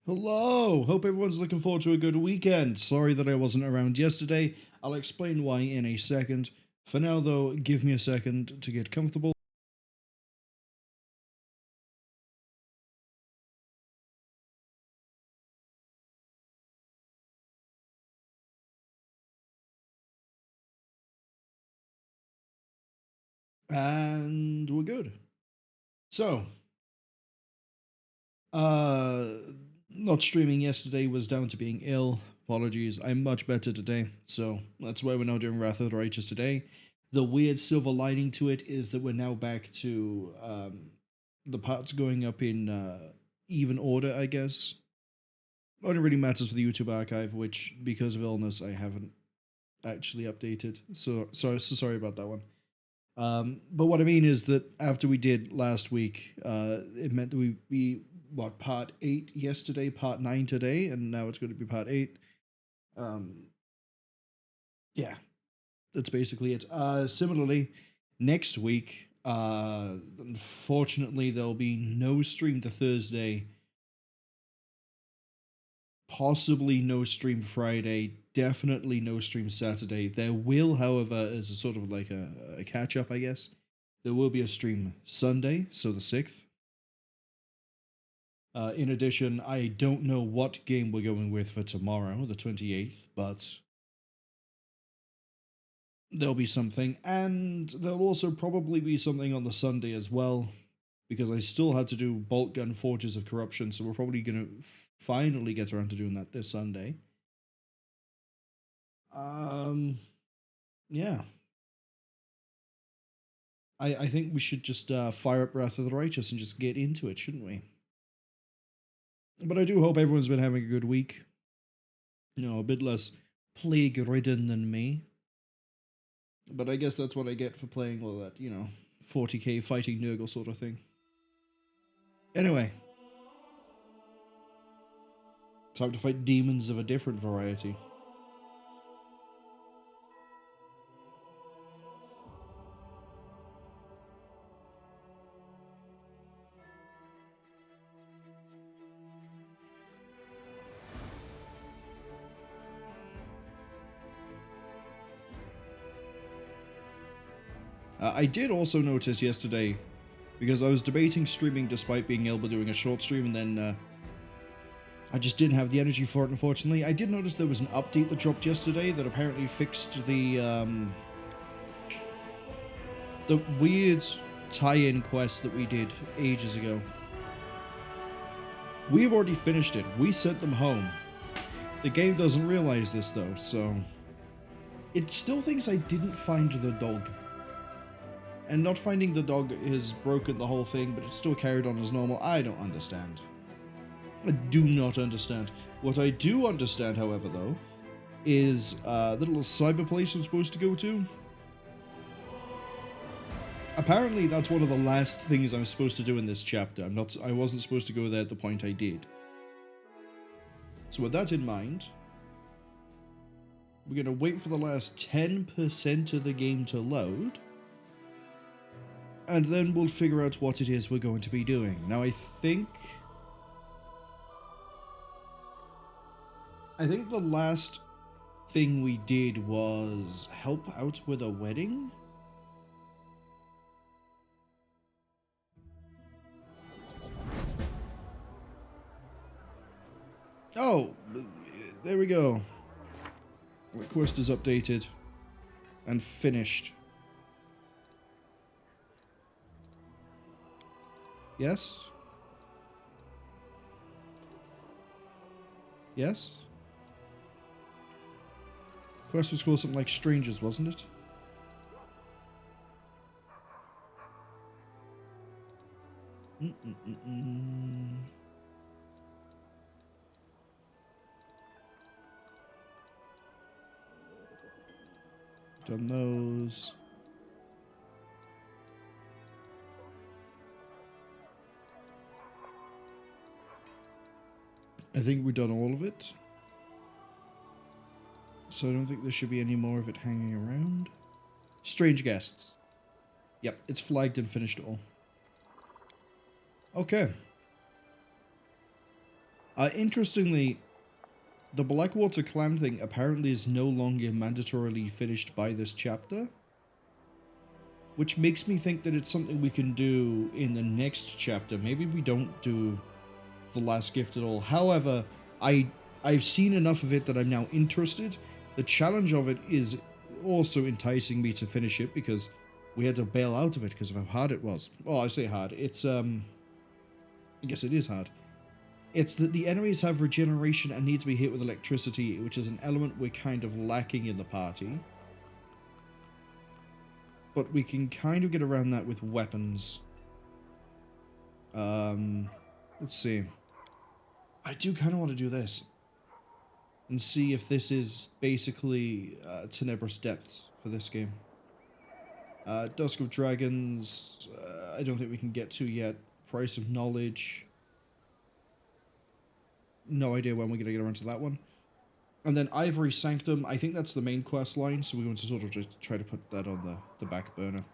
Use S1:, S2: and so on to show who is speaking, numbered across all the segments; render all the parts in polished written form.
S1: Hello! Hope everyone's looking forward to a good weekend. Sorry that I wasn't around yesterday. I'll explain why in a second. For now, though, give me a second to get comfortable. And we're good. So, uh, not streaming yesterday was down to being ill. Apologies. I'm much better today. So, that's why we're now doing Wrath of the Righteous today. The weird silver lining to it is that we're now back to the parts going up in even order, I guess. Only really matters for the YouTube archive, which, because of illness, I haven't actually updated. So sorry about that one. But what I mean is that after we did last week, it meant that we part 8 yesterday, part 9 today, and now it's going to be part 8. Yeah, that's basically it. Similarly, next week, unfortunately, there'll be no stream to Thursday, possibly no stream Friday, definitely no stream Saturday. There will, however, as a sort of like a catch up, I guess, there will be a stream Sunday, so the 6th. In addition, I don't know what game we're going with for tomorrow, the 28th, but there'll be something. And there'll also probably be something on the Sunday as well, because I still had to do Bolt Gun Forges of Corruption, so we're probably going to finally get around to doing that this Sunday. Yeah. I think we should just fire up Wrath of the Righteous and just get into it, shouldn't we? But I do hope everyone's been having a good week. You know, a bit less plague-ridden than me. But I guess that's what I get for playing all that, 40k fighting Nurgle sort of thing. Anyway. Time to fight demons of a different variety. I did also notice yesterday, because I was debating streaming despite being ill but doing a short stream, and then I just didn't have the energy for it, unfortunately. I did notice there was an update that dropped yesterday that apparently fixed the weird tie-in quest that we did ages ago. We've already finished it. We sent them home. The game doesn't realize this, though, so it still thinks I didn't find the dog. And not finding the dog has broken the whole thing, but it's still carried on as normal. I don't understand. I do not understand. What I do understand, however, though, is the little cyber place I'm supposed to go to. Apparently, that's one of the last things I'm supposed to do in this chapter. I wasn't supposed to go there at the point I did. So with that in mind, we're going to wait for the last 10% of the game to load, and then we'll figure out what it is we're going to be doing. Now, I think the last thing we did was help out with a wedding. Oh, there we go. The quest is updated and finished. Yes? Yes? Quest was called something like Strangers, wasn't it? Done those. I think we've done all of it. So I don't think there should be any more of it hanging around. Strange guests. Yep, it's flagged and finished all. Okay. Interestingly, the Blackwater clan thing apparently is no longer mandatorily finished by this chapter, which makes me think that it's something we can do in the next chapter. Maybe we don't do the last gift at all. However, I've seen enough of it that I'm now interested. The challenge of it is also enticing me to finish it because we had to bail out of it because of how hard it was. Oh, I say hard. It's I guess it is hard. It's that the enemies have regeneration and need to be hit with electricity, which is an element we're kind of lacking in the party. But we can kind of get around that with weapons. Let's see. I do kind of want to do this. And see if this is basically Tenebrous Depths for this game. Dusk of Dragons, I don't think we can get to yet. Price of Knowledge. No idea when we're going to get around to that one. And then Ivory Sanctum, I think that's the main quest line, so we're going to sort of just try to put that on the back burner.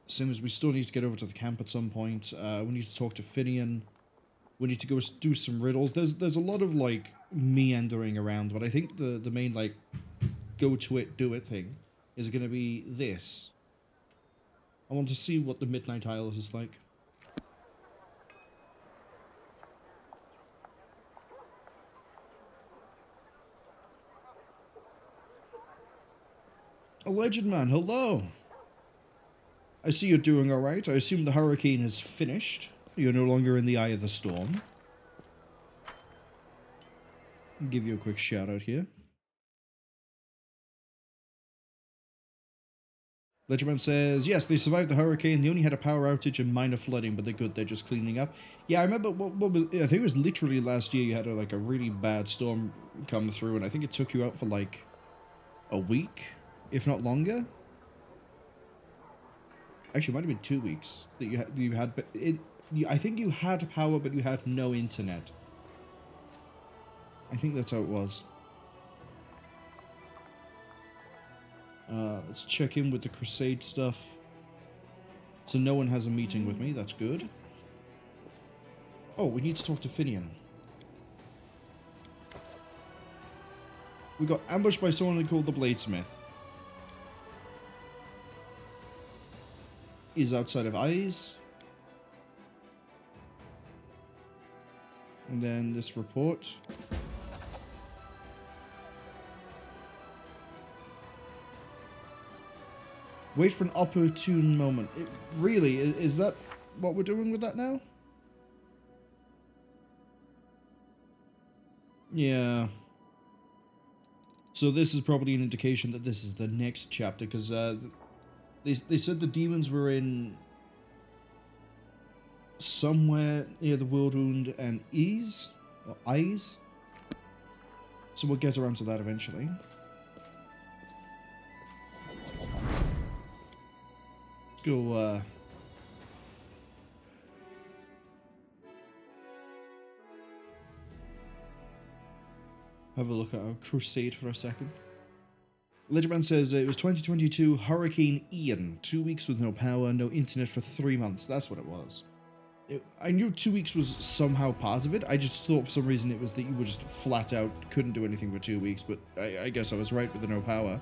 S1: Same as we still need to get over to the camp at some point. We need to talk to Finian. We need to go do some riddles. There's a lot of, like, meandering around, but I think the main, like, go to it, do it thing is going to be this. I want to see what the Midnight Isles is like. Alleged Man, hello! I see you're doing alright. I assume the hurricane is finished. You're no longer in the eye of the storm. I'll give you a quick shout out here. Ledgerman says, yes, they survived the hurricane. They only had a power outage and minor flooding, but they're good. They're just cleaning up. Yeah, I remember what was, I think it was literally last year you had a really bad storm come through, and I think it took you out for like a week, if not longer. Actually, it might have been 2 weeks that you had I think you had power, but you had no internet. I think that's how it was. Let's check in with the Crusade stuff. So no one has a meeting with me. That's good. Oh, we need to talk to Finian. We got ambushed by someone called the Bladesmith. He's outside of Eyes. And then this report. Wait for an opportune moment. Really, is that what we're doing with that now? Yeah. So this is probably an indication that this is the next chapter, because they said the demons were in somewhere near the World Wound and Ease, or Eyes. So we'll get around to that eventually. Go, have a look at our Crusade for a second. Ledgerman says it was 2022 Hurricane Ian. 2 weeks with no power, no internet for 3 months. That's what it was. I knew 2 weeks was somehow part of it. I just thought for some reason it was that you were just flat out couldn't do anything for 2 weeks, but I guess I was right with the no power.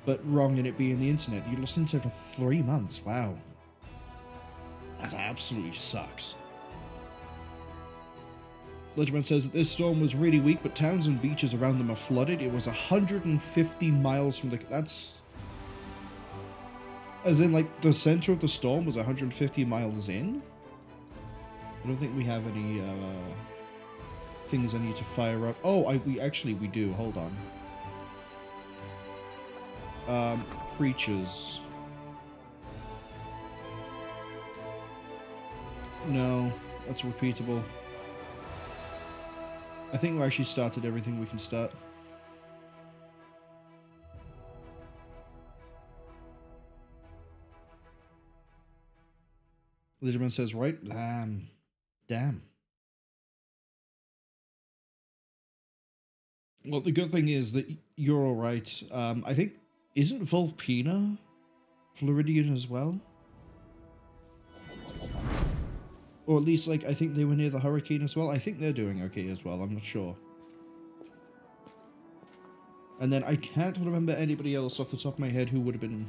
S1: But wrong in it being the internet. You listened to it for 3 months. Wow. That absolutely sucks. Ledgerman says that this storm was really weak, but towns and beaches around them are flooded. It was 150 miles from the... That's... As in, like, the center of the storm was 150 miles in? I don't think we have any, things I need to fire up. Oh, we do. Hold on. Creatures. No, that's repeatable. I think we actually started everything we can start. Ledgerman says, right? Damn. Well, the good thing is that you're alright. I think, isn't Vulpina Floridian as well? Or at least, like, I think they were near the hurricane as well. I think they're doing okay as well, I'm not sure. And then I can't remember anybody else off the top of my head who would have been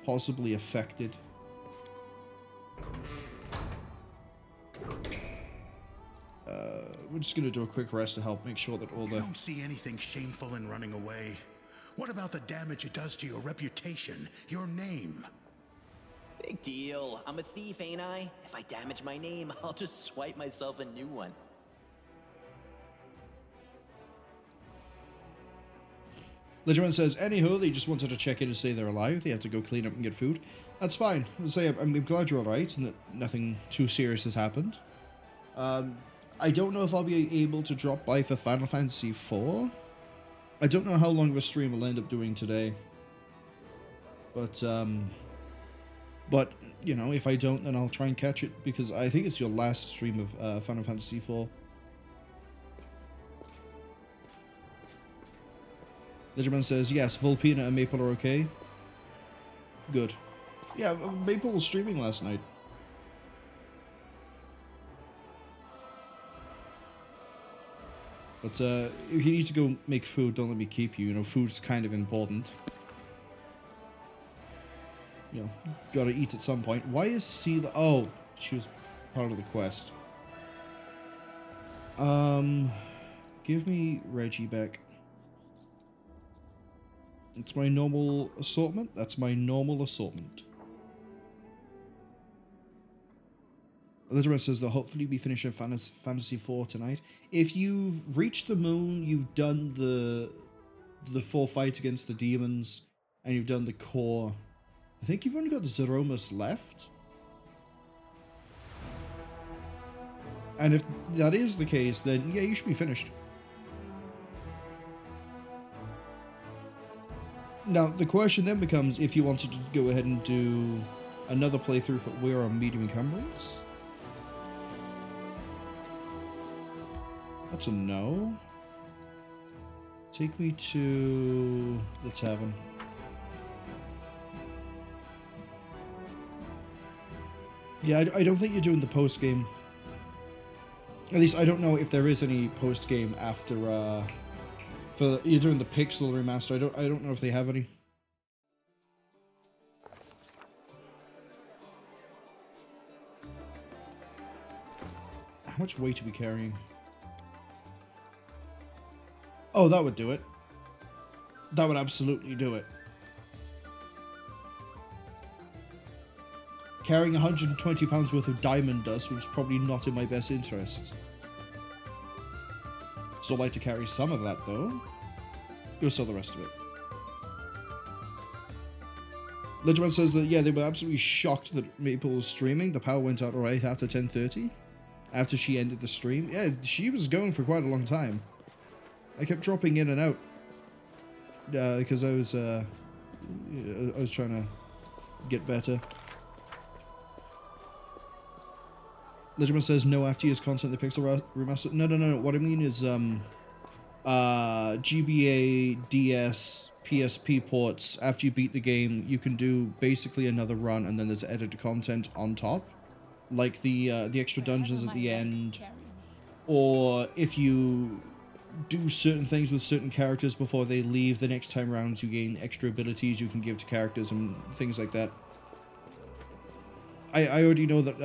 S1: possibly affected. We're just going to do a quick rest to help make sure that all the...
S2: You don't see anything shameful in running away. What about the damage it does to your reputation, your name?
S3: Big deal. I'm a thief, ain't I? If I damage my name, I'll just swipe myself a new one.
S1: Legend says, anywho, they just wanted to check in and say they're alive. They have to go clean up and get food. That's fine. I'll say I'm glad you're alright and that nothing too serious has happened. I don't know if I'll be able to drop by for Final Fantasy IV. I don't know how long of a stream I'll end up doing today. But, you know, if I don't, then I'll try and catch it, because I think it's your last stream of Final Fantasy IV. Legend says, yes, Volpina and Maple are okay. Good. Yeah, Maple was streaming last night. But if you need to go make food, don't let me keep you. You know, food's kind of important. You know, gotta eat at some point. Why is Sela... Oh, she was part of the quest. Give me Reggie back. It's my normal assortment. That's my normal assortment. Elizabeth says they'll hopefully be finishing Fantasy IV tonight. If you've reached the moon, you've done the full fight against the demons, and you've done the core. I think you've only got Zeromus left. And if that is the case, then yeah, you should be finished. Now, the question then becomes if you wanted to go ahead and do another playthrough for We're on Medium Encumbrance. That's a no. Take me to the tavern. Yeah, I don't think you're doing the post-game. At least I don't know if there is any post-game after, you're doing the Pixel remaster. I don't know if they have any. How much weight are we carrying? Oh, that would do it. That would absolutely do it. Carrying 120 pounds worth of diamond dust was probably not in my best interests. Still like to carry some of that though. You'll sell the rest of it. Legend says that, yeah, they were absolutely shocked that Maple was streaming. The power went out right after 10:30. After she ended the stream. Yeah, she was going for quite a long time. I kept dropping in and out. Because I was trying to get better. Legend says no after year's content, the Pixel remaster. No. What I mean is, GBA, DS, PSP ports. After you beat the game, you can do basically another run, and then there's edited content on top, like the extra dungeons at the end, or if you do certain things with certain characters before they leave, the next time around you gain extra abilities you can give to characters and things like that. I already know that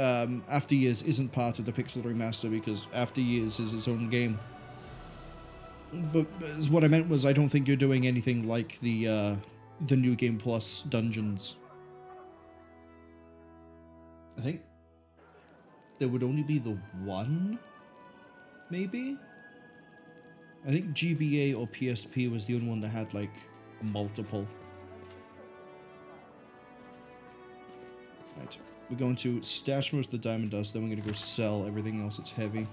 S1: After Years isn't part of the Pixel Remaster because After Years is its own game. But what I meant was I don't think you're doing anything like the New Game Plus dungeons. I think there would only be the one, maybe? I think GBA or PSP was the only one that had, like, multiple. Right. We're going to stash most of the diamond dust, then we're going to go sell everything else that's heavy.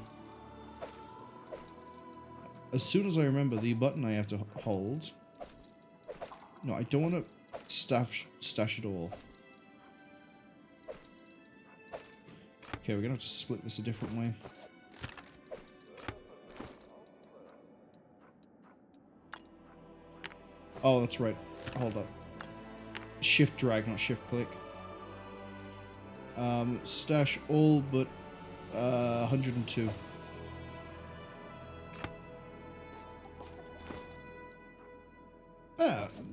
S1: As soon as I remember the button I have to hold... No, I don't want to stash it all. Okay, we're going to have to split this a different way. Oh, that's right. Hold up. Shift drag, not shift click. Stash all but 102.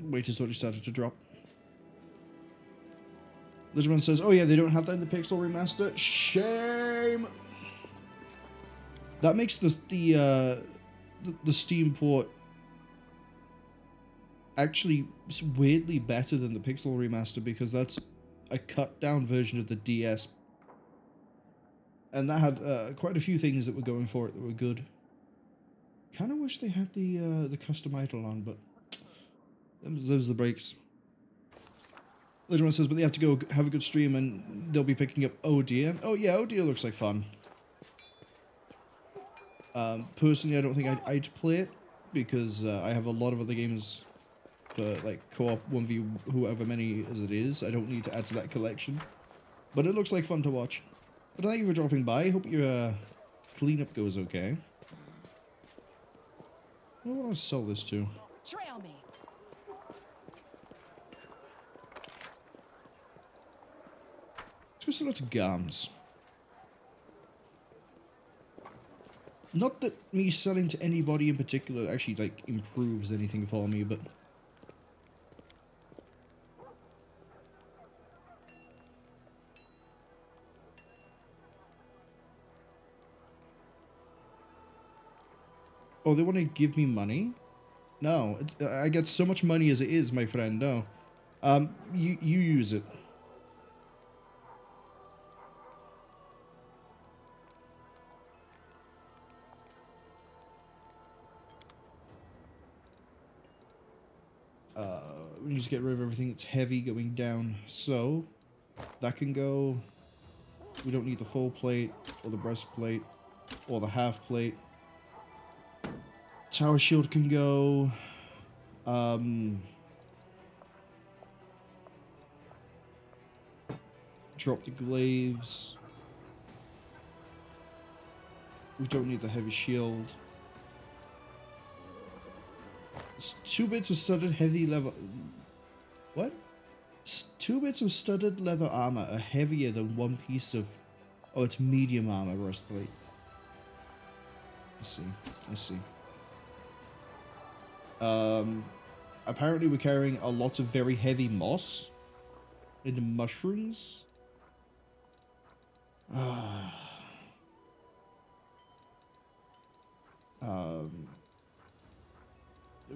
S1: Wait till it started to drop. Lichman says, oh yeah, they don't have that in the Pixel Remaster. Shame! That makes the Steam port actually weirdly better than the Pixel Remaster, because that's a cut down version of the DS. And that had quite a few things that were going for it that were good. Kind of wish they had the custom idle on, but those are the breaks. Lichman says, but they have to go have a good stream and they'll be picking up Oh Dear. Oh yeah, Oh Dear looks like fun. Personally, I don't think I'd play it, because I have a lot of other games for like co-op 1v whoever many as it is. I don't need to add to that collection. But it looks like fun to watch. But thank you for dropping by. Hope your cleanup goes okay. What do I want to sell this to?
S4: Trail me.
S1: Let's go sell it to Gams. Not that me selling to anybody in particular actually like improves anything for me, but oh, they want to give me money? No, I get so much money as it is, my friend. No, you use it. We need to get rid of everything that's heavy going down. So that can go. We don't need the full plate or the breastplate or the half plate. Tower shield can go. Drop the glaives. We don't need the heavy shield. It's 2 bits of studded heavy leather. What? 2 bits of studded leather armor are heavier than 1 piece of. Oh, it's medium armor breastplate. I see. Apparently we're carrying a lot of very heavy moss and mushrooms.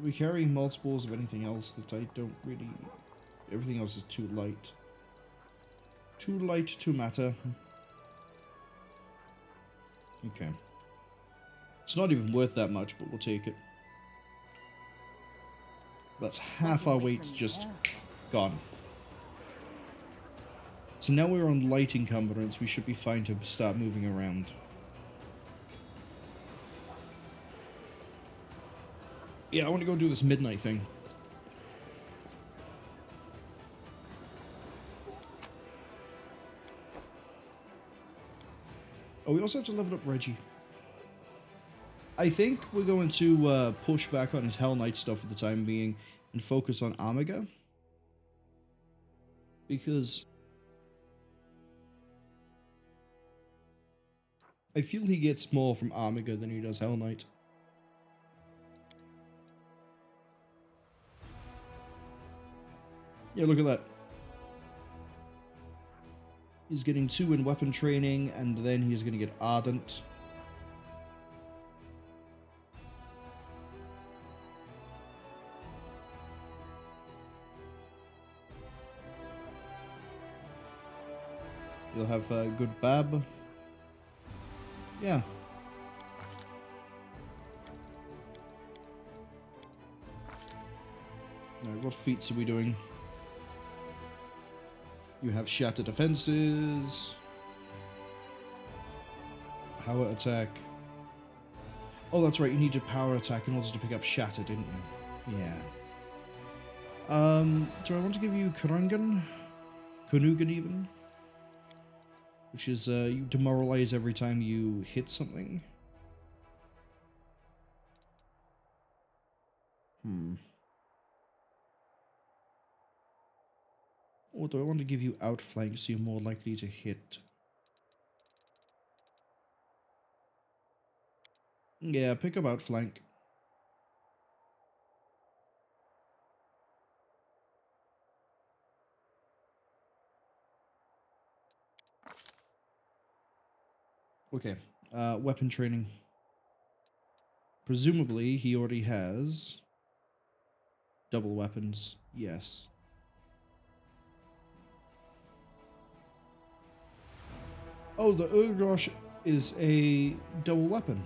S1: We're carrying multiples of anything else that I don't really. Everything else is too light. Too light to matter. Okay. It's not even worth that much, but we'll take it. That's half our weight just gone. So now we're on light encumbrance, we should be fine to start moving around. Yeah, I want to go do this midnight thing. Oh, we also have to level up Reggie. I think we're going to push back on his Hell Knight stuff for the time being and focus on Amiga. Because I feel he gets more from Amiga than he does Hell Knight. Yeah, look at that. He's getting 2 in weapon training, and then he's going to get Ardent. He'll have a good Bab. Yeah. Alright, what feats are we doing? You have Shattered Defenses. Power Attack. Oh, that's right, you need a Power Attack in order to pick up Shatter, didn't you? Yeah. Do I want to give you Cwningen? Cwningen even? Which is, you demoralize every time you hit something. Or do I want to give you Outflank so you're more likely to hit? Yeah, pick up outflank. Okay, weapon training. Presumably, he already has double weapons. Yes. Oh, the Urgrosh is a double weapon.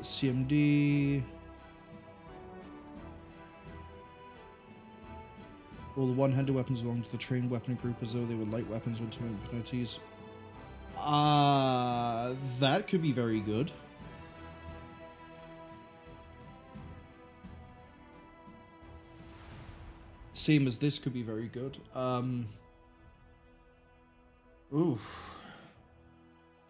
S1: CMD. All the one-handed weapons belong to the trained weapon group as though they were light weapons when to penalties. That could be very good. Same as this could be very good. Oof.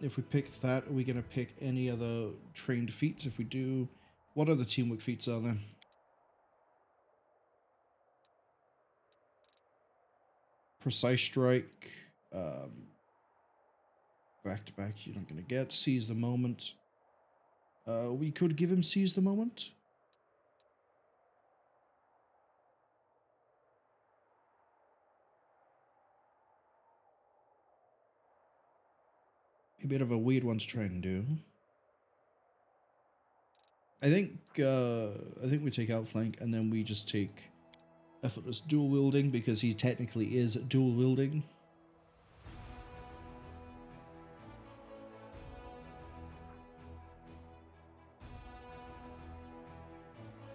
S1: If we pick that, are we going to pick any other trained feats? If we do, what other teamwork feats are there? Precise strike. Back to back, you're not going to get. Seize the moment. We could give him seize the moment. A bit of a weird one to try and do. I think we take outflank and then we just take effortless dual wielding because he technically is dual wielding.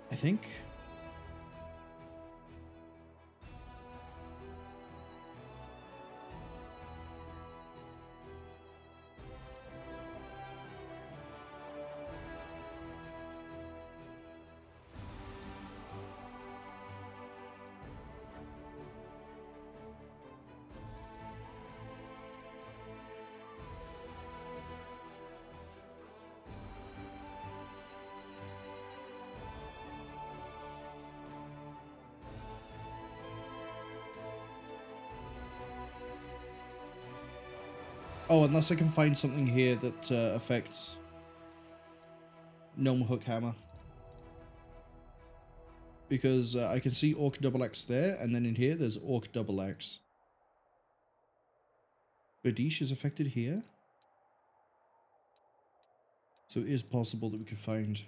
S1: I think. Oh, unless I can find something here that affects Gnome Hook Hammer. Because I can see Orc Double X there, and then in here there's Orc Double X. Badish is affected here. So it is possible that we could find...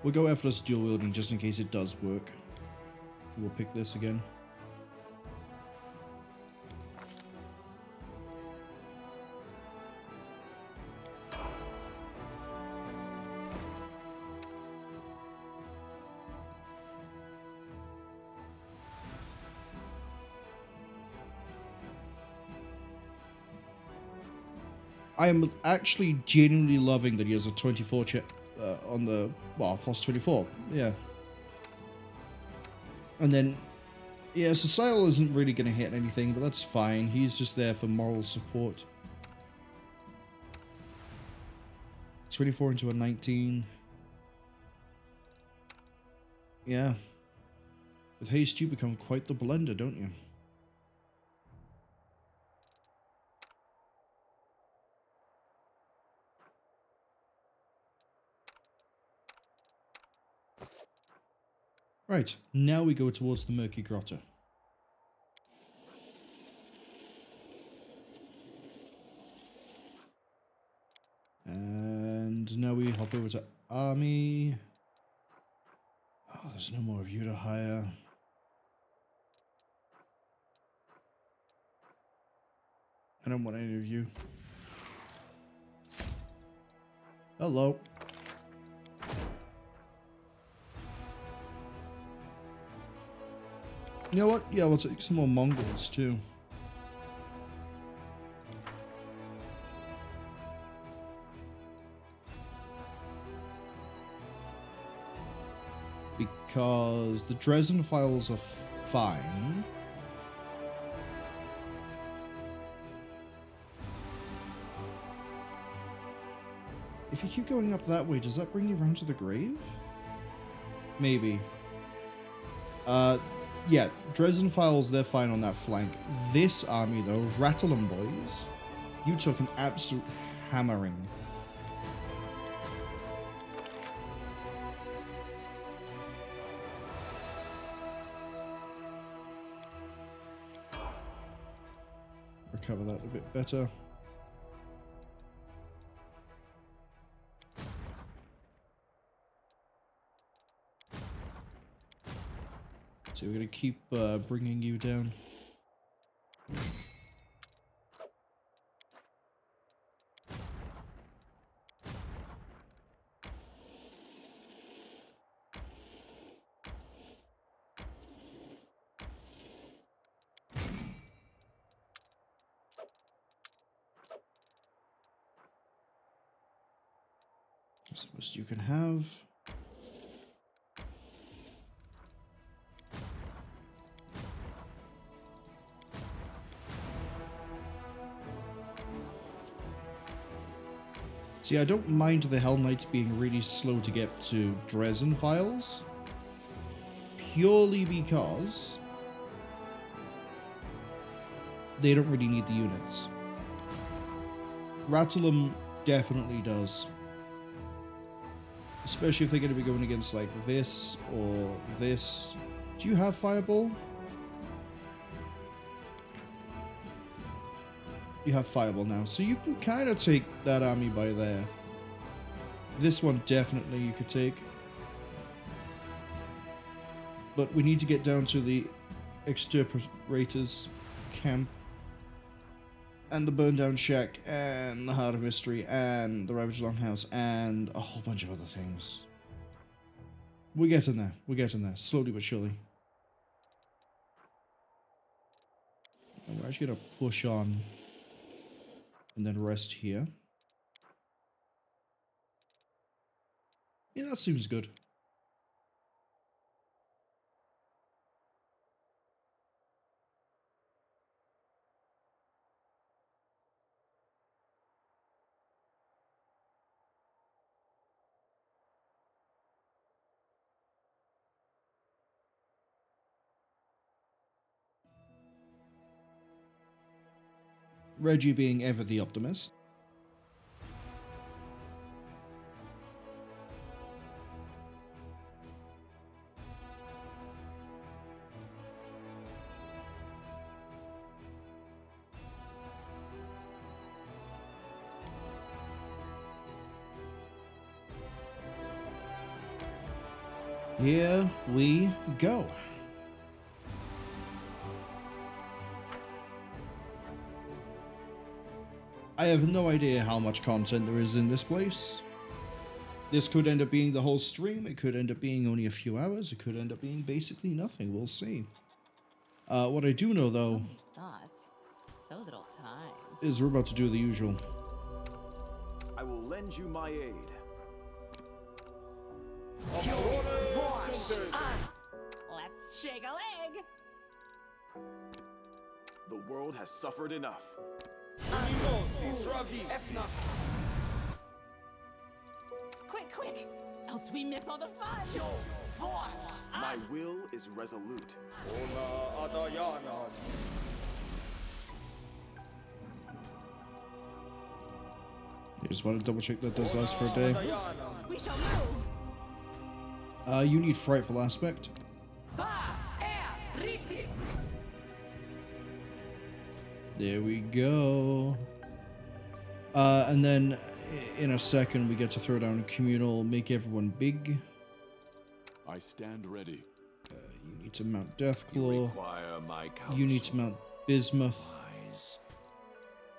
S1: We'll go effortless dual wielding just in case it does work. We'll pick this again. I am actually genuinely loving that he has a 24 chip on the, well, plus 24, yeah. And then, yeah, Societal isn't really going to hit anything, but that's fine. He's just there for moral support. 24 into a 19. Yeah. With haste, you become quite the blender, don't you? Right, now we go towards the Murky Grotto. And now we hop over to Army. Oh, there's no more of you to hire. I don't want any of you. Hello. You know what? Yeah, we'll take some more Mongols too. Because the Drezen files are fine. If you keep going up that way, does that bring you around to the grave? Maybe. Yeah, Drezen files, they're fine on that flank. This army, though, Rattle 'em boys, you took an absolute hammering. Recover that a bit better. So we're gonna keep bringing you down. That's the most you can have. See, I don't mind the Hell Knights being really slow to get to Drezen files, purely because they don't really need the units. Rattle 'em definitely does. Especially if they're going to be going against like this or this. Do you have Fireball? You have Fireball now, so you can kind of take that army by there. This one definitely you could take. But we need to get down to the Extirpator's camp. And the Burn Down Shack, and the Heart of Mystery, and the Ravaged Longhouse, and a whole bunch of other things. We're getting there. We're getting there. Slowly but surely. And we're actually going to push on. And then rest here. Yeah, that seems good. Reggie being ever the optimist. Here we go. I have no idea how much content there is in this place. This could end up being the whole stream. It could end up being only a few hours. It could end up being basically nothing. We'll see. What I do know, though,
S4: So many thoughts, so little time.
S1: is we're about to do the usual.
S5: I will lend you my aid.
S4: Let's shake a leg.
S5: The world has suffered enough.
S4: Quick, else we miss all the fun.
S5: My will is resolute.
S1: You just want to double check that does last for a day.
S4: We shall move.
S1: You need Frightful Aspect. There we go. And then in a second we get to throw down Communal, make everyone big.
S6: I stand ready.
S1: You need to mount Deathclaw.
S6: You require my counsel.
S1: You need to mount Bismuth.
S6: Wise.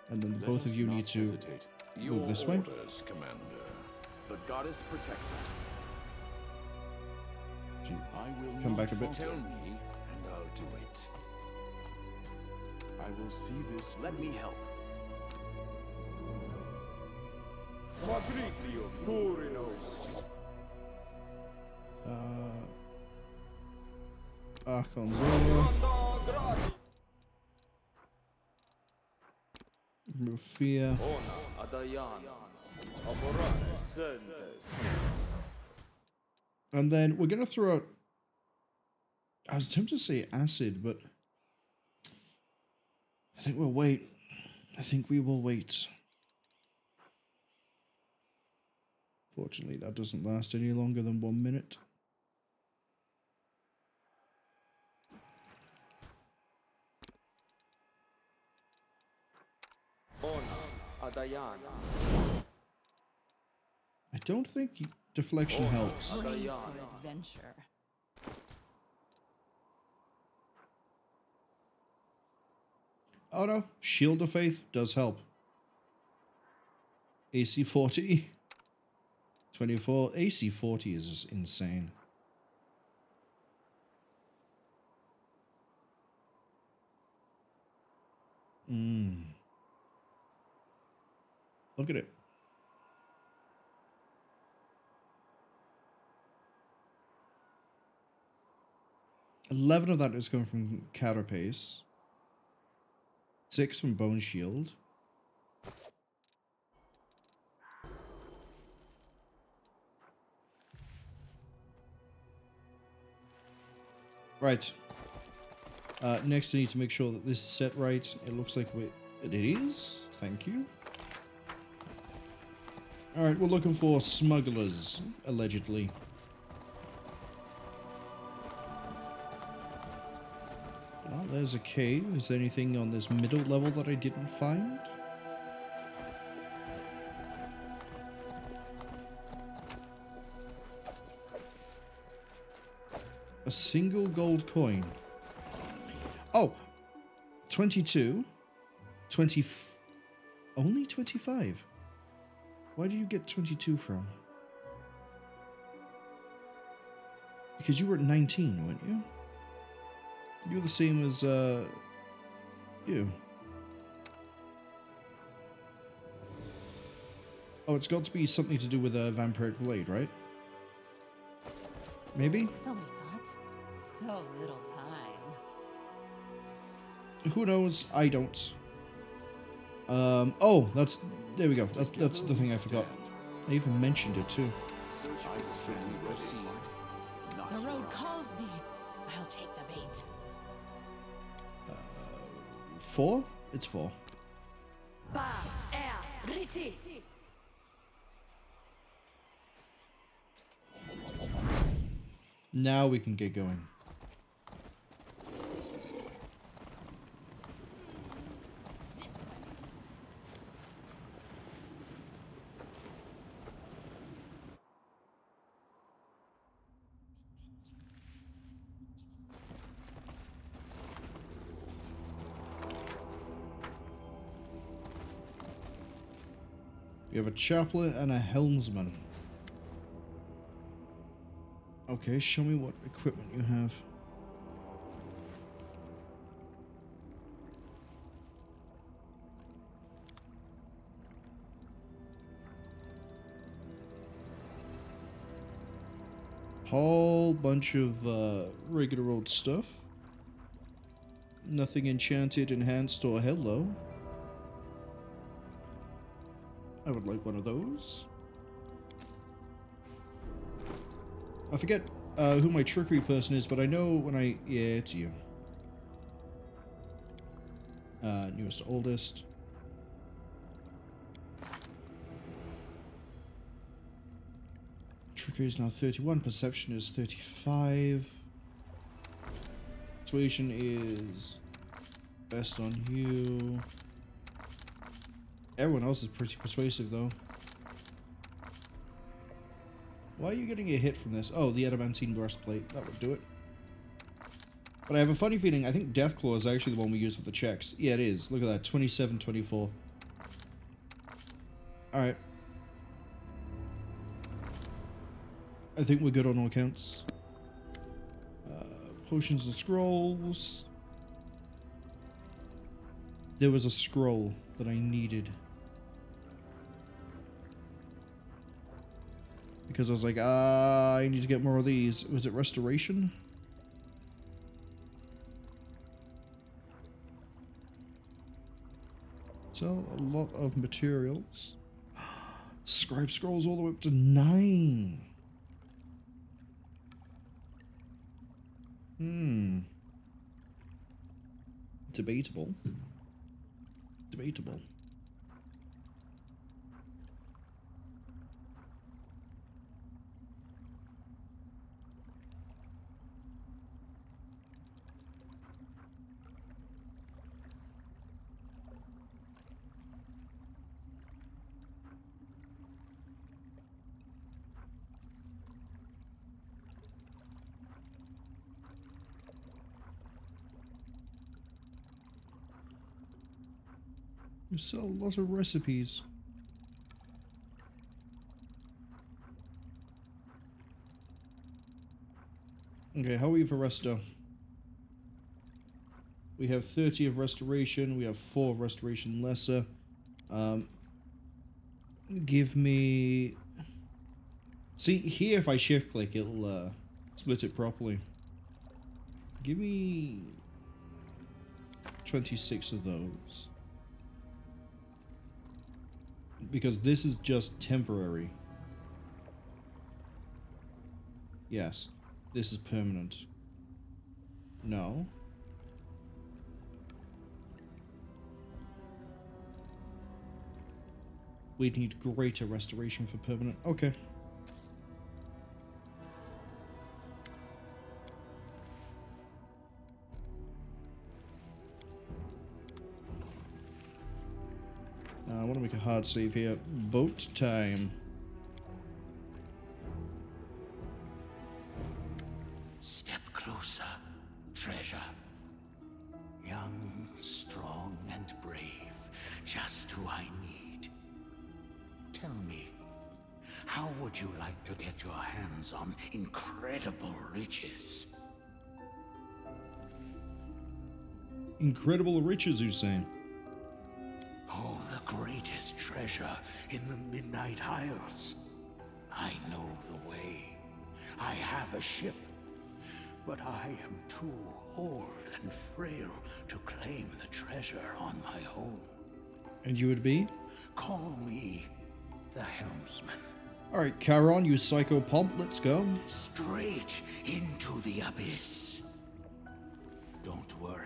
S1: And then
S6: Let
S1: both of
S6: us
S1: you
S6: not
S1: need to
S6: hesitate.
S1: move this way.
S7: Orders, Commander.
S5: The goddess protects us.
S6: I will
S1: Come
S6: not
S1: back a bit.
S6: falter.
S7: Tell me, and I'll do it.
S6: I will see this
S5: Let
S6: through.
S5: me help.
S1: Archon Zora. Rufia. And then we're going to throw out... I was tempted to say acid, but... I think we'll wait. I think we will wait. Fortunately, that doesn't last any longer than 1 minute. I don't think deflection helps.
S4: Brave for adventure.
S1: Oh no, Shield of Faith does help. AC 40. 24. AC 40 is just insane. Look at it. $11 of that is coming from Carapace. 6 from Bone Shield. Right. Next I need to make sure that this is set right. It looks like it is. Thank you. Alright, we're looking for smugglers, allegedly. Well, there's a cave. Is there anything on this middle level that I didn't find? A single gold coin. Oh! 22. 20... Only 25? Why did you get 22 from? Because you were at 19, weren't you? You're the same as, you. Oh, it's got to be something to do with a vampiric blade, right? Maybe?
S4: So many thoughts, so little time.
S1: Who knows? I don't. Oh, that's... There we go. That's the thing I forgot. I even mentioned it, too.
S6: I stand ready.
S5: Not
S4: The road
S5: for us.
S4: calls me. I'll take the bait.
S1: 4? It's 4. Now we can get going. We have a chaplain and a helmsman. Okay, show me what equipment you have. Whole bunch of regular old stuff. Nothing enchanted, enhanced, or hello. I would like one of those. I forget who my trickery person is, but I know when I... Yeah, it's you. Newest to oldest. Trickery is now 31. Perception is 35. Persuasion is best on you. Everyone else is pretty persuasive, though. Why are you getting a hit from this? Oh, the adamantine breastplate. That would do it. But I have a funny feeling, I think Deathclaw is actually the one we use for the checks. Yeah, it is. Look at that. 27, 24. Alright. I think we're good on all counts. Potions and scrolls. There was a scroll that I needed. Because I was like, I need to get more of these. Was it restoration? Sell a lot of materials. Scribe scrolls all the way up to 9. Debatable. Debatable. You sell a lot of recipes. Okay, how are we for resto? We have 30 of restoration. We have 4 of restoration lesser. Give me... See, here if I shift click, it'll split it properly. Give me 26 of those. Because this is just temporary. Yes. This is permanent. No. We'd need greater restoration for permanent. Okay. I want to make a hard save here. Boat time.
S2: Step closer, treasure. Young, strong, and brave. Just who I need. Tell me, how would you like to get your hands on incredible riches?
S1: Incredible riches, you saying?
S2: Oh, the greatest treasure in the Midnight Isles. I know the way. I have a ship, but I am too old and frail to claim the treasure on my own.
S1: And you would be?
S2: Call me the helmsman.
S1: Alright, Charon, you psycho pomp, let's go.
S2: Straight into the abyss. Don't worry.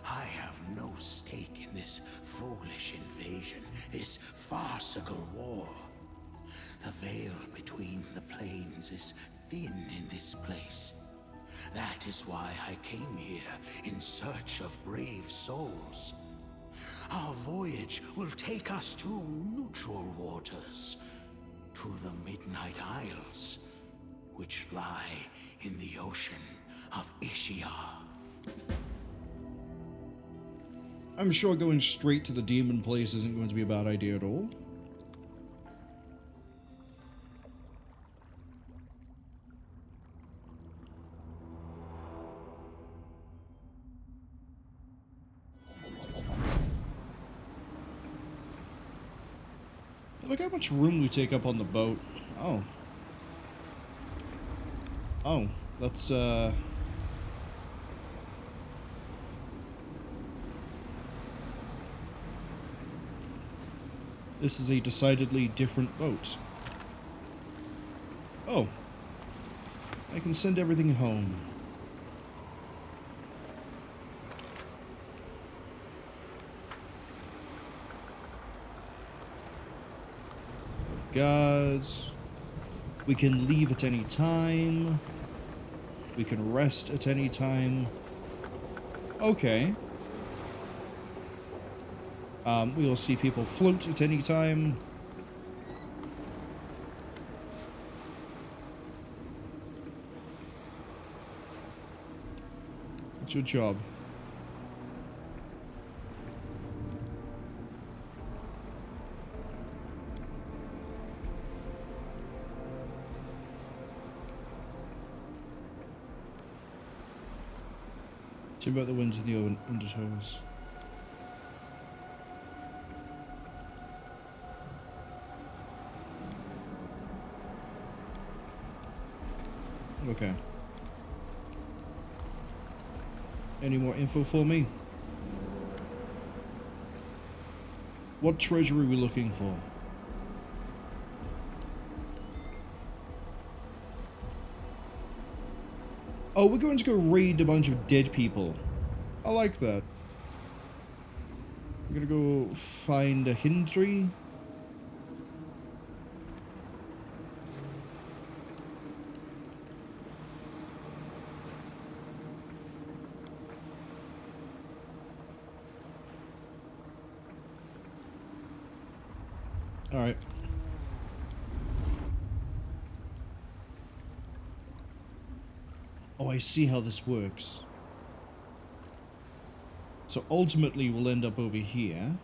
S2: I have no stake in this foolish invasion, this farcical war. The veil between the planes is thin in this place. That is why I came here in search of brave souls. Our voyage will take us to neutral waters, to the Midnight Isles, which lie in the ocean of Ishia.
S1: I'm sure going straight to the demon place isn't going to be a bad idea at all. Look how much room we take up on the boat. Oh. Oh, that's this is a decidedly different boat. Oh. I can send everything home. Guards. We can leave at any time. We can rest at any time. Okay. We will see people float at any time. What's your job? See about the winds and the undertows. Okay. Any more info for me? What treasure are we looking for? Oh, we're going to go raid a bunch of dead people. I like that. We're gonna go find a hidden tree. Alright. Oh, I see how this works. So ultimately we'll end up over here.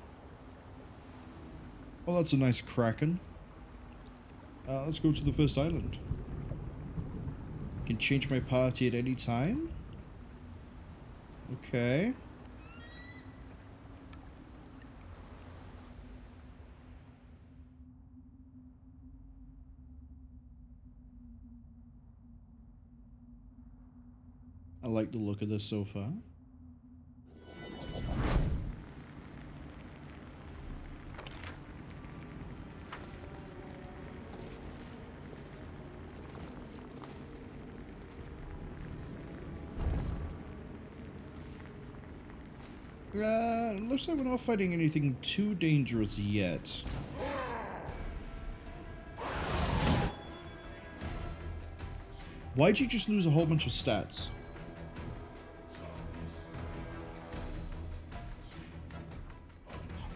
S1: Oh, that's a nice kraken. Let's go to the first island. Can change my party at any time. Okay. I like the look of this so far. Looks like we're not fighting anything too dangerous yet. Why'd you just lose a whole bunch of stats?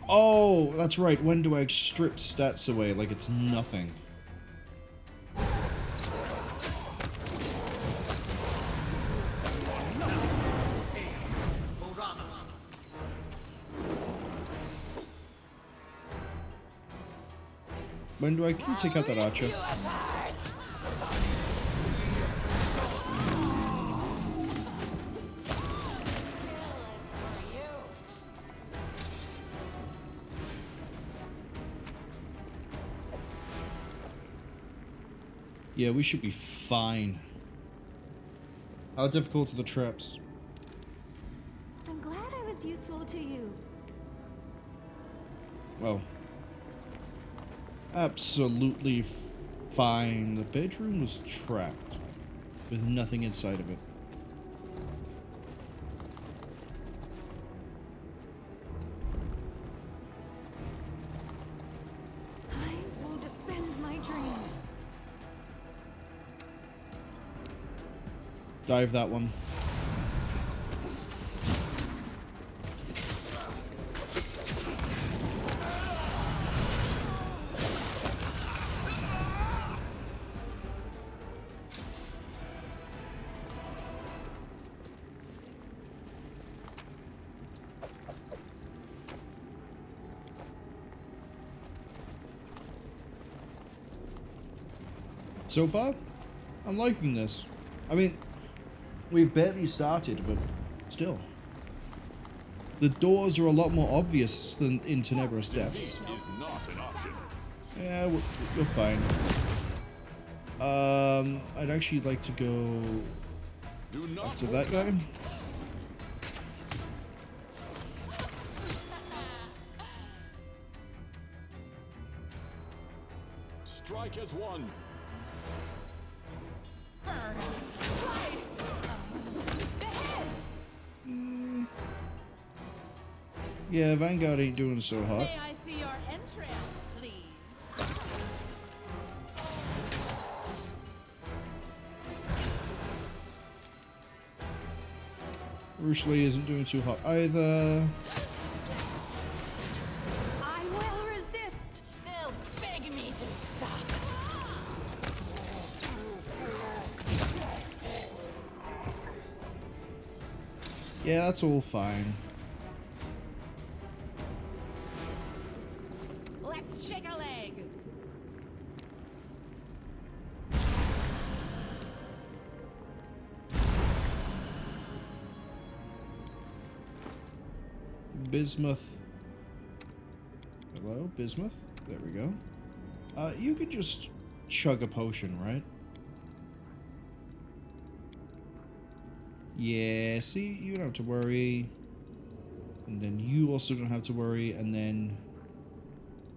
S1: Oh, that's right. When do I strip stats away like it's nothing? When do I take out that archer? Yeah, we should be fine. How difficult are the traps?
S8: I'm glad I was useful to you.
S1: Well, absolutely fine. The bedroom was trapped with nothing inside of it.
S8: I will defend my dream.
S1: Dive that one. So far, I'm liking this. I mean, we've barely started, but still. The doors are a lot more obvious than in Tenebra's Depths.
S6: Defeat is not an option.
S1: Yeah, we're fine. I'd actually like to go
S6: Do not
S1: after that guy.
S6: strike as one.
S1: Yeah, Vanguard ain't doing so hot.
S4: May I see your entrails, please?
S1: Rushley isn't doing too hot either.
S8: I will resist.
S4: They'll beg me to stop.
S1: Yeah, that's all fine.
S4: Let's shake a leg.
S1: Bismuth. Hello, Bismuth. There we go. You could just chug a potion, right? Yeah, see, you don't have to worry. And then you also don't have to worry, and then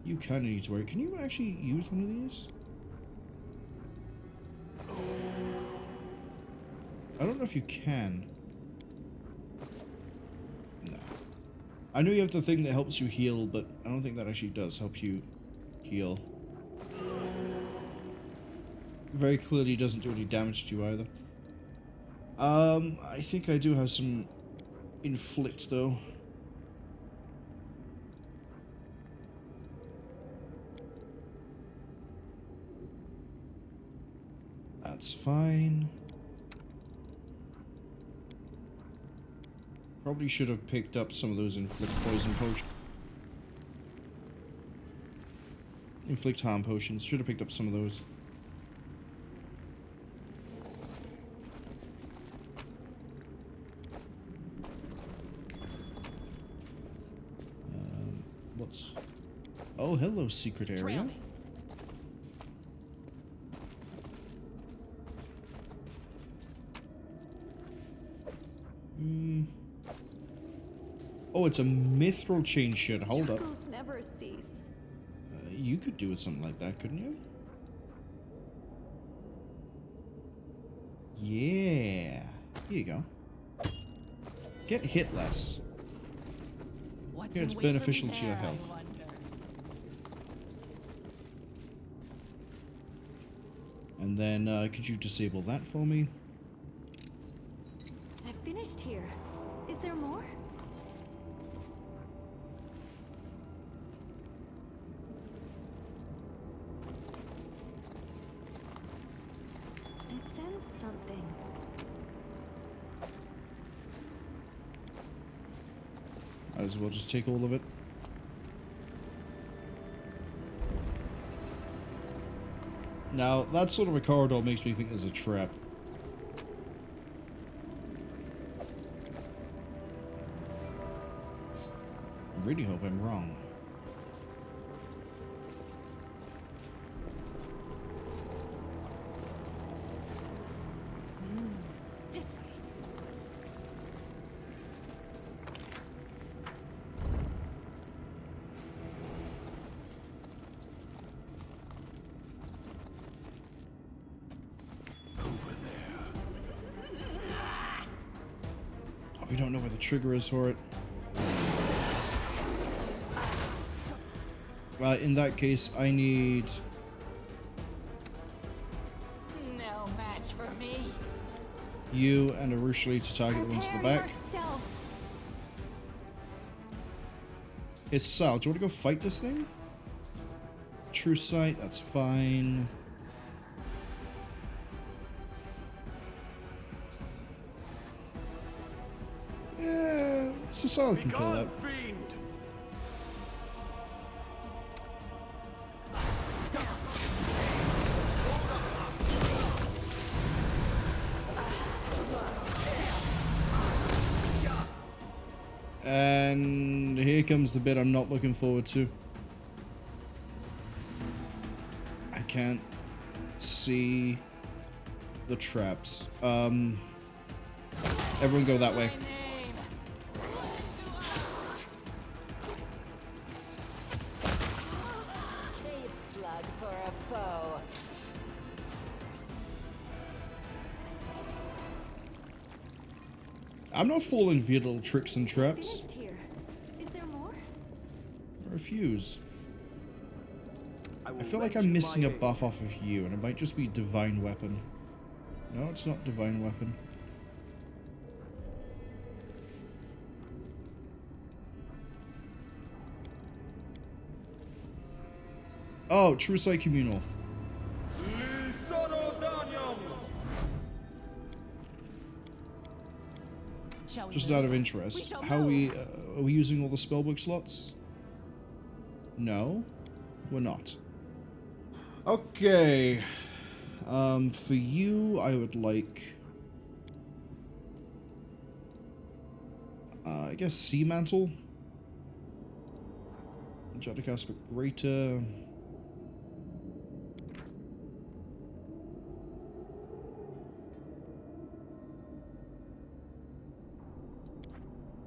S1: you kind of need to worry. Can you actually use one of these? I don't know if you can. No. I know you have the thing that helps you heal, but I don't think that actually does help you heal. Very clearly doesn't do any damage to you either. I think I do have some inflict though. That's fine. Probably should have picked up some of those inflict poison potions. Inflict harm potions. Should have picked up some of those. What's... Oh, hello, secret area. Oh, it's a mithril chain shit. Hold up.
S8: Struggles never cease.
S1: You could do it something like that, couldn't you? Yeah. Here you go. Get hit less.
S4: What's
S1: Yeah, it's
S4: in wait for me
S1: beneficial to your
S4: there, I
S1: health.
S4: wonder?
S1: And then, could you disable that for me?
S8: I finished here. Is there more? I sense something.
S1: Might as well just take all of it. Now, that sort of a corridor makes me think there's a trap. I really hope I'm wrong.
S4: This way.
S1: Oh, we don't know where the trigger is for it. In that case, I need...
S4: No match for me.
S1: you and Arushli to target the ones at the
S8: Prepare
S1: back.
S8: yourself.
S1: It's Sal. Do you want to go fight this thing? True sight, that's fine. Yeah, Sal can kill that.
S5: Fiend!
S1: And here comes the bit I'm not looking forward to. I can't see the traps. Everyone go that way.
S4: Cave slug for a foe.
S1: I'm not falling for your little tricks and traps.
S8: Finished here. Is there more?
S1: I refuse. I
S5: will
S1: feel like
S5: lend
S1: I'm
S5: you
S1: missing
S5: my
S1: a
S5: aid.
S1: buff off of you, and it might just be Divine Weapon. No, it's not Divine Weapon. Oh, True Sight Communal.
S4: Shall we
S1: Just
S4: move?
S1: out of
S4: We
S1: interest,
S4: shall
S1: how
S4: move.
S1: are we using all the spellbook slots? No, we're not. Okay. For you, I would like... I guess Sea Mantle? Try to cast a greater.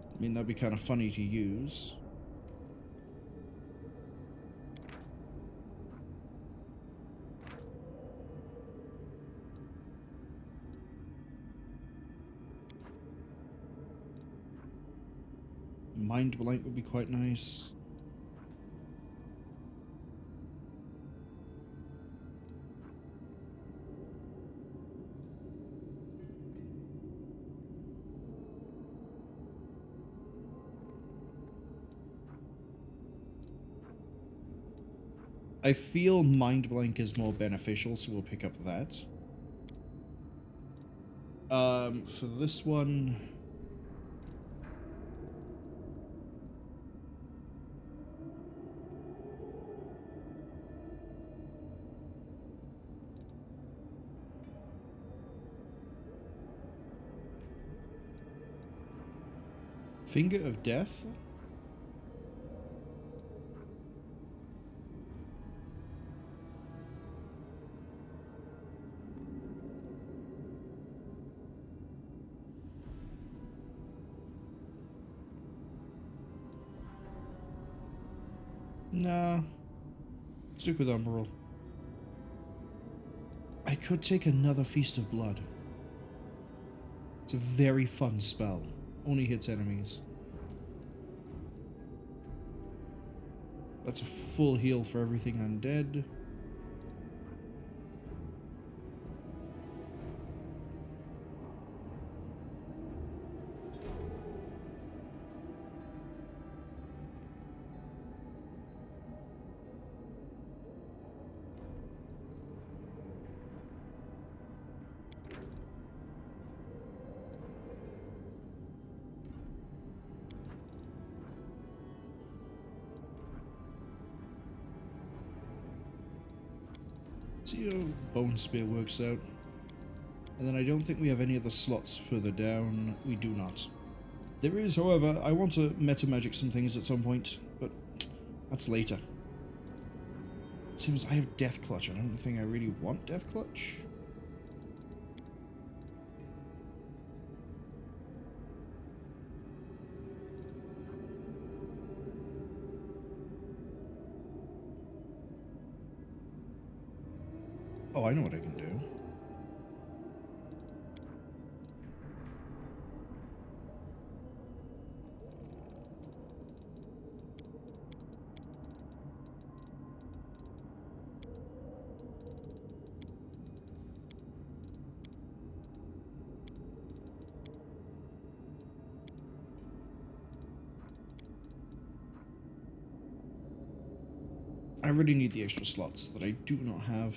S1: I mean, that'd be kind of funny to use. Mind Blank would be quite nice. I feel Mind Blank is more beneficial, so we'll pick up that. For this one... Finger of Death? Nah. Stick with Marwol. I could take another Feast of Blood. It's a very fun spell. Only hits enemies. That's a full heal for everything undead. See how Bone Spear works out. And then I don't think we have any other slots further down. We do not. There is, however, I want to meta magic some things at some point, but that's later. Seems I have Death Clutch. I don't think I really want Death Clutch. Oh, I know what I can do. I really need the extra slots that I do not have.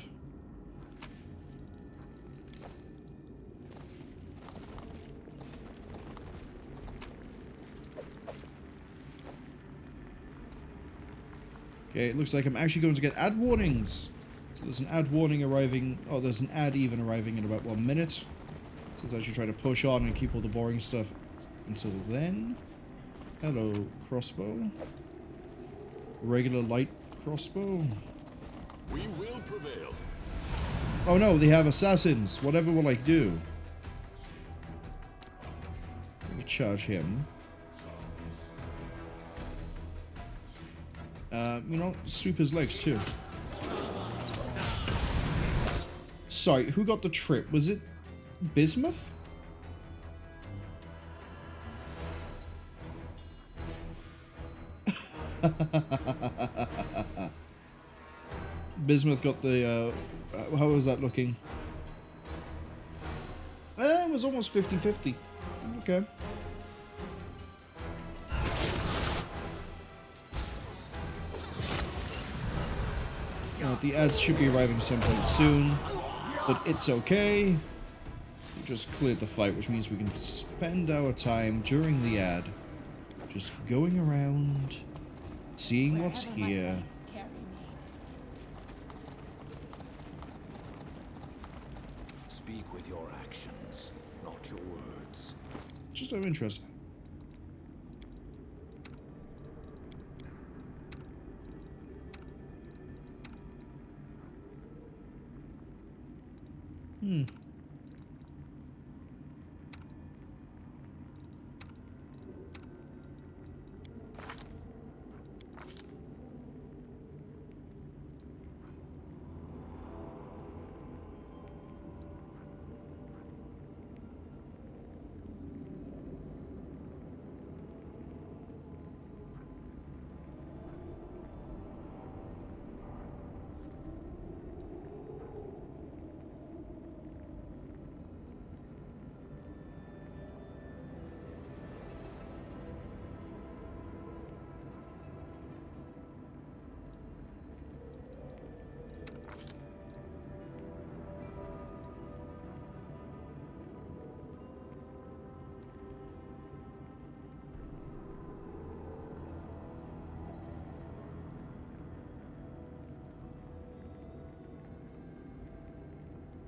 S1: Okay, it looks like I'm actually going to get ad warnings. So there's an ad warning arriving. Oh, there's an ad even arriving in about 1 minute. So let's actually try to push on and keep all the boring stuff until then. Hello, crossbow. Regular light crossbow.
S6: We will prevail.
S1: Oh no, they have assassins. Whatever will I do? Let me charge him. You know, sweep his legs too. Sorry, who got the trip? Was it Bismuth? Bismuth got the, how was that looking? It was almost 50-50. Okay. The ads should be arriving some point soon, but it's okay. We just cleared the fight, which means we can spend our time during the ad just going around, seeing what's here.
S7: Speak with your actions, not your words.
S1: Just out of interest.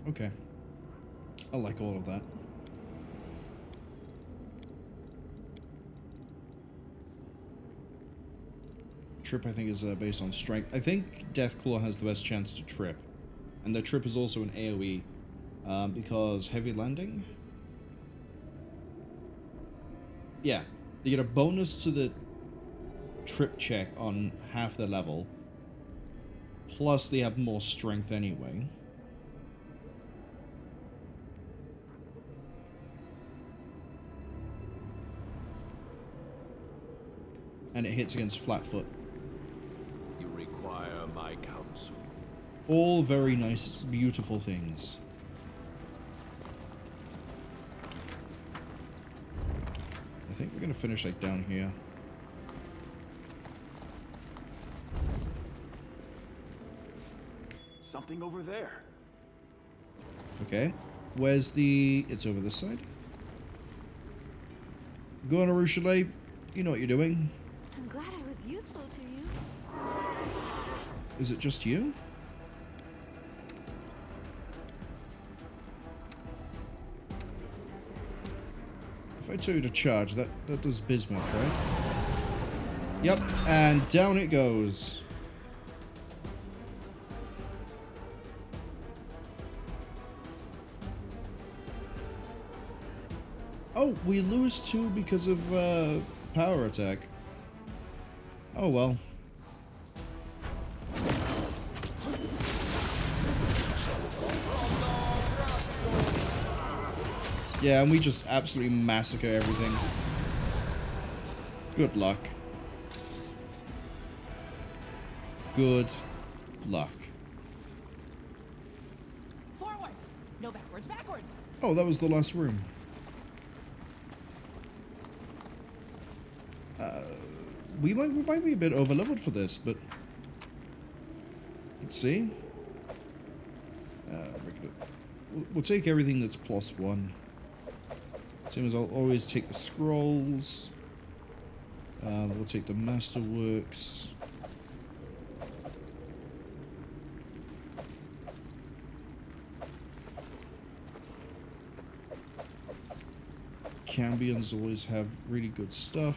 S1: Okay. I like all of that. Trip, I think, is based on strength. I think Deathclaw has the best chance to trip. And the trip is also an AoE. Because heavy landing? Yeah. You get a bonus to the trip check on half the level. Plus, they have more strength anyway. And it hits against flat-foot.
S7: You require my counsel.
S1: All very nice, beautiful things. I think we're going to finish like down here.
S5: Something over there.
S1: Okay. Where's the... It's over this side. Go on, Arushale. You know what you're doing.
S8: I'm glad I was useful to you.
S1: Is it just you? If I tell you to charge, that does Bismuth, right? Yep, and down it goes. Oh, we lose 2 because of power attack. Oh well. Yeah, and we just absolutely massacre everything. Good luck. Good luck.
S4: Forwards! No backwards, backwards!
S1: Oh, that was the last room. We might be a bit overleveled for this, but let's see. We'll take everything that's +1. Same as I'll always take the scrolls. We'll take the masterworks. Cambions always have really good stuff.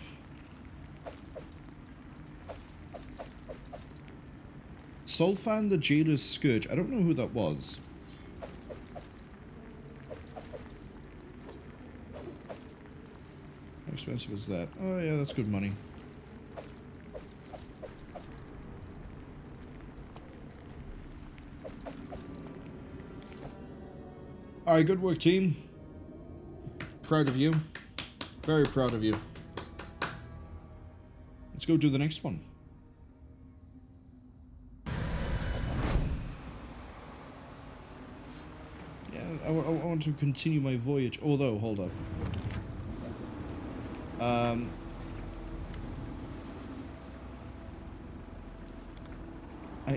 S1: Solfan the Jailer's Scourge. I don't know who that was. How expensive is that? Oh yeah, that's good money. Alright, good work, team. Proud of you. Very proud of you. Let's go do the next one. Yeah, I want to continue my voyage. Although, hold up.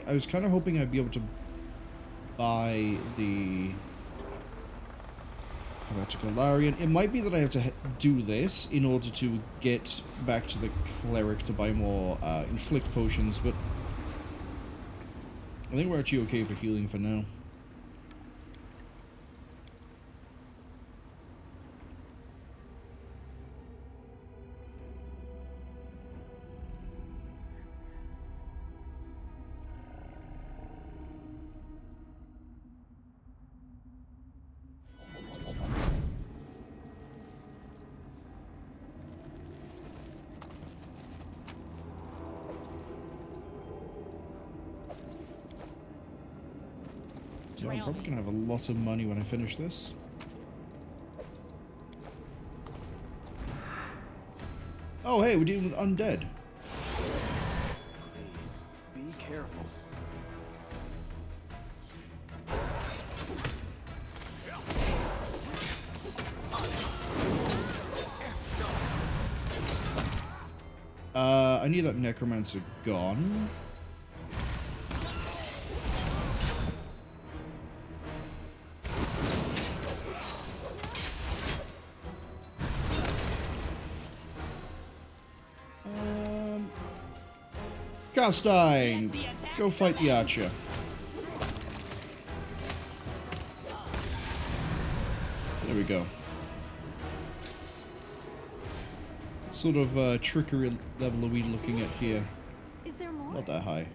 S1: I was kind of hoping I'd be able to buy the Galarian. It might be that I have to do this in order to get back to the cleric to buy more inflict potions, but I think we're actually okay for healing for now. I'm
S4: trail
S1: probably
S4: me.
S1: gonna have a lot of money when I finish this. Oh, hey, we're dealing with undead.
S5: Please, be careful.
S1: I need that necromancer gone. Castine, go fight the archer. There we go. What sort of trickery level are we looking at here?
S8: Is there more?
S1: Not that high.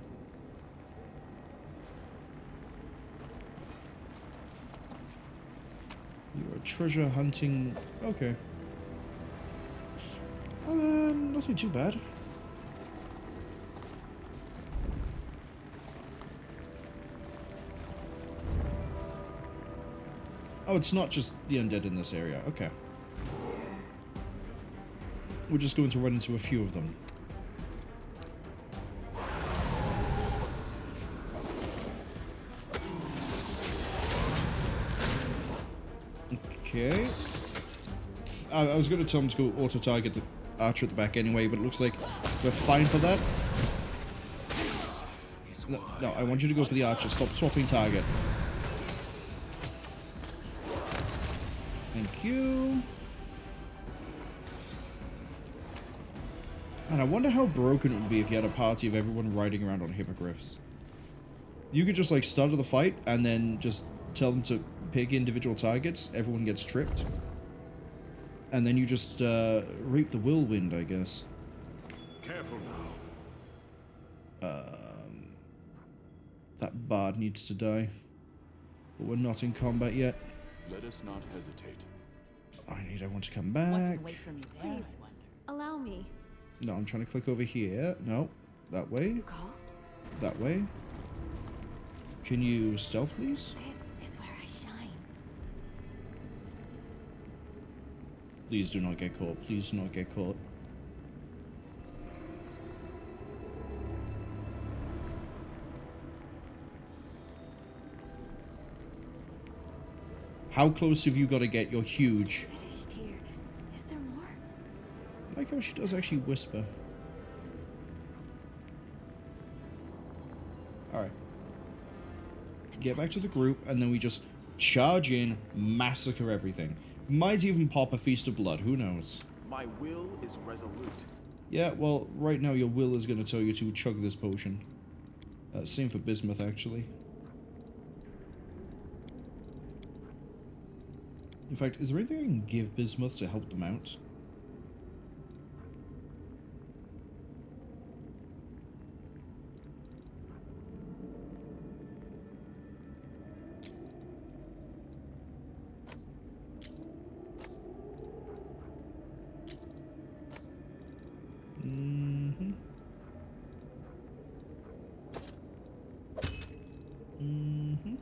S1: You are treasure hunting. Okay. Nothing too bad. Oh, it's not just the undead in this area. Okay. We're just going to run into a few of them. Okay. I was going to tell him to go auto-target the archer at the back anyway, but it looks like we're fine for that. No, I want you to go for the archer. Stop swapping target. Thank you. And I wonder how broken it would be if you had a party of everyone riding around on hippogriffs. You could just like start the fight and then just tell them to pick individual targets. Everyone gets tripped. And then you just reap the whirlwind, I guess.
S6: Careful now.
S1: That bard needs to die. But we're not in combat yet.
S6: Let us not hesitate.
S1: I want to come
S4: What's
S1: back.
S4: in wait for me there,
S8: Please.
S4: I wonder.
S8: Allow me.
S1: No, I'm trying to click over here. No, that way.
S8: You called?
S1: That way. Can you stealth, please?
S8: This is where I shine.
S1: Please do not get caught. Please do not get caught. How close have you got to get? You're huge.
S8: Finished here. Is there more?
S1: I like how she does actually whisper. Alright. Get back to the group, and then we just charge in, massacre everything. Might even pop a Feast of Blood, who knows?
S5: My will is resolute.
S1: Yeah, well, right now your will is going to tell you to chug this potion. Same for bismuth, actually. In fact, is there anything I can give bismuth to help them out? Mm-hmm. Mm-hmm.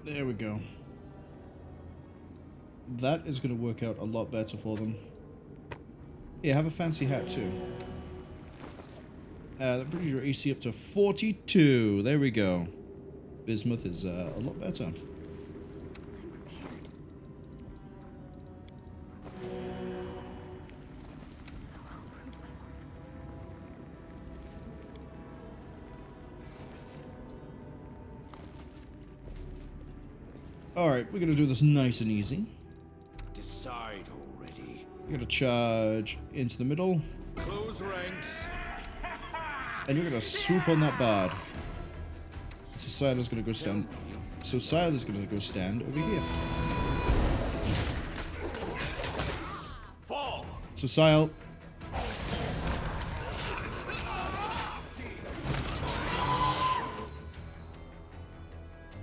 S1: There we go. That is going to work out a lot better for them. Yeah, have a fancy hat too. That brings your AC up to 42. There we go. Bismuth is a lot better.
S8: I'm prepared. How
S1: Alright, we're gonna do this nice and easy.
S7: Decide already.
S1: You're gonna charge into the middle,
S7: Close ranks.
S1: and you're gonna swoop on that bard. So Sila's gonna go stand. So Sila's gonna go stand over here.
S7: Fall.
S1: So Sil.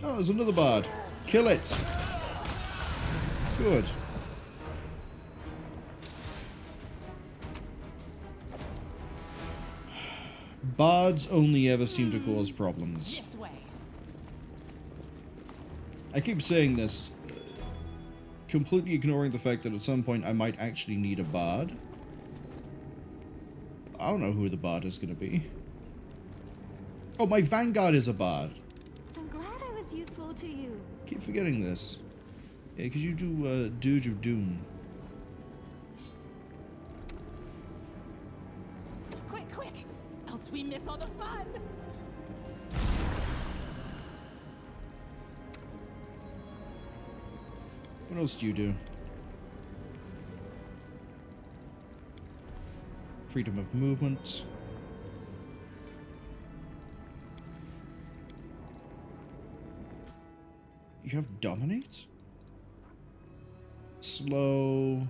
S1: Oh, there's another bard. Kill it. Good. Bards only ever seem to cause problems.
S4: This way.
S1: I keep saying this, completely ignoring the fact that at some point I might actually need a bard. I don't know who the bard is going to be. Oh, my vanguard is a bard.
S8: I'm glad I was useful to you.
S1: Keep forgetting this. Yeah, because you do Doge of Doom.
S4: Quick, quick! Else we miss all the fun!
S1: What else do you do? Freedom of movement. You have Dominate? Slow.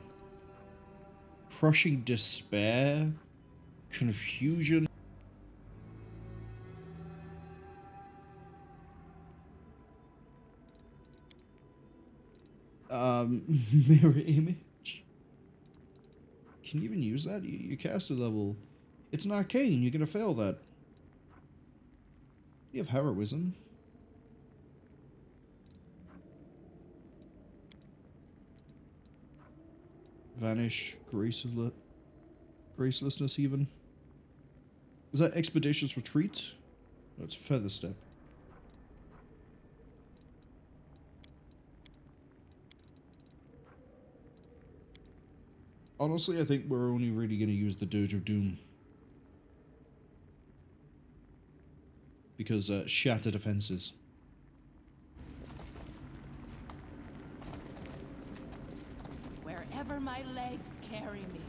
S1: Crushing Despair. Confusion. Mirror Image. Can you even use that? You cast a level. It's an arcane. You're gonna fail that. You have Heroism. Vanish. Gracelessness even. Is that Expeditious Retreat? No, it's Feather Step. Honestly, I think we're only really going to use the Doge of Doom. Because shatter defenses.
S4: Wherever my legs carry me.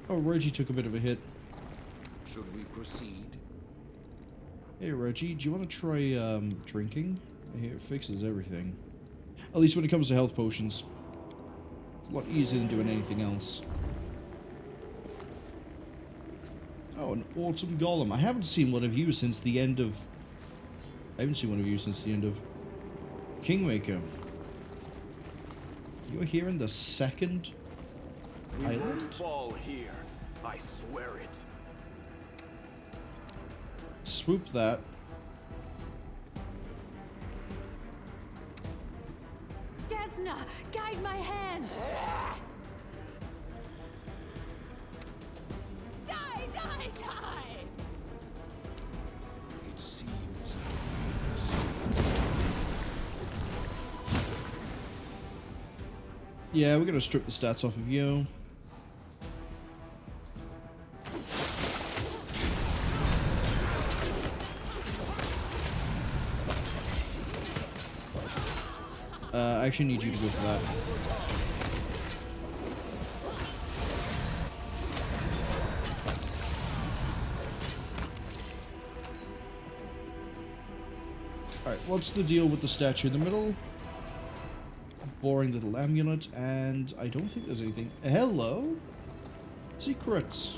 S1: Oh, Reggie took a bit of a hit.
S7: Should we proceed?
S1: Hey Reggie, do you want to try drinking? I hear it fixes everything. At least when it comes to health potions. It's a lot easier than doing anything else. Oh, an Autumn Golem. I haven't seen one of you since the end of... Kingmaker. You're here in the second
S5: We
S1: island?
S5: won't fall here. I swear it.
S1: Swoop that.
S8: Desna, guide my hand.
S4: Die, die, die!
S7: It seems.
S1: Yeah, we're gonna strip the stats off of you. I actually need you to go for that. Alright, what's the deal with the statue in the middle? Boring little amulet, and I don't think there's anything. Hello? Secrets.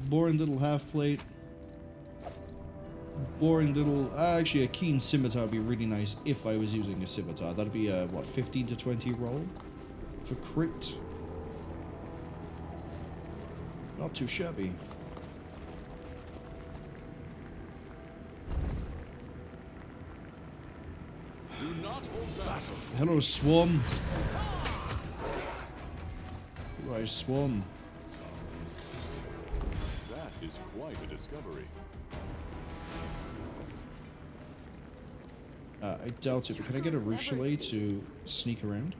S1: Boring little half plate. Boring little... actually, a keen scimitar would be really nice if I was using a scimitar. That'd be a, what, 15 to 20 roll? For crit? Not too shabby.
S6: Do not hold back.
S1: Hello, Swarm. Why, Swarm?
S6: That is quite a discovery.
S1: I doubt it, but can I get a Ruchelet to sneak around?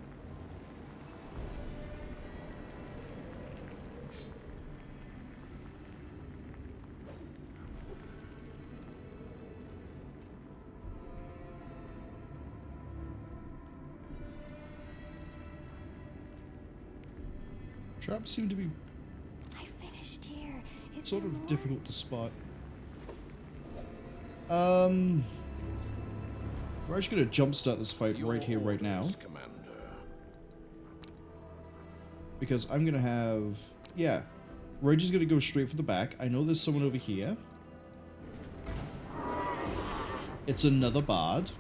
S1: Traps seem to be
S8: I finished here. Is
S1: sort
S8: there
S1: of
S8: more?
S1: difficult to spot. We're actually going to jumpstart this fight right here, right now.
S7: Orders, Commander.
S1: Because I'm going to have... Yeah. Reg is going to go straight for the back. I know there's someone over here. It's another bard.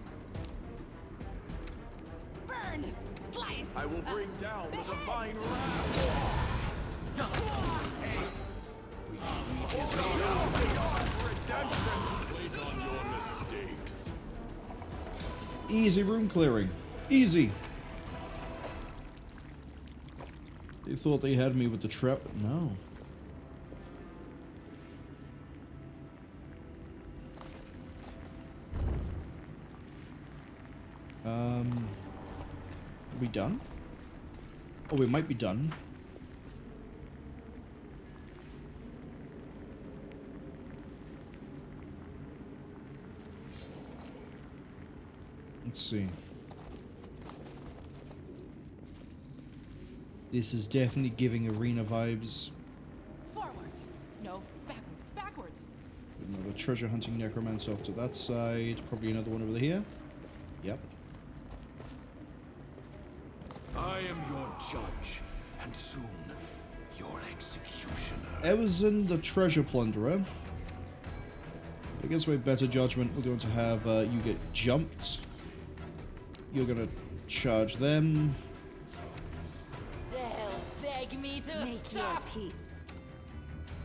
S4: Burn! Slice!
S5: I will bring down the divine wrath.
S6: Wait on your mistakes.
S1: Easy room clearing. Easy. They thought they had me with the trap, but no. Are we done? Oh, we might be done. Let's see. This is definitely giving arena vibes.
S4: Forwards! No, backwards, backwards!
S1: Another treasure hunting necromancer off to that side. Probably another one over here. Yep.
S7: I am your judge, and soon your executioner.
S1: Emerson the treasure plunderer. Against my better judgment, we're going to have you get jumped. You're going to charge them.
S4: They'll beg me to
S8: Make your
S4: stop!
S8: peace.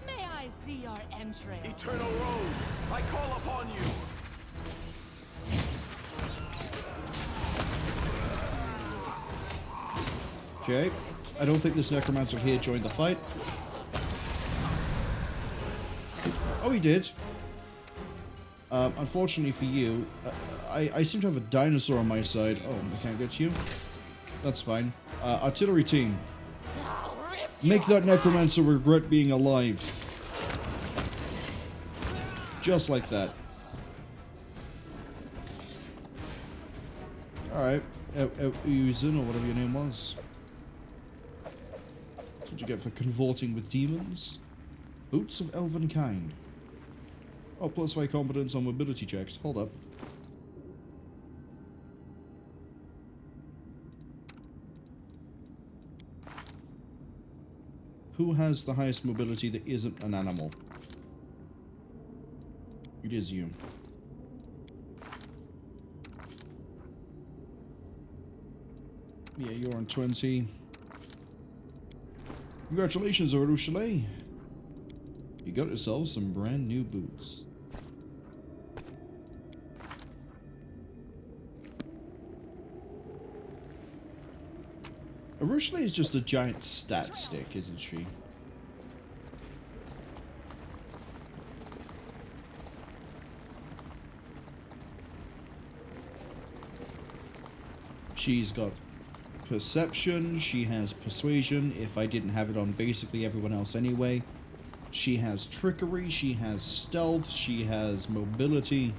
S4: May I see your entrails?
S5: Eternal Rose, I call upon you.
S1: Okay. I don't think this necromancer here joined the fight. Oh, he did. Unfortunately for you, I seem to have a dinosaur on my side. Oh, I can't get you. That's fine. Artillery team.
S4: I'll rip
S1: Make that necromancer regret being alive. Just like that. Alright. Uzin, or whatever your name was. That's what you get for convorting with demons. Boots of elven kind. Oh, plus 5 competence on mobility checks. Hold up. Who has the highest mobility that isn't an animal? It is you. Yeah, you're on 20. Congratulations, Ordo Chalet. You got yourself some brand new boots. Originally, is just a giant stat stick, isn't she? She's got perception, she has persuasion, if I didn't have it on basically everyone else anyway. She has trickery, she has stealth, she has mobility.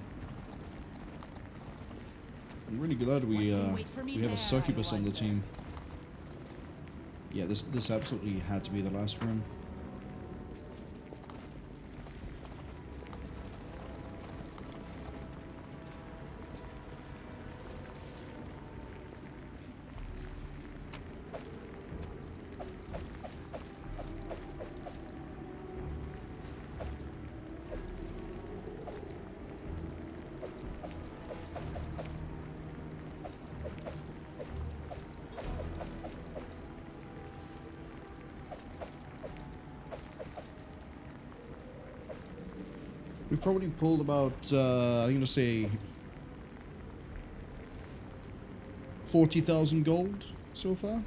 S1: I'm really glad we have a succubus on the team. Yeah, this absolutely had to be the last room. We've probably pulled about, I'm going to say, 40,000 gold so far.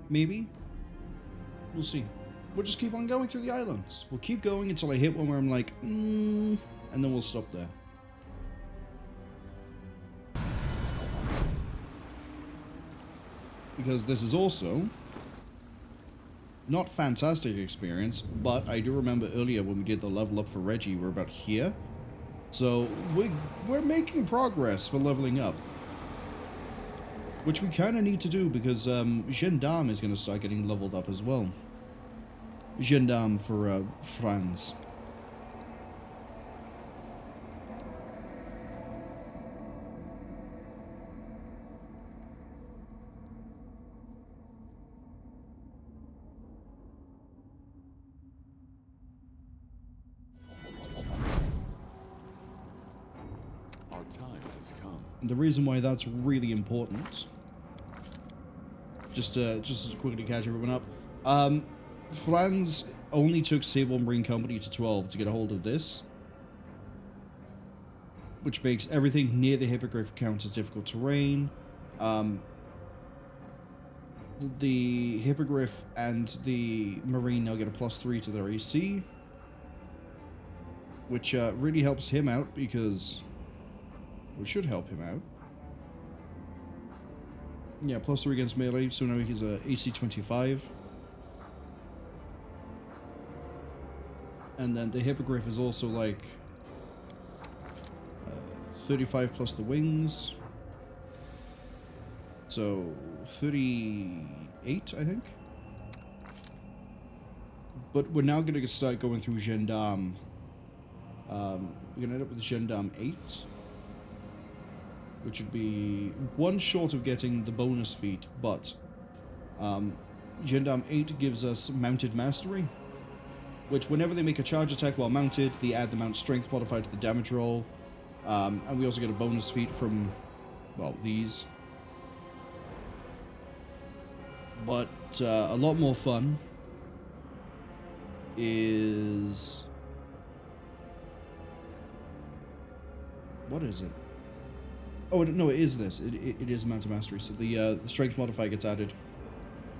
S1: Maybe. We'll see. We'll just keep on going through the islands. We'll keep going until I hit one where I'm like, and then we'll stop there. Because this is also not fantastic experience, but I do remember earlier when we did the level up for Reggie, we're about here. So we're making progress for leveling up. Which we kind of need to do because Gendarme is going to start getting leveled up as well. Gendarme for Franz.
S6: Our time has come.
S1: The reason why that's really important, just to quickly catch everyone up, Franz only took Sable Marine Company to 12 to get a hold of this, which makes everything near the Hippogriff count as difficult terrain. The Hippogriff and the Marine now get a +3 to their AC, which really helps him out because... Which should help him out. Yeah, +3 against melee, so now he's a AC 25. And then the Hippogriff is also like 35 plus the wings. So 38, I think. But we're now going to start going through Gendarme. We're going to end up with Gendarme 8. Which would be one short of getting the bonus feat, but Gendarme 8 gives us Mounted Mastery, which whenever they make a charge attack while mounted, they add the mount strength modifier to the damage roll, and we also get a bonus feat from, well, these. But a lot more fun is... What is it? Oh, no, it is this. It is Mounted Mastery. So the strength modifier gets added.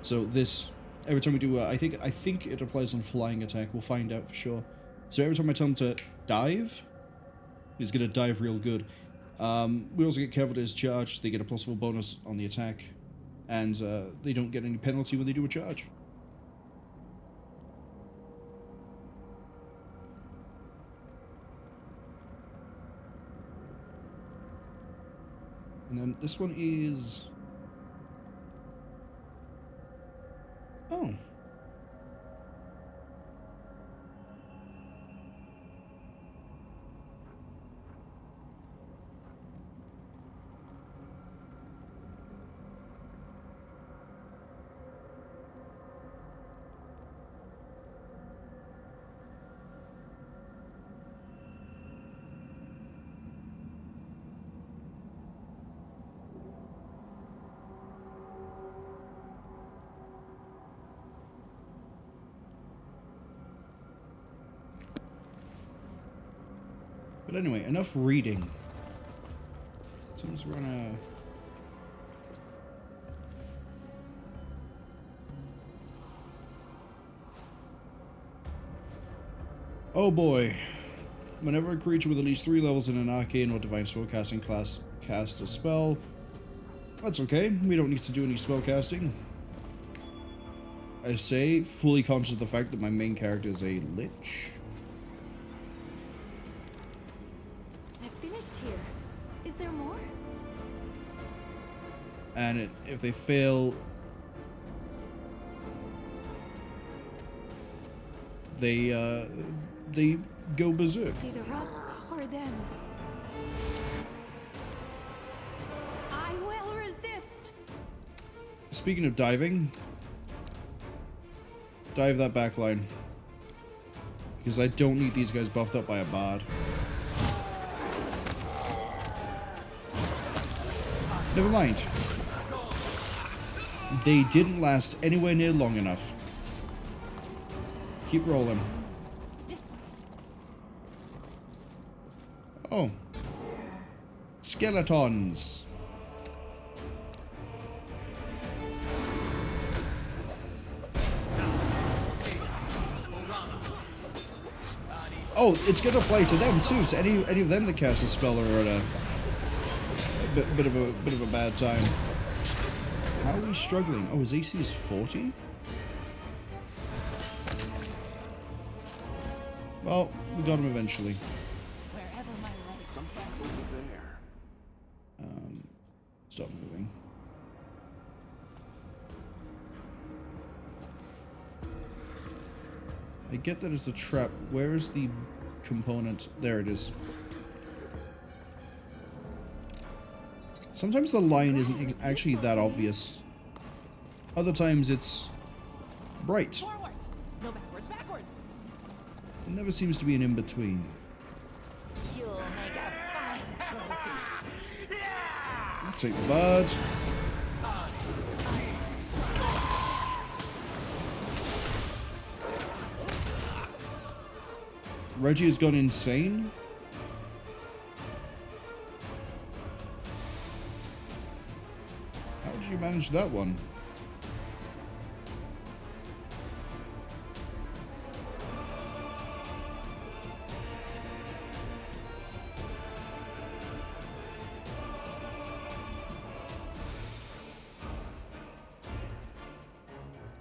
S1: So this, every time we do, I think it applies on flying attack. We'll find out for sure. So every time I tell him to dive, he's going to dive real good. We also get careful to his charge. They get a +4 bonus on the attack. And they don't get any penalty when they do a charge. And then this one is... Oh. But anyway, enough reading. Since we're on Oh boy. Whenever a creature with at least 3 levels in an arcane or divine spellcasting class casts a spell, that's okay. We don't need to do any spellcasting. I say, fully conscious of the fact that my main character is a Lich.
S8: Here. Is there more?
S1: And if they fail, they go berserk.
S8: It's either us or them. I will resist.
S1: Speaking of diving, dive that backline because I don't need these guys buffed up by a bard. Never mind. They didn't last anywhere near long enough. Keep rolling. Oh. Skeletons. Oh, it's gonna apply to them too, so any of them that cast a spell are at a bit of a bad time. How are we struggling? Oh, his AC is 40? Well, we got him eventually.
S4: Wherever my
S5: Where?
S1: Stop moving. I get that it's a trap. Where is the component? There it is. Sometimes the line isn't actually that obvious. Other times it's bright.
S4: Forwards! No backwards, backwards!
S1: There never seems to be an in-between.
S4: You'll make a fine trophy.
S1: Take the bird. Reggie has gone insane. How did you manage that one?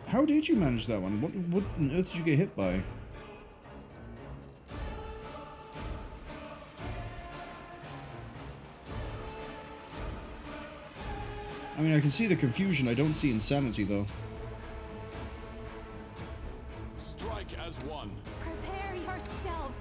S1: How did you manage that one? What on earth did you get hit by? I mean, I can see the confusion. I don't see insanity, though.
S6: Strike as one.
S8: Prepare yourself.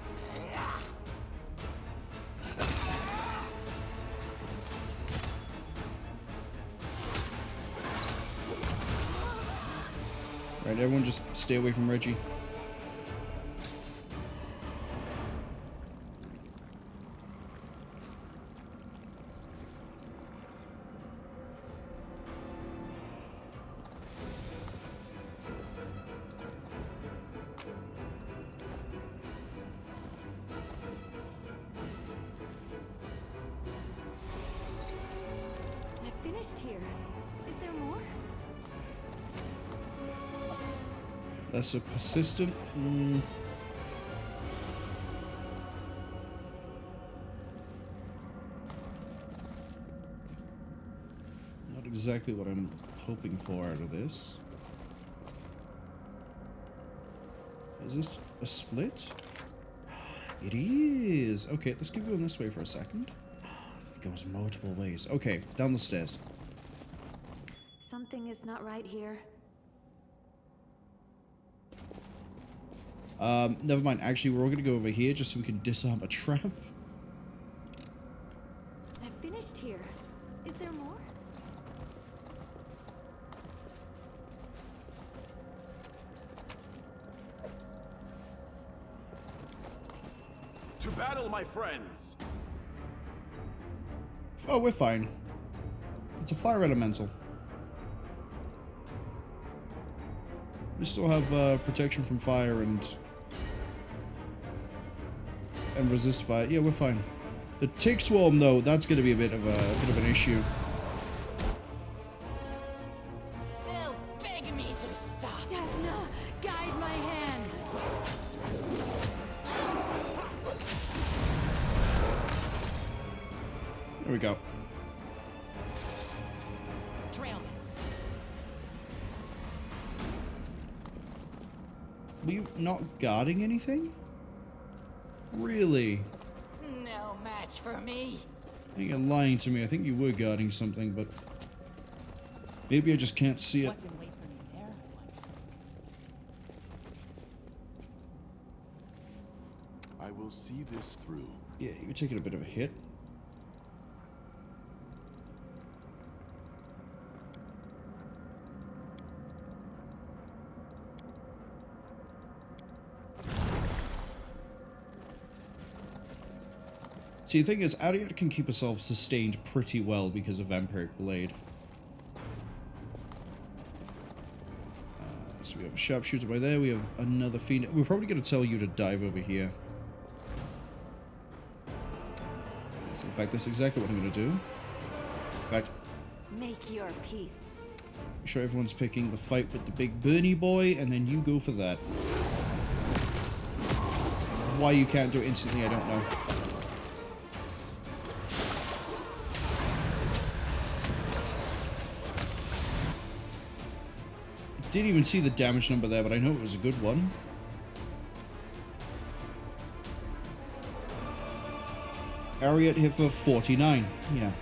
S1: Right, everyone just stay away from Reggie.
S8: I finished here. Is there more?
S1: That's a persistent. Not exactly what I'm hoping for out of this. Is this a split? It is. Okay, let's keep going this way for a second. It goes multiple ways. Okay, down the stairs.
S8: Something is not right here.
S1: Never mind. Actually, we're all going to go over here just so we can disarm a trap.
S8: I finished here. Is there more?
S5: To battle, my friends!
S1: Oh, we're fine. It's a fire elemental. We still have protection from fire and resist fire. Yeah, we're fine. The tick swarm, though, that's going to be a bit of an issue.
S4: They'll beg me to stop.
S8: Desna, guide my hand.
S1: There we go.
S4: Trail me.
S1: Were you not guarding anything? Really?
S4: No match for me.
S1: I think you're lying to me. I think you were guarding something, but maybe I just can't see it.
S4: What's in wait for me there, I wonder?
S6: I will see this through.
S1: Yeah, you're taking a bit of a hit. See, the thing is, Ariat can keep herself sustained pretty well because of Vampiric Blade. So we have a Sharpshooter by there, we have another Fiend. We're probably going to tell you to dive over here. So in fact, that's exactly what I'm going to do. In fact,
S8: Make your peace.
S1: make sure everyone's picking the fight with the big Bernie boy, and then you go for that. Why you can't do it instantly, I don't know. Didn't even see the damage number there, but I know it was a good one. Ariat hit for 49. Yeah.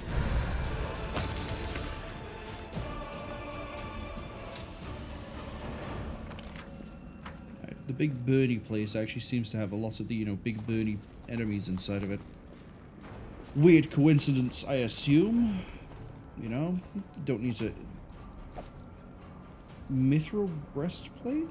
S1: Right, the big burny place actually seems to have a lot of the, big burny enemies inside of it. Weird coincidence, I assume. Don't need to... Mithril breastplate?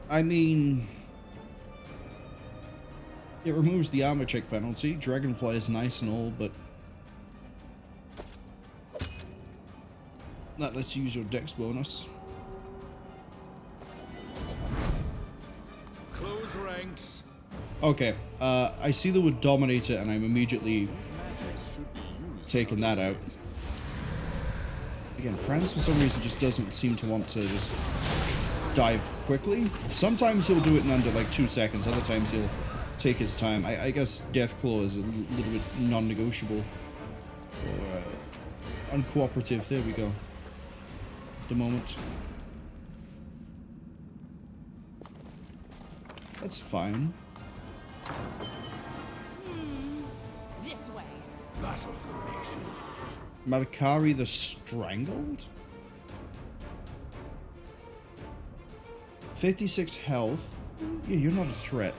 S1: I mean, it removes the armor check penalty. Dragonfly is nice and all, but that lets you use your dex bonus.
S7: Close ranks.
S1: Okay, I see the word Dominator, and I'm immediately
S6: These magics should be used
S1: taking that out. Again, Franz for some reason just doesn't seem to want to just dive quickly. Sometimes he'll do it in under like 2 seconds, other times he'll take his time. I guess Deathclaw is a little bit non-negotiable. Or uncooperative, there we go. At the moment. That's fine.
S4: This way.
S7: Battle formation.
S1: Markari the Strangled? 56 health. Yeah, you're not a threat.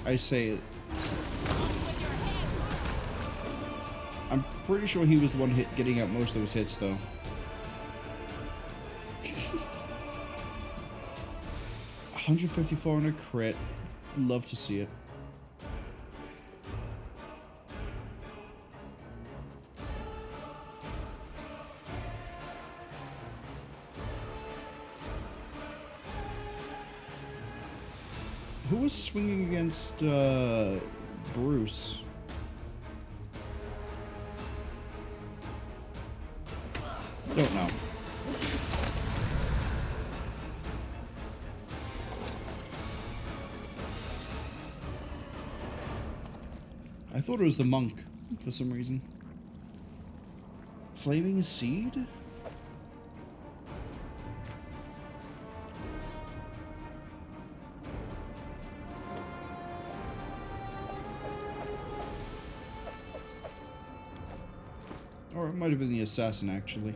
S1: I say it. I'm pretty sure he was the one getting out most of those hits, though. 154 on a crit. Love to see it. Who was swinging against Bruce? Don't know. I thought it was the monk for some reason. Flaming Seed? Or it might have been the assassin, actually.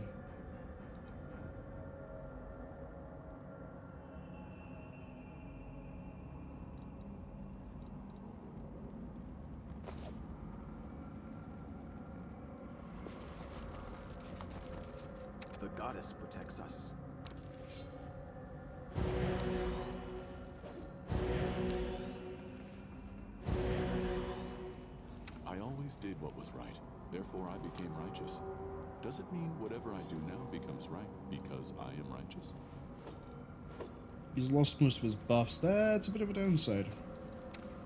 S5: The goddess protects us.
S6: I always did what was right. Therefore, I became righteous. Does it mean whatever I do now becomes right because I am righteous?
S1: He's lost most of his buffs. That's a bit of a downside.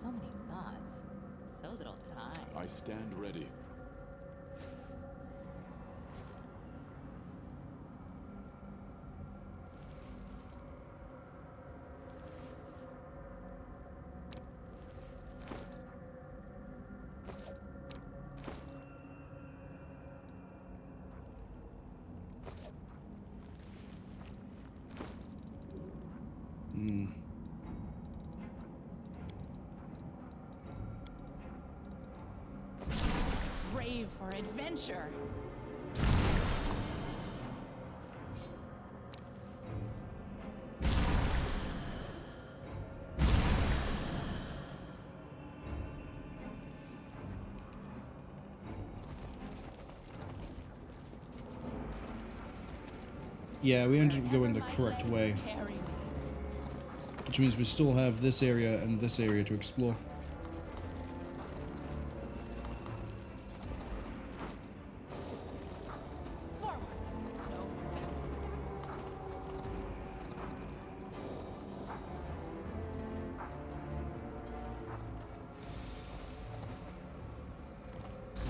S4: So many thoughts. So little time.
S6: I stand ready.
S4: Brave for adventure.
S1: Yeah, we didn't go in the correct way.
S4: Carry me.
S1: Which means we still have this area and this area to explore.
S4: Forwards. No.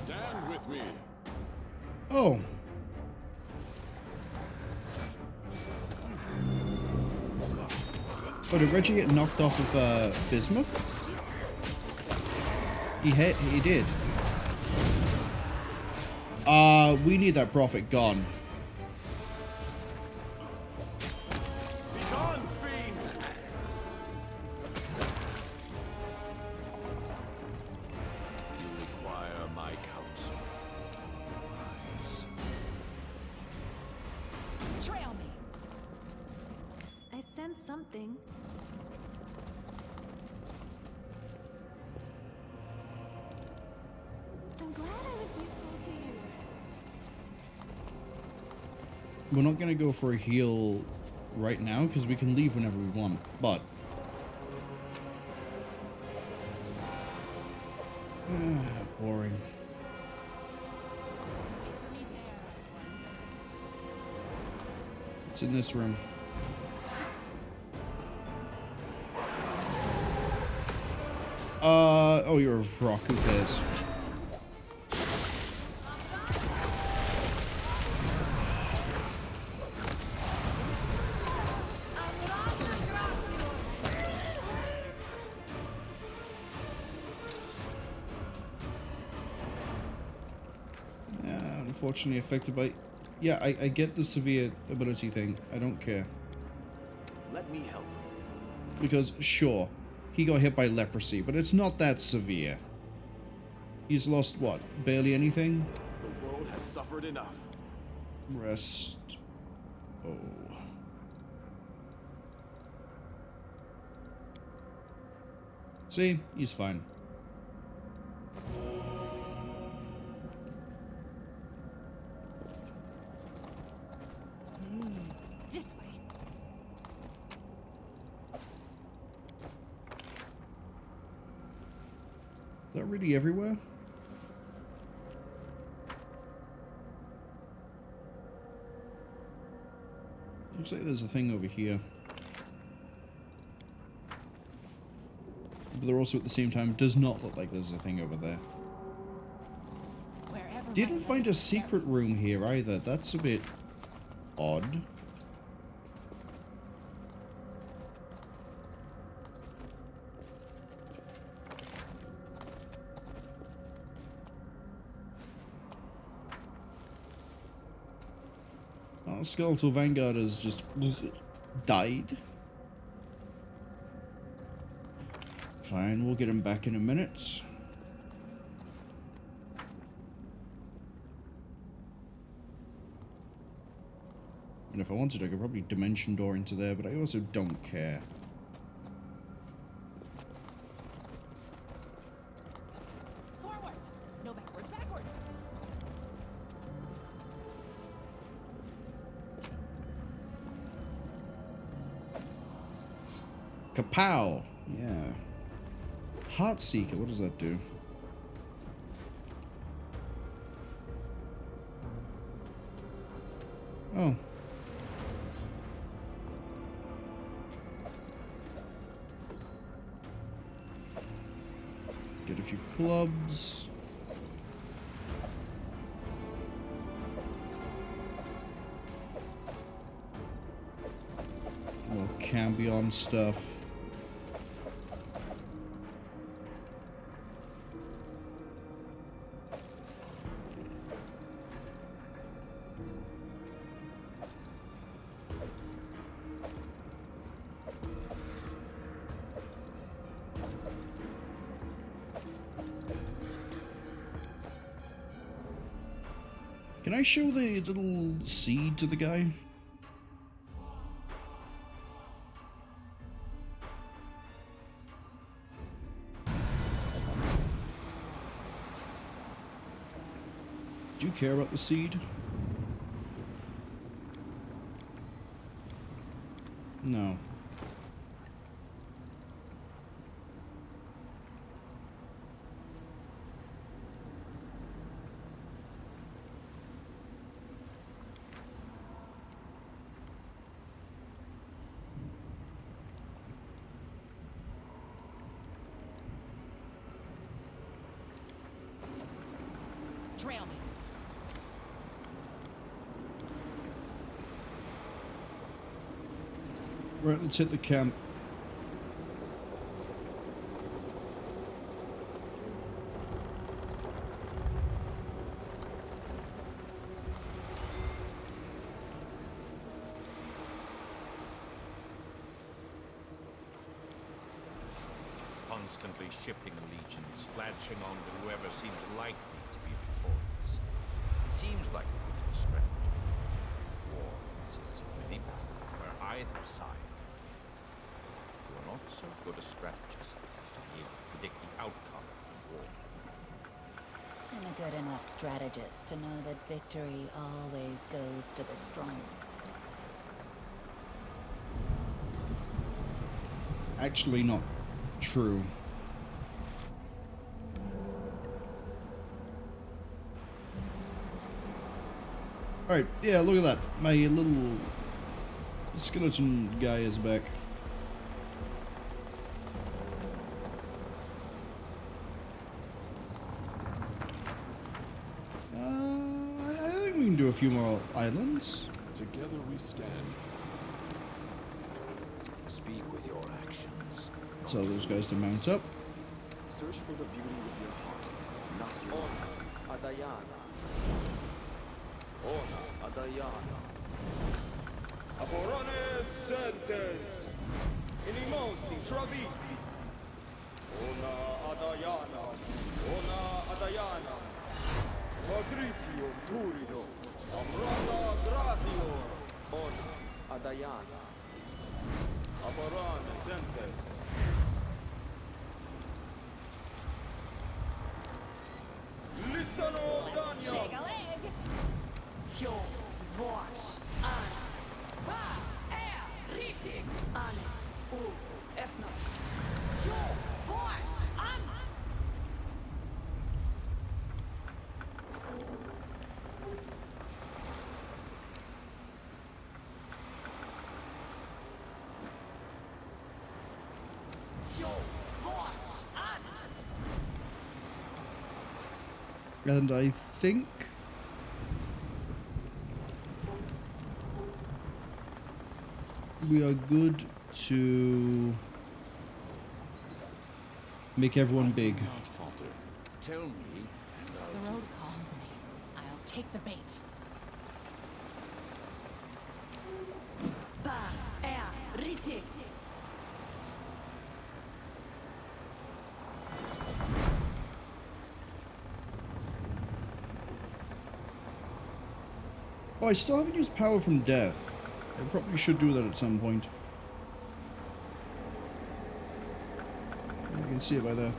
S6: Stand with me.
S1: Oh. Oh, did Reggie get knocked off of Bismuth? He did. We need that prophet gone.
S5: Be gone, fiend!
S7: You require my counsel. Wise.
S4: Trail me.
S8: I sense something. I'm glad I was useful to you.
S1: We're not going to go for a heal right now because we can leave whenever we want, but boring. It's in this room. Oh, you're a rock. Who cares? Unfortunately affected by... Yeah, I get the severe ability thing. I don't care.
S5: Let me help.
S1: Because, sure, he got hit by leprosy, but it's not that severe. He's lost, what, barely anything?
S5: The world has suffered enough.
S1: Rest. Oh. See? He's fine.
S4: This way.
S1: Is that really everywhere? Looks like there's a thing over here. But there also at the same time does not look like there's a thing over there.
S4: Wherever
S1: Didn't
S4: my
S1: find a
S4: light
S1: secret room here either. That's a bit odd. Oh, Skeletal Vanguard has just died. Fine, we'll get him back in a minute. And if I wanted, I could probably dimension door into there, but I also don't care.
S4: Forwards! No backwards, backwards!
S1: Kapow! Yeah. Heartseeker, what does that do? Oh. Get a few clubs. More Cambion stuff. Can I show the little seed to the guy? Do you care about the seed? No.
S4: Trail me.
S1: Right, let's hit the camp.
S7: Constantly shifting allegiance, latching on to whoever seems likely to be victorious. It seems like a good strategy. War consists of many battles where either side. You are not so good a strategist as to be able to predict the outcome of war.
S9: I'm a good enough strategist to know that victory always goes to the strongest.
S1: Actually not true. Alright, yeah, look at that. My little skeleton guy is back. I think we can do a few more islands.
S6: Together we stand.
S7: Speak with your actions.
S1: Tell those guys to mount up.
S5: Search for the beauty with your heart, not your eyes.
S10: Adayana. Ona Adayana. Aborones Centes. Inimosi Travisi. Ona Adayana. Ona Adayana. Magritio Turido. Amrana Gratio. Ona Adayana. Aborones Centes. Lissano Daniel.
S4: Shake a leg. Tjo, vars, an. Ba, ritig. An, öffna. Tjo, vars, an. Tjo, vars, an.
S1: And I think we are good to make everyone big.
S6: Not falter.
S7: Tell me, and I'll
S4: The road calls me. I'll take the bait. Ba, ritig.
S1: Oh, I still haven't used power from death. I probably should do that at some point. You can see it by there.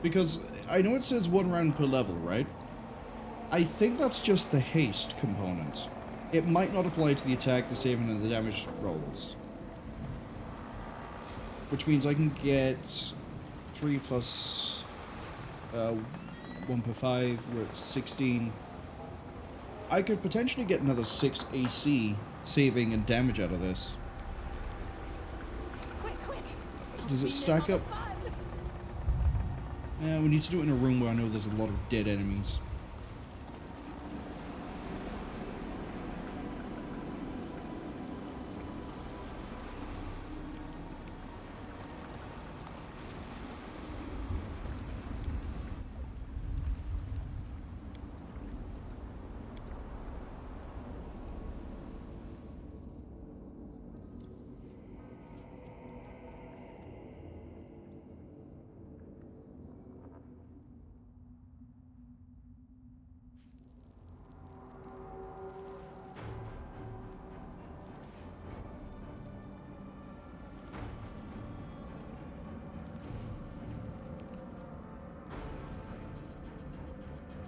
S1: Because I know it says 1 round per level, right? I think that's just the haste component. It might not apply to the attack, the saving, and the damage rolls. Which means I can get 3 plus 1 per 5, we're at 16. I could potentially get another 6 AC saving and damage out of this.
S4: Quick, quick.
S1: Does it stack up? Yeah, we need to do it in a room where I know there's a lot of dead enemies.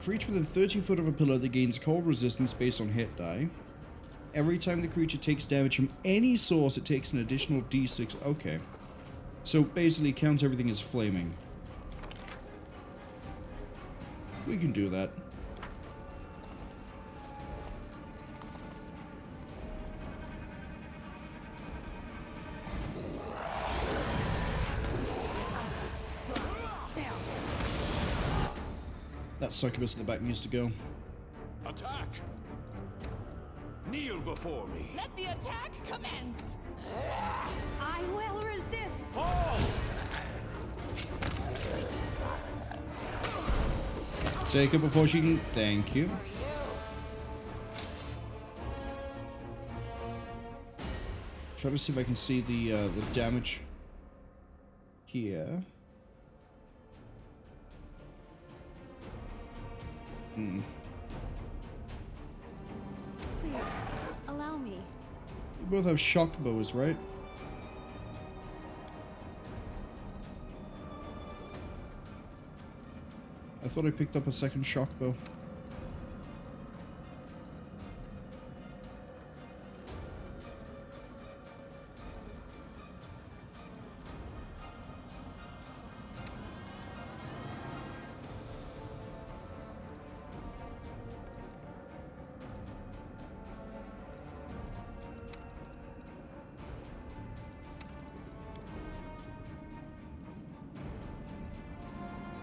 S1: Creature within 30 foot of a pillar that gains cold resistance based on hit die. Every time the creature takes damage from any source, it takes an additional d6. Okay. So basically counts everything as flaming. We can do that. that succubus in the back needs to go.
S6: Attack!
S10: Kneel before me.
S4: Let the attack commence!
S8: I will resist.
S10: Fall!
S1: Take her before she can. Thank you. Try to see if I can see the damage here.
S8: Please, allow me.
S1: You both have shock bows, right? I thought I picked up a second shock bow.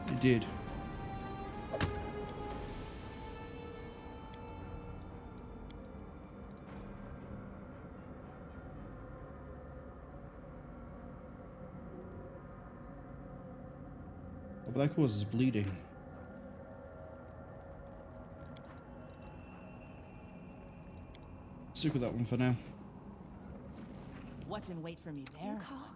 S1: I did. But that causes bleeding. Stick with that one for now.
S4: What's in wait for me there?
S8: You call?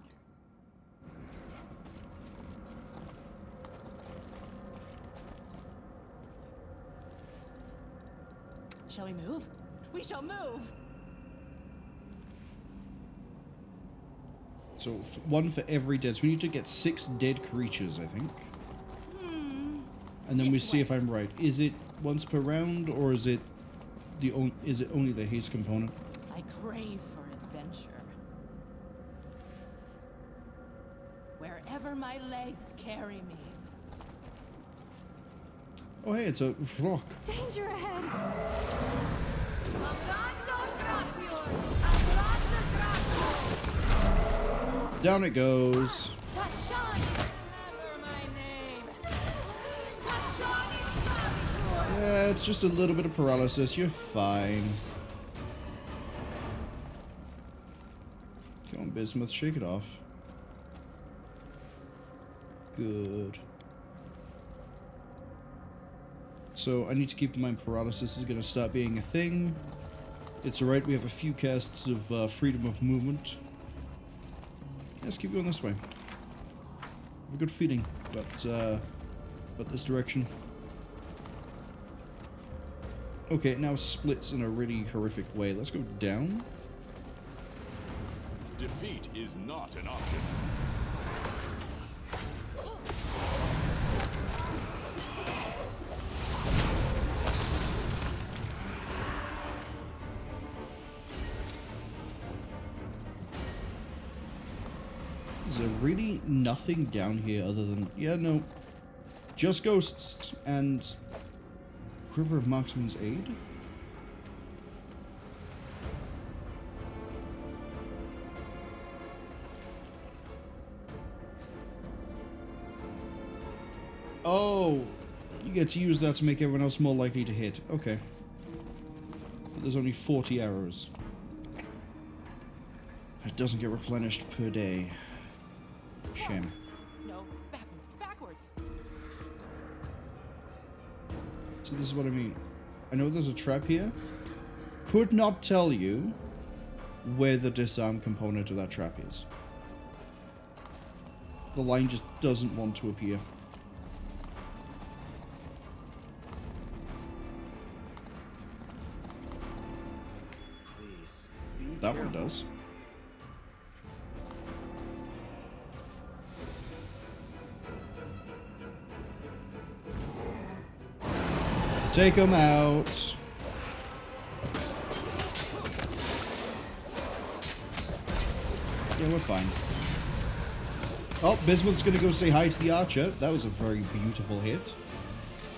S4: Shall we move? We shall move!
S1: So, one for every dead. So we need to get 6 dead creatures, I think. And then we
S4: This
S1: see
S4: way.
S1: if I'm right. Is it once per round, or is it is it only the haste component?
S4: I crave for adventure. Wherever my legs carry me.
S1: Oh, hey, it's a rock.
S8: Danger ahead.
S1: Down it goes.
S4: Remember my name.
S1: Yeah, it's just a little bit of paralysis. You're fine. Come on, Bismuth, shake it off. Good. So I need to keep in mind paralysis is going to start being a thing. It's alright, we have a few casts of freedom of movement. Let's keep going this way. I have a good feeling about this direction. Okay, it now splits in a really horrific way. Let's go down.
S6: Defeat is not an option.
S1: Is there really nothing down here other than... Yeah, no. Just ghosts and... Quiver of Marksman's Aid? Oh! You get to use that to make everyone else more likely to hit. Okay. But there's only 40 arrows. It doesn't get replenished per day. Shame.
S4: No, backwards, backwards.
S1: So this is what I mean. I know there's a trap here. Could not tell you where the disarm component of that trap is. The line just doesn't want to appear.
S2: Please, be
S1: That one
S2: careful.
S1: does. Take him out. Yeah, we're fine. Oh, Bismuth's gonna go say hi to the archer. That was a very beautiful hit.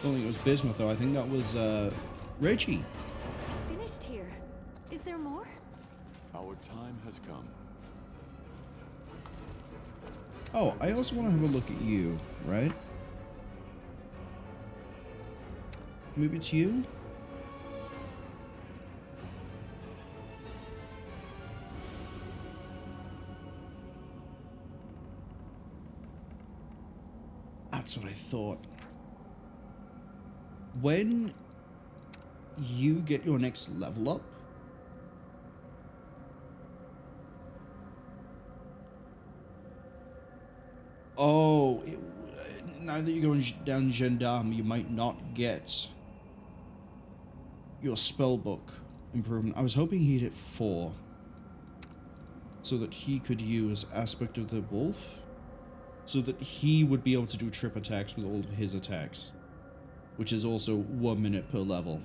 S1: Don't think it was Bismuth though. I think that was Reggie.
S8: Finished here. Is there more?
S6: Our time has come.
S1: Oh, I also want to have a look at you, right? Maybe it's you? That's what I thought. When you get your next level up, oh, now that you're going down Gendarme, you might not get your spellbook improvement. I was hoping he'd hit 4 so that he could use Aspect of the Wolf, so that he would be able to do trip attacks with all of his attacks, which is also 1 minute per level.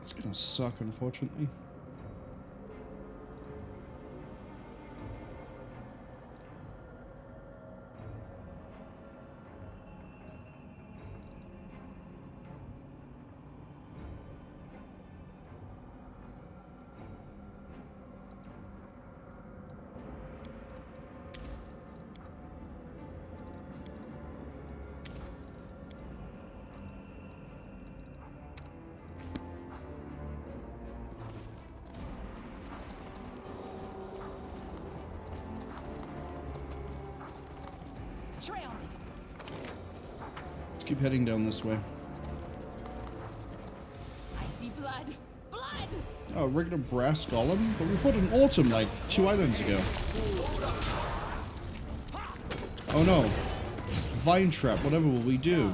S1: It's gonna suck, unfortunately.
S4: Trail me.
S1: Let's keep heading down this way.
S4: I see blood. Blood!
S1: Oh, regular brass golem? But we fought in autumn like 2 islands ago. Oh no. Vine trap, whatever will we do?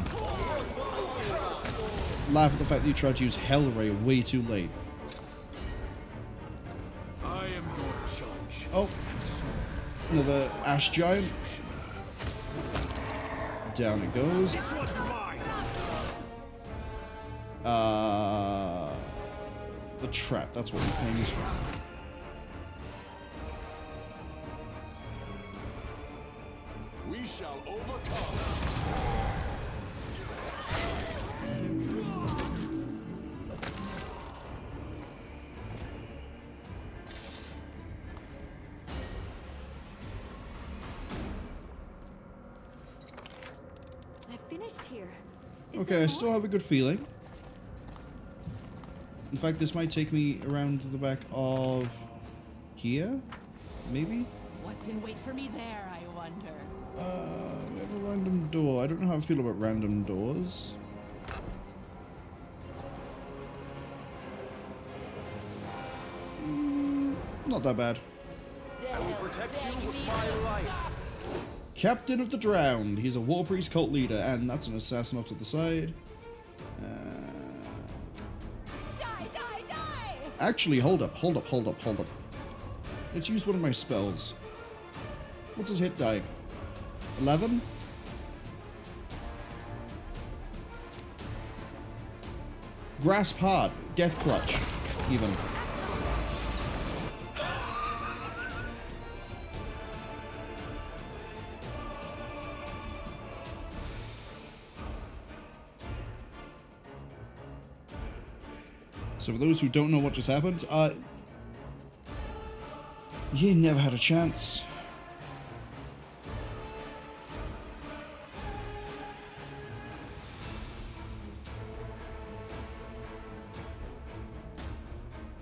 S1: Laugh at the fact that you tried to use Hellray way too late.
S5: I am your judge.
S1: Oh. Another ash giant. Down it goes.
S5: This one's mine.
S1: The trap, that's what we're famous for.
S6: We shall overcome.
S8: I finished here.
S1: Okay, I still have a good feeling. In fact, this might take me around to the back of here, maybe?
S4: What's in wait for me there, I wonder?
S1: We have a random door. I don't know how I feel about random doors. Not that bad.
S10: I will protect you with my life.
S1: Captain of the Drowned. He's a war priest cult leader, and that's an assassin off to the side.
S4: Die, die, die!
S1: Actually, hold up. Let's use one of my spells. What's his hit die? 11? Grasp hard. Death clutch. Even. So for those who don't know what just happened, you never had a chance.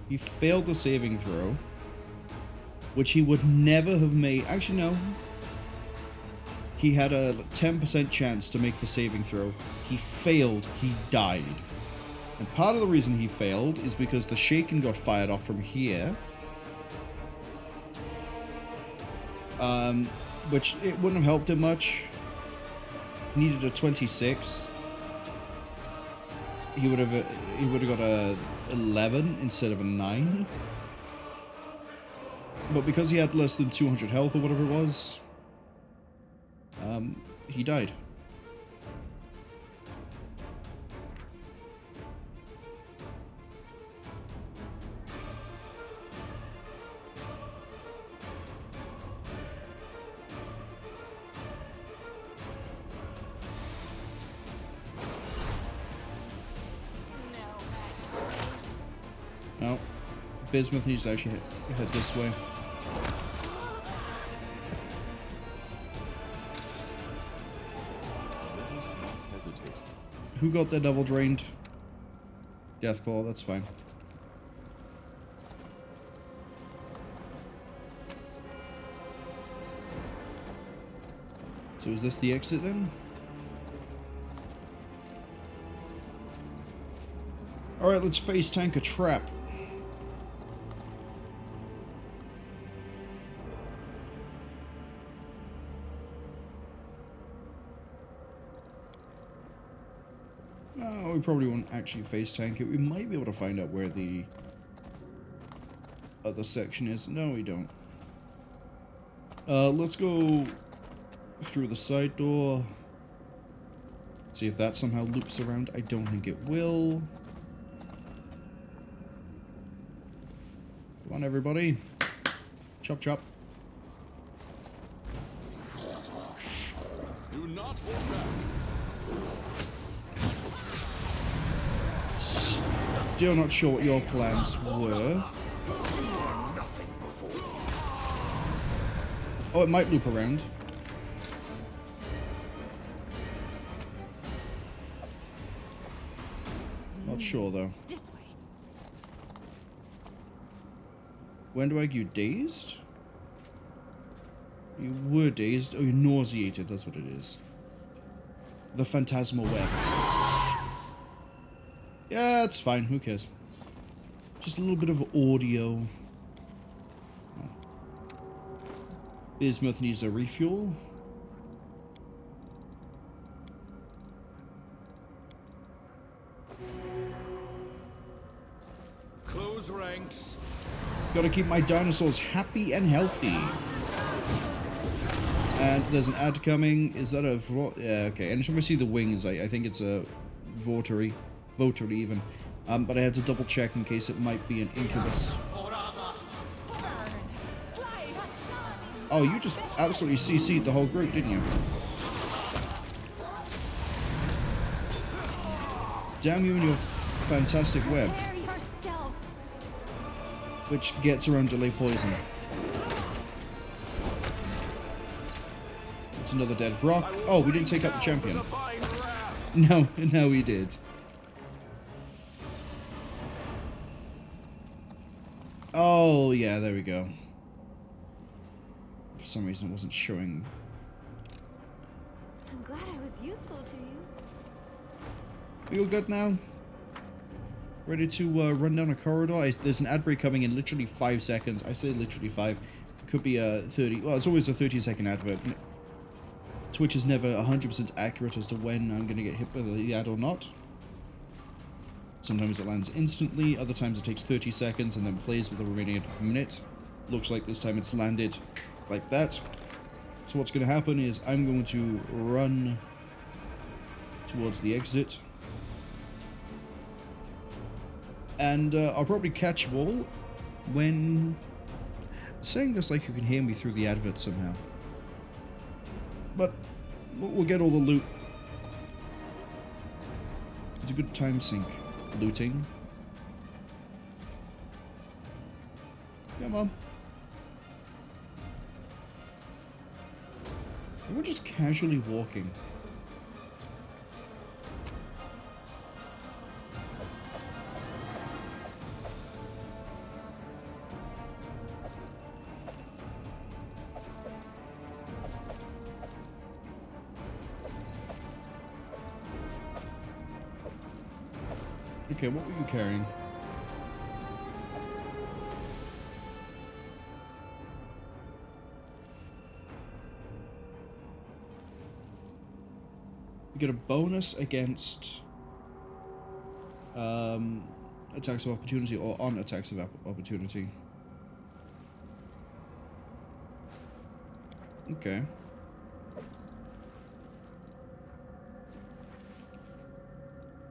S1: He failed the saving throw, which he would never have made. Actually, no. He had a 10% chance to make the saving throw. He failed. He died. And part of the reason he failed is because the Shaken got fired off from here. which it wouldn't have helped him much. He needed a 26. He would have got a 11 instead of a 9. But because he had less than 200 health or whatever it was, he died. Oh, Bismuth needs to actually head this way.
S6: Let us not hesitate.
S1: Who got their double drained? Deathclaw, that's fine. So is this the exit then? Alright, let's face tank a trap. Oh, we probably won't actually face tank it. We might be able to find out where the other section is. No, we don't. Let's go through the side door. See if that somehow loops around. I don't think it will. Come on, everybody. Chop, chop.
S6: Do not hold back.
S1: Still not sure what your plans were. Oh, it might loop around. Not sure though.
S4: This way.
S1: When do I get you dazed? You were dazed. Oh, you're nauseated. That's what it is. The phantasmal web. Yeah, it's fine. Who cares? Just a little bit of audio. Bismuth needs a refuel.
S10: Close ranks.
S1: Gotta keep my dinosaurs happy and healthy. And there's an ad coming. Is that a... Yeah, okay. Anytime I see the wings, I think it's a Votary even. But I had to double check in case it might be an incubus. Oh, you just absolutely CC'd the whole group, didn't you? Damn you and your fantastic web. Which gets around delay poison. It's another dead rock. Oh, we didn't take out the champion. No, we did. Oh, yeah, there we go. For some reason it wasn't showing.
S8: I'm glad I was useful to you.
S1: We all good now? Ready to run down a corridor? There's an ad break coming in literally 5 seconds. I say literally 5. Could be a 30. Well, it's always a 30-second advert. Twitch is never 100% accurate as to when I'm going to get hit by the ad or not. Sometimes it lands instantly, other times it takes 30 seconds and then plays for the remaining minute. Looks like this time it's landed like that. So what's going to happen is I'm going to run towards the exit. And I'll probably catch you all when... saying this like you can hear me through the advert somehow. But we'll get all the loot. It's a good time sink. Looting. Come on. We're just casually walking. Okay, what were you carrying? You get a bonus against attacks of opportunity or on attacks of opportunity. Okay.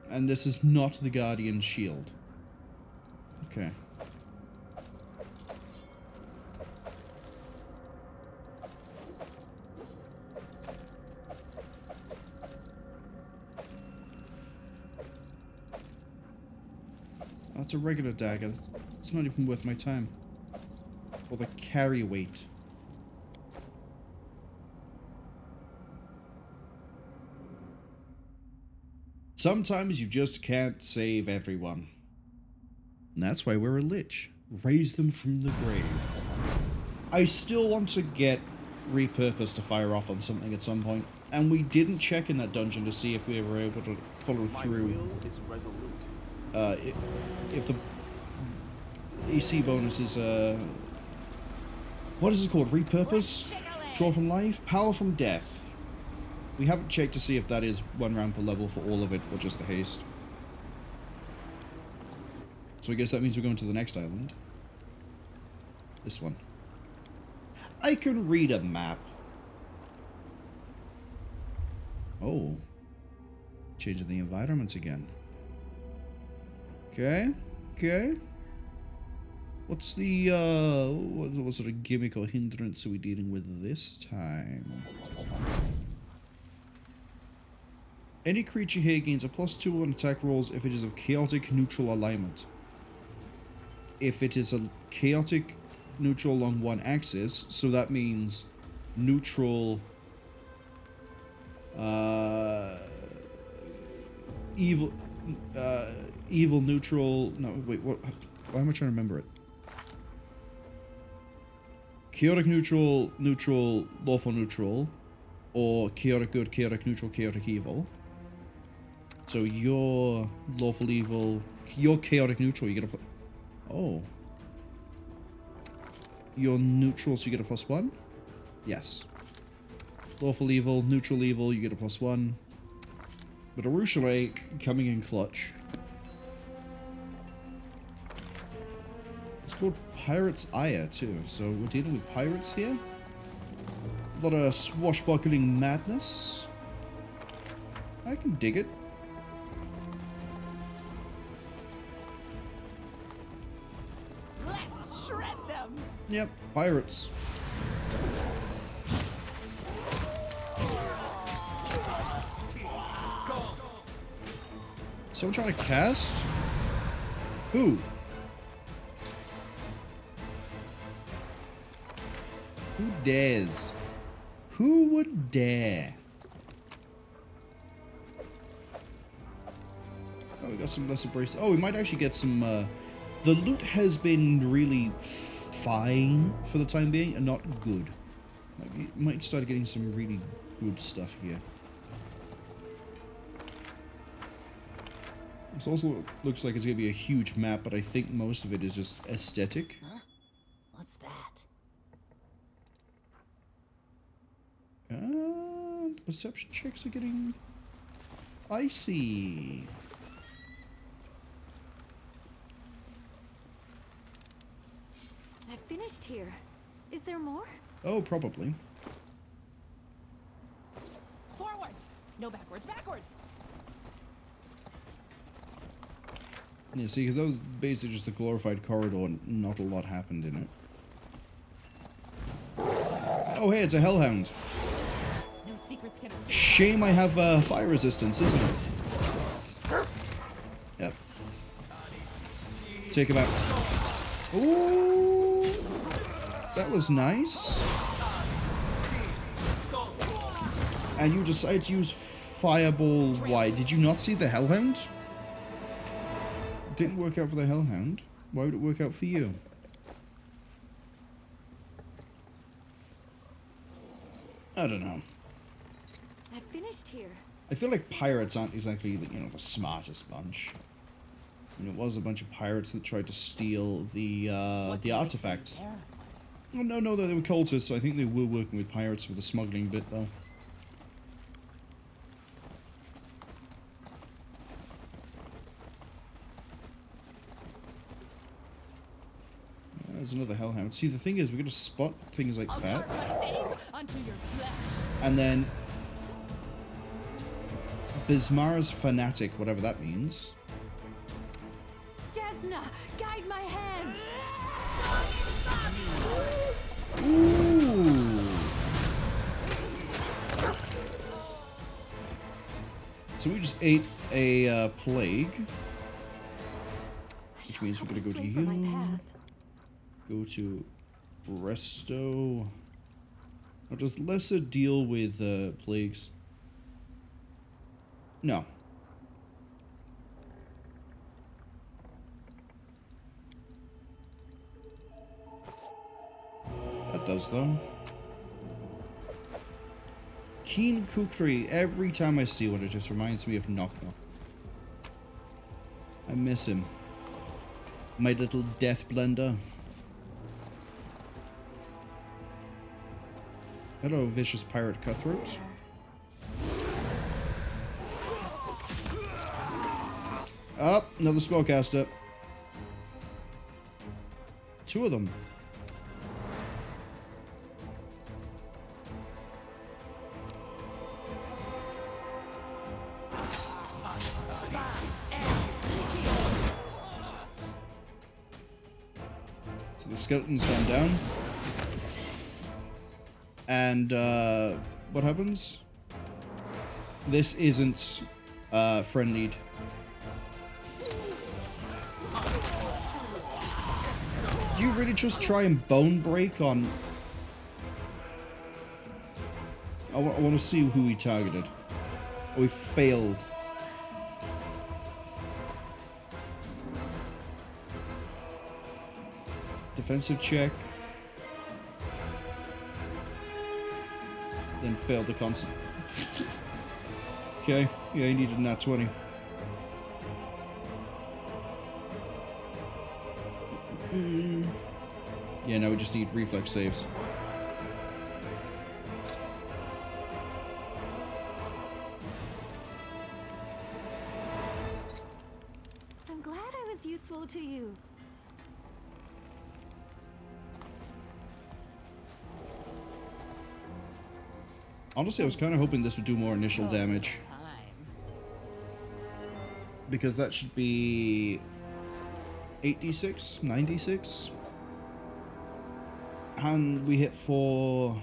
S1: And this is not the Guardian Shield. Okay. That's a regular dagger. It's not even worth my time. Or the carry weight. Sometimes you just can't save everyone. And that's why we're a Lich. Raise them from the grave. I still want to get repurposed to fire off on something at some point. And we didn't check in that dungeon to see if we were able to follow through.
S5: My will is resolute.
S1: If the AC bonus is, what is it called? Repurpose? Draw from life? Power from death. We haven't checked to see if that is 1 round per level for all of it, or just the haste. So I guess that means we're going to the next island. This one. I can read a map. Oh. Changing the environments again. Okay. Okay. What's the, what sort of gimmick or hindrance are we dealing with this time? Any creature here gains a +2 on attack rolls if it is of chaotic neutral alignment. If it is a chaotic neutral along one axis, so that means neutral, evil neutral, no, wait, what, why am I trying to remember it? Chaotic neutral, neutral, lawful neutral, or chaotic good, chaotic neutral, chaotic evil. So your lawful evil, your chaotic neutral, you get a oh. You're neutral, so you get a +1? Yes. Lawful evil, neutral evil, you get a +1. But Arushale coming in clutch. It's called Pirate's Ire too, so we're dealing with pirates here. A lot of swashbuckling madness. I can dig it.
S4: Let's shred them.
S1: Yep, pirates. Someone trying to cast? Who? Who dares? Who would dare? Oh, we got some lesser brace. Oh, we might actually get some, the loot has been really fine for the time being, and not good. Like, we might start getting some really good stuff here. This also looks like it's going to be a huge map, but I think most of it is just aesthetic.
S9: Huh? What's that?
S1: The perception checks are getting icy.
S8: I finished here. Is there more?
S1: Oh, probably.
S4: Forwards. No backwards. Backwards.
S1: Yeah, see, because that was basically just a glorified corridor and not a lot happened in it. Oh, hey, it's a hellhound.
S4: No secrets can escape.
S1: Shame I have fire resistance, isn't it? Yep. Take him out. Ooh, that was nice. And you decide to use Fireball. Why? Did you not see the hellhound? Didn't work out for the hellhound. Why would it work out for you? I don't know.
S8: I finished here.
S1: I feel like pirates aren't exactly, you know, the smartest bunch. I mean, it was a bunch of pirates that tried to steal the artifacts. Oh, no, they were cultists. I think they were working with pirates for the smuggling bit, though. there's another hellhound. See, the thing is, we're gonna spot things like that,
S4: Unto your flesh.
S1: and then Bismar's fanatic, whatever that means.
S8: Desna, guide my hand.
S1: Ooh. So we just ate a plague, which means we're gonna go to you. Go to Resto. Now, does Lesser deal with plagues? No. That does, though. Keen Kukri. Every time I see one, it just reminds me of Knock Knock. I miss him. My little death blender. Hello, vicious pirate cutthroat. Oh, another spellcaster. Two of them. So the skeleton's gone down. And what happens? This isn't friendlied. Do you really just try and bone break on... I want to see who he targeted. Oh, he failed. Defensive check. Then failed the constant. Okay, yeah, he needed nat 20. Yeah, now we just need reflex saves.
S8: I'm glad I was useful to you.
S1: Honestly, I was kind of hoping this would do more initial damage. Because that should be 8d6, 9d6. And we hit for...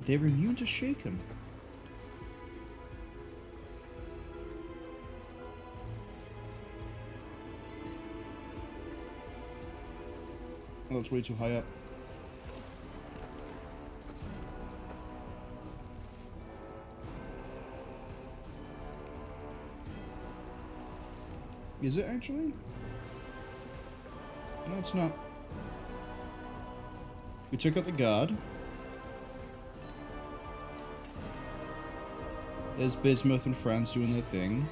S1: They're immune to Shaken. Oh, that's way too high up. Is it actually? No, it's not. We took out the guard. There's Bismuth and Franz doing their thing.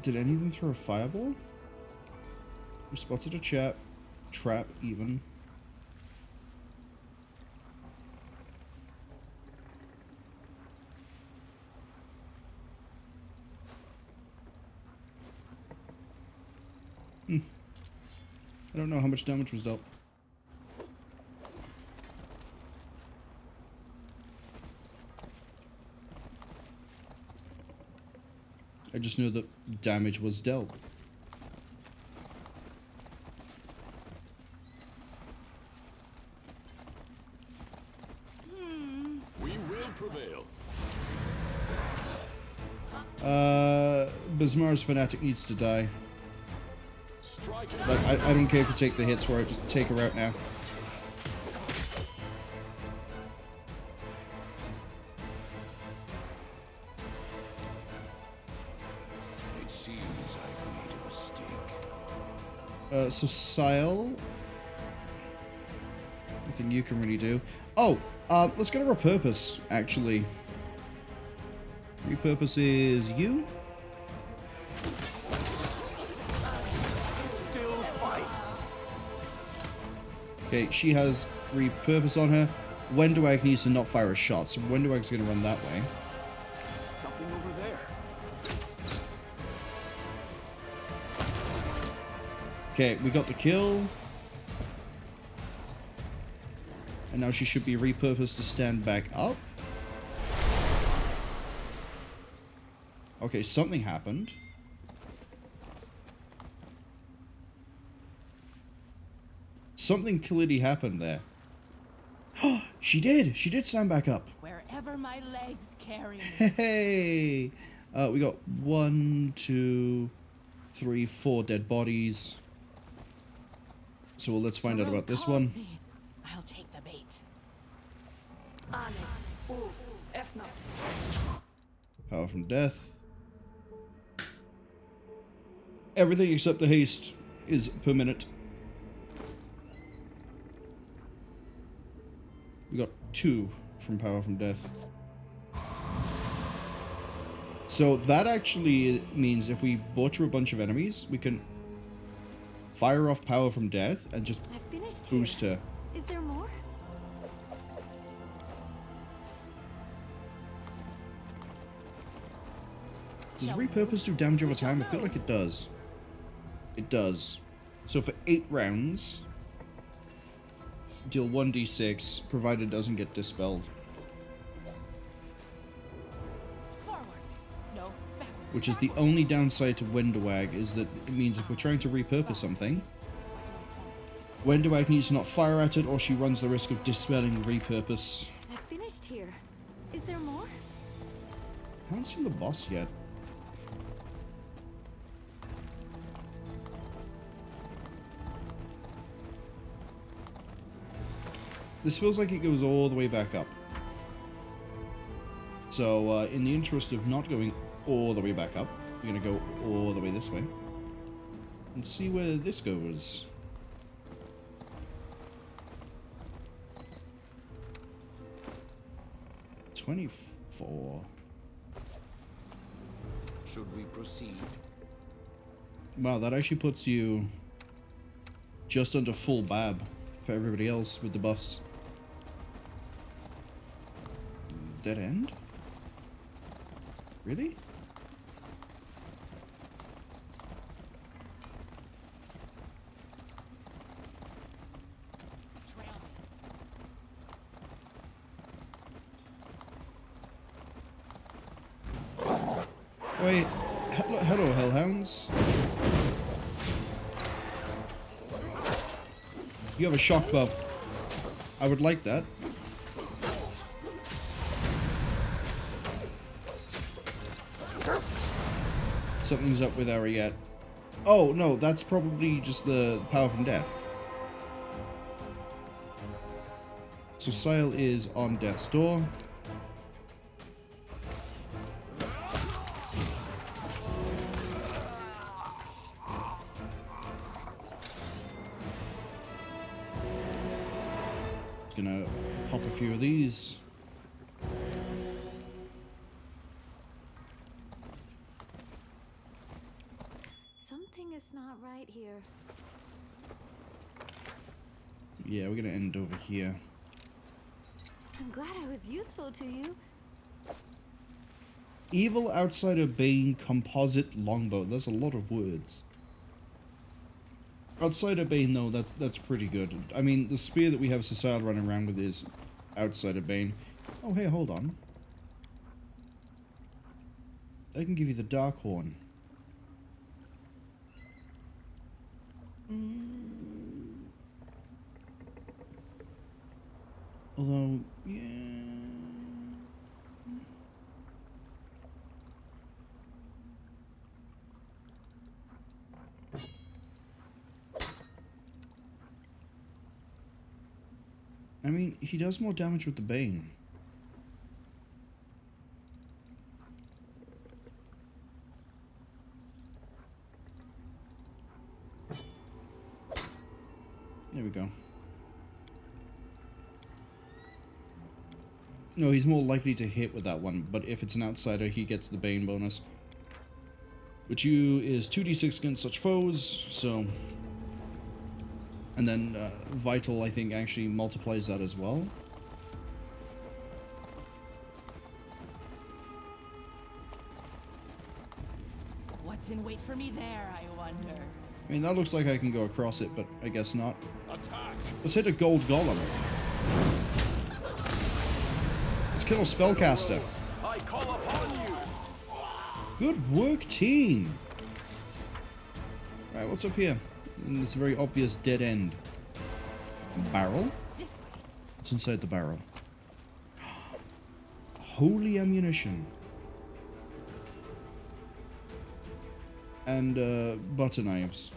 S1: Did any of them throw a fireball? We spotted a trap even. I don't know how much damage was dealt. I just know that damage was dealt.
S6: We will prevail.
S1: Bismar's fanatic needs to die.
S6: Strike
S1: Like, I don't care if you take the hits for it, just take her out now.
S2: It seems I've made a mistake.
S1: So Sile, nothing you can really do. Oh, let's get a repurpose, actually. Repurpose is you?
S2: Still fight.
S1: Okay, she has repurpose on her. Wendwag needs to not fire a shot, so Wendwag's going to run that way.
S5: Something over there.
S1: Okay, we got the kill. And now she should be repurposed to stand back up. Okay, something happened. Something clearly happened there. She did! She did stand back up.
S4: Wherever my legs carry me.
S1: Hey! We got 1, 2, 3, 4 dead bodies. So let's find out about this one.
S4: Me. I'll take the bait.
S1: Power from death. Everything except the haste is per minute. We got 2 from power from death. So that actually means if we butcher a bunch of enemies, we can fire off power from death and just boost her.
S8: Is there more?
S1: Does repurpose do damage over time? I feel like it does. It does. So for 8 rounds, deal 1d6, provided it doesn't get dispelled.
S4: Forwards. No, backwards.
S1: Which is the only downside to Wendwag, is that it means if we're trying to repurpose something, Wendwag needs to not fire at it or she runs the risk of dispelling the repurpose.
S8: I finished here. Is there more?
S1: I haven't seen the boss yet. This feels like it goes all the way back up. So, in the interest of not going all the way back up, we're going to go all the way this way. And see where this goes. $24.
S10: Should we proceed?
S1: Wow, that actually puts you just under full bab for everybody else with the buffs. Dead end? Really? Wait, hello hellhounds. You have a shock buff. I would like that. Something's up with Ariette. Oh, no, that's probably just the power from death. So Sile is on death's door. Gonna pop a few of these.
S8: Something is not right here.
S1: Yeah, we're gonna end over here.
S8: I'm glad I was useful to you.
S1: Evil Outsider Bane Composite Longbow. That's a lot of words. Outsider Bane, though, that's pretty good. I mean, the spear that we have Cecile running around with is Outsider Bane. Oh, hey, hold on. I can give you the Dark Horn. Although, yeah... I mean, he does more damage with the Bane. There we go. No, he's more likely to hit with that one, but if it's an outsider, he gets the Bane bonus. Which is 2d6 against such foes, so... And then Vital, I think, actually multiplies that as well.
S4: What's in wait for me there, I wonder?
S1: I mean, that looks like I can go across it, but I guess not.
S6: Attack!
S1: Let's hit a gold golem. Let's kill a spellcaster.
S5: I call upon you.
S1: Good work, team. Right, what's up here? It's a very obvious dead end. Barrel? What's inside the barrel? Holy ammunition. And butter knives.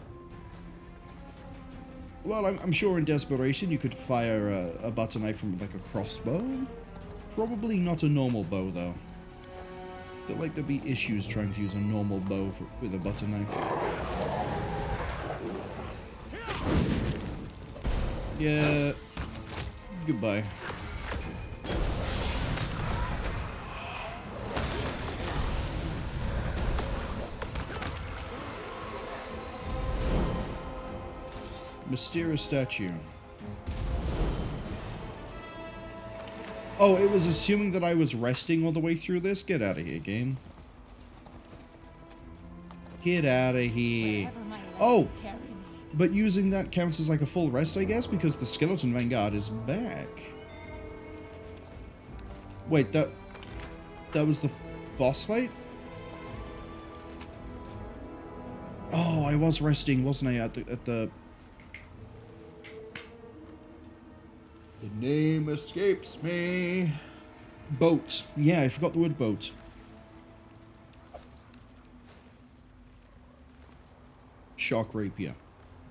S1: Well, I'm sure in desperation you could fire a butter knife from like a crossbow. Probably not a normal bow though. I feel like there'd be issues trying to use a normal bow with a butter knife. Yeah. Goodbye. Mysterious statue. Oh, it was assuming that I was resting all the way through this? Get out of here, game. Get out of here. Oh! But using that counts as like a full rest, I guess, because the Skeleton Vanguard is back. Wait, that was the boss fight? Oh, I was resting, wasn't I, at the... The name escapes me. Boat. Yeah, I forgot the word boat. Shock rapier.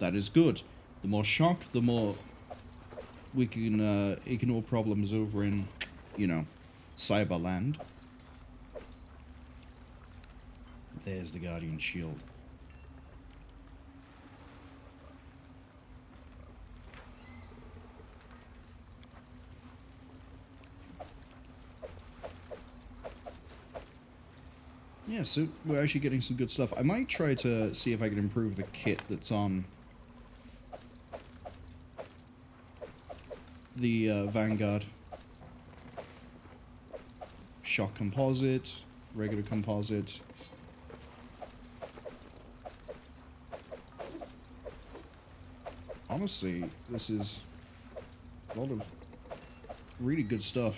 S1: That is good. The more shock, the more we can ignore problems over in, you know, Cyberland. There's the Guardian Shield. Yeah, so we're actually getting some good stuff. I might try to see if I can improve the kit that's on the Vanguard. Shock composite, regular composite. Honestly, this is a lot of really good stuff.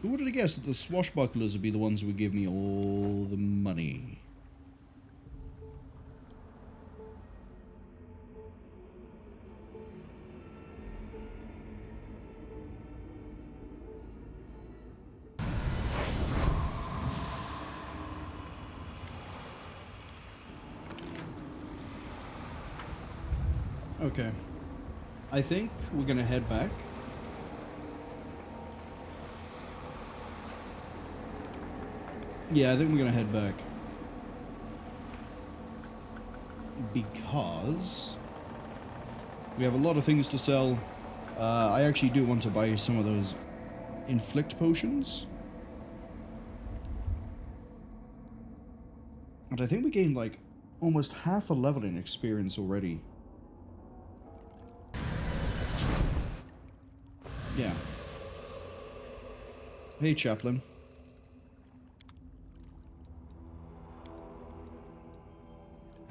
S1: Who would have guessed that the swashbucklers would be the ones who would give me all the money? Okay. I think we're gonna head back. Yeah, I think we're gonna head back. Because we have a lot of things to sell. I actually do want to buy some of those inflict potions. And I think we gained like almost half a level in experience already. Yeah. Hey, Chaplain.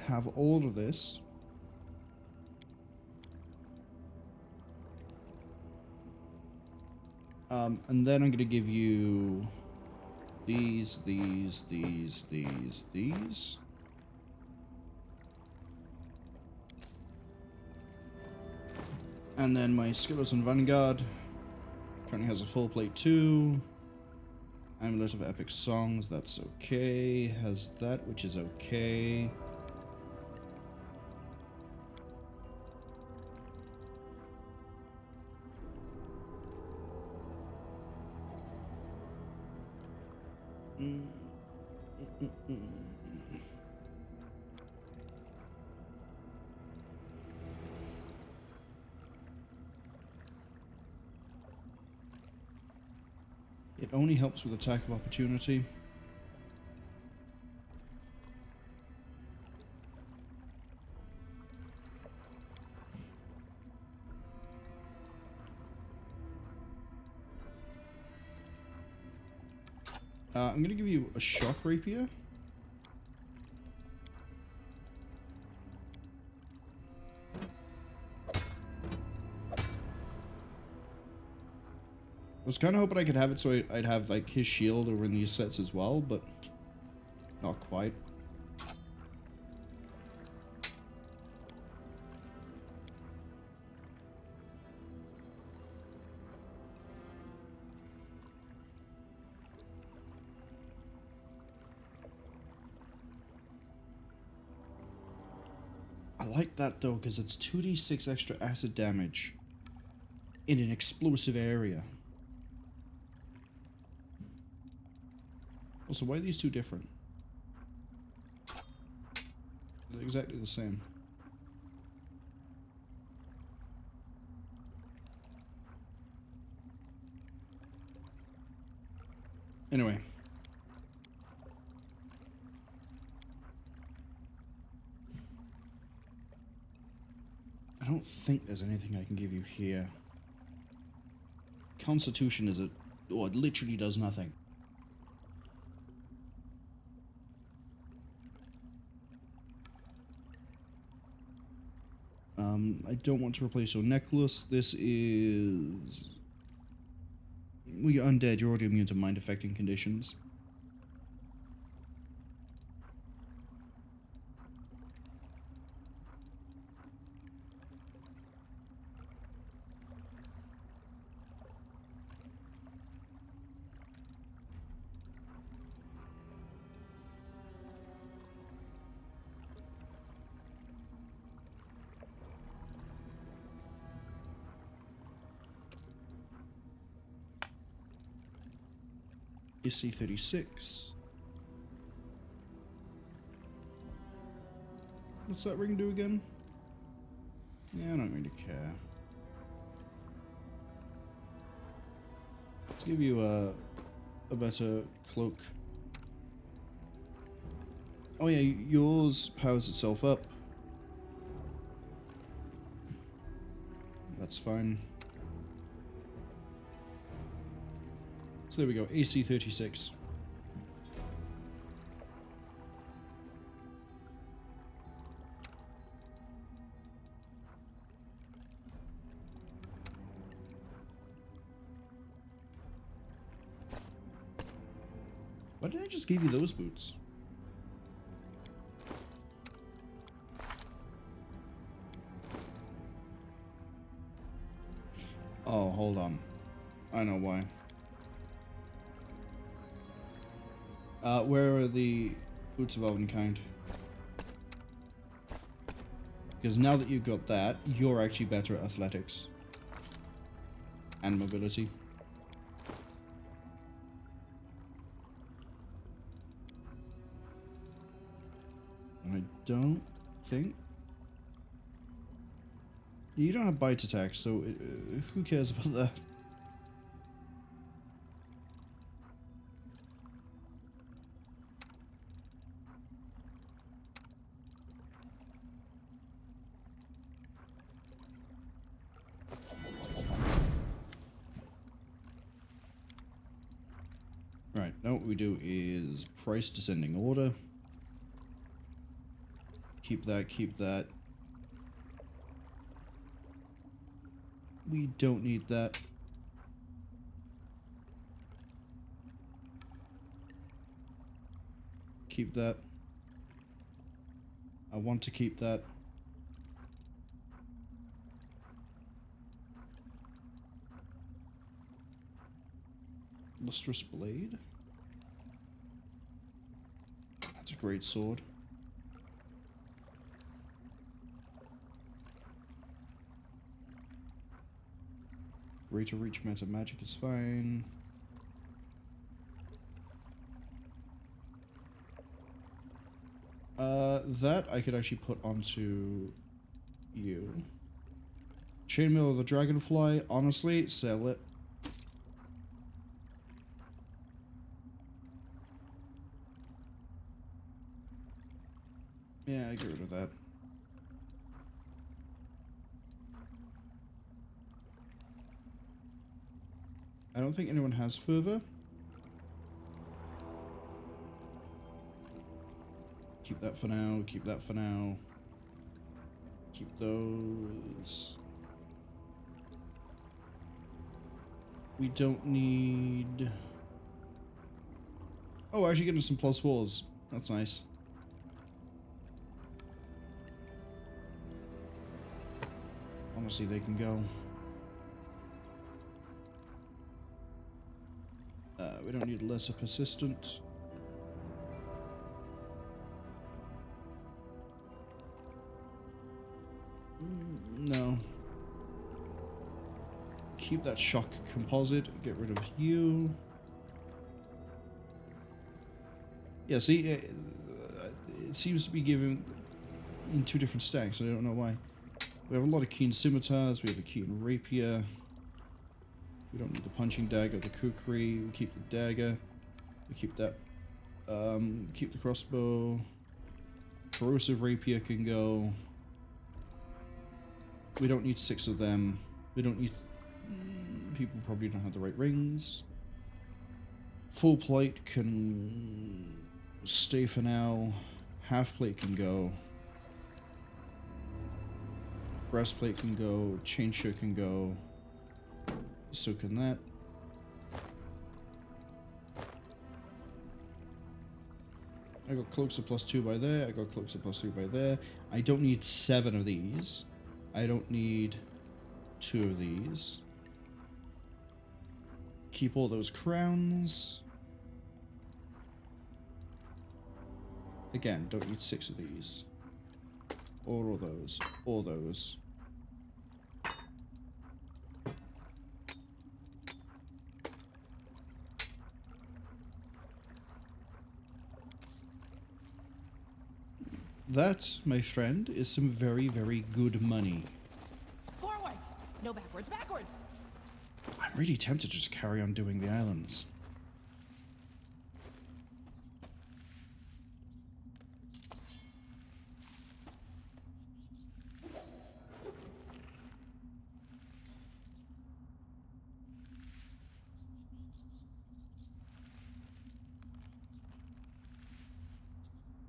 S1: Have all of this. And then I'm going to give you these. And then my Skeleton Vanguard currently has a full plate too. Amulet of Epic Songs, that's okay. Has that, which is okay. It only helps with attack of opportunity. I'm gonna give you a shock rapier. I was kind of hoping I could have it so I'd have like his shield over in these sets as well, but not quite. I like that though, because it's 2d6 extra acid damage in an explosive area. Also, why are these two different? They're exactly the same. Anyway. I don't think there's anything I can give you here. Constitution is oh, it literally does nothing. I don't want to replace your necklace. This is... Well, you're undead. You're already immune to mind-affecting conditions. AC 36. What's that ring do again? Yeah, I don't really care. Let's give you a better cloak. Oh yeah, yours powers itself up. That's fine. So there we go, AC 36. Why did I just give you those boots? Oh, hold on. I know why. Where are the boots of Elvenkind? Because now that you've got that, you're actually better at athletics. And mobility. I don't think... You don't have bite attack, so who cares about that? Right, now what we do is price descending order. Keep that, keep that. We don't need that. Keep that. I want to keep that. Lustrous Blade. That's a great sword. Greater reach meta magic is fine. That I could actually put onto you. Chainmail of the Dragonfly, honestly, sell it. Yeah, I get rid of that. I don't think anyone has fervor. keep that for now, keep that for now. Keep those. We don't need... Oh, we're actually getting some +4s. That's nice. Honestly, they can go. We don't need lesser persistent. No. Keep that shock composite. Get rid of you. Yeah, see, it seems to be given in 2 different stacks. I don't know why. We have a lot of keen scimitars. We have a keen rapier. We don't need the punching dagger, the kukri. We keep the dagger. We keep that. Keep the crossbow. Corrosive rapier can go. We don't need 6 of them. We don't need... People probably don't have the right rings. Full plate can stay for now. Half plate can go. Breastplate can go. Chain shirt can go. So can that. I got cloaks of +2 by there. I got cloaks of +3 by there. I don't need 7 of these. I don't need 2 of these. Keep all those crowns. Again, don't need 6 of these. All of those. All those. That, my friend, is some very, very good money.
S4: Forwards! No backwards, backwards!
S1: I'm really tempted to just carry on doing the islands.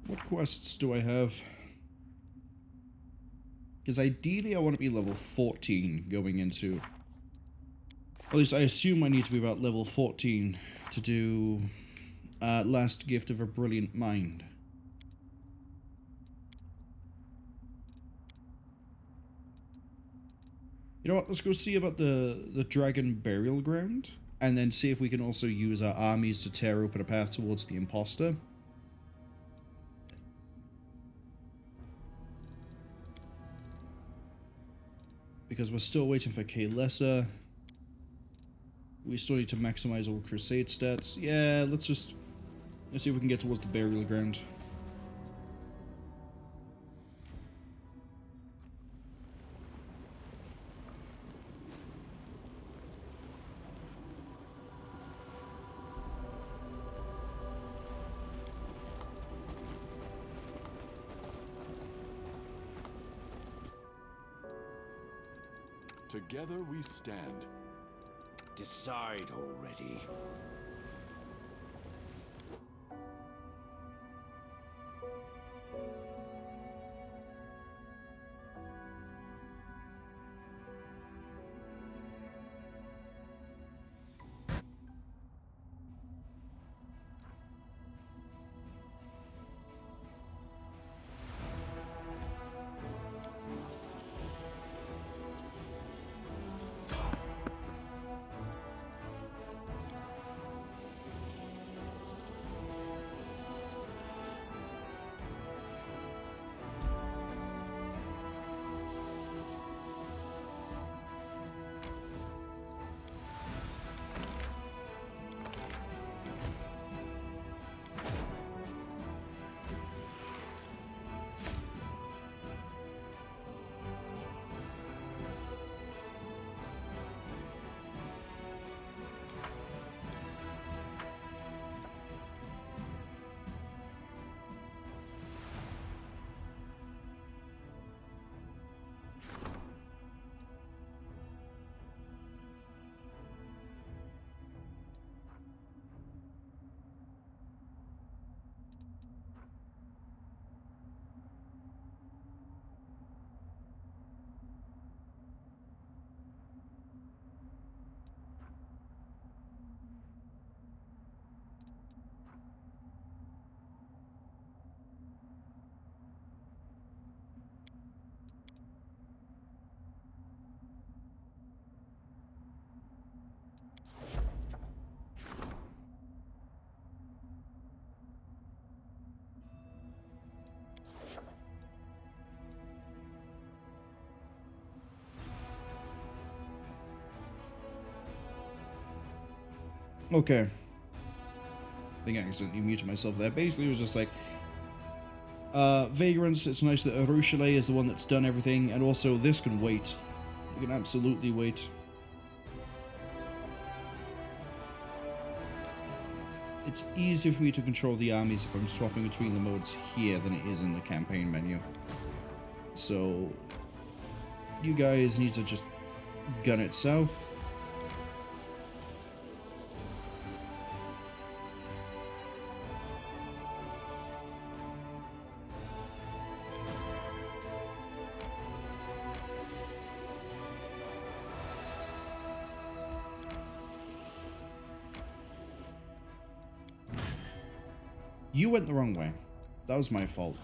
S1: What quests do I have? Because ideally I want to be level 14 going into... At least I assume I need to be about level 14 to do Last Gift of a Brilliant Mind. You know what, let's go see about the Dragon Burial Ground, and then see if we can also use our armies to tear open a path towards the Imposter. Because we're still waiting for K-Lesser. We still need to maximize all Crusade stats. Yeah, let's see if we can get towards the burial ground.
S6: Together we stand.
S10: Decide already.
S1: Okay. I think I accidentally muted myself there. Basically, it was just like, Vagrants, it's nice that Arushale is the one that's done everything, and also this can wait. It can absolutely wait. It's easier for me to control the armies if I'm swapping between the modes here than it is in the campaign menu. So, you guys need to just gun it south. You went the wrong way. That was my fault.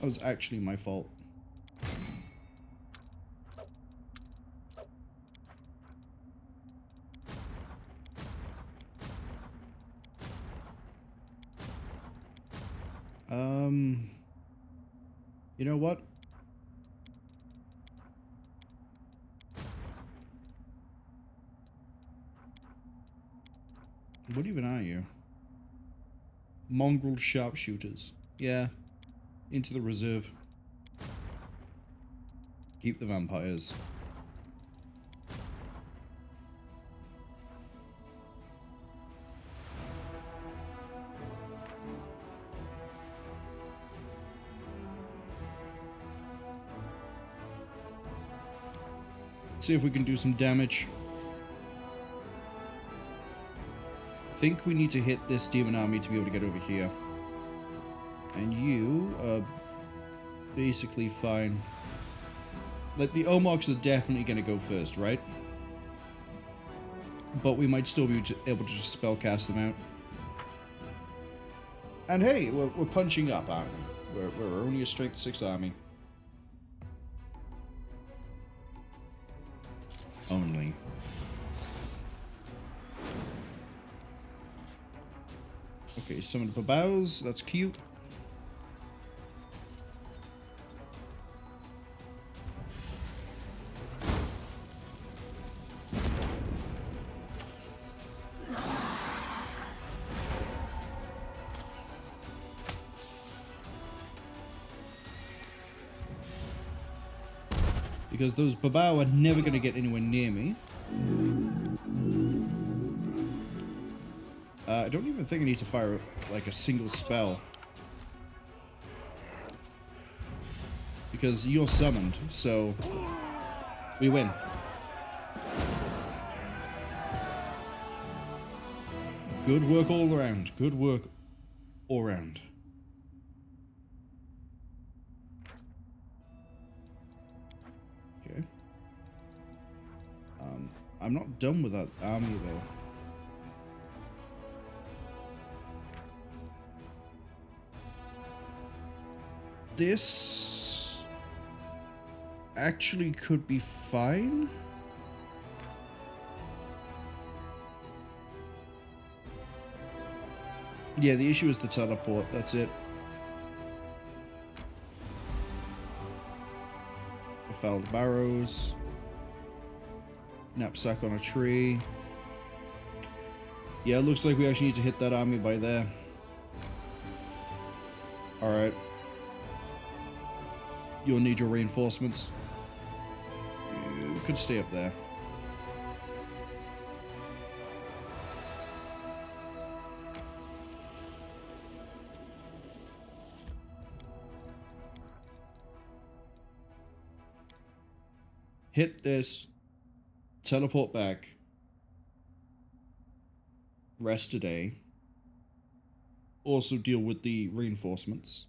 S1: That was actually my fault. You know what? What even are you? Mongrel sharpshooters. Yeah. Into the reserve. Keep the vampires. See if we can do some damage. I think we need to hit this demon army to be able to get over here. And you are basically fine. Like, the Omox are definitely going to go first, right? But we might still be able to just spellcast them out. And hey, we're punching up, aren't we? We're only a strength 6 army. Only. Okay, summon the Barrows. That's cute. Because those Babao are never going to get anywhere near me. I don't even think I need to fire, like, a single spell. Because you're summoned, so we win. Good work all around. Good work all around. Okay. I'm not done with that army, though. This actually could be fine. Yeah, the issue is the teleport, that's it. Befouled Barrows. Knapsack on a tree. Yeah, it looks like we actually need to hit that army by there. Alright. You'll need your reinforcements. You could stay up there. Hit this. Teleport back. Rest today. Also deal with the reinforcements.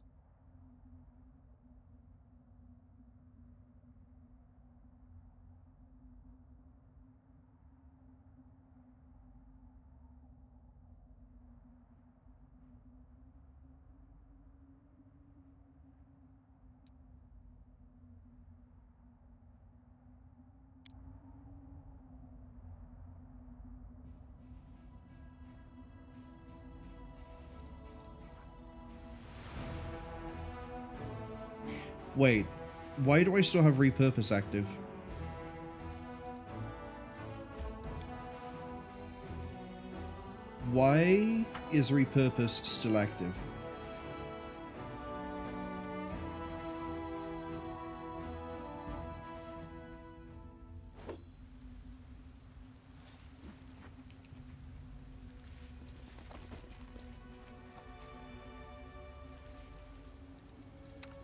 S1: Wait, why do I still have repurpose active? Why is repurpose still active?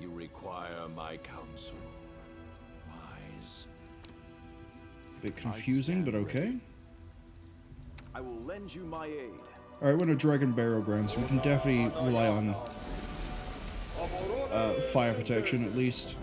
S10: You require my counsel. Wise.
S1: Bit confusing, but okay.
S5: I will lend you my aid.
S1: Alright, we're in a Dragon Barrow ground, so we can definitely rely on fire protection at least.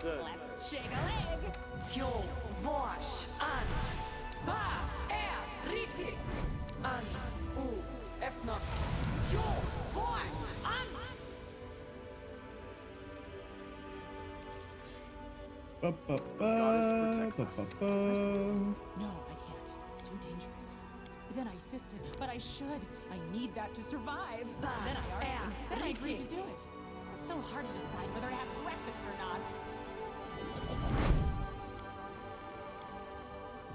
S4: Let's shake a leg. Tjo, wash, an. Ba, riti. An, efna. Tjo, wash, an.
S1: Ba, ba, ba, ba, ba, ba.
S11: No, I can't. It's too dangerous. Then I assisted, but I should. I need that to survive. Then I argued. Then I agreed to do it. It's so hard to decide whether to have breakfast or not.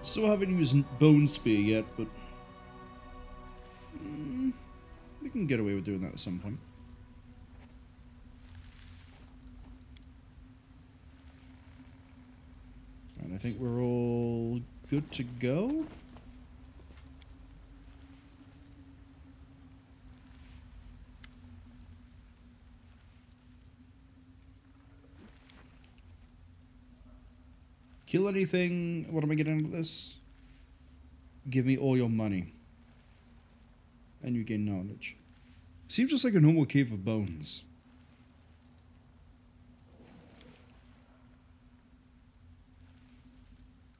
S1: Still haven't used Bone Spear yet, but we can get away with doing that at some point. And I think we're all good to go. Kill anything. What am I getting out of this? Give me all your money. And you gain knowledge. Seems just like a normal cave of bones.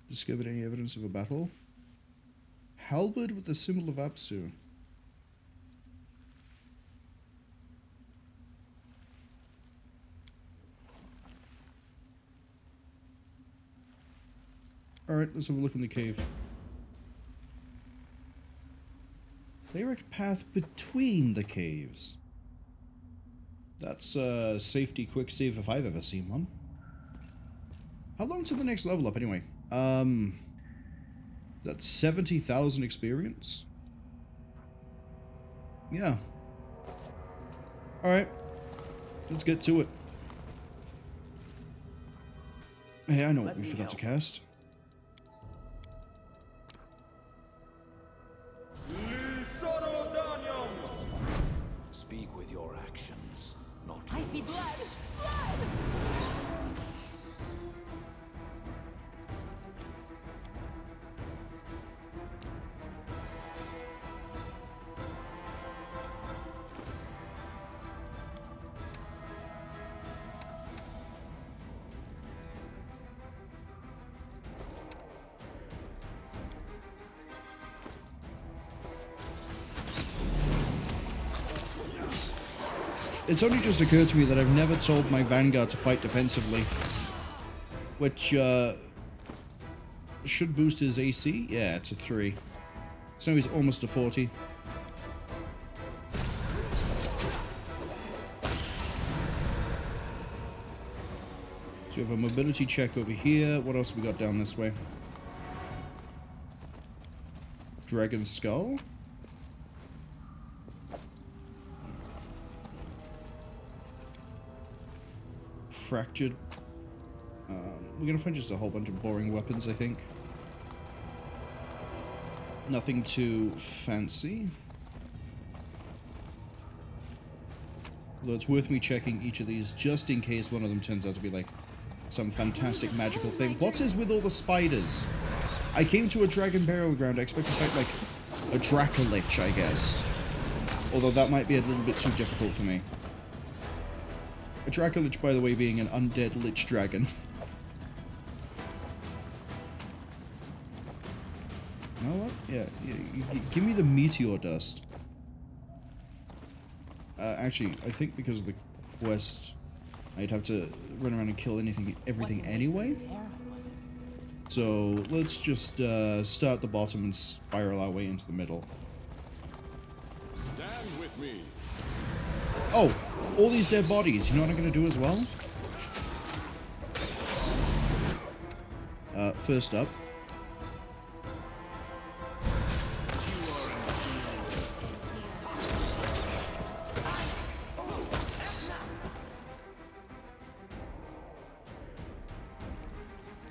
S1: Discovered any evidence of a battle? Halberd with the symbol of Apsu. Alright, let's have a look in the cave. Direct path between the caves. That's a safety quick save if I've ever seen one. How long to the next level up anyway? That's 70,000 experience? Yeah. Alright. Let's get to it. Hey, I know what we forgot to cast.
S10: Speak with your actions, not
S11: I see
S10: yours.
S11: blood! Blood!
S1: It's only just occurred to me that I've never told my Vanguard to fight defensively. Which, should boost his AC? Yeah, it's a 3. So he's almost a 40. So we have a mobility check over here. What else have we got down this way? Dragon Skull? Fractured. We're gonna find just a whole bunch of boring weapons, I think. Nothing too fancy. Although it's worth me checking each of these just in case one of them turns out to be like some fantastic magical thing. What is with all the spiders? I came to a Dragon Barrel ground. I expect to fight like a Dracolich, I guess. Although that might be a little bit too difficult for me. A Dracolich, by the way, being an undead Lich dragon. You know what? Yeah, give me the meteor dust. Actually, I think because of the quest I'd have to run around and kill everything anyway. So let's just start at the bottom and spiral our way into the middle.
S6: Stand with me.
S1: Oh, all these dead bodies. You know what I'm going to do as well? First up.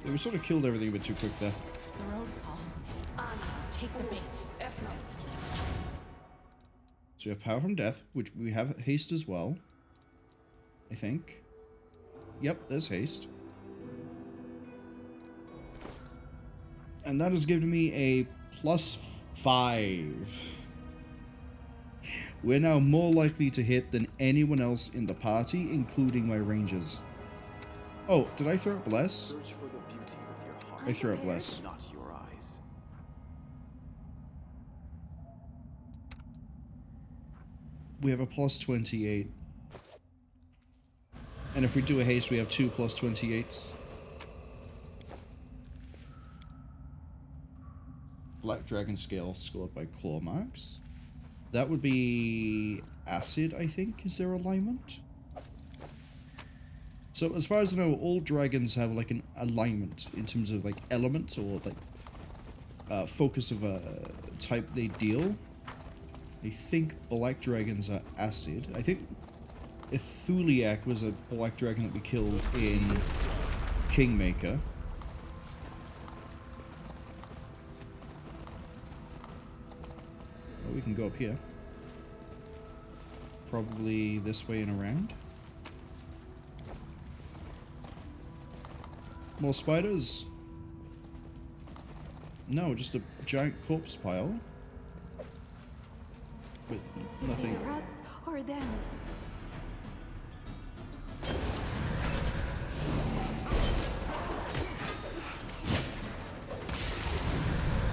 S1: We sort of killed everything a bit too quick there.
S11: The road calls me. Take the bait.
S1: So we have Power from Death, which we have Haste as well. I think. Yep, there's Haste. And that has given me a +5. We're now more likely to hit than anyone else in the party, including my rangers. Oh, did I throw out Bless?
S5: Search for the beauty with your heart.
S1: I threw out Bless.
S5: Not your eyes.
S1: We have a +28. And if we do a haste, we have 2 +28s. Black Dragon Scale scored by claw marks. That would be acid, I think, is their alignment. So as far as I know, all dragons have like an alignment in terms of like element or like focus of a type they deal. I think black dragons are acid. I think Thuliak was a black dragon that we killed in Kingmaker. Oh, we can go up here. Probably this way and around. More spiders? No, just a giant corpse pile. With nothing.
S8: It's either us or them.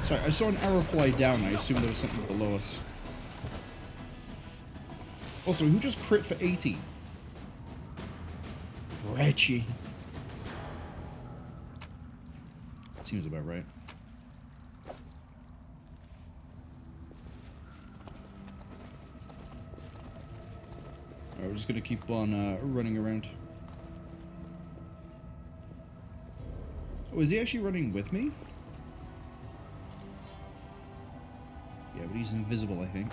S1: Sorry, I saw an arrow fly down. I assumed there was something below us. Also, who just crit for 80? Reggie. Seems about right. Alright, we're just gonna keep on running around. Oh, is he actually running with me? Yeah, but he's invisible, I think.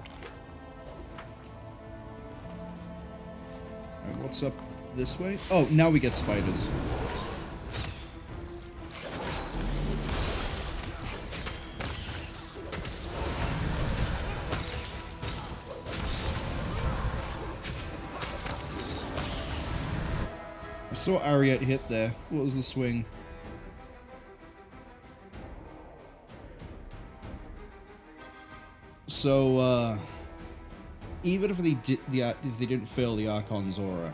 S1: Alright, what's up this way? Oh, now we get spiders. I saw Ariat hit there. What was the swing? So, even if they didn't fail the Archon's aura,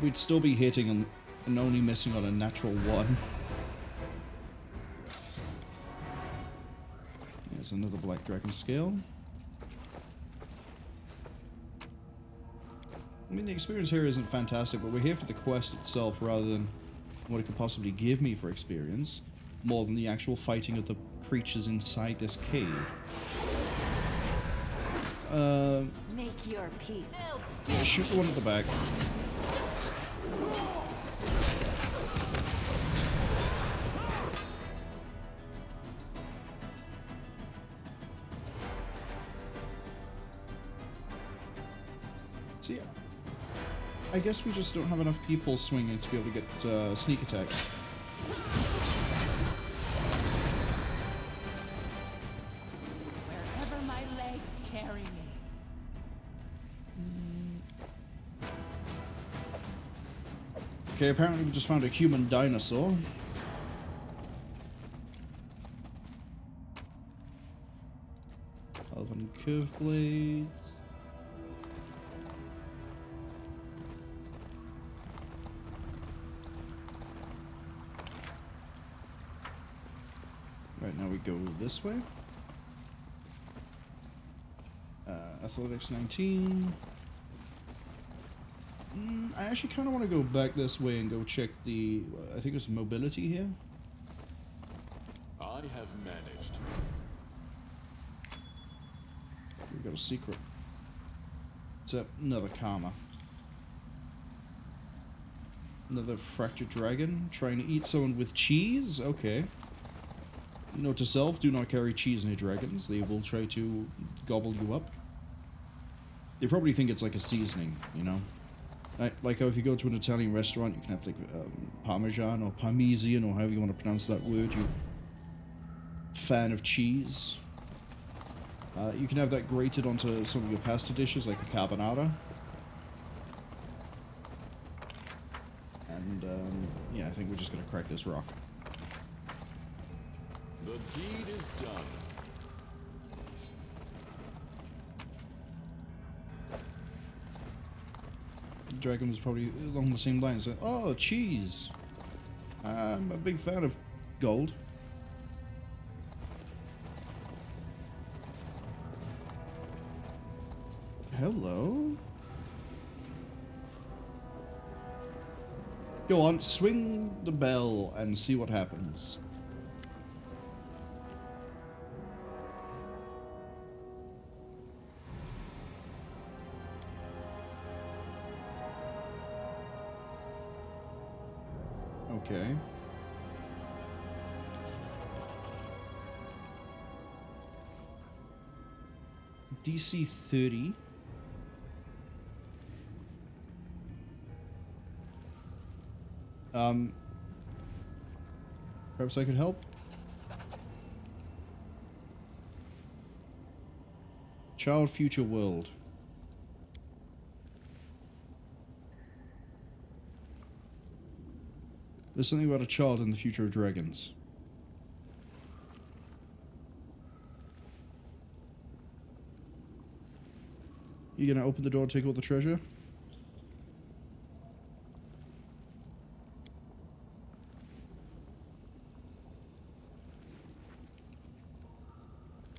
S1: we'd still be hitting and only missing on a natural 1. There's another Black Dragon Scale. I mean, the experience here isn't fantastic, but we're here for the quest itself rather than what it could possibly give me for experience, more than the actual fighting of the creatures inside this cave.
S8: Make your peace.
S1: Yeah, shoot the one at the back. So yeah, I guess we just don't have enough people swinging to be able to get sneak attacks.
S11: Wherever my legs carry me.
S1: Okay, apparently we just found a human dinosaur. Elven curve blades. Right, now we go this way. Athletics 19. I actually kind of want to go back this way and go check the, I think it's mobility here.
S6: I have managed.
S1: We've got a secret. It's another karma. Another fractured dragon trying to eat someone with cheese? Okay. Note to self, do not carry cheese near dragons. They will try to gobble you up. They probably think it's like a seasoning, you know? Like how if you go to an Italian restaurant, you can have like Parmesan or Parmesan or however you want to pronounce that word, you fan of cheese. You can have that grated onto some of your pasta dishes, like a carbonara. And, yeah, I think we're just going to crack this rock.
S6: The deed is done.
S1: The dragon was probably along the same lines. Oh, cheese! I'm a big fan of gold. Hello? Go on, swing the bell and see what happens. Okay. DC 30. Perhaps I could help? Child future world. There's something about a child in the future of dragons. You gonna open the door and take all the treasure?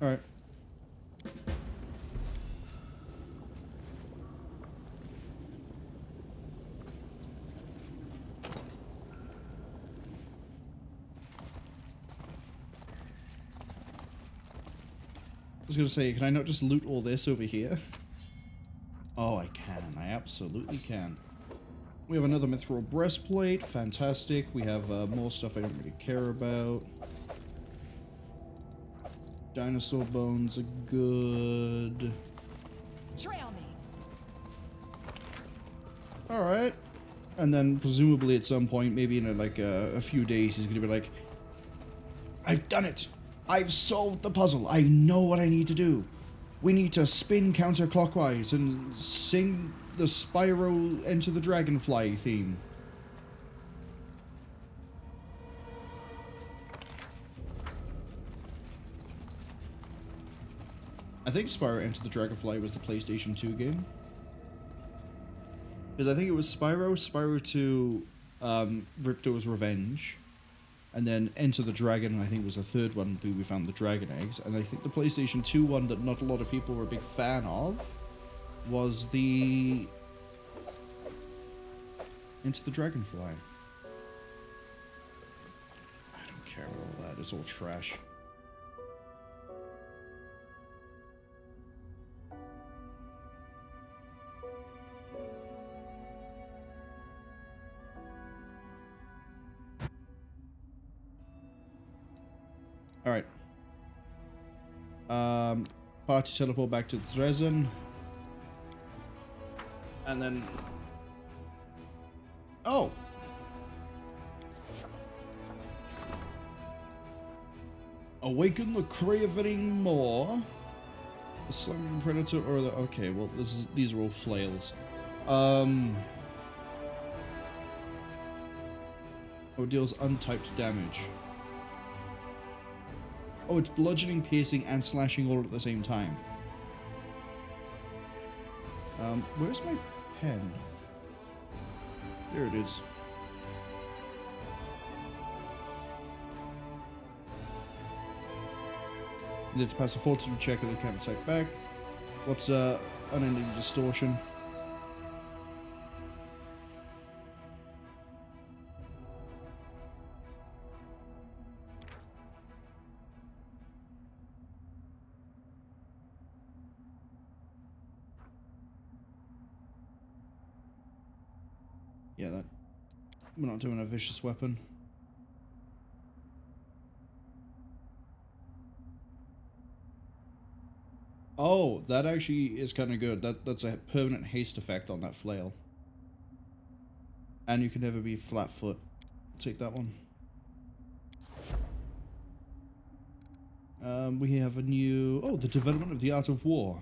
S1: Alright. I was gonna say, can I not just loot all this over here? Oh, I can. I absolutely can. We have another mithril breastplate. Fantastic. We have more stuff I don't really care about. Dinosaur bones are good.
S11: Trail me.
S1: Alright. And then presumably at some point, maybe in a few days, he's gonna be like, I've done it! I've solved the puzzle! I know what I need to do! We need to spin counterclockwise and sing the Spyro Enter the Dragonfly theme. I think Spyro Enter the Dragonfly was the PlayStation 2 game. Because I think it was Spyro 2, Ripto's Revenge, and then Enter the Dragon, I think was the third one where we found the dragon eggs, and I think the PlayStation 2 one that not a lot of people were a big fan of was the Enter the Dragonfly. I don't care about all that, it's all trash. Alright. Party teleport back to Drezen. And then... Oh! Awaken the craving more. The slumbering predator or the... Okay, well, these are all flails. Oh, it deals untyped damage. Oh, it's bludgeoning, piercing, and slashing all at the same time. Where's my pen? There it is. You need to pass a fortitude check and they can't attack back. What's unending distortion? Yeah, that... We're not doing a vicious weapon. Oh, that actually is kind of good. That's a permanent haste effect on that flail. And you can never be flat foot. Take that one. We have a new... Oh, the development of the art of war.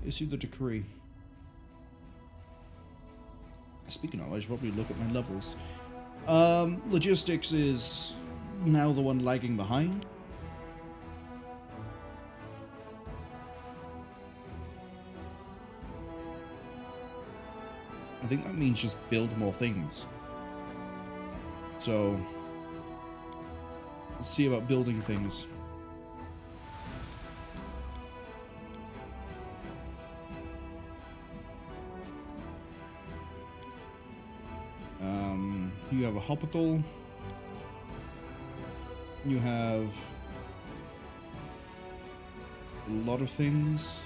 S1: Issue the decree. Speaking of, I should probably look at my levels. Logistics is now the one lagging behind. I think that means just build more things. So, let's see about building things. You have a hospital. You have a lot of things.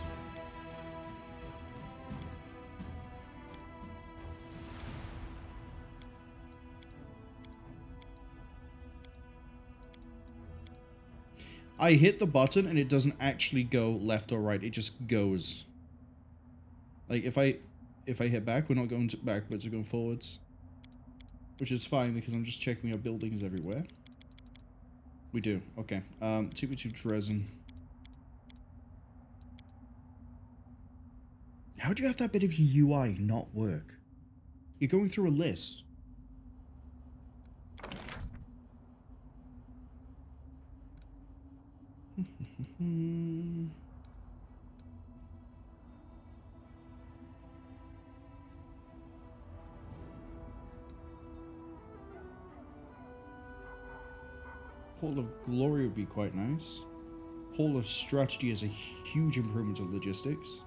S1: I hit the button and it doesn't actually go left or right, it just goes. Like if I hit back, we're not going backwards, we're going forwards. Which is fine because I'm just checking our buildings everywhere. We do, okay. Take me to Drezen. How do you have that bit of your UI not work? You're going through a list. Hall of Glory would be quite nice. Hall of Strategy is a huge improvement of logistics.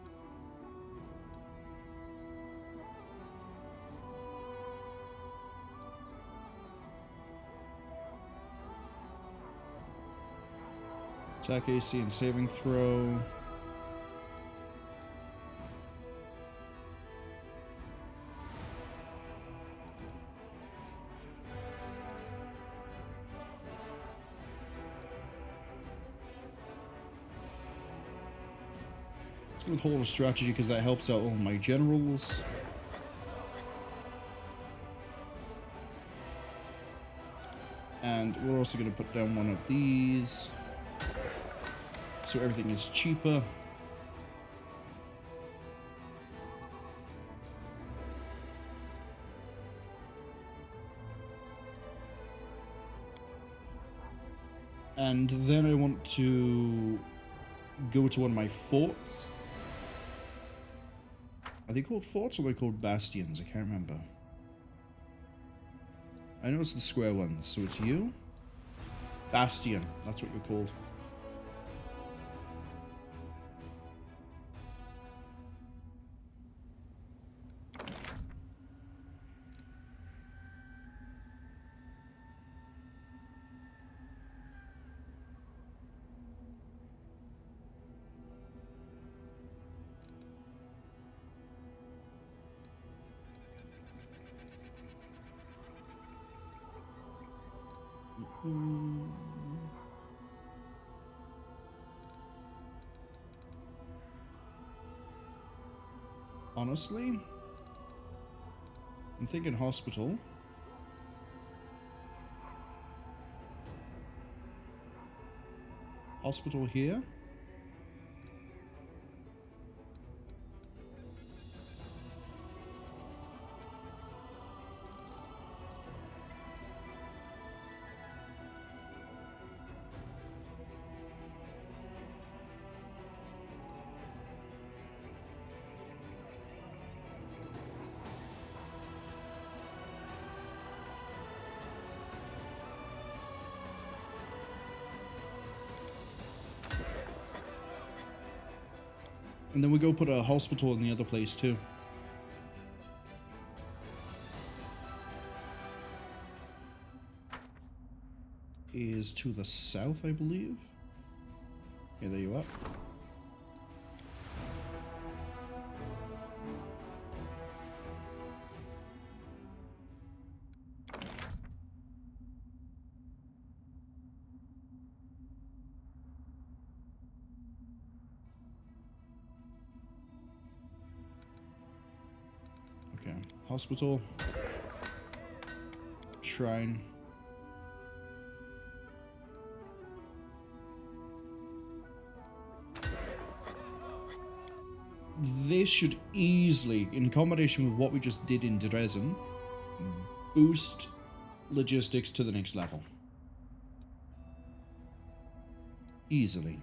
S1: Attack AC and saving throw. With Hall of Strategy because that helps out all my generals. And we're also going to put down one of these so everything is cheaper. And then I want to go to one of my forts. Are they called forts or are they called bastions? I can't remember. I know it's the square ones, so it's you? Bastion, that's what you're called. Honestly, I'm thinking hospital. Hospital here. And then we go put a hospital in the other place too. Is to the south, I believe. Yeah, there you are. Hospital. Shrine. This should easily, in combination with what we just did in Drezen, boost logistics to the next level. Easily.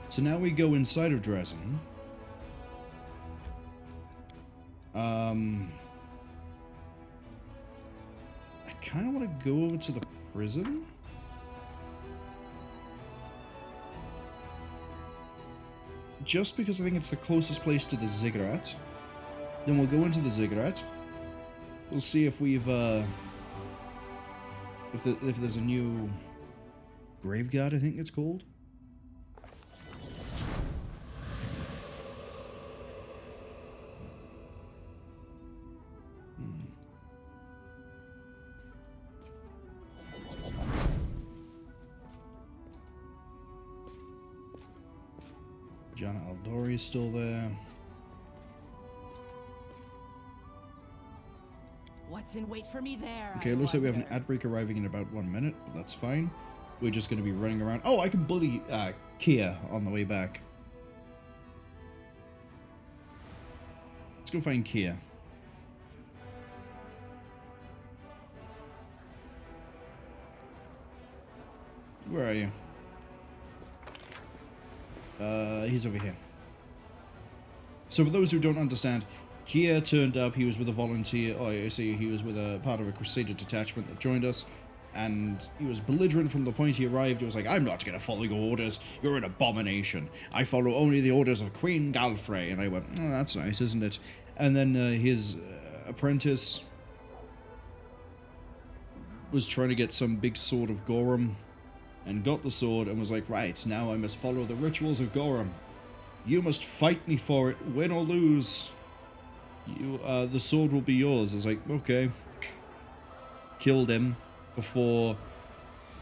S1: So now we go inside of Drezen. I kind of want to go over to the prison. Just because I think it's the closest place to the ziggurat. Then we'll go into the ziggurat. We'll see if we've, if there's a new graveguard, I think it's called. Jana Aldori is still there.
S11: What's in wait for me there?
S1: Okay, it looks like we have an ad break arriving in about 1 minute, but that's fine. We're just going to be running around. Oh, I can bully Kia on the way back. Let's go find Kia. Where are you? He's over here. So for those who don't understand, Kia turned up, he was with a volunteer, oh, I see, he was with a part of a Crusade detachment that joined us, and he was belligerent from the point he arrived. He was like, I'm not going to follow your orders, you're an abomination. I follow only the orders of Queen Galfrey. And I went, oh, that's nice, isn't it? And then his apprentice was trying to get some big sword of Gorum, and got the sword and was like, right, now I must follow the rituals of Gorum. You must fight me for it, win or lose. You, the sword will be yours. I was like, okay. Killed him before...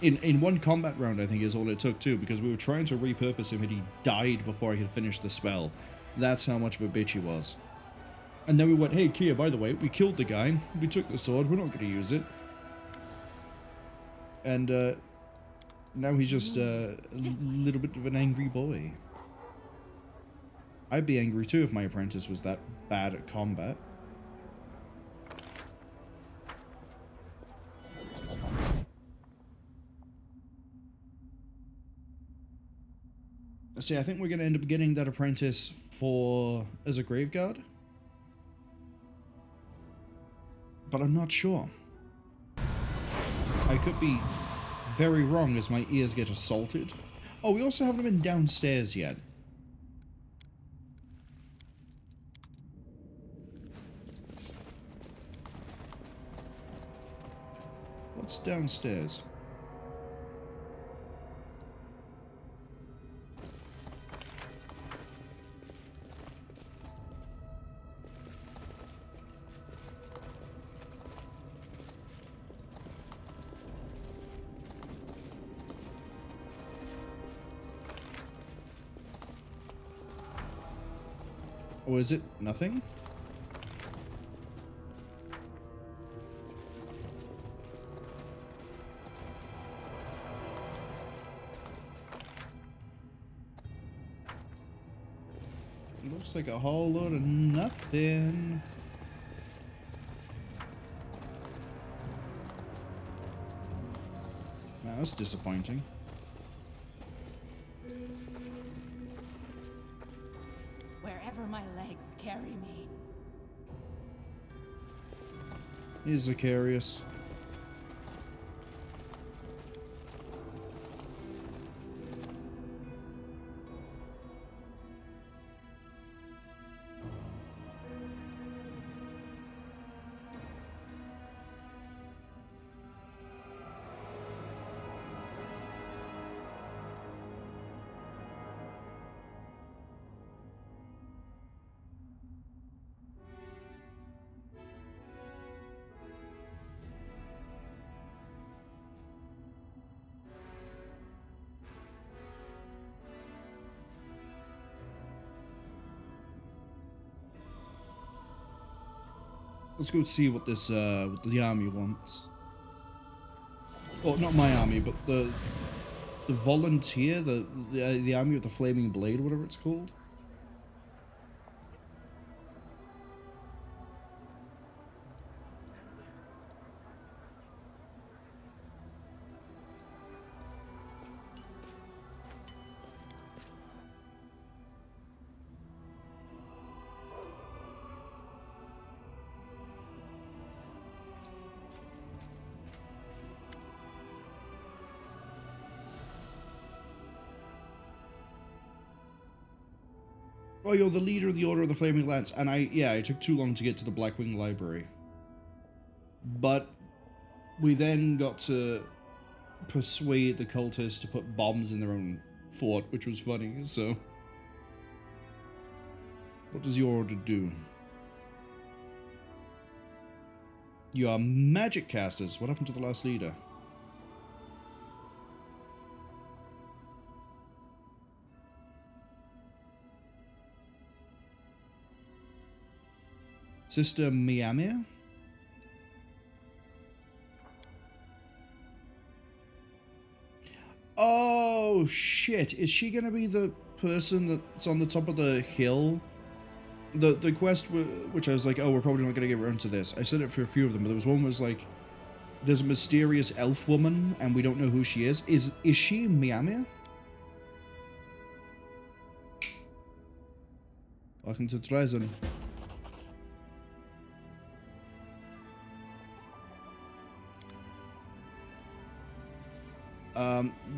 S1: In one combat round, I think, is all it took, too, because we were trying to repurpose him and he died before I could finish the spell. That's how much of a bitch he was. And then we went, hey, Kia, by the way, we killed the guy. We took the sword. We're not going to use it. And, now he's just a little bit of an angry boy. I'd be angry too if my apprentice was that bad at combat. See, I think we're going to end up getting that apprentice as a graveguard. But I'm not sure. I could be very wrong as my ears get assaulted. Oh, we also haven't been downstairs yet. What's downstairs? Or is it nothing? Looks like a whole load of nothing. Wow, that's disappointing.
S11: Wherever my legs carry me.
S1: Here's Zacharias. Let's go see what this what the army wants. Well, not my army, but the volunteer, the army of the flaming blade, whatever it's called. Oh, you're the leader of the Order of the Flaming Lance. And I took too long to get to the Blackwing Library. But we then got to persuade the cultists to put bombs in their own fort, which was funny, so... What does your order do? You are magic casters. What happened to the last leader? Sister Miamia? Oh, shit. Is she going to be the person that's on the top of the hill? The quest, which I was like, oh, we're probably not going to get around to this. I said it for a few of them, but there was one was like, there's a mysterious elf woman, and we don't know who she is. Is she Miamia? Welcome to Drezen.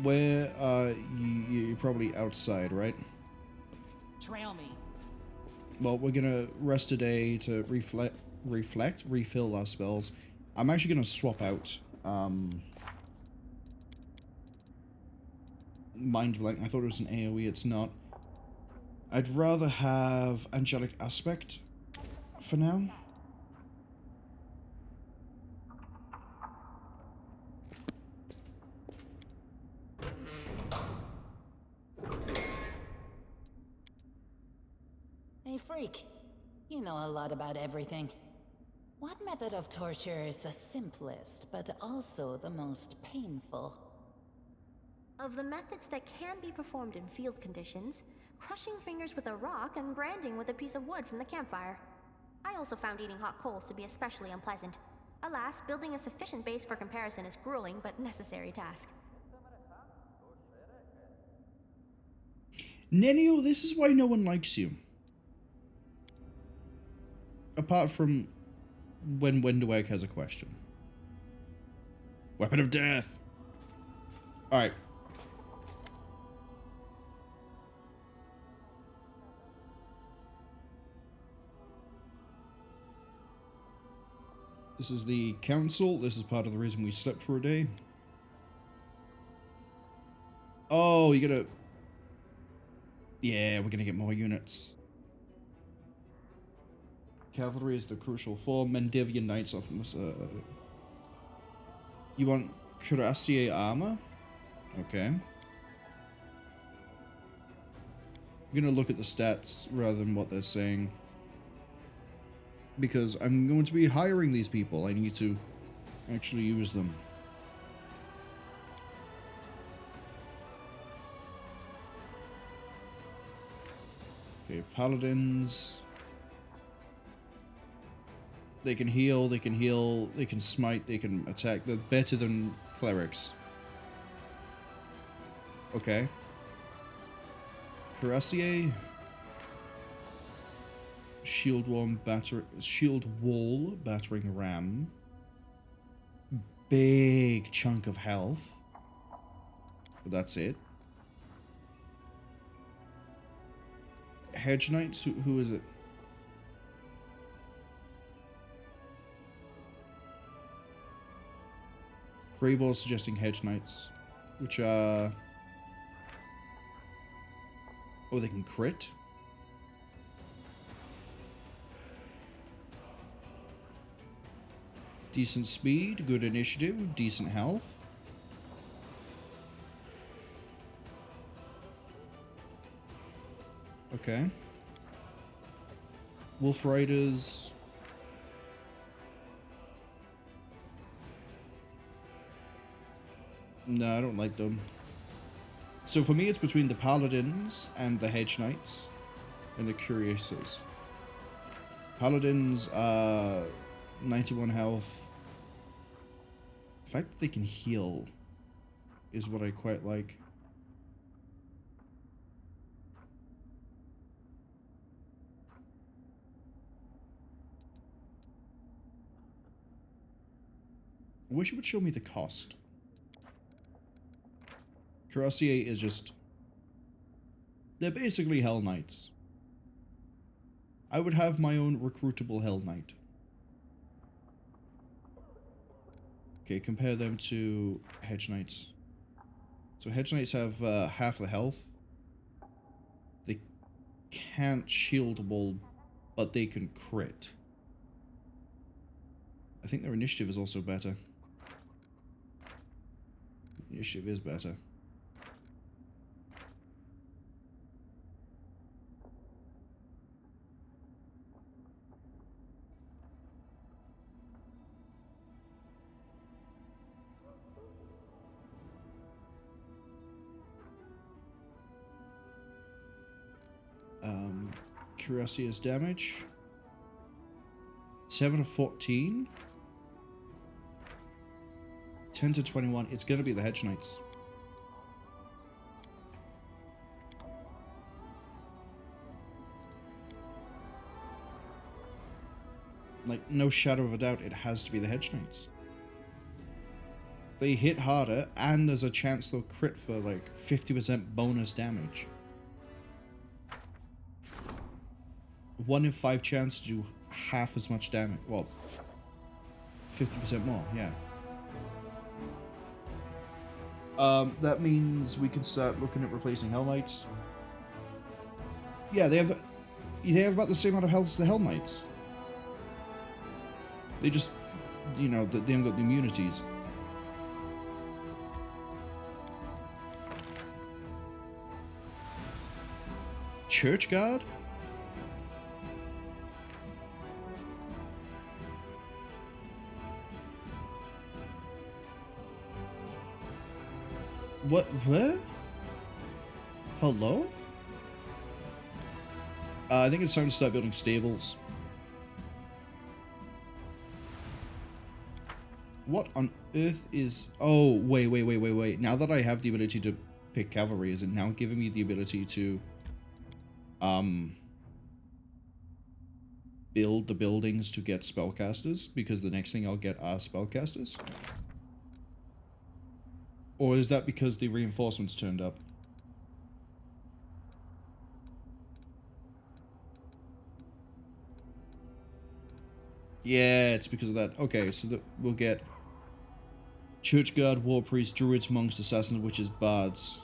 S1: Where are you? You're probably outside, right?
S11: Trail me.
S1: Well, we're gonna rest a day to refill our spells. I'm actually gonna swap out, Mind Blank. I thought it was an AoE, it's not. I'd rather have Angelic Aspect for now.
S9: Hey, freak. You know a lot about everything. What method of torture is the simplest, but also the most painful?
S8: Of the methods that can be performed in field conditions, crushing fingers with a rock and branding with a piece of wood from the campfire. I also found eating hot coals to be especially unpleasant. Alas, building a sufficient base for comparison is grueling but necessary task.
S1: Nenio, this is why no one likes you. Apart from when Windowegg has a question. Weapon of Death! Alright. This is the council. This is part of the reason we slept for a day. Oh, you gotta... Yeah, we're gonna get more units. Cavalry is the crucial form. Mendivian Knights often was, You want Cuirassier armor? Okay. I'm gonna look at the stats rather than what they're saying. Because I'm going to be hiring these people. I need to actually use them. Okay, paladins. They can heal, they can smite, they can attack. They're better than clerics. Okay. Cuirassier. Shield wall battering ram. Big chunk of health. But that's it. Hedge Knights, who is it? Greyball suggesting Hedge Knights, which are... Oh, they can crit? Decent speed, good initiative, decent health. Okay. Wolf Riders. No, I don't like them. So for me, it's between the Paladins and the Hedge Knights and the Curiouses. Paladins are 91 health. The fact that they can heal is what I quite like. I wish it would show me the cost. Crusade is just... they're basically Hell Knights. I would have my own recruitable Hell Knight. Okay, compare them to Hedge Knights. So Hedge Knights have half the health. They can't shield wall, but they can crit. I think their initiative is also better. Initiative is better. Curiosity's damage. 7 to 14. 10 to 21. It's going to be the Hedge Knights. Like, no shadow of a doubt, it has to be the Hedge Knights. They hit harder, and there's a chance they'll crit for, like, 50% bonus damage. 1 in 5 chance to do half as much damage. Well, 50% more, yeah. That means we can start looking at replacing Hell Knights. Yeah, they have about the same amount of health as the Hell Knights. They just, you know, they haven't got the immunities. Church Guard? What? Where? Hello? I think it's time to start building stables. What on earth is... oh, wait. Now that I have the ability to pick cavalry, is it now giving me the ability to... build the buildings to get spellcasters? Because the next thing I'll get are spellcasters? Or is that because the reinforcements turned up? Yeah, it's because of that. Okay, so we'll get Church Guard, War Priest, Druids, Monks, Assassins, Witches, Bards.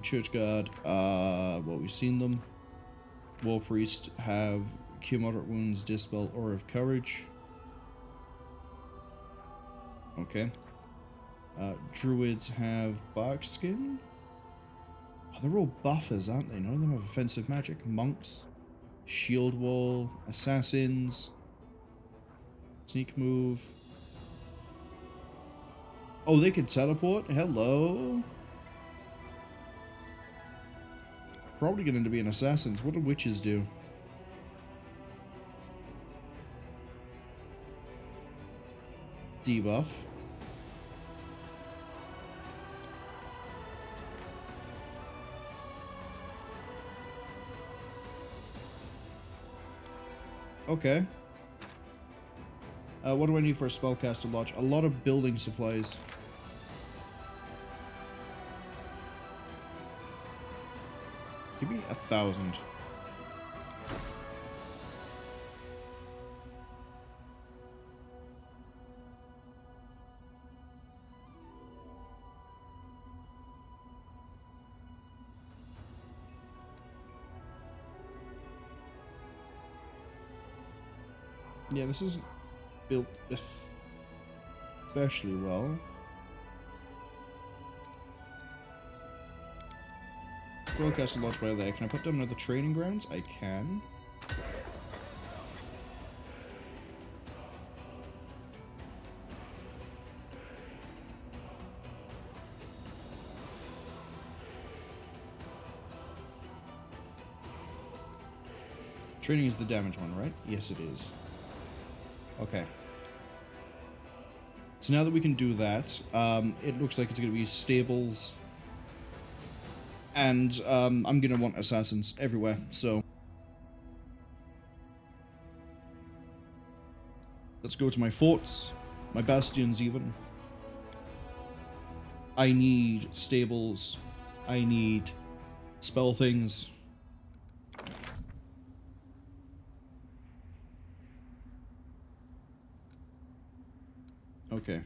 S1: Church Guard, well, we've seen them. War Priest have Cure Moderate Wounds, Dispel, Aura of Courage. Okay. Druids have Barkskin. Oh, they're all buffers, aren't they? None of them have offensive magic. Monks, Shield Wall, Assassins, Sneak Move. Oh, they can teleport? Hello? Probably going to be an Assassins. What do Witches do? Debuff. Okay. What do I need for a spellcaster lodge? A lot of building supplies. Give me 1,000. Yeah, this isn't built especially well. Spellcaster lodge by there. Can I put down another training grounds? I can. Training is the damage one, right? Yes, it is. Okay. So now that we can do that, it looks like it's going to be stables. And I'm going to want assassins everywhere, so... Let's go to my forts, my bastions even. I need stables. I need spell things. Okay.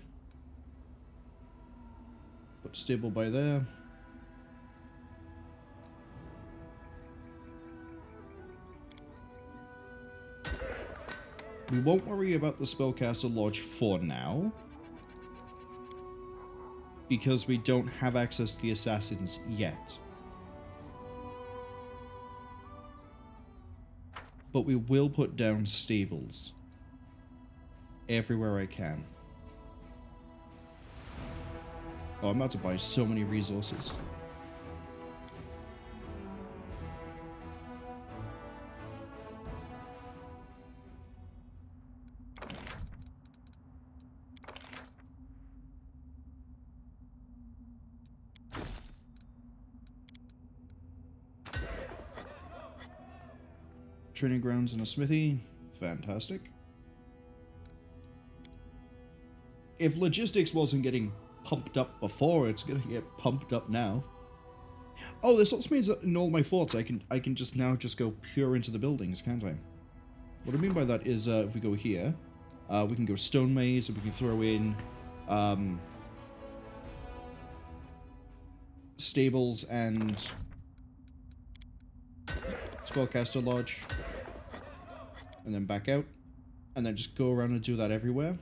S1: Put stable by there. We won't worry about the Spellcaster Lodge for now, because we don't have access to the assassins yet. But we will put down stables everywhere I can. Oh, I'm about to buy so many resources. Training grounds and a smithy. Fantastic. If logistics wasn't getting pumped up before, it's gonna get pumped up now. Oh, this also means that in all my forts I can just now go pure into the buildings, can't I? What I mean by that is if we go here, we can go stone maze, and we can throw in stables and Spellcaster Lodge, and then back out, and then just go around and do that everywhere.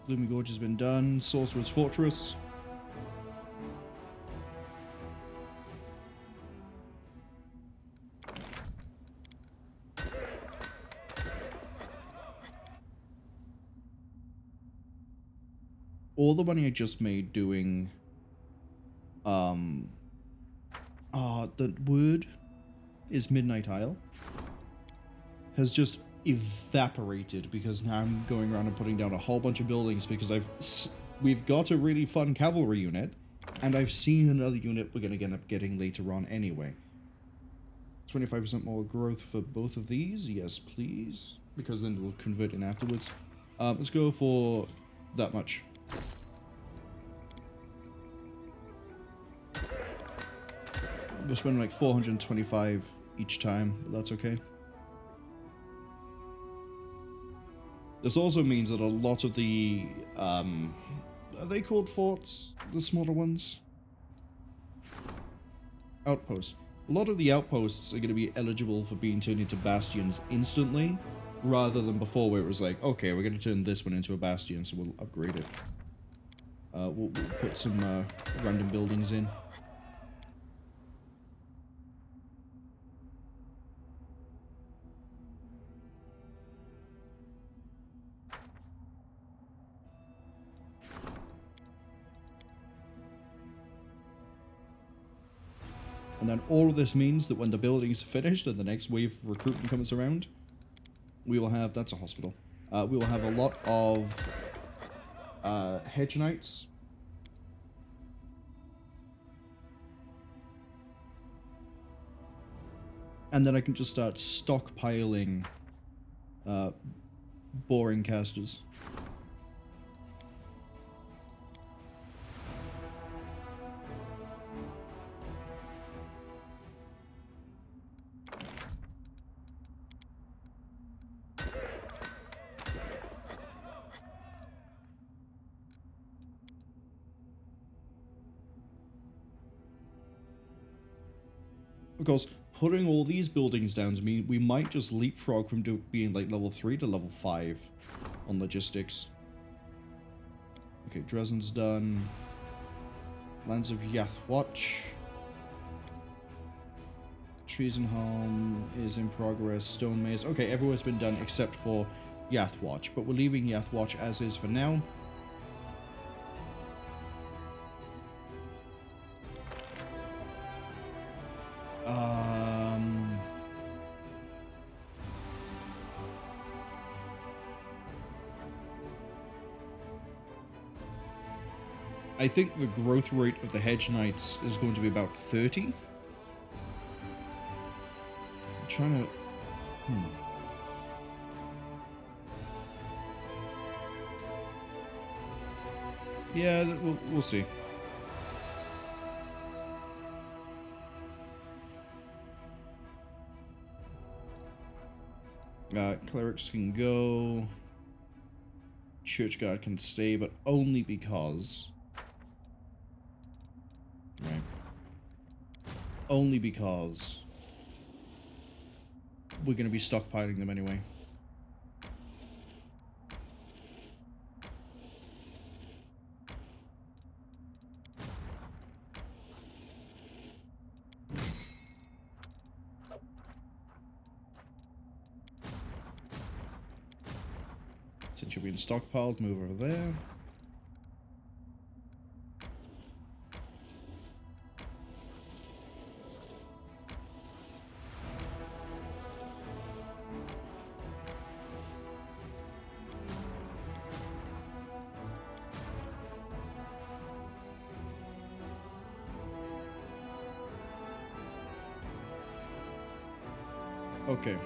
S1: Gloomy Gorge has been done. Sorcerer's Fortress. All the money I just made doing the word is Midnight Isle has just evaporated because now I'm going around and putting down a whole bunch of buildings because we've got a really fun cavalry unit, and I've seen another unit we're going to end up getting later on anyway. 25% more growth for both of these, yes please, because then we'll convert in afterwards. Let's go for that much. We're spending like 425 each time, but that's okay. This also means that a lot of the, are they called forts? The smaller ones? Outposts. A lot of the outposts are going to be eligible for being turned into bastions instantly, rather than before where it was like, okay, we're going to turn this one into a bastion, so we'll upgrade it. We'll put some random buildings in. And then all of this means that when the building's finished and the next wave of recruitment comes around, we will have, that's a hospital, we will have a lot of hedge knights. And then I can just start stockpiling boring casters. Of course, putting all these buildings down to mean we might just leapfrog from being like level 3 to level 5 on logistics. Okay, Drezen's done. Lands of Yathwatch. Treasenholm is in progress. Stone Maze. Okay, everywhere's been done except for Yathwatch, but we're leaving Yathwatch as is for now. I think the growth rate of the Hedge Knights is going to be about 30. I'm trying to... Yeah, we'll see. Clerics can go. Churchguard can stay, but only because... Right. Only because... we're going to be stockpiling them anyway. Since you're being stockpiled, move over there. Okay.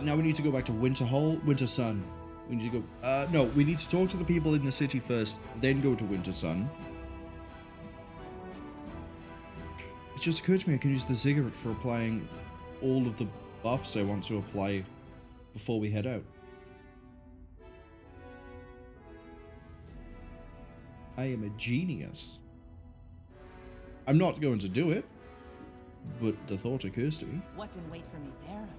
S1: Now we need to go back to Wintersun. We need to go... no, we need to talk to the people in the city first, then go to Wintersun. It just occurred to me I can use the Ziggurat for applying all of the buffs I want to apply before we head out. I am a genius. I'm not going to do it, but the thought occurs to me.
S11: What's in wait for me there, I wonder?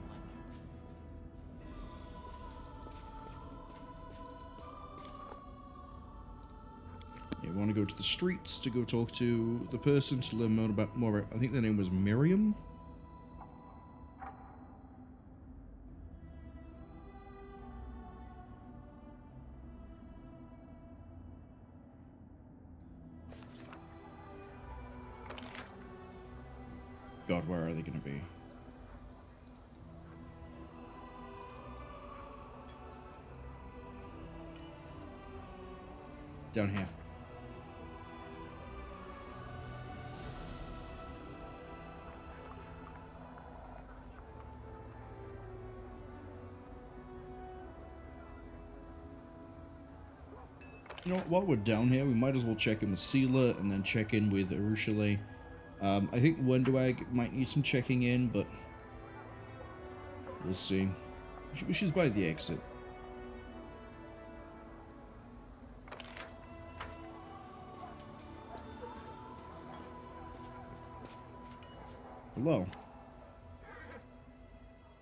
S1: Yeah, we want to go to the streets to go talk to the person to learn more about... I think their name was Miriam? God, where are they going to be? Down here. You know, while we're down here, we might as well check in with Seela and then check in with Arushale. I think Wendwag might need some checking in, but we'll see. She's by the exit. Hello.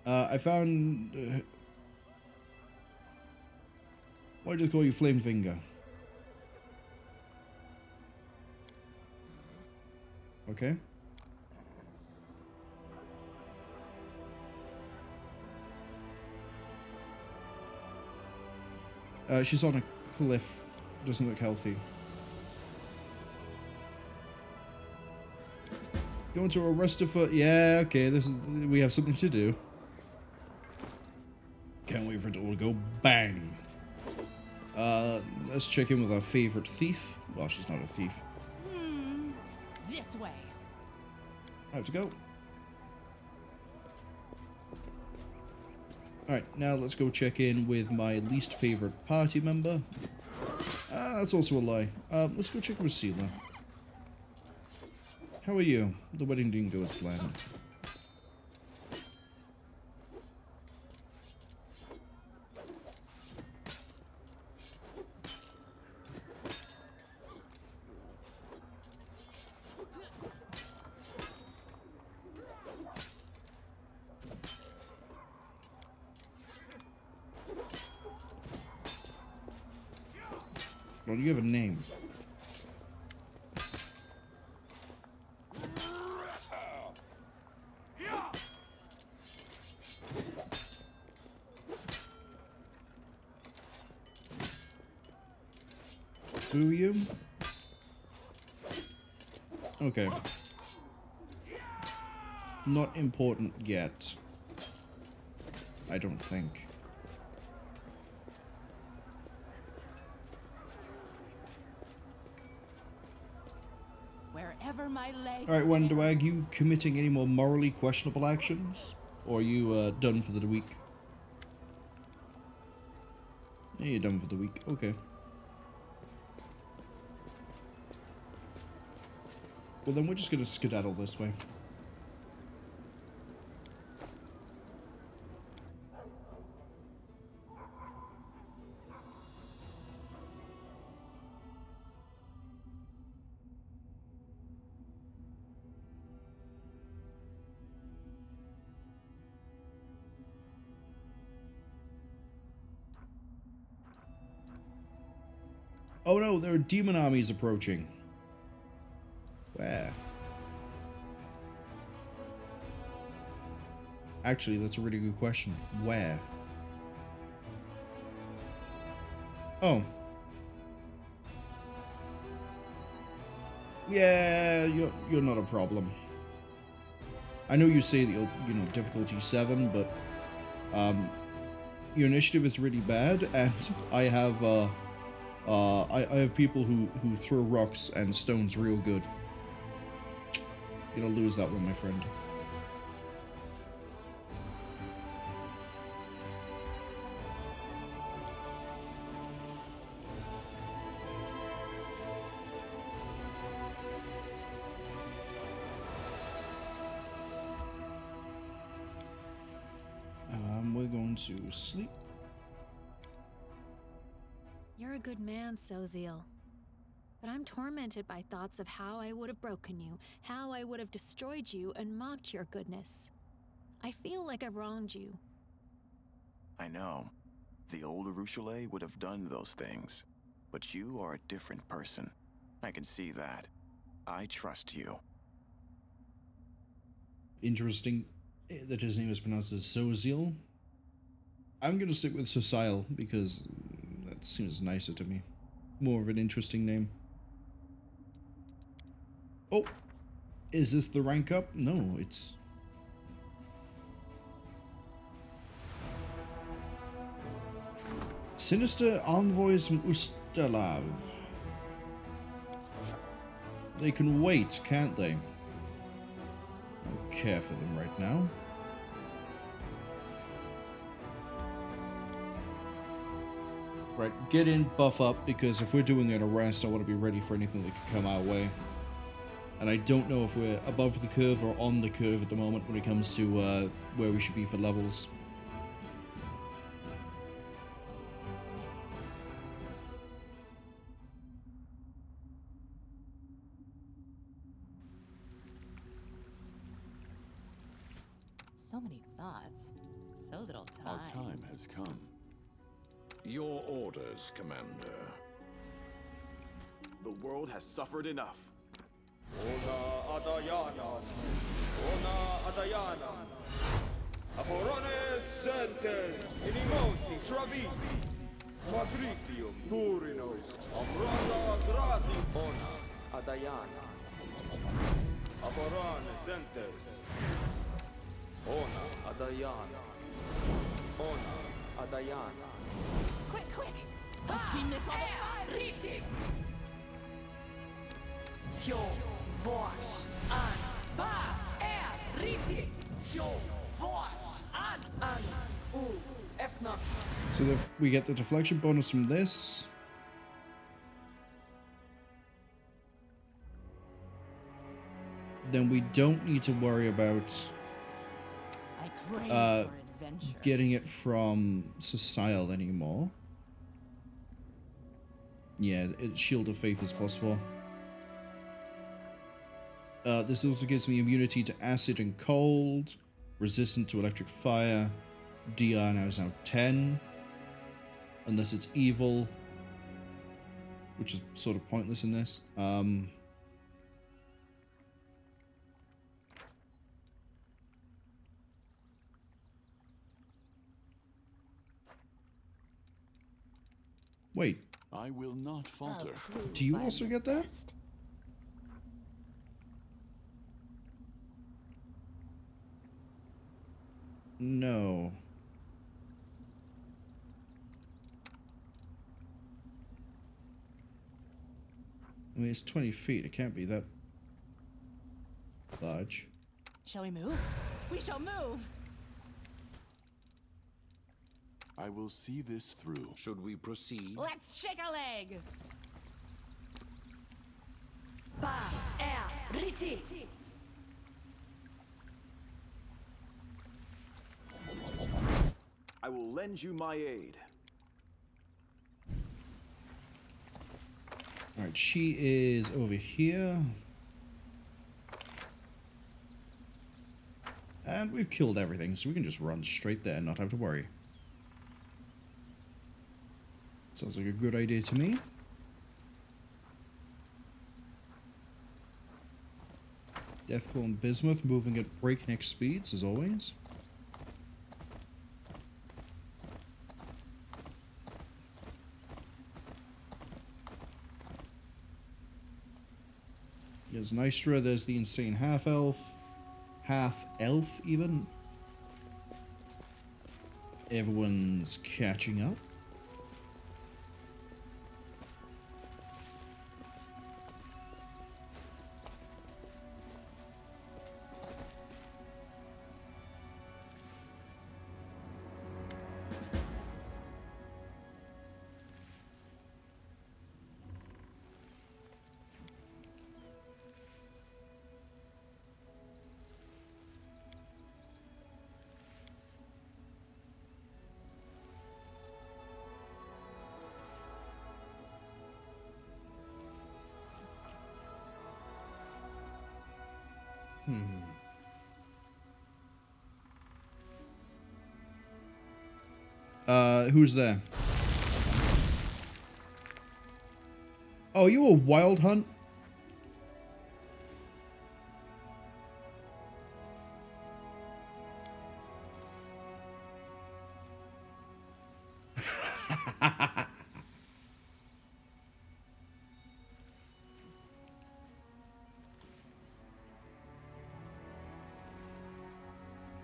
S1: I found... why do they call you Flamefinger? Okay. She's on a cliff. Doesn't look healthy. Going to arrest her for... Yeah, okay, we have something to do. Can't wait for it to all go bang. Let's check in with our favorite thief. Well, she's not a thief.
S11: This way.
S1: I have to go. Alright, now let's go check in with my least favorite party member. That's also a lie. Let's go check with Seela. How are you? The wedding didn't go as planned. Well, you have a name. Who are you? Okay. Not important yet. I don't think.
S11: wherever my legs.
S1: Alright, Wandawag, you committing any more morally questionable actions? Or are you done for the week? Yeah, you're done for the week. Okay. Well, then we're just gonna skedaddle this way. Oh no, there are demon armies approaching. Where? Actually, that's a really good question. Where? Oh. Yeah, you're not a problem. I know you say that you're, difficulty 7, but your initiative is really bad, and I have I have people who throw rocks and stones real good. You're gonna lose that one, my friend. We're going to sleep.
S12: You're a good man, Soziel. But I'm tormented by thoughts of how I would have broken you, how I would have destroyed you and mocked your goodness. I feel like I've wronged you.
S5: I know. The old Urushalei would have done those things. But you are a different person. I can see that. I trust you.
S1: Interesting that his name is pronounced as Soziel. I'm gonna stick with Soziel because that seems nicer to me. More of an interesting name. Oh, is this the rank up? No, it's... Sinister Envoys from Ustalav. They can wait, can't they? I don't care for them right now. Right, get in, buff up, because if we're doing an arrest, I want to be ready for anything that could come our way. And I don't know if we're above the curve or on the curve at the moment when it comes to where we should be for levels.
S11: So many thoughts, so little time.
S6: Our time has come.
S10: Your orders, Commander.
S5: The world has suffered enough.
S13: Ona Adayana. Ona Adayana. Aporone Sentes. Inimosi Travisi. Madritium Purinos. Amranda Grati. Ona Adayana. Aporone Sentes. Ona Adayana. Ona Adayana.
S11: Quick! Let's beam this all the
S4: Riti! Tjo Vosh An Ba Riti! Tjo Vosh An U Efna.
S1: So we get the deflection bonus from this. Then we don't need to worry about
S11: I crave for adventure.
S1: getting it from Sociel anymore. Yeah, Shield of Faith is possible. This also gives me immunity to acid and cold, resistant to electric fire. DR now is now 10, unless it's evil, which is sort of pointless in this. Wait.
S6: I will not falter.
S1: Do you also get that? No. I mean, it's 20 feet. It can't be that fudge.
S11: Shall we move? We shall move!
S6: I will see this through.
S10: Should we proceed?
S11: Let's shake a leg!
S5: I will lend you my aid.
S1: Alright, she is over here. And we've killed everything, so we can just run straight there and not have to worry. Sounds like a good idea to me. Deathclaw and Bismuth moving at breakneck speeds, as always. There's Nystra, there's the insane half-elf. Half-elf, even. Everyone's catching up. Who's there? Oh, you a wild hunt?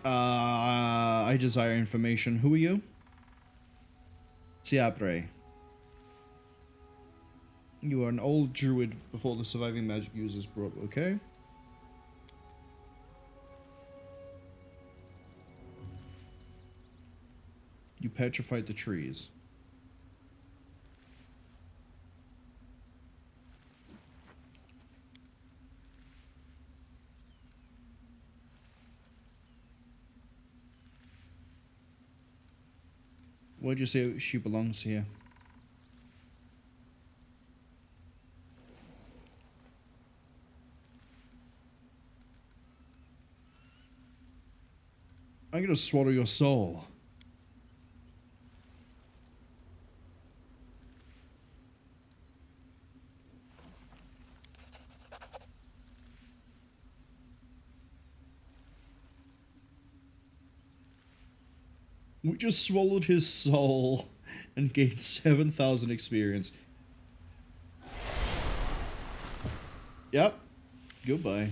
S1: I desire information. Who are you? Saturday. You are an old druid before the surviving magic users brought, okay? You petrified the trees. Why'd you say she belongs here? I'm gonna swallow your soul. We just swallowed his soul and gained 7,000 experience. Yep. Goodbye.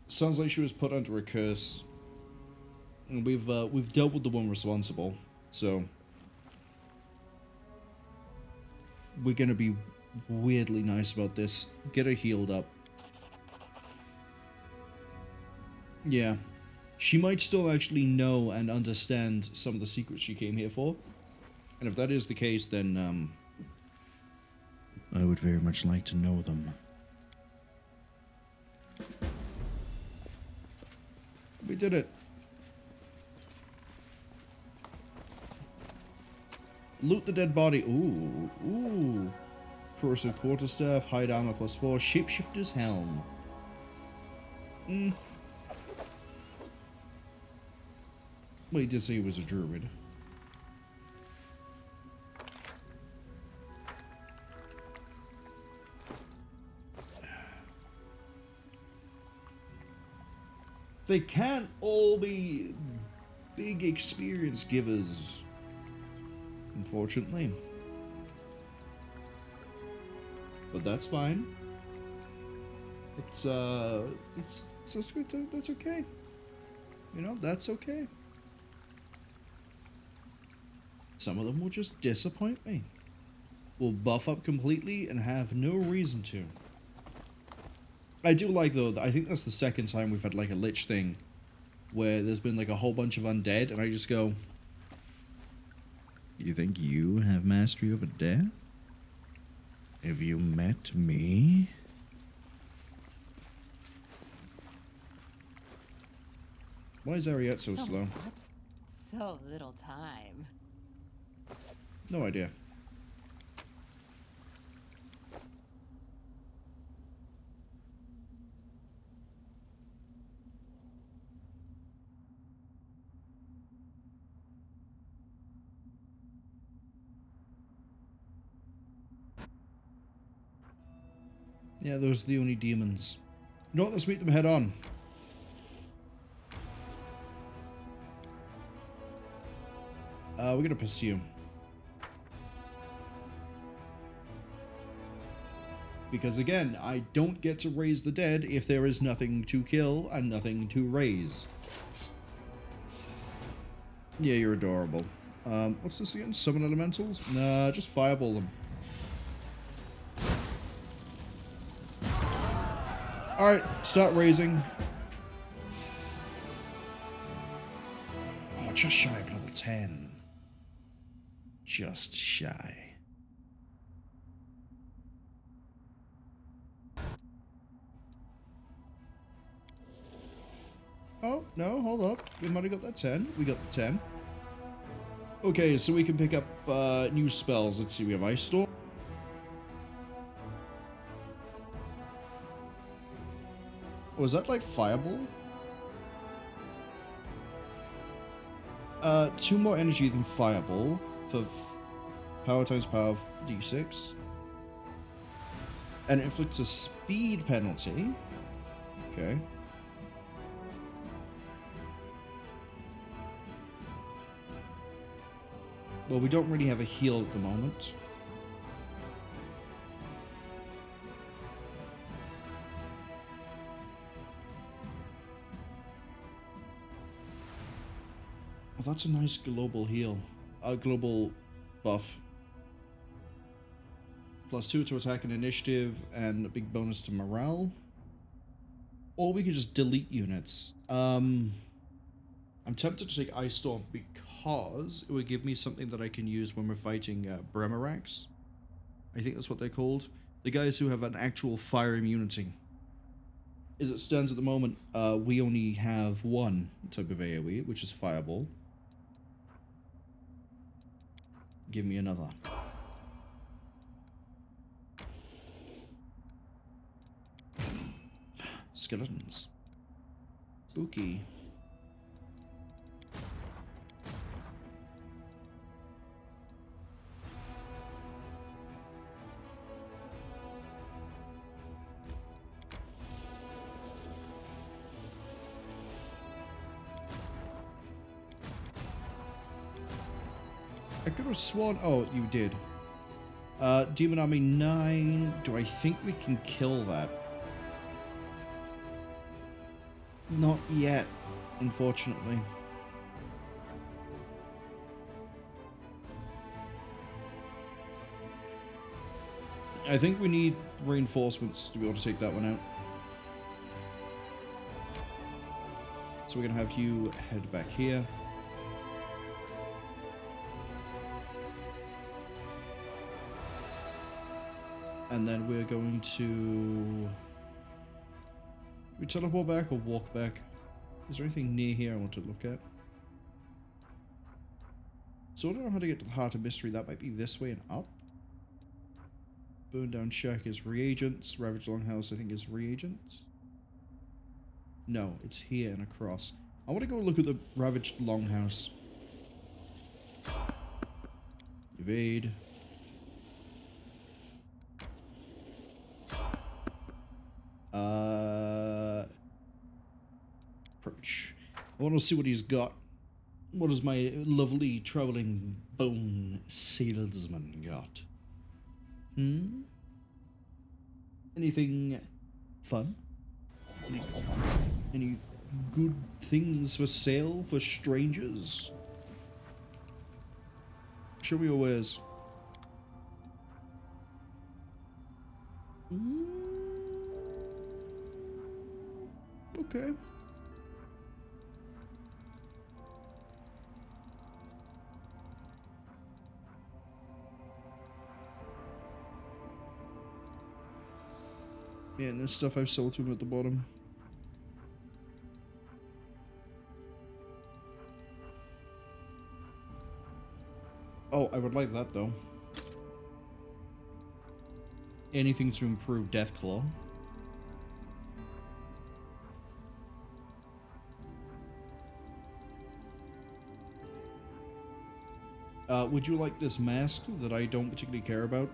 S1: Sounds like she was put under a curse, and we've dealt with the one responsible, so we're gonna be weirdly nice about this. Get her healed up. Yeah, she might still actually know and understand some of the secrets she came here for, and if that is the case, then I would very much like to know them. We did it. Loot the dead body. Ooh, ooh. Corrosive quarterstaff, hide armor +4, shapeshifter's helm. Well, he did say he was a druid. They can't all be big experience givers, unfortunately. but that's fine. It's that's okay. You know, that's okay. Some of them will just disappoint me. Will buff up completely and have no reason to. I do like, though, I think that's the second time we've had, like, a Lich thing where there's been, like, a whole bunch of undead, and I just go, you think you have mastery over death? Have you met me? Why is Ariette so slow?
S11: What? So little time.
S1: No idea. Yeah, those are the only demons. You know what? Let's meet them head on. We're gonna pursue. Because again, I don't get to raise the dead if there is nothing to kill and nothing to raise. Yeah, you're adorable. What's this again? Summon elementals? Nah, just fireball them. Alright, start raising. Oh, just shy of level 10. Just shy. Oh, no, hold up. We might have got that 10. We got the 10. Okay, so we can pick up new spells. Let's see, we have Ice Storm. Was that like Fireball? 2 more energy than Fireball for power times power of D6. And it inflicts a speed penalty. Okay. Well, we don't really have a heal at the moment. Oh, that's a nice global heal. A global buff. +2 to attack and initiative, and a big bonus to morale. Or we could just delete units. I'm tempted to take Ice Storm because it would give me something that I can use when we're fighting Bremarax. I think that's what they're called. The guys who have an actual fire immunity. As it stands at the moment, we only have one type of AoE, which is Fireball. Give me another. Skeletons. Spooky. I could have sworn... Oh, you did. Demon Army 9. Do I think we can kill that? Not yet, unfortunately. I think we need reinforcements to be able to take that one out. So we're going to have you head back here. And then we're going to... We teleport back or walk back? Is there anything near here I want to look at? So I don't know how to get to the Heart of Mystery. That might be this way and up. Burn Down Shack is reagents. Ravaged Longhouse I think is reagents. No, it's here and across. I want to go look at the Ravaged Longhouse. Evade. Approach. I want to see what he's got. What has my lovely traveling bone salesman got? Anything fun? Any good things for sale for strangers? Show me your wares. Okay. Yeah, and there's stuff I've sold to him at the bottom. Oh, I would like that though. Anything to improve Deathclaw. Would you like this mask that I don't particularly care about?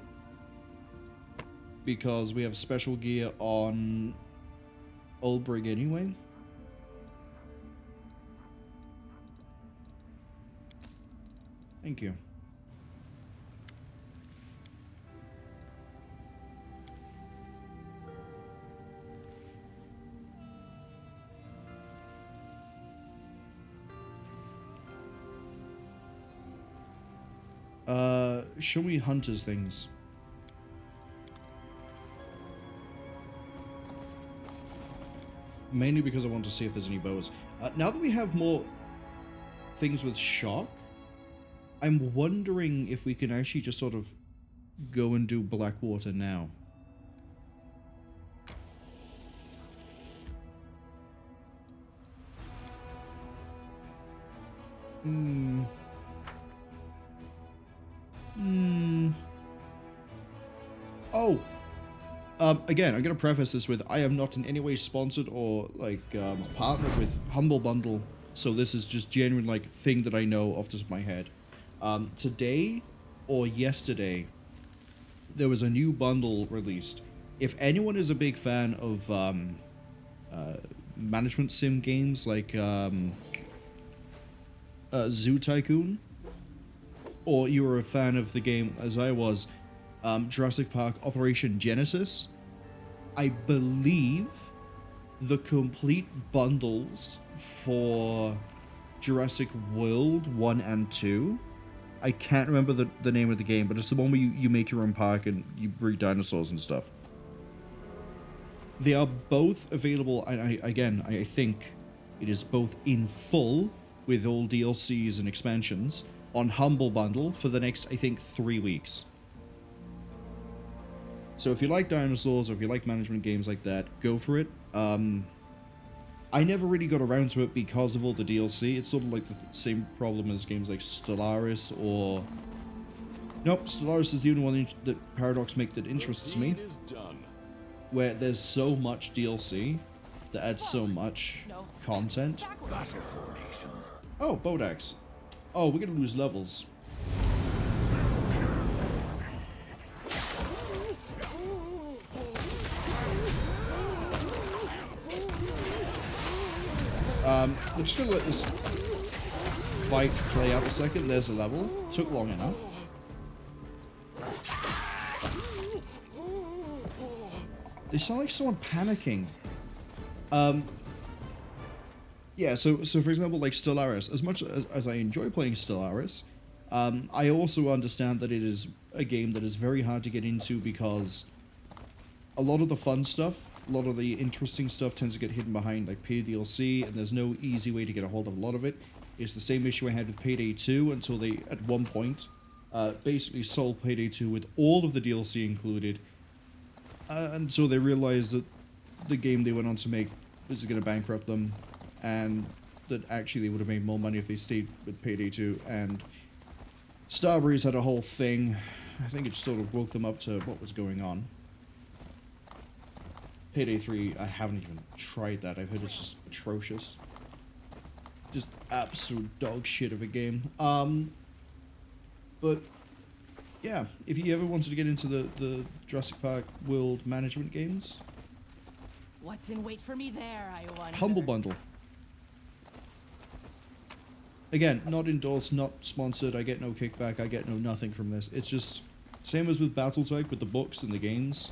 S1: Because we have special gear on Ulbrig anyway. Thank you. Show me Hunter's things. Mainly because I want to see if there's any bows. Now that we have more things with shock, I'm wondering if we can actually just sort of go and do Blackwater now. Oh! Again, I'm going to preface this with, I am not in any way sponsored or, like, partnered with Humble Bundle, so this is just genuine, like, thing that I know off the top of my head. Today, or yesterday, there was a new bundle released. If anyone is a big fan of, management sim games, like, Zoo Tycoon, or you were a fan of the game, as I was, Jurassic Park Operation Genesis, I believe the complete bundles for Jurassic World 1 and 2, I can't remember the name of the game, but it's the one where you make your own park and you breed dinosaurs and stuff. They are both available, and I think it is both in full with all DLCs and expansions on Humble Bundle for the next, I think, 3 weeks. So if you like dinosaurs or if you like management games like that, go for it. I never really got around to it because of all the DLC. It's sort of like the same problem as games like Stellaris or... Nope, Stellaris is the only one that Paradox make that interests me. Where there's so much DLC that adds so much content. Oh, Bodax. Oh, we're gonna lose levels. We're just gonna let this fight play out a second. There's a level. Took long enough. They sound like someone panicking. Yeah, so for example, like Stellaris, as much as I enjoy playing Stellaris, I also understand that it is a game that is very hard to get into because a lot of the fun stuff, a lot of the interesting stuff tends to get hidden behind like paid DLC, and there's no easy way to get a hold of a lot of it. It's the same issue I had with Payday 2 until they, at one point, basically sold Payday 2 with all of the DLC included, until they realized that the game they went on to make was going to bankrupt them, and that actually they would have made more money if they stayed with Payday 2, and Starbreeze had a whole thing. I think it sort of woke them up to what was going on. Payday 3, I haven't even tried that. I've heard it's just atrocious. Just absolute dog shit of a game. But yeah, if you ever wanted to get into the Jurassic Park World management games,
S11: What's in wait for me there, I wonder?
S1: Humble Bundle. Again, not endorsed, not sponsored. I get no kickback. I get no nothing from this. It's just same as with Battletech with the books and the games.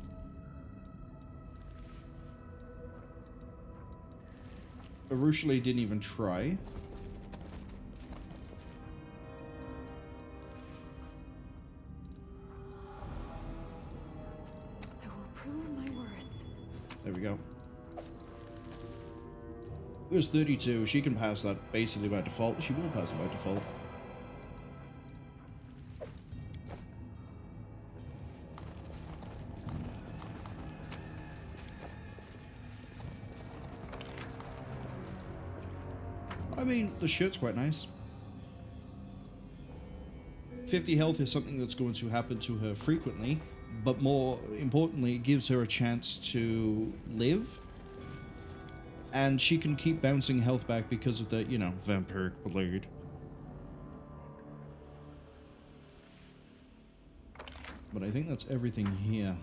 S1: Arushale didn't even try.
S11: I will prove my worth.
S1: There we go. It was 32. She can pass that basically by default. She will pass it by default. I mean, the shirt's quite nice. 50 health is something that's going to happen to her frequently, but more importantly, it gives her a chance to live. And she can keep bouncing health back because of the, you know, vampiric blade. But I think that's everything here.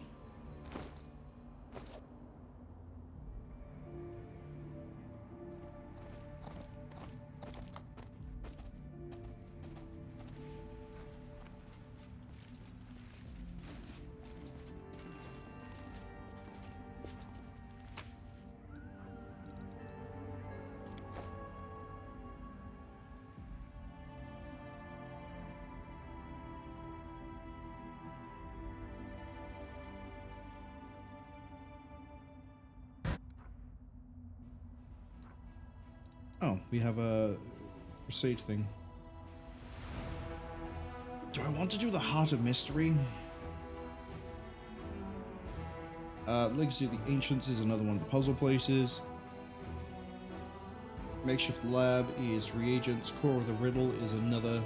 S1: Oh, we have a Crusade thing. Do I want to do the Heart of Mystery? Legacy of the Ancients is another one of the puzzle places. Makeshift Lab is reagents. Core of the Riddle is another.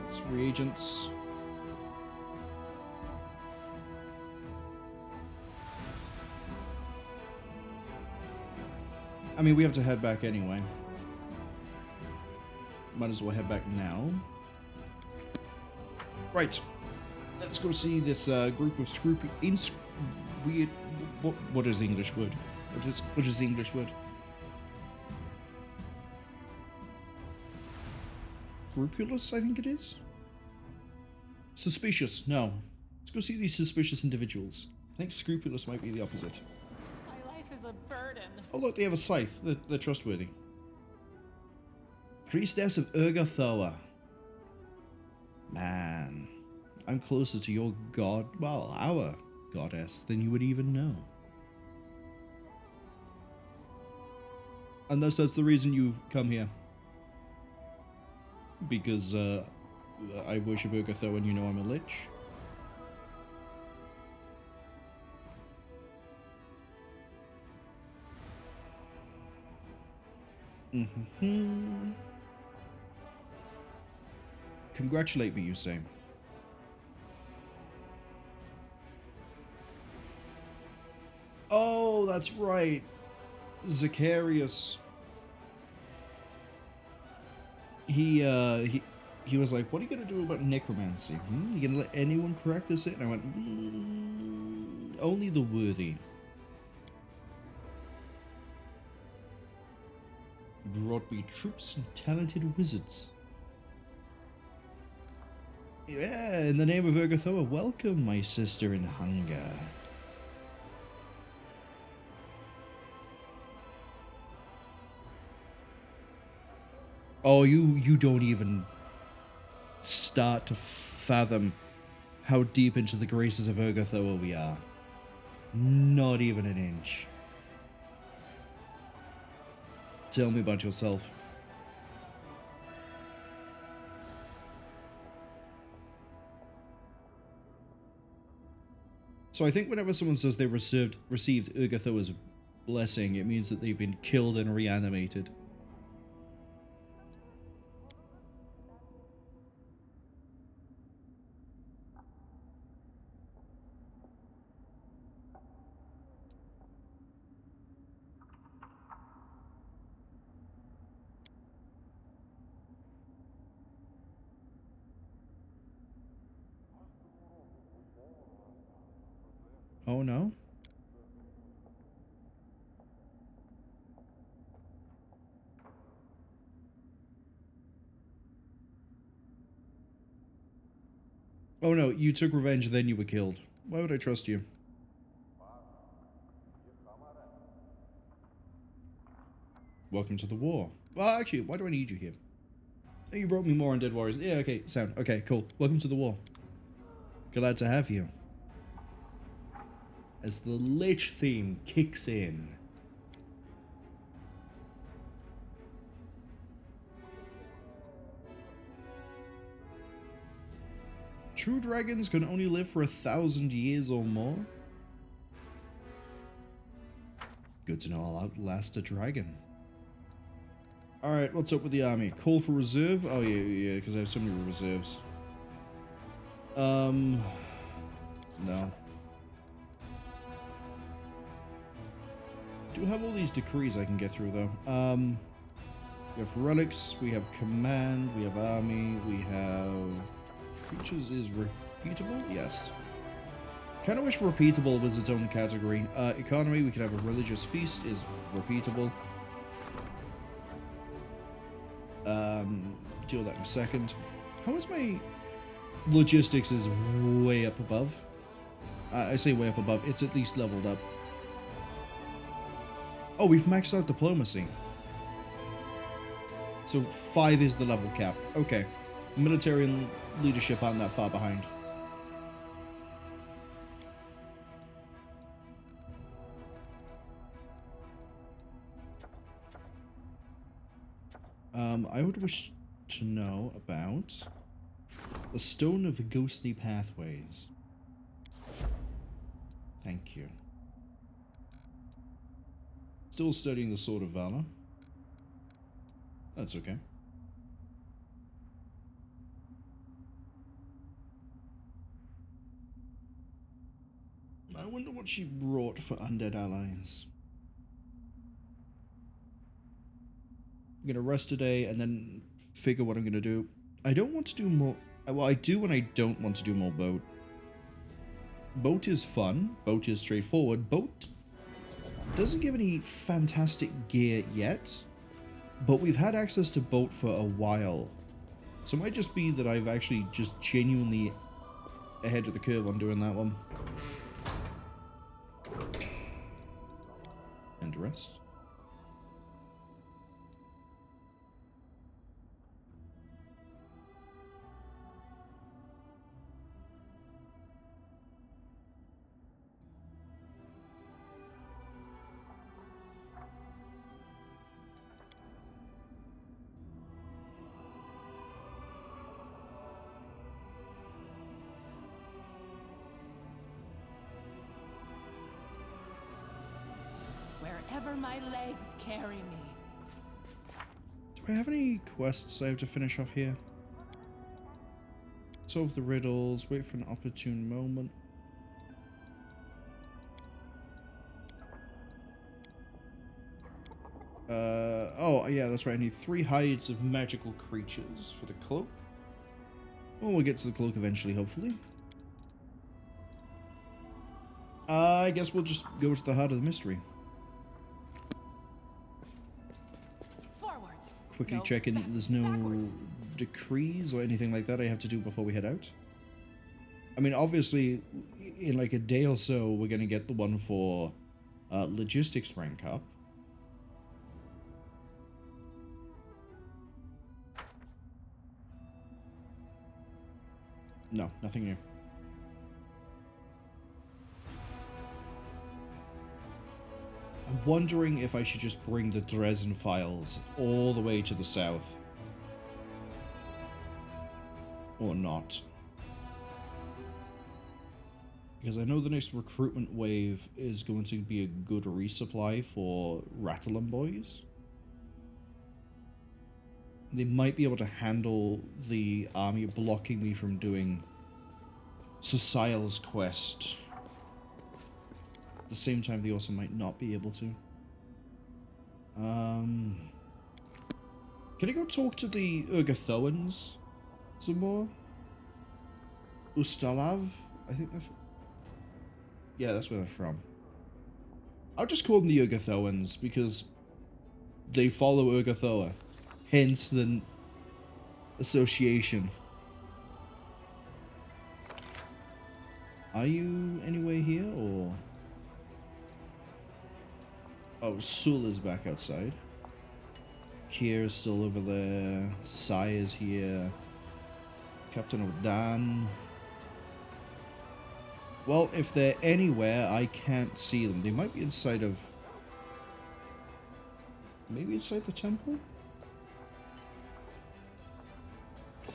S1: It's reagents. I mean, we have to head back anyway. Might as well head back now. Right. Let's go see this group of weird. What is the English word? What is the English word? Scrupulous, I think it is. Suspicious. No. Let's go see these suspicious individuals. I think scrupulous might be the opposite.
S11: My life is a burden.
S1: Oh look, they have a scythe. They're trustworthy. Priestess of Urgathoa. Man, I'm closer to your god, well, our goddess, than you would even know. Unless that's the reason you've come here. Because, I worship Urgathoa and you know I'm a lich. Congratulate me, you say. Oh, that's right. Zacharias. He was like, what are you gonna do about necromancy? You gonna let anyone practice it? And I went, only the worthy. Brought me troops and talented wizards. Yeah, in the name of Urgathoa, welcome, my sister in hunger. Oh, you don't even start to fathom how deep into the graces of Urgathoa we are. Not even an inch. Tell me about yourself. So I think whenever someone says they received Urgathoa's blessing, it means that they've been killed and reanimated. Oh no? Oh no, you took revenge, then you were killed. Why would I trust you? Welcome to the war. Well, actually, why do I need you here? Oh, you brought me more Undead Warriors. Yeah, okay, sound. Okay, cool. Welcome to the war. Glad to have you. As the Lich theme kicks in. True dragons can only live for 1,000 years or more. Good to know I'll outlast a dragon. Alright, what's up with the army? Call for reserve? Oh yeah, because I have so many reserves. No. Do have all these decrees I can get through though. We have relics, we have command, we have army, we have... Creatures is repeatable? Yes. Kind of wish repeatable was its own category. Economy, we could have a religious feast, is repeatable. Deal with that in a second. How is my logistics is way up above? I say way up above, it's at least leveled up. Oh, we've maxed out diplomacy. So 5 is the level cap. Okay. Military and leadership aren't that far behind. I would wish to know about the Stone of Ghostly Pathways. Thank you. Still studying the Sword of Valor. That's okay. I wonder what she brought for undead allies. I'm gonna rest today and then figure what I'm gonna do. I don't want to do more. Well, I do when I don't want to do more boat. Boat is fun. Boat is straightforward. Boat doesn't give any fantastic gear yet, but we've had access to boat for a while. So it might just be that I've actually just genuinely ahead of the curve on doing that one. And rest.
S11: Wherever my legs carry me.
S1: Do I have any quests I have to finish off here? Solve the riddles, wait for an opportune moment. Oh yeah, that's right, I need 3 hides of magical creatures for the cloak. Well, we'll get to the cloak eventually, hopefully. I guess we'll just go to the heart of the mystery.
S11: Forwards.
S1: Quickly
S11: No,
S1: checking that there's no
S11: backwards.
S1: decrees or anything like that I have to do before we head out. I mean, obviously, in like a day or so, we're going to get the one for logistics rank up. No, nothing new. I'm wondering if I should just bring the Drezen files all the way to the south. Or not. Because I know the next recruitment wave is going to be a good resupply for Rattlin boys. They might be able to handle the army blocking me from doing Social's quest. At the same time, they also might not be able to. Can I go talk to the Urgathoans some more? Ustalav? I think they're... Yeah, that's where they're from. I'll just call them the Urgathoans because they follow Urgathoa. Hence the association. Are you anywhere here, or... Oh, Sul is back outside. Kier's still over there. Sai is here. Captain Odan. Well, if they're anywhere, I can't see them. They might be inside of... Maybe inside the temple?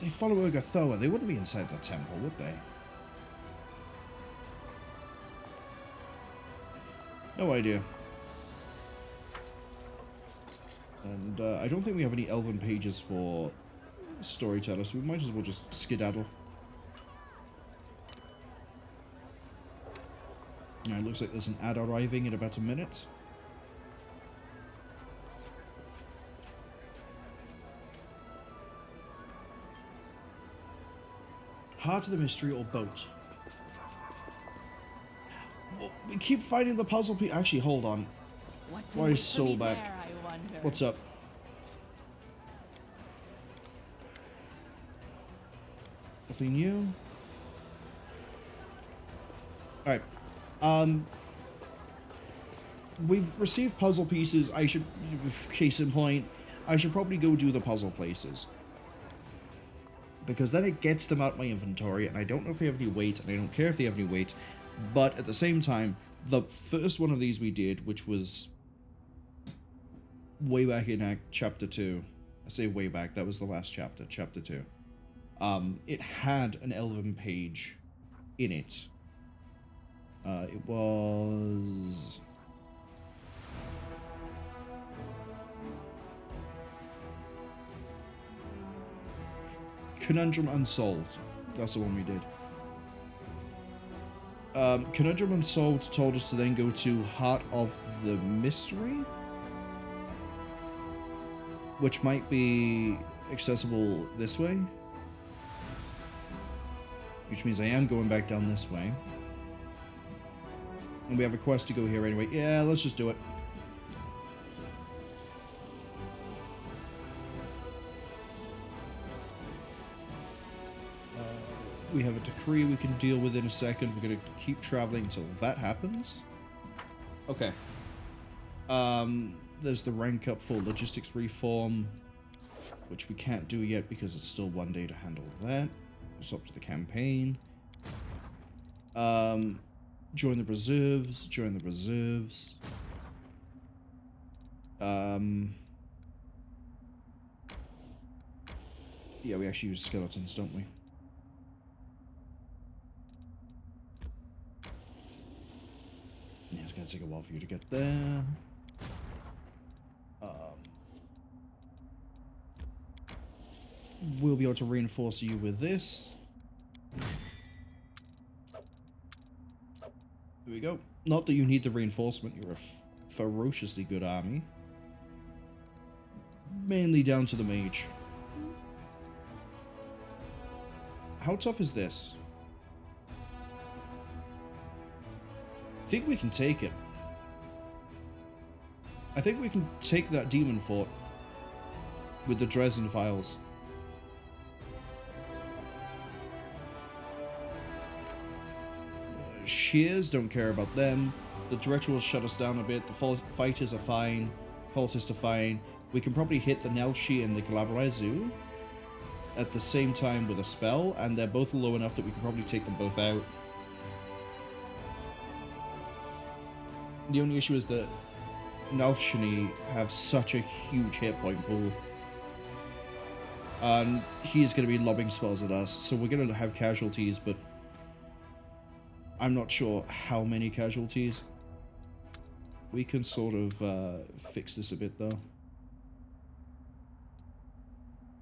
S1: They follow Urgathoa. They wouldn't be inside the temple, would they? No idea. And I don't think we have any elven pages for storytellers, so we might as well just skedaddle. Now it looks like there's an ad arriving in about a minute. Heart of the Mystery or boat? Well, we keep finding the puzzle piece. Actually, hold on. Why is Soul back? What's up? Nothing new. Alright. We've received puzzle pieces. I should, case in point, I should probably go do the puzzle places. Because then it gets them out my inventory, and I don't know if they have any weight, and I don't care if they have any weight. But at the same time, the first one of these we did, which was way back in Chapter 2. I say way back, that was the last chapter, Chapter 2. It had an elven page in it. It was... Conundrum Unsolved. That's the one we did. Conundrum Unsolved told us to then go to Heart of the Mystery, which might be accessible this way. Which means I am going back down this way. And we have a quest to go here anyway. Yeah, let's just do it. We have a decree we can deal with in a second. We're going to keep traveling until that happens. Okay. There's the rank up for logistics reform, which we can't do yet because it's still one day to handle that. It's up to the campaign. Join the reserves. Join the reserves. Yeah, we actually use skeletons, don't we? Yeah, it's gonna take a while for you to get there. We'll be able to reinforce you with this. Here we go. Not that you need the reinforcement, you're a ferociously good army. Mainly down to the mage. How tough is this? I think we can take it. I think we can take that demon fort with the Drezen files. Shears, don't care about them. The director will shut us down a bit. The fighters are fine. Cultists are fine. We can probably hit the Nelshi and the Galabrazu at the same time with a spell, and they're both low enough that we can probably take them both out. The only issue is that Nalshini have such a huge hit point pool. And he's going to be lobbing spells at us, so we're going to have casualties, but I'm not sure how many casualties. We can sort of fix this a bit, though.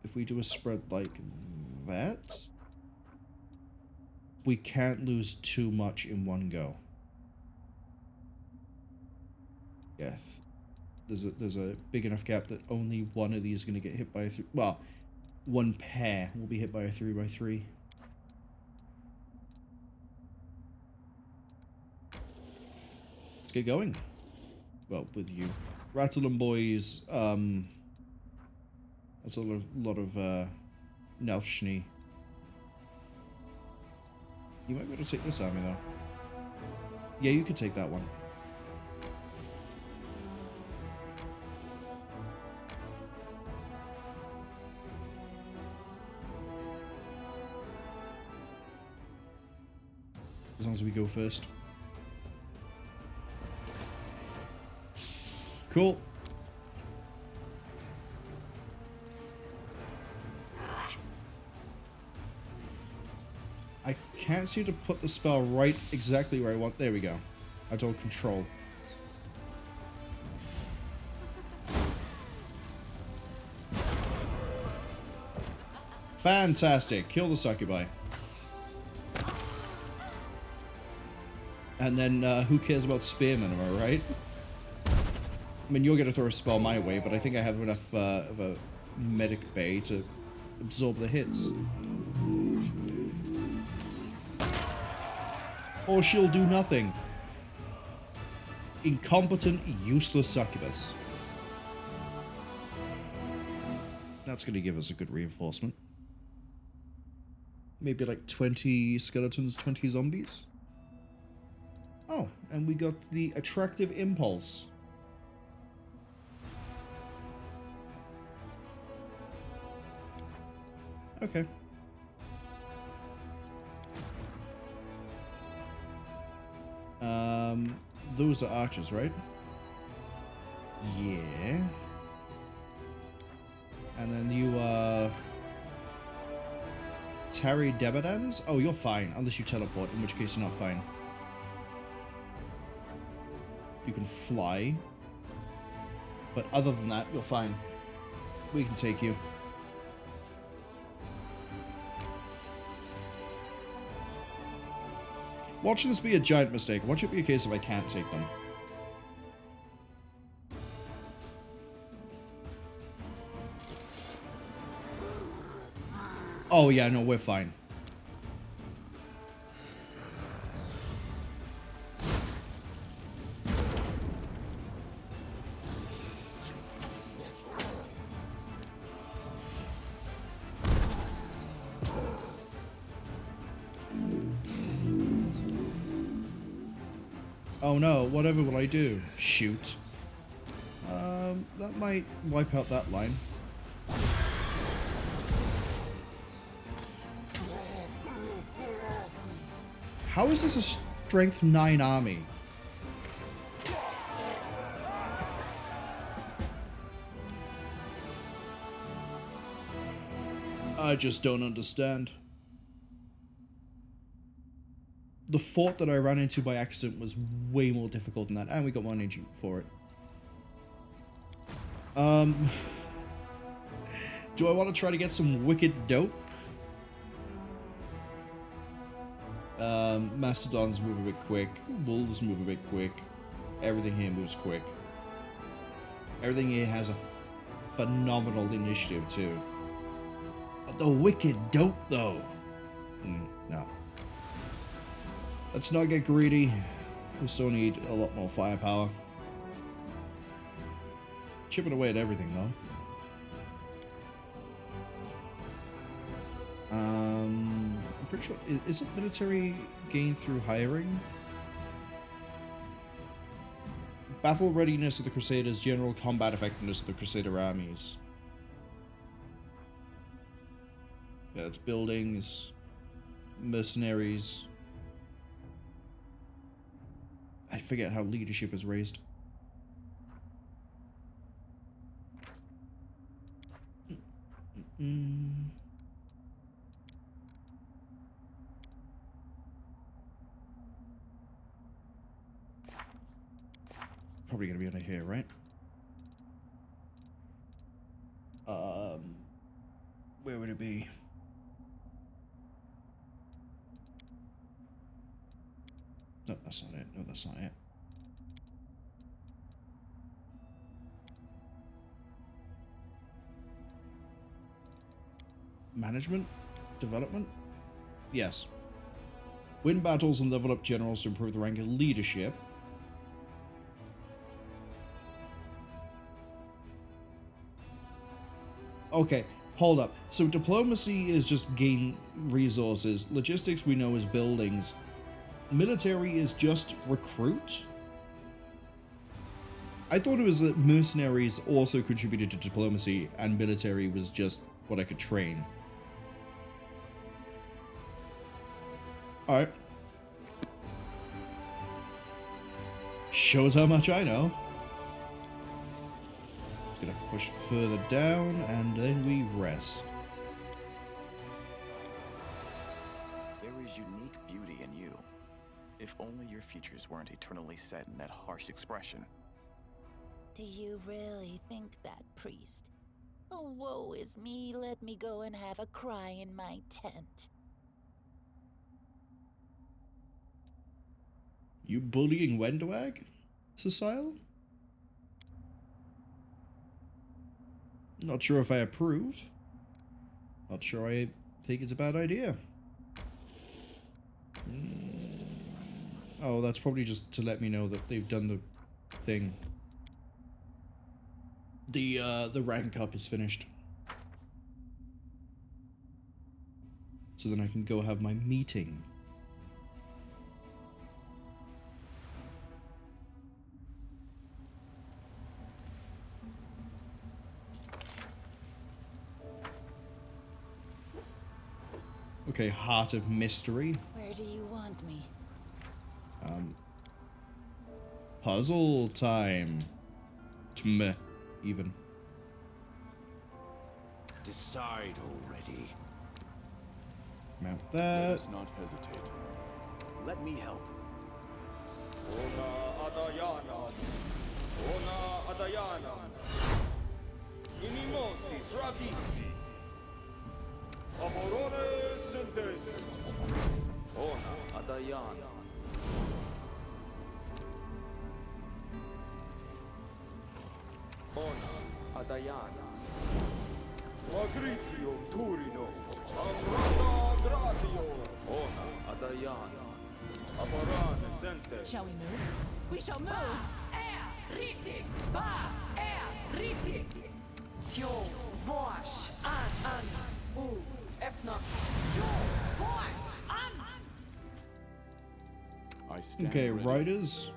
S1: If we do a spread like that, we can't lose too much in one go. Yeah, there's a big enough gap that only one of these is going to get hit by a well, one pair will be hit by a 3x3. Let's get going. Well, with you. Rattle and Boys, that's a lot of Nelshni. You might be able to take this army, though. Yeah, you could take that one. As long as we go first. Cool. I can't seem to put the spell right exactly where I want. There we go. I don't control. Fantastic. Kill the succubi. And then, who cares about spearmen, am I right? I mean, you're going to throw a spell my way, but I think I have enough of a medic bay to absorb the hits. Or she'll do nothing. Incompetent, useless succubus. That's going to give us a good reinforcement. Maybe like 20 skeletons, 20 zombies. Oh, and we got the attractive impulse. Okay. Those are archers, right? Yeah. And then you, Terry Debadans? Oh, you're fine, unless you teleport, in which case you're not fine. You can fly. But other than that, you're fine. We can take you. Watch this be a giant mistake. Watch it be a case of I can't take them. Oh yeah, no, we're fine. Oh no, whatever will I do? Shoot. That might wipe out that line. How is this a strength 9 army? I just don't understand. The fort that I ran into by accident was way more difficult than that, and we got one agent for it. Do I want to try to get some wicked dope? Mastodons move a bit quick. Wolves move a bit quick. Everything here moves quick. Everything here has a phenomenal initiative too. But the wicked dope though. No. Let's not get greedy. We still need a lot more firepower. Chipping away at everything though. I'm pretty sure, is it military gain through hiring? Battle readiness of the Crusaders, general combat effectiveness of the Crusader armies. Yeah, it's buildings, mercenaries. I forget how leadership is raised. Probably gonna be under here, right? Where would it be? No, that's not it. No, that's not it. Management? Development? Yes. Win battles and level up generals to improve the rank of leadership. Okay, hold up. So diplomacy is just gain resources. Logistics we know is buildings. Military is just recruit? I thought it was that mercenaries also contributed to diplomacy and military was just what I could train. Alright. Shows how much I know. Just gonna push further down, and then we rest.
S5: There is unique beauty in you. If only your features weren't eternally set in that harsh expression.
S9: Do you really think that, priest? Oh, woe is me. Let me go and have a cry in my tent.
S1: You bullying Wendwag, Cecile? Not sure if I approve. Not sure I think it's a bad idea. Oh, that's probably just to let me know that they've done the thing. The rank up is finished. So then I can go have my meeting. Okay, Heart of Mystery.
S9: Where do you want me?
S1: Puzzle time. Tmeh, even.
S10: Decide already.
S1: Mount
S6: Let
S1: that.
S6: us not hesitate.
S13: Let me help.
S11: Shall we move? We shall move!
S4: Riti! Ba! Riti! Tjo! Wash! An! U! Efnok! Tjo! Wash! An!
S6: I stand
S1: Okay,
S6: ready.
S1: riders.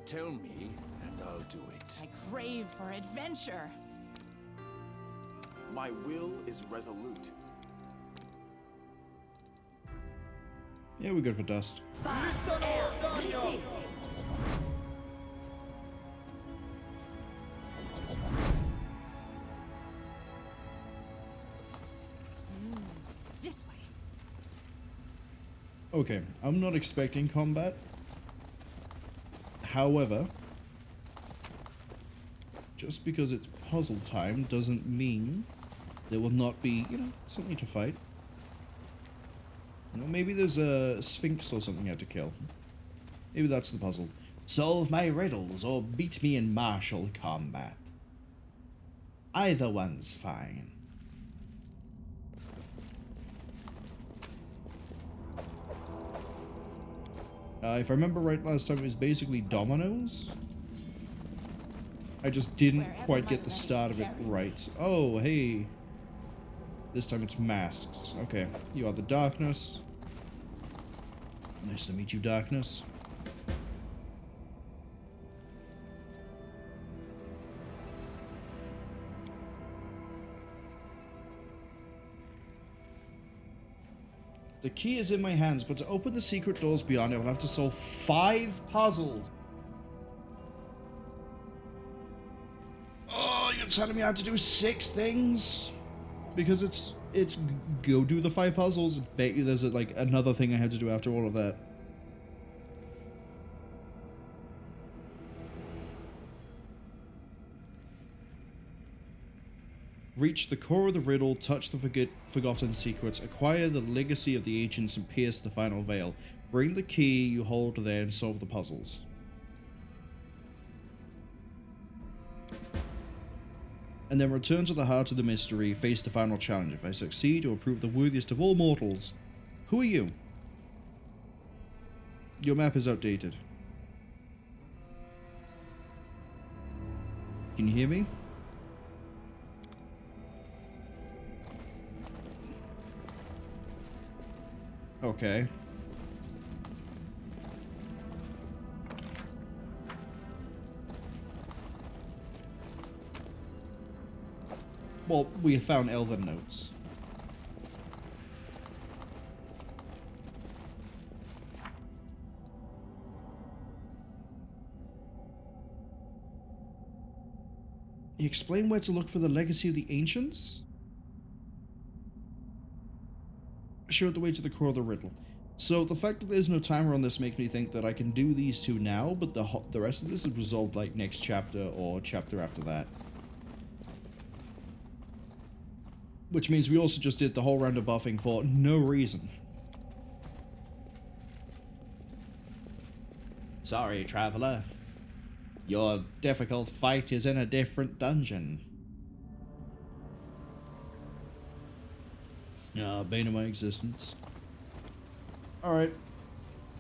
S10: Tell me, and I'll do it.
S11: I crave for adventure.
S5: My will is resolute.
S1: Yeah, we're good for dust.
S4: Riti!
S11: This way.
S1: Okay, I'm not expecting combat. However, just because it's puzzle time doesn't mean there will not be, something to fight. Maybe there's a sphinx or something I have to kill. Maybe that's the puzzle. Solve my riddles or beat me in martial combat. Either one's fine. If I remember right, last time it was basically dominoes. I just didn't quite get the start of it right. Oh, hey. This time it's masks. Okay, you are the darkness. Nice to meet you, darkness. The key is in my hands, but to open the secret doors beyond it, I will have to solve 5 puzzles. Oh, you're telling me I have to do 6 things? Because it's go do the 5 puzzles. Bet you there's like another thing I have to do after all of that. Reach the core of the riddle, touch the forgotten secrets, acquire the legacy of the ancients, and pierce the final veil. Bring the key you hold there and solve the puzzles. And then return to the heart of the mystery, face the final challenge. If I succeed, I will prove the worthiest of all mortals. Who are you? Your map is outdated. Can you hear me? Okay. Well, we found elven notes. You explain where to look for the legacy of the ancients? Showed the way to the core of the riddle. So the fact that there's no timer on this makes me think that I can do these two now, but the rest of this is resolved like next chapter or chapter after that. Which means we also just did the whole round of buffing for no reason. Sorry, traveler. Your difficult fight is in a different dungeon. Bane of my existence. Alright.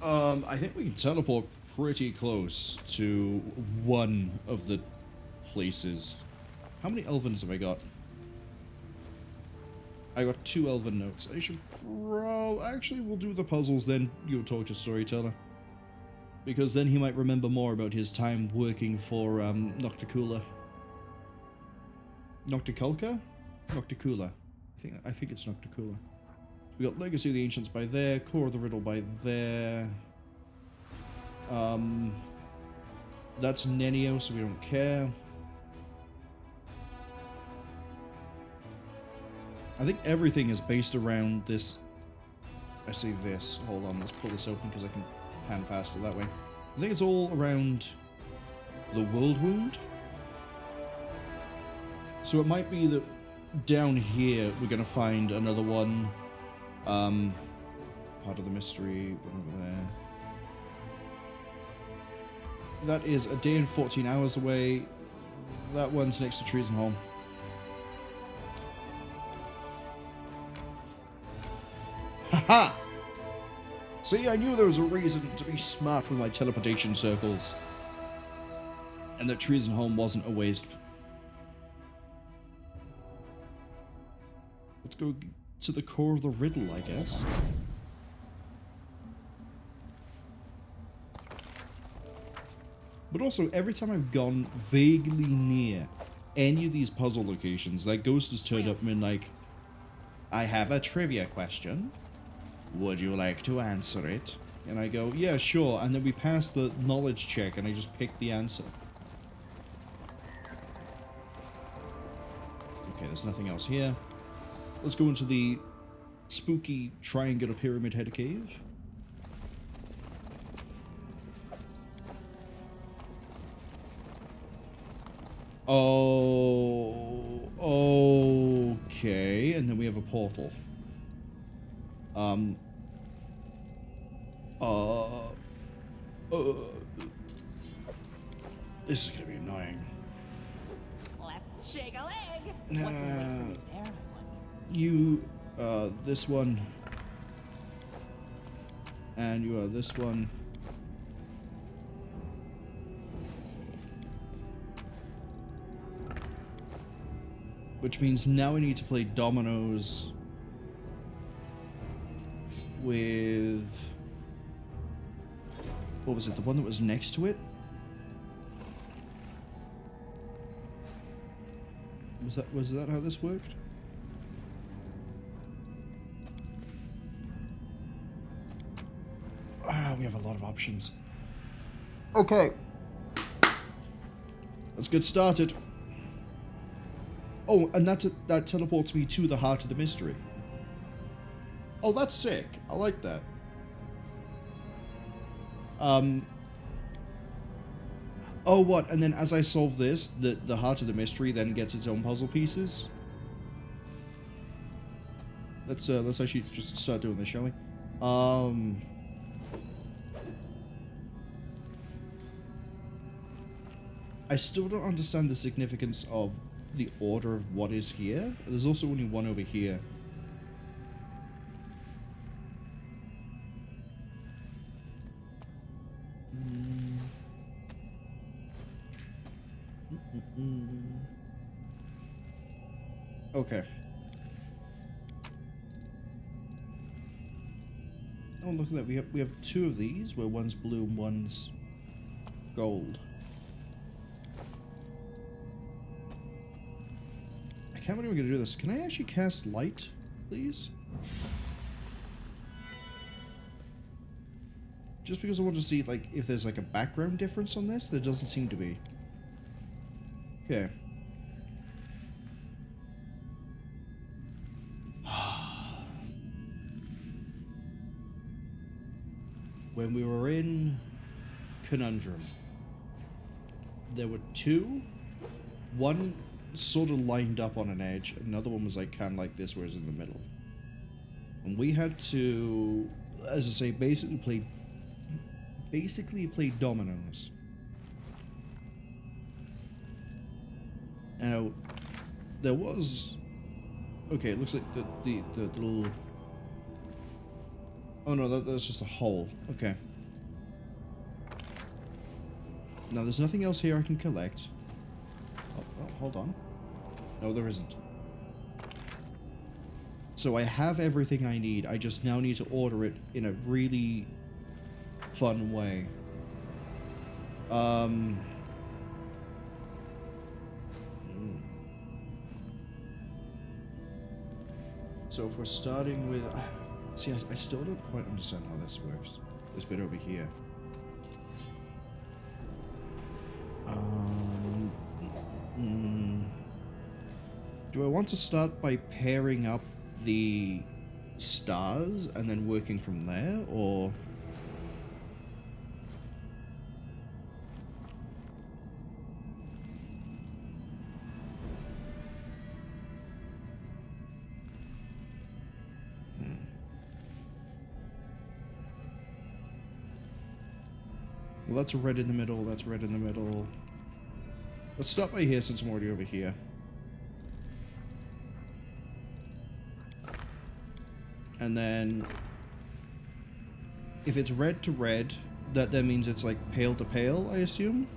S1: I think we can teleport pretty close to one of the places. How many elvens have I got? I got 2 elven notes. I should actually, we'll do the puzzles, then you'll talk to Storyteller. Because then he might remember more about his time working for Nocticula. Nocticulca? Nocticula. I think it's Nocticula. We got Legacy of the Ancients by there, Core of the Riddle by there. That's Nenio, so we don't care. I think everything is based around this. I say this. Hold on, let's pull this open because I can pan faster that way. I think it's all around the World Wound. So it might be that down here we're going to find another one. Part of the mystery, over there. That is a day and 14 hours away. That one's next to Drezen Home. Haha! See, I knew there was a reason to be smart with my teleportation circles. And that Drezen Home wasn't a waste. Let's go to the core of the riddle, I guess. But also, every time I've gone vaguely near any of these puzzle locations, that ghost has turned up and been like, I have a trivia question. Would you like to answer it? And I go, yeah, sure. And then we pass the knowledge check and I just pick the answer. Okay, there's nothing else here. Let's go into the spooky triangular pyramid head cave. Oh, okay. And then we have a portal. This is gonna be annoying.
S11: Let's shake a leg.
S1: Nah.
S11: What's in wait for me there, I wonder?
S1: You, this one. And you are this one. Which means now I need to play dominoes with... What was it? The one that was next to it? Was that how this worked? Ah, we have a lot of options. Okay. Let's get started. Oh, and that teleports me to the heart of the mystery. Oh, that's sick. I like that. Oh, what? And then as I solve this, the heart of the mystery then gets its own puzzle pieces. Let's actually just start doing this, shall we? I still don't understand the significance of the order of what is here. There's also only one over here. Okay. Oh, look at that. We have two of these, where one's blue and one's gold. I can't believe we're gonna do this. Can I actually cast light, please? Just because I want to see, like, if there's like a background difference on this. There doesn't seem to be. Okay. when we were in Conundrum, there were two. One sort of lined up on an edge, another one was like kind of like this, where it's in the middle. And we had to, as I say, basically play dominoes. Now, there was... Okay, it looks like the little... Oh no, that's just a hole. Okay. Now, there's nothing else here I can collect. Oh, hold on. No, there isn't. So I have everything I need. I just now need to order it in a really fun way. So if we're starting with... See, I still don't quite understand how this works. This bit over here. Do I want to start by pairing up the stars and then working from there, or... Well, that's red in the middle, that's red in the middle. Let's start by here since I'm already over here. And then, if it's red to red, that then means it's like pale to pale, I assume?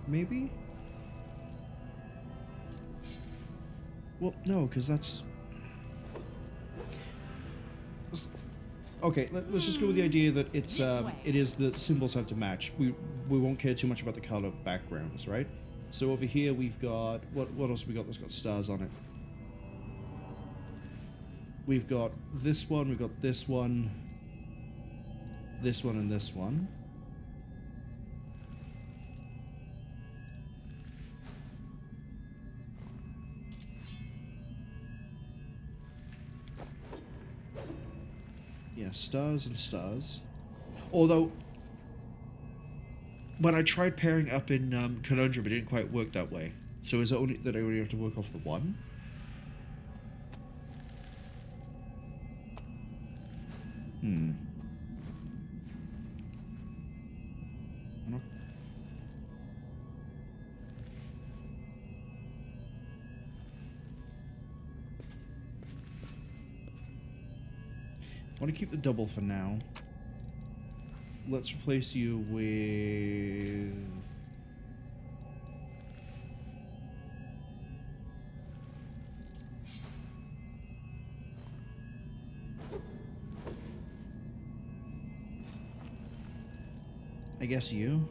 S1: Maybe? Well, no, because that's... Okay, let's just go with the idea that it's it is the symbols have to match. We won't care too much about the color backgrounds, right? So over here we've got what else have we got that's got stars on it? We've got this one, we've got this one, and this one. Yeah, stars and stars. Although, when I tried pairing up in Conundrum, it didn't quite work that way. So is it only that I only have to work off the one? I'm not... I want to keep the double for now. Let's replace you with... I guess you.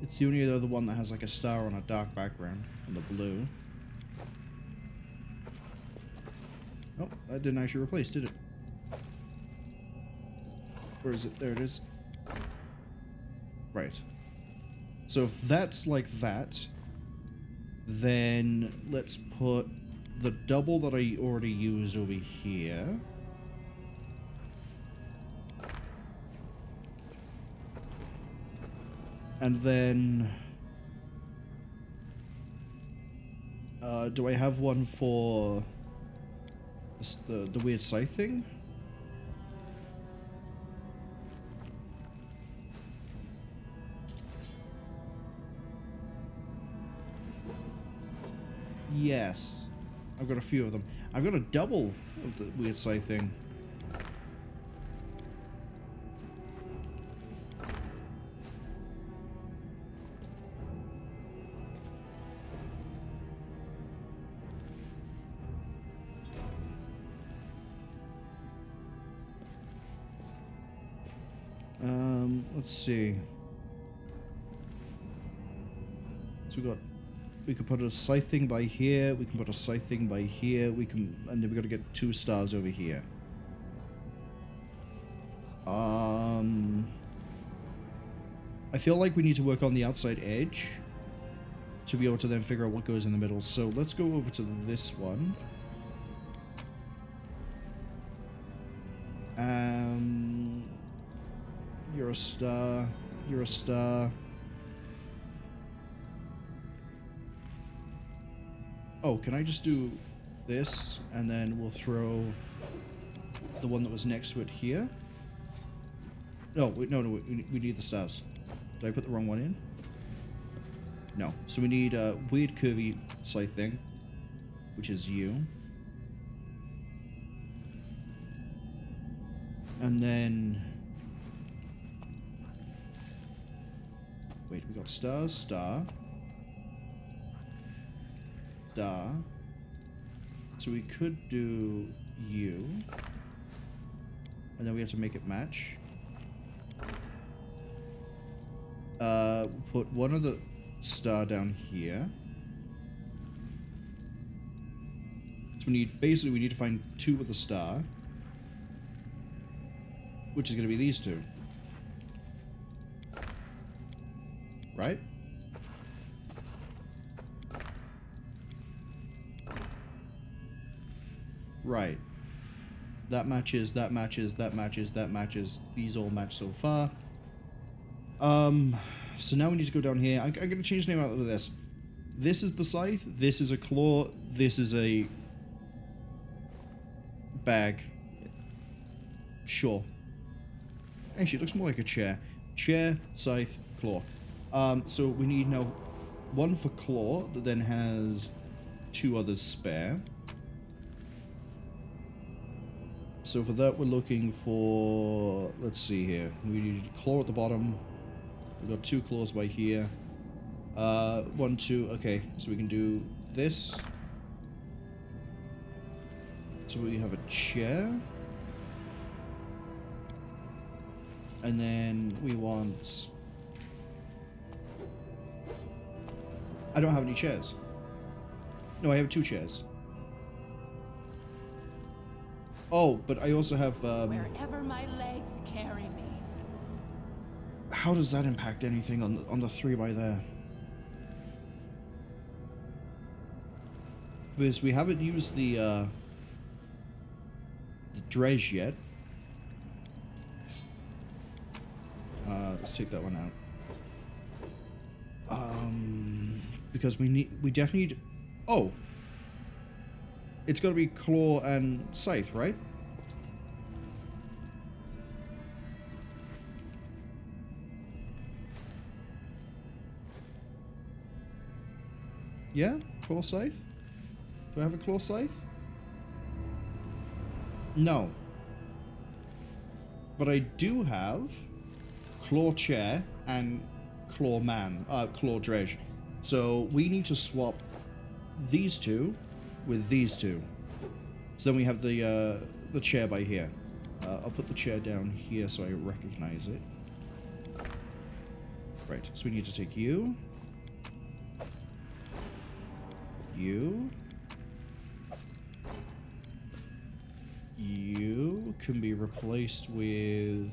S1: It's the only other one that has like a star on a dark background on the blue. Oh, that didn't actually replace, did it? Where is it? There it is. Right. So if that's like that, then let's put the double that I already used over here. And then... do I have one for the weird scythe thing? Yes. I've got a few of them. I've got a double of the weird scythe thing. Let's see. So we could put a scythe thing by here, we can put a scythe thing by here, and then we got to get 2 stars over here. I feel like we need to work on the outside edge to be able to then figure out what goes in the middle. So let's go over to this one. You're a star. You're a star. Oh, can I just do this and then we'll throw the one that was next to it here? No, we need the stars. Did I put the wrong one in? No. So we need a weird curvy scythe thing, which is you. And then... Wait, we got stars, star. Star. So we could do you. And then we have to make it match. Put one of the star down here. So we need, basically we need to find two with a star. Which is going to be these two. Right? Right. That matches, that matches, that matches, that matches. These all match so far. So now we need to go down here. I'm going to change the name out of this. This is the scythe. This is a claw. This is a bag. Sure. Actually, it looks more like a chair. Chair, scythe, claw. So we need now one for claw that then has two others spare. So for that, we're looking for, let's see here. We need a claw at the bottom. We've got two claws by here. 1, 2, okay. So we can do this. So we have a chair. And then we want... I don't have any chairs. No, I have 2 chairs. Oh, but I also have...
S11: Wherever my legs carry me.
S1: How does that impact anything on the 3 by there? Because we haven't used the dredge yet. Let's take that one out. Because we definitely need... Oh! It's got to be claw and scythe, right? Yeah? Claw scythe? Do I have a claw scythe? No. But I do have claw chair and claw man, claw dredge. So we need to swap these two with these two. So then we have the chair by here. I'll put the chair down here so I recognize it. Right, so we need to take you. You. You can be replaced with...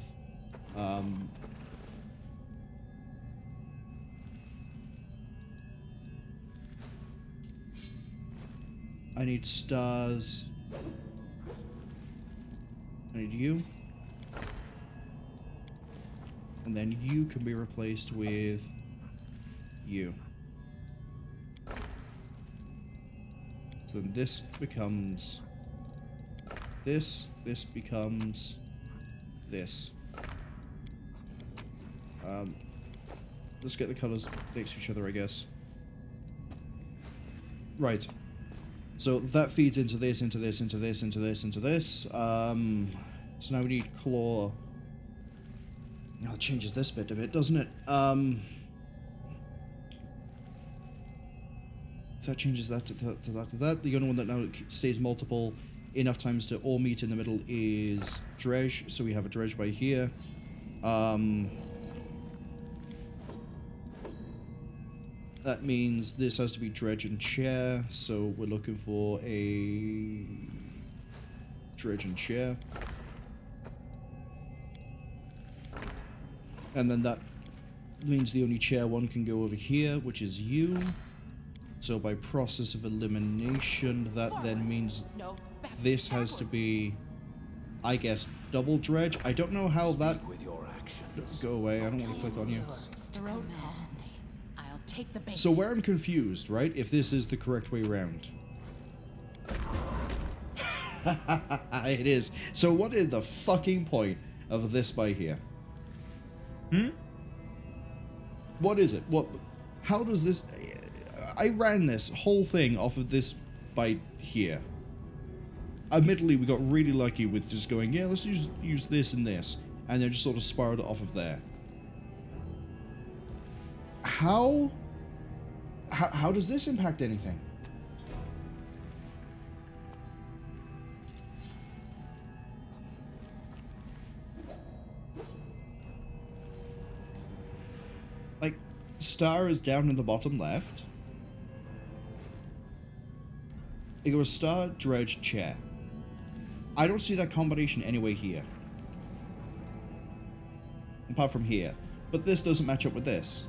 S1: I need stars. I need you. And then you can be replaced with you. So then this becomes this becomes this. Let's get the colors next to each other, I guess. Right. So that feeds into this, into this, into this, into this, into this. So now we need claw. Now it changes this bit a bit, doesn't it? That changes that to that to that to that. The only one that now stays multiple enough times to all meet in the middle is dredge. So we have a dredge by here. That means this has to be dredge and chair. So we're looking for a dredge and chair. And then that means the only chair one can go over here, which is you. So by process of elimination, that then means this has to be I guess, double dredge. I don't know how that...
S10: With your actions.
S1: Go away, I don't want to click on you.
S11: Throat calls me. I'll take the bait.
S1: So where I'm confused, right, if this is the correct way around. It is. So what is the fucking point of this by here? What is it? What? How does this... I ran this whole thing off of this by here. Admittedly, we got really lucky with just going, yeah, let's use this and this, and then just sort of spiraled it off of there. How does this impact anything? Like, star is down in the bottom left. It goes star, dredge, chair. I don't see that combination anywhere here. Apart from here. But this doesn't match up with this.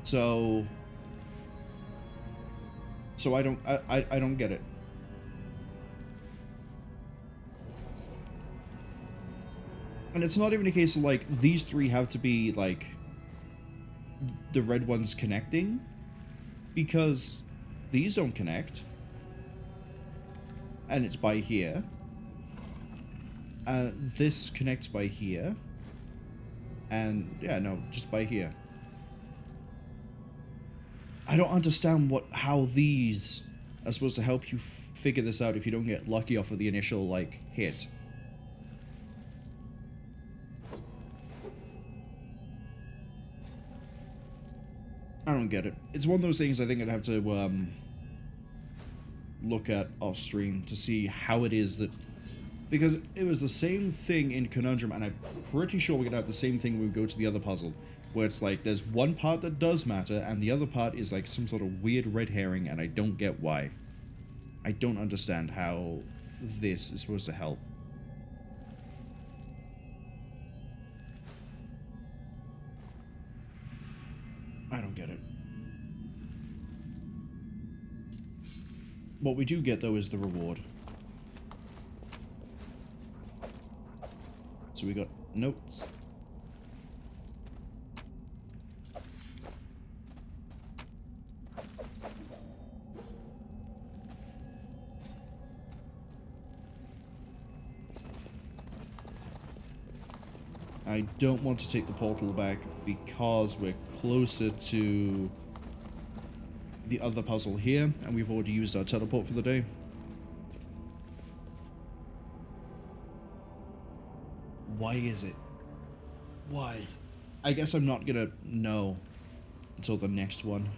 S1: So I don't get it. And it's not even a case of like these three have to be like the red ones connecting, because these don't connect. And it's by here. This connects by here. And yeah, no, just by here. I don't understand how these are supposed to help you figure this out if you don't get lucky off of the initial, like, hit. I don't get it. It's one of those things I think I'd have to look at off stream to see how it is that, because it was the same thing in Conundrum, and I'm pretty sure we're gonna have the same thing when we go to the other puzzle, where it's like there's one part that does matter and the other part is like some sort of weird red herring, and I don't get why. I don't understand how this is supposed to help. I don't get it. What we do get, though, is the reward. So we got notes. I don't want to take the portal back because we're closer to the other puzzle here, and we've already used our teleport for the day. Why is it? Why? I guess I'm not gonna know until the next one.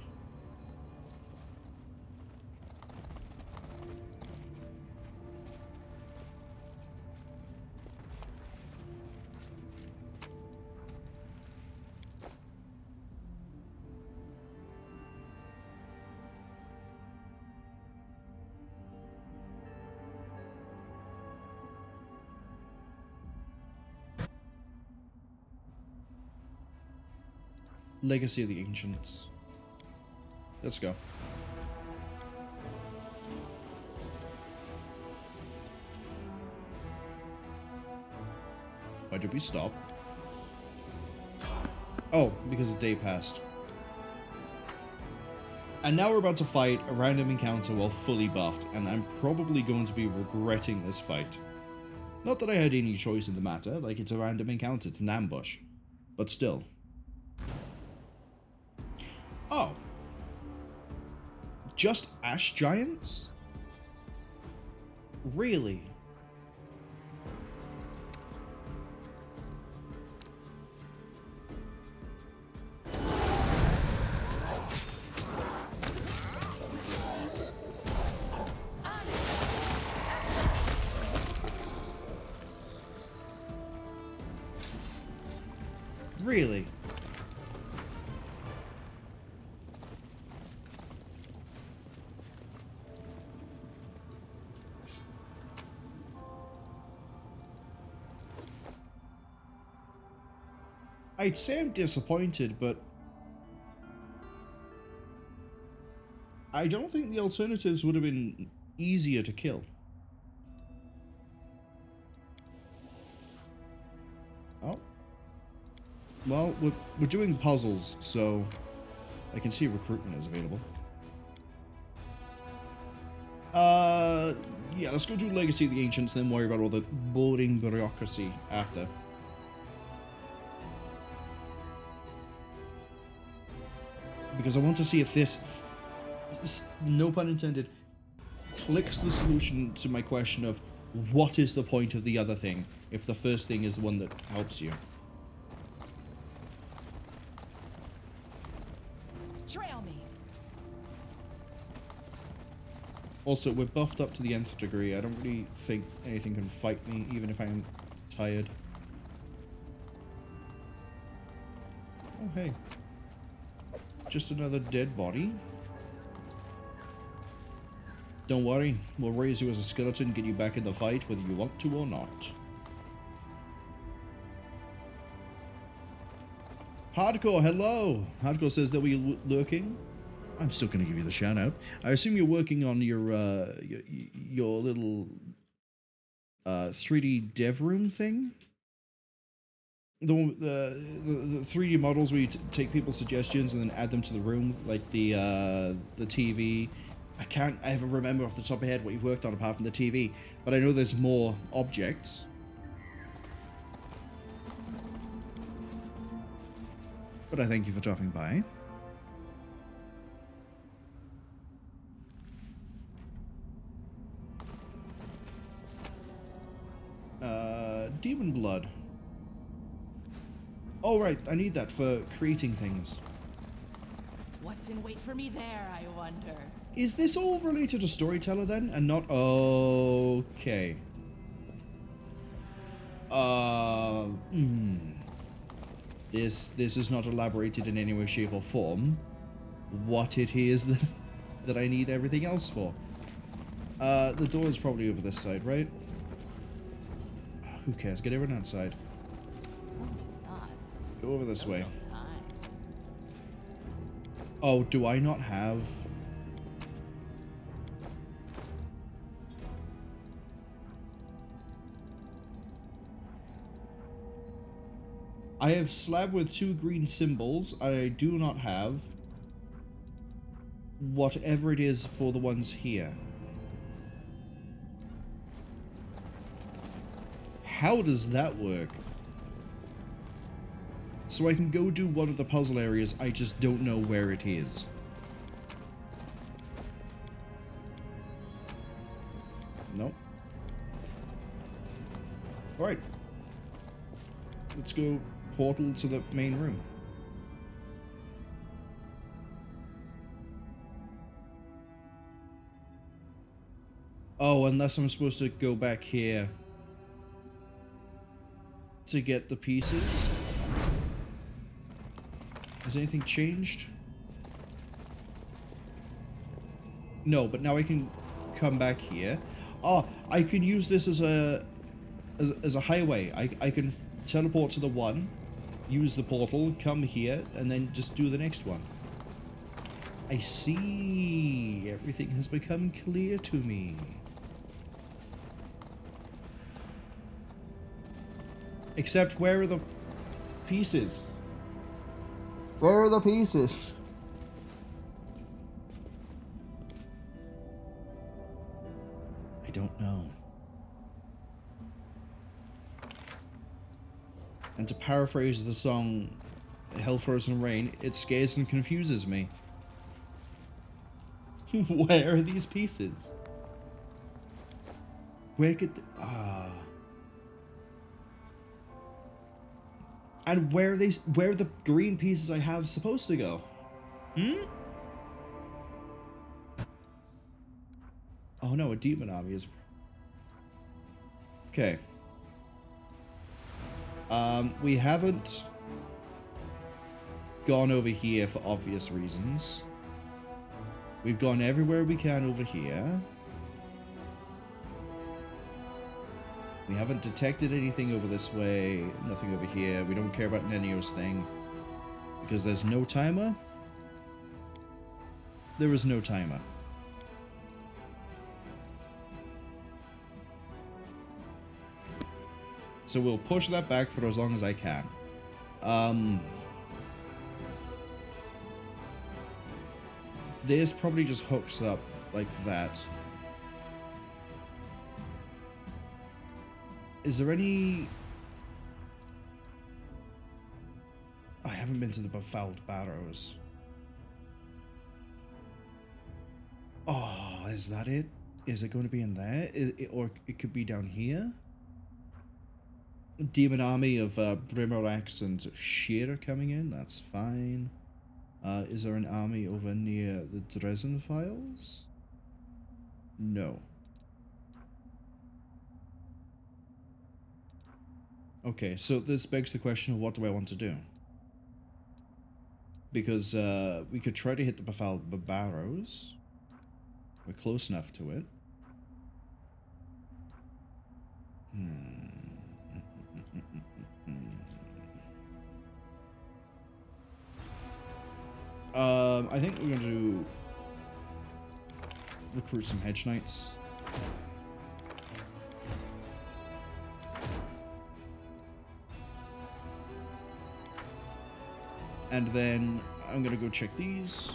S1: Legacy of the Ancients. Let's go. Why did we stop? Oh, because the day passed. And now we're about to fight a random encounter while fully buffed, and I'm probably going to be regretting this fight. Not that I had any choice in the matter, like it's a random encounter, it's an ambush. But still. Oh. Just ash giants? Really? Really? I'd say I'm disappointed, but I don't think the alternatives would have been easier to kill. Well, we're doing puzzles, so I can see recruitment is available. Yeah, let's go do Legacy of the Ancients, then worry about all the boring bureaucracy after. Because I want to see if this, no pun intended, clicks the solution to my question of what is the point of the other thing, if the first thing is the one that helps you.
S11: Trail me.
S1: Also, we're buffed up to the nth degree. I don't really think anything can fight me, even if I'm tired. Oh, hey. Just another dead body. Don't worry, we'll raise you as a skeleton, get you back in the fight, whether you want to or not. Hardcore, hello! Hardcore says that we're lurking. I'm still going to give you the shout out. I assume you're working on your little 3D dev room thing? The 3D models where you take people's suggestions and then add them to the room, like the TV. I can't ever remember off the top of my head what you've worked on apart from the TV, but I know there's more objects. But I thank you for dropping by. Demon blood. Oh, right, I need that for creating things.
S11: What's in wait for me there, I wonder?
S1: Is this all related to Storyteller then, and not... Okay. This is not elaborated in any way, shape, or form. What it is that I need everything else for. The door is probably over this side, right? Who cares? Get everyone outside.
S11: So many thoughts.
S1: Go over this
S11: So
S1: way.
S11: little time.
S1: Oh, do I not have... I have slab with 2 green symbols. I do not have whatever it is for the ones here. How does that work? So I can go do one of the puzzle areas, I just don't know where it is. Nope. Alright. Let's go portal to the main room. Oh, unless I'm supposed to go back here to get the pieces. Has anything changed? No, but now I can come back here. Oh, I can use this as a highway. I can teleport to the one, use the portal, come here, and then just do the next one. I see. Everything has become clear to me. Except, where are the pieces? Where are the pieces? I don't know. And to paraphrase the song Hell Frozen Rain, it scares and confuses me. Where are these pieces? Where could And where are these? Where are the green pieces I have supposed to go? Oh no, a demon army is... Okay. We haven't gone over here for obvious reasons. We've gone everywhere we can over here. We haven't detected anything over this way, nothing over here. We don't care about Nenio's thing. Because there's no timer? There is no timer. So we'll push that back for as long as I can. This probably just hooks up like that. Is there any... I haven't been to the Befouled Barrows. Oh, is that it? Is it going to be in there? Or it could be down here? Demon army of Brimarax and Sheer coming in, that's fine. Is there an army over near the Drezen files? No. Okay, so this begs the question of what do I want to do? Because we could try to hit the Befouled Barrows. We're close enough to it. I think we're going to recruit some Hedge Knights. And then I'm going to go check these.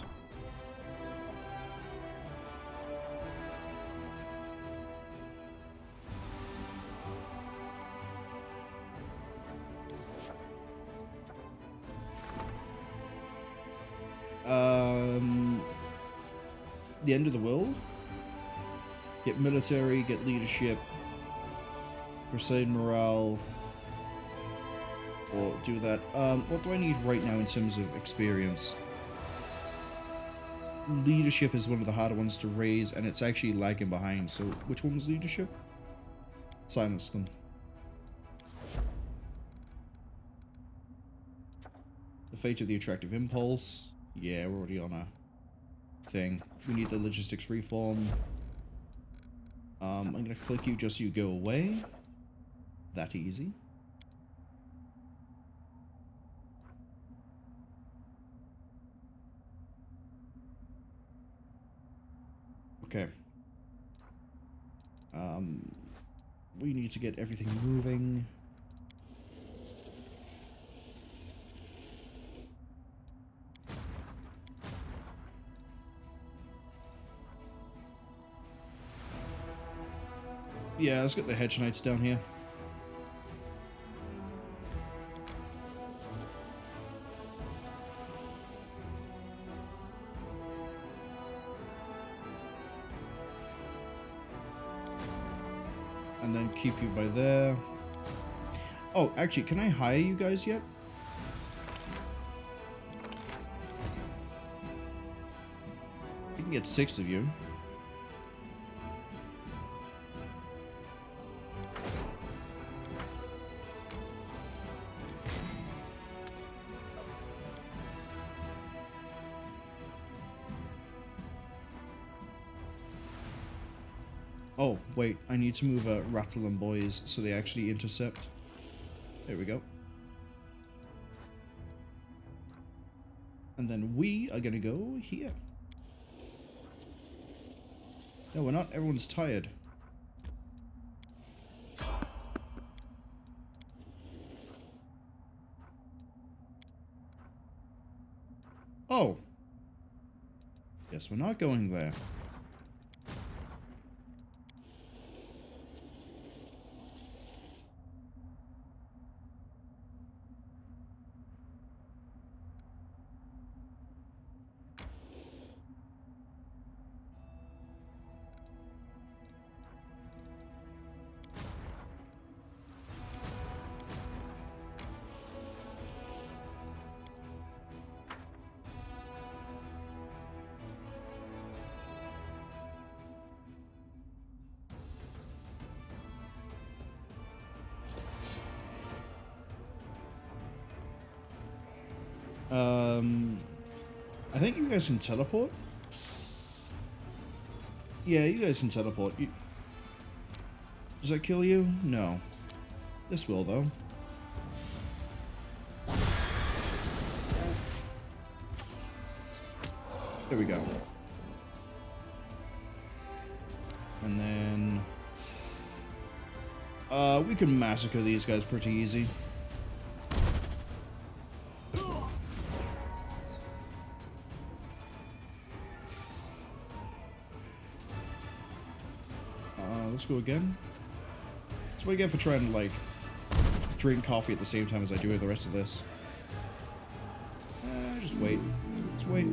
S1: The end of the world. Get military, get leadership, Crusade morale, or do that. What do I need right now in terms of experience? Leadership is one of the harder ones to raise, and it's actually lagging behind, so which one was leadership? Silence them. The fate of the attractive impulse. Yeah, we're already on a thing. We need the logistics reform. I'm gonna click you just so you go away. That easy. Okay. We need to get everything moving. Yeah, let's get the Hedge Knights down here. And then keep you by there. Oh, actually, can I hire you guys yet? I can get 6 of you. Oh, wait, I need to move Rattle and Boys so they actually intercept. There we go. And then we are gonna go here. No, we're not. Everyone's tired. Oh. Guess we're not going there. I think you guys can teleport. Yeah, you guys can teleport. Does that kill you? No. This will, though. There we go. And then... we can massacre these guys pretty easy. let's go again. That's what I get for trying to, like, drink coffee at the same time as I do the rest of this. Just wait. Let's wait.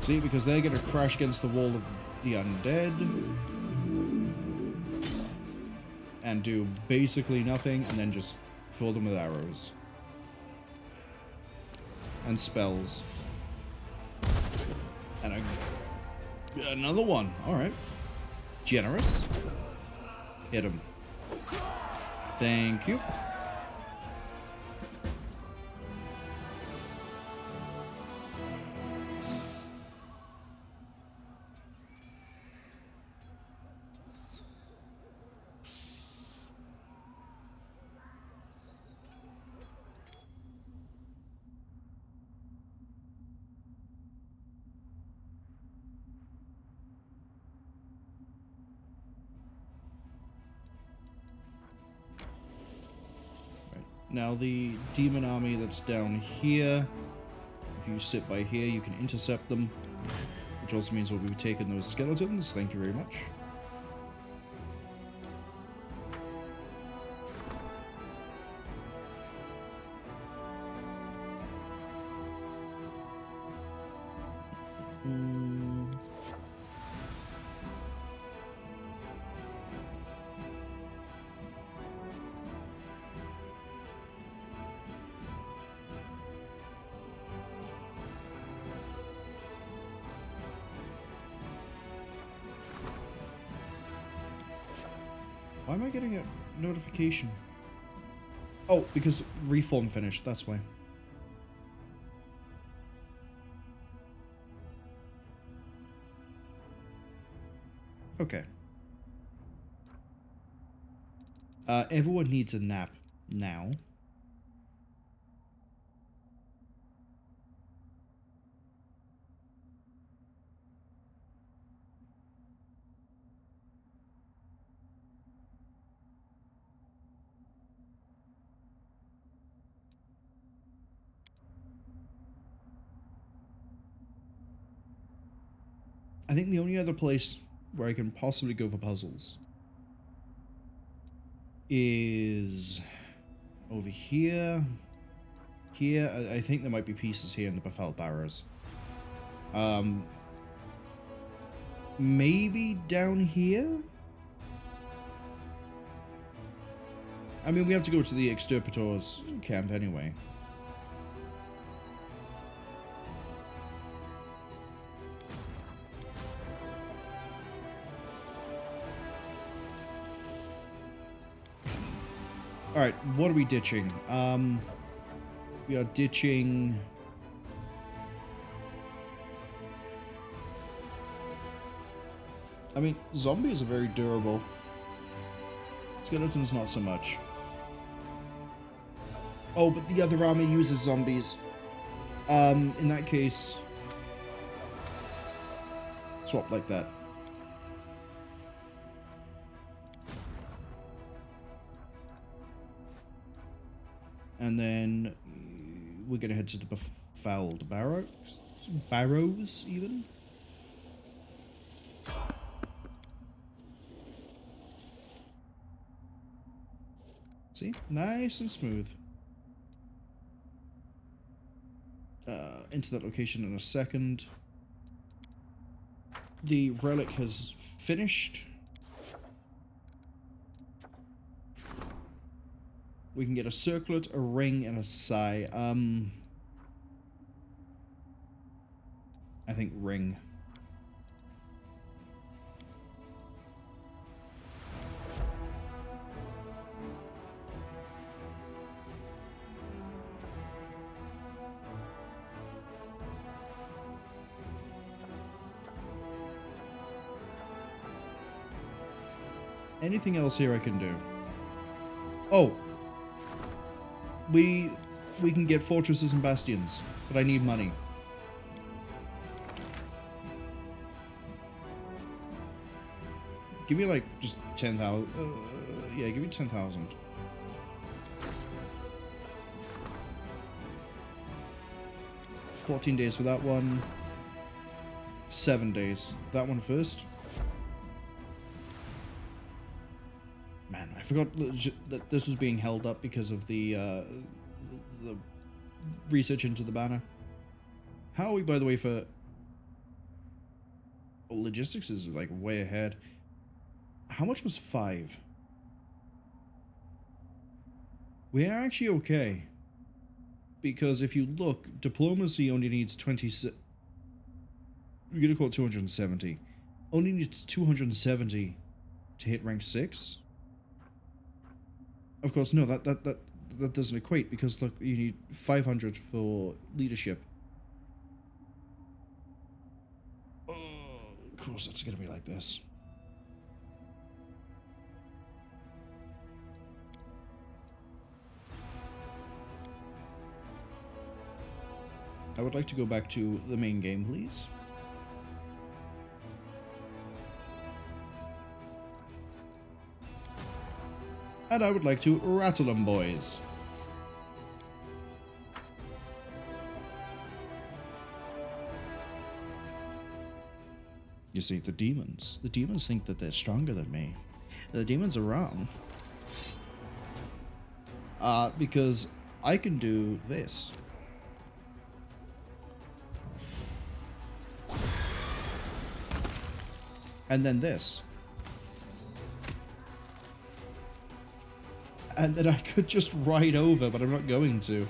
S1: See, because they're going to crash against the wall of the undead and do basically nothing, and then just fill them with arrows and spells. And another one. All right. Generous. Hit him. Thank you. Now the demon army that's down here, if you sit by here, you can intercept them, which also means we'll be taking those skeletons. Thank you very much. Why am I getting a notification? Oh, because reform finished, that's why. Okay. Everyone needs a nap now. I think the only other place where I can possibly go for puzzles is over here. Here, I think there might be pieces here in the Befouled Barrows. Maybe down here? I mean, we have to go to the Extirpator's camp anyway. Alright, what are we ditching? We are ditching... I mean, zombies are very durable. Skeletons not so much. Oh, but the other army uses zombies. In that case... swap like that. And then we're going to head to the Befouled Barrows. Barrows, even. See? Nice and smooth. Into that location in a second. The relic has finished. We can get a circlet, a ring, and a sigh. I think ring. Anything else here I can do? Oh. We can get fortresses and bastions, but I need money. Give me like just 10,000. Yeah, give me 10,000. $14 days for that one. 7 days. That one first. Man, I forgot that this was being held up because of the research into the banner. How are we, by the way, for... Well, logistics is like way ahead. How much was 5? We are actually okay. Because if you look, diplomacy only needs 20... We're gonna call it 270. Only needs 270 to hit rank 6. Of course, no, that doesn't equate, because look, you need 500 for leadership. Oh, of course, it's gonna be like this. I would like to go back to the main game, please. And I would like to rattle them, boys. You see, the demons think that they're stronger than me. The demons are wrong. Because I can do this. And then this. And then I could just ride over, but I'm not going to.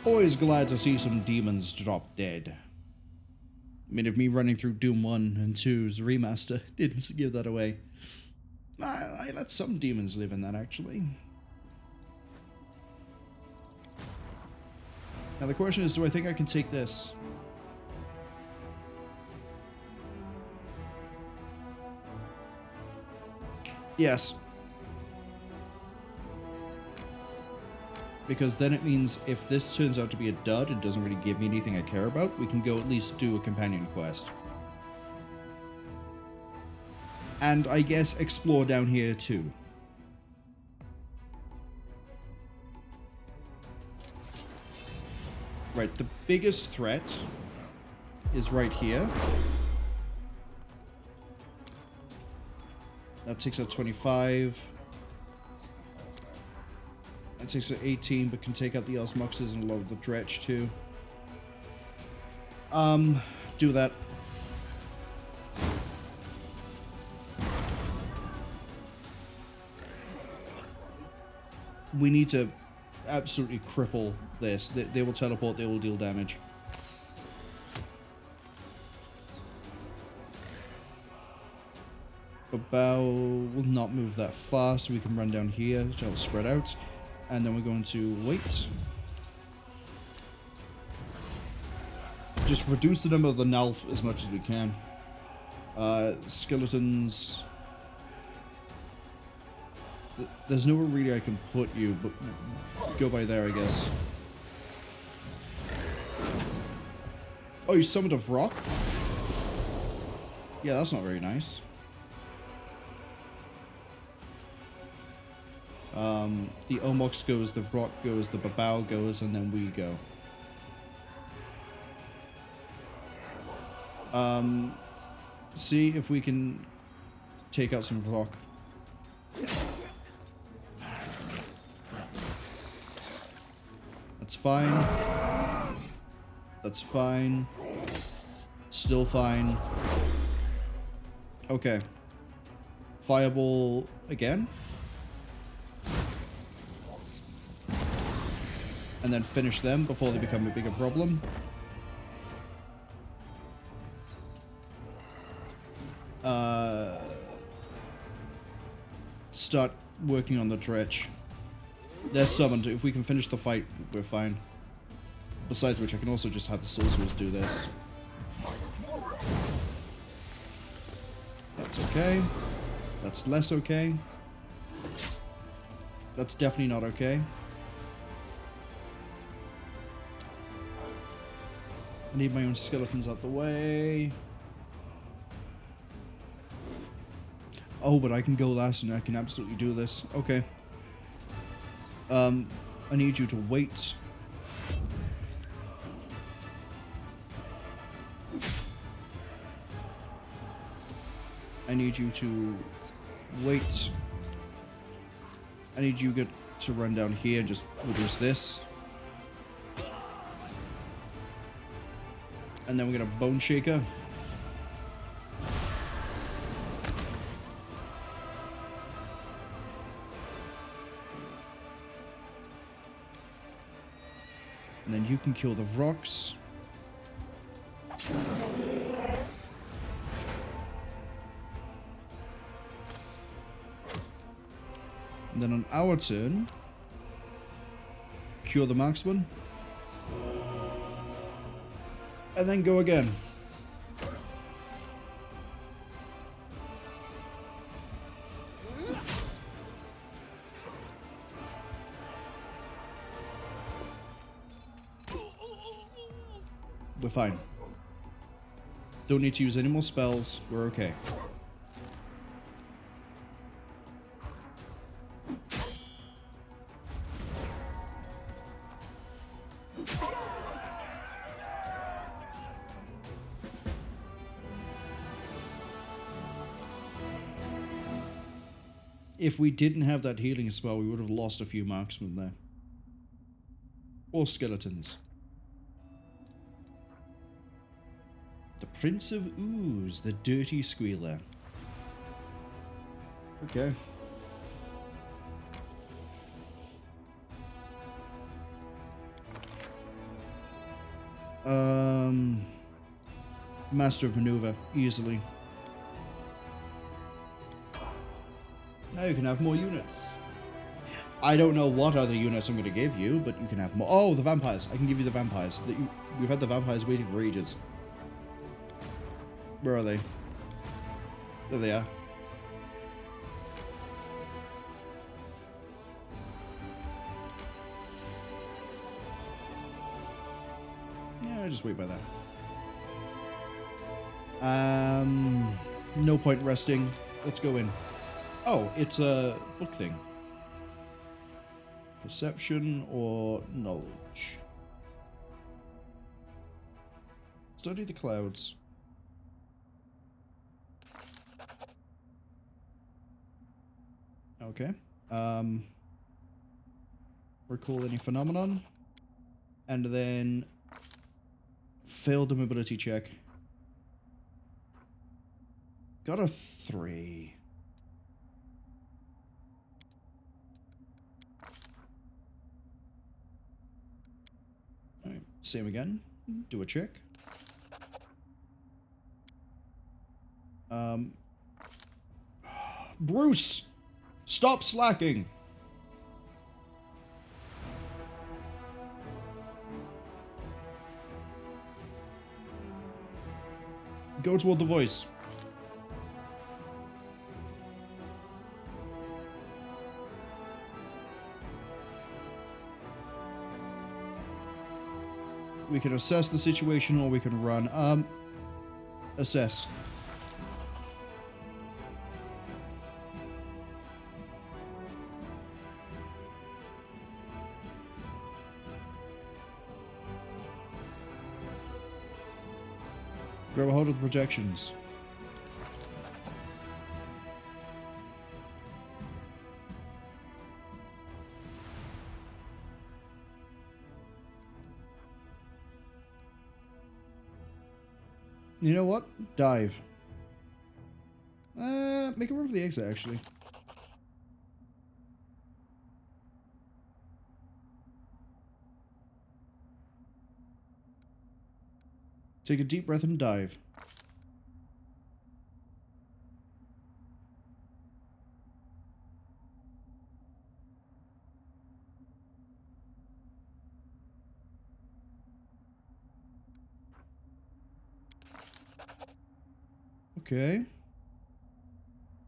S1: Always glad to see some demons drop dead. I mean, if me running through Doom 1 and 2's remaster didn't give that away. I let some demons live in that, actually. Now the question is, do I think I can take this? Yes. Because then it means if this turns out to be a dud and doesn't really give me anything I care about, we can go at least do a companion quest. And I guess explore down here too. Right, the biggest threat is right here. That takes out 25. That takes out 18, but can take out the Osmoxes and a lot of the Dretch too. Do that. We need to absolutely cripple this. They will teleport, they will deal damage. Babao will not move that fast. We can run down here, so it'll spread out. And then we're going to wait. Just reduce the number of the Nalf as much as we can. Skeletons. There's nowhere really I can put you, but go by there, I guess. Oh, you summoned a rock? Yeah, that's not very nice. The Omox goes, the rock goes, the Babao goes, and then we go. See if we can take out some rock. That's fine. That's fine. Still fine. Okay. Fireball again. And then finish them before they become a bigger problem. Start working on the Dretch. They're summoned. If we can finish the fight, we're fine. Besides which, I can also just have the sorcerers do this. That's okay. That's less okay. That's definitely not okay. I need my own skeletons out the way. Oh, but I can go last and I can absolutely do this. Okay. I need you to wait. I need you to wait. I need you to run down here and just reduce this. And then we're gonna Bone Shaker. And then you can kill the rocks. And then on our turn, cure the marksman. And then go again. We're fine. Don't need to use any more spells. We're okay. If we didn't have that healing spell, we would have lost a few marksmen there. Or skeletons. The Prince of Ooze, the Dirty Squealer. Okay. Master of Maneuver, easily. Now you can have more units. I don't know what other units I'm going to give you, but you can have more. Oh, the vampires. I can give you the vampires. We've had the vampires waiting for ages. Where are they? There they are. Yeah, I'll just wait by that. No point resting. Let's go in. Oh, it's a book thing. Perception or knowledge. Study the clouds. Okay. Recall any phenomenon. And then failed the mobility check. Got a 3. Alright, same again. Do a check. Bruce! Stop slacking! Go toward the voice. We can assess the situation or we can run. Assess. Grab a hold of the projections. You know what? Dive. Make a run for the exit, actually. Take a deep breath and dive. Okay.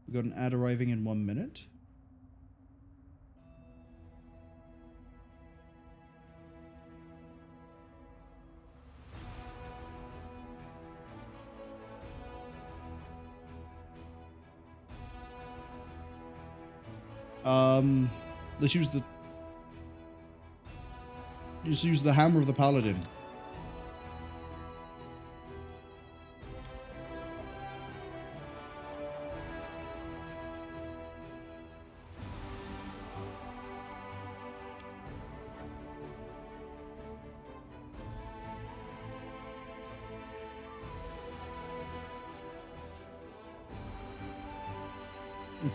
S1: We got an ad arriving in 1 minute. Let's use the... Just use the hammer of the paladin.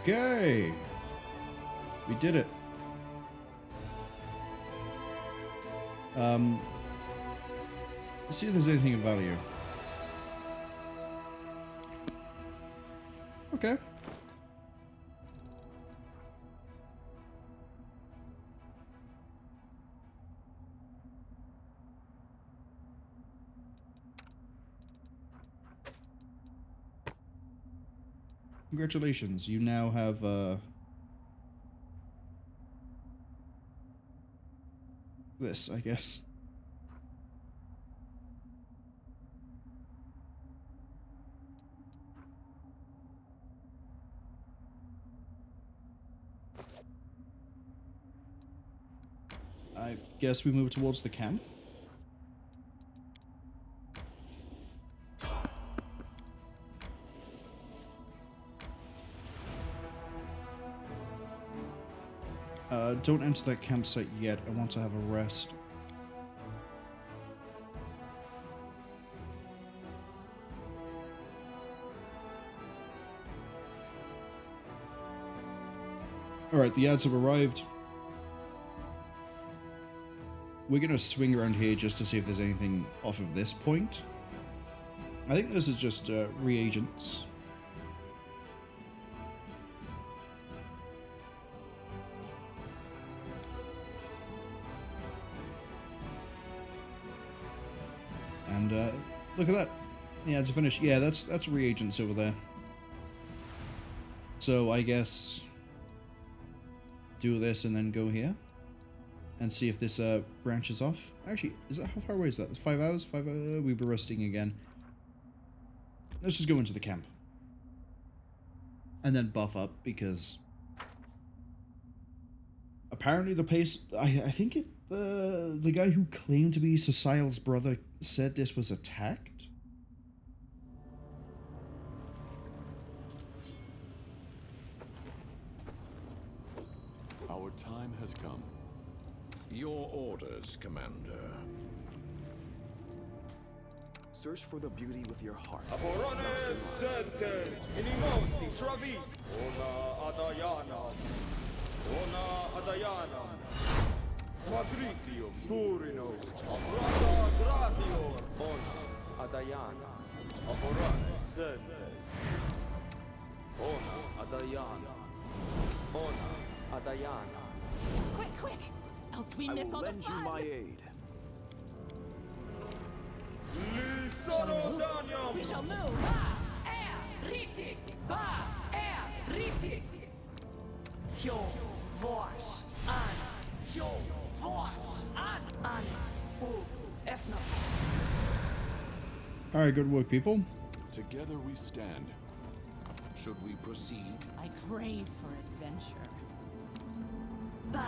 S1: Okay. We did it. Let's see if there's anything of value. Okay. Congratulations, you now have this, I guess. I guess we move towards the camp. Don't enter that campsite yet. I want to have a rest. Alright, the ads have arrived. We're going to swing around here just to see if there's anything off of this point. I think this is just reagents. And look at that. Yeah, it's finished. Yeah, that's reagents over there. So I guess do this and then go here and see if this branches off. Actually, is that how far away is that? It's 5 hours. We were resting again. Let's just go into the camp and then buff up because apparently the pace. I think it. The guy who claimed to be Cecile's brother said this was attacked.
S6: Our time has come.
S10: Your orders, Commander.
S5: Search for the beauty with your heart.
S13: Madritium Turino, Abrata Gratior, Ona Adayana, Aborane Sentes, Ona Adayana, Ona Adayana.
S11: Quick, quick! Else we
S5: I
S11: miss
S5: will
S11: all the
S5: lend you
S11: fun!
S5: my aid.
S11: We shall move! Ba! Er! Ritik! Ba! Er! Ritik! Tjo! Vosh! An! Tjo!
S1: Alright, good work, people.
S6: Together we stand.
S10: Should we proceed?
S11: I crave for adventure.
S4: Ba,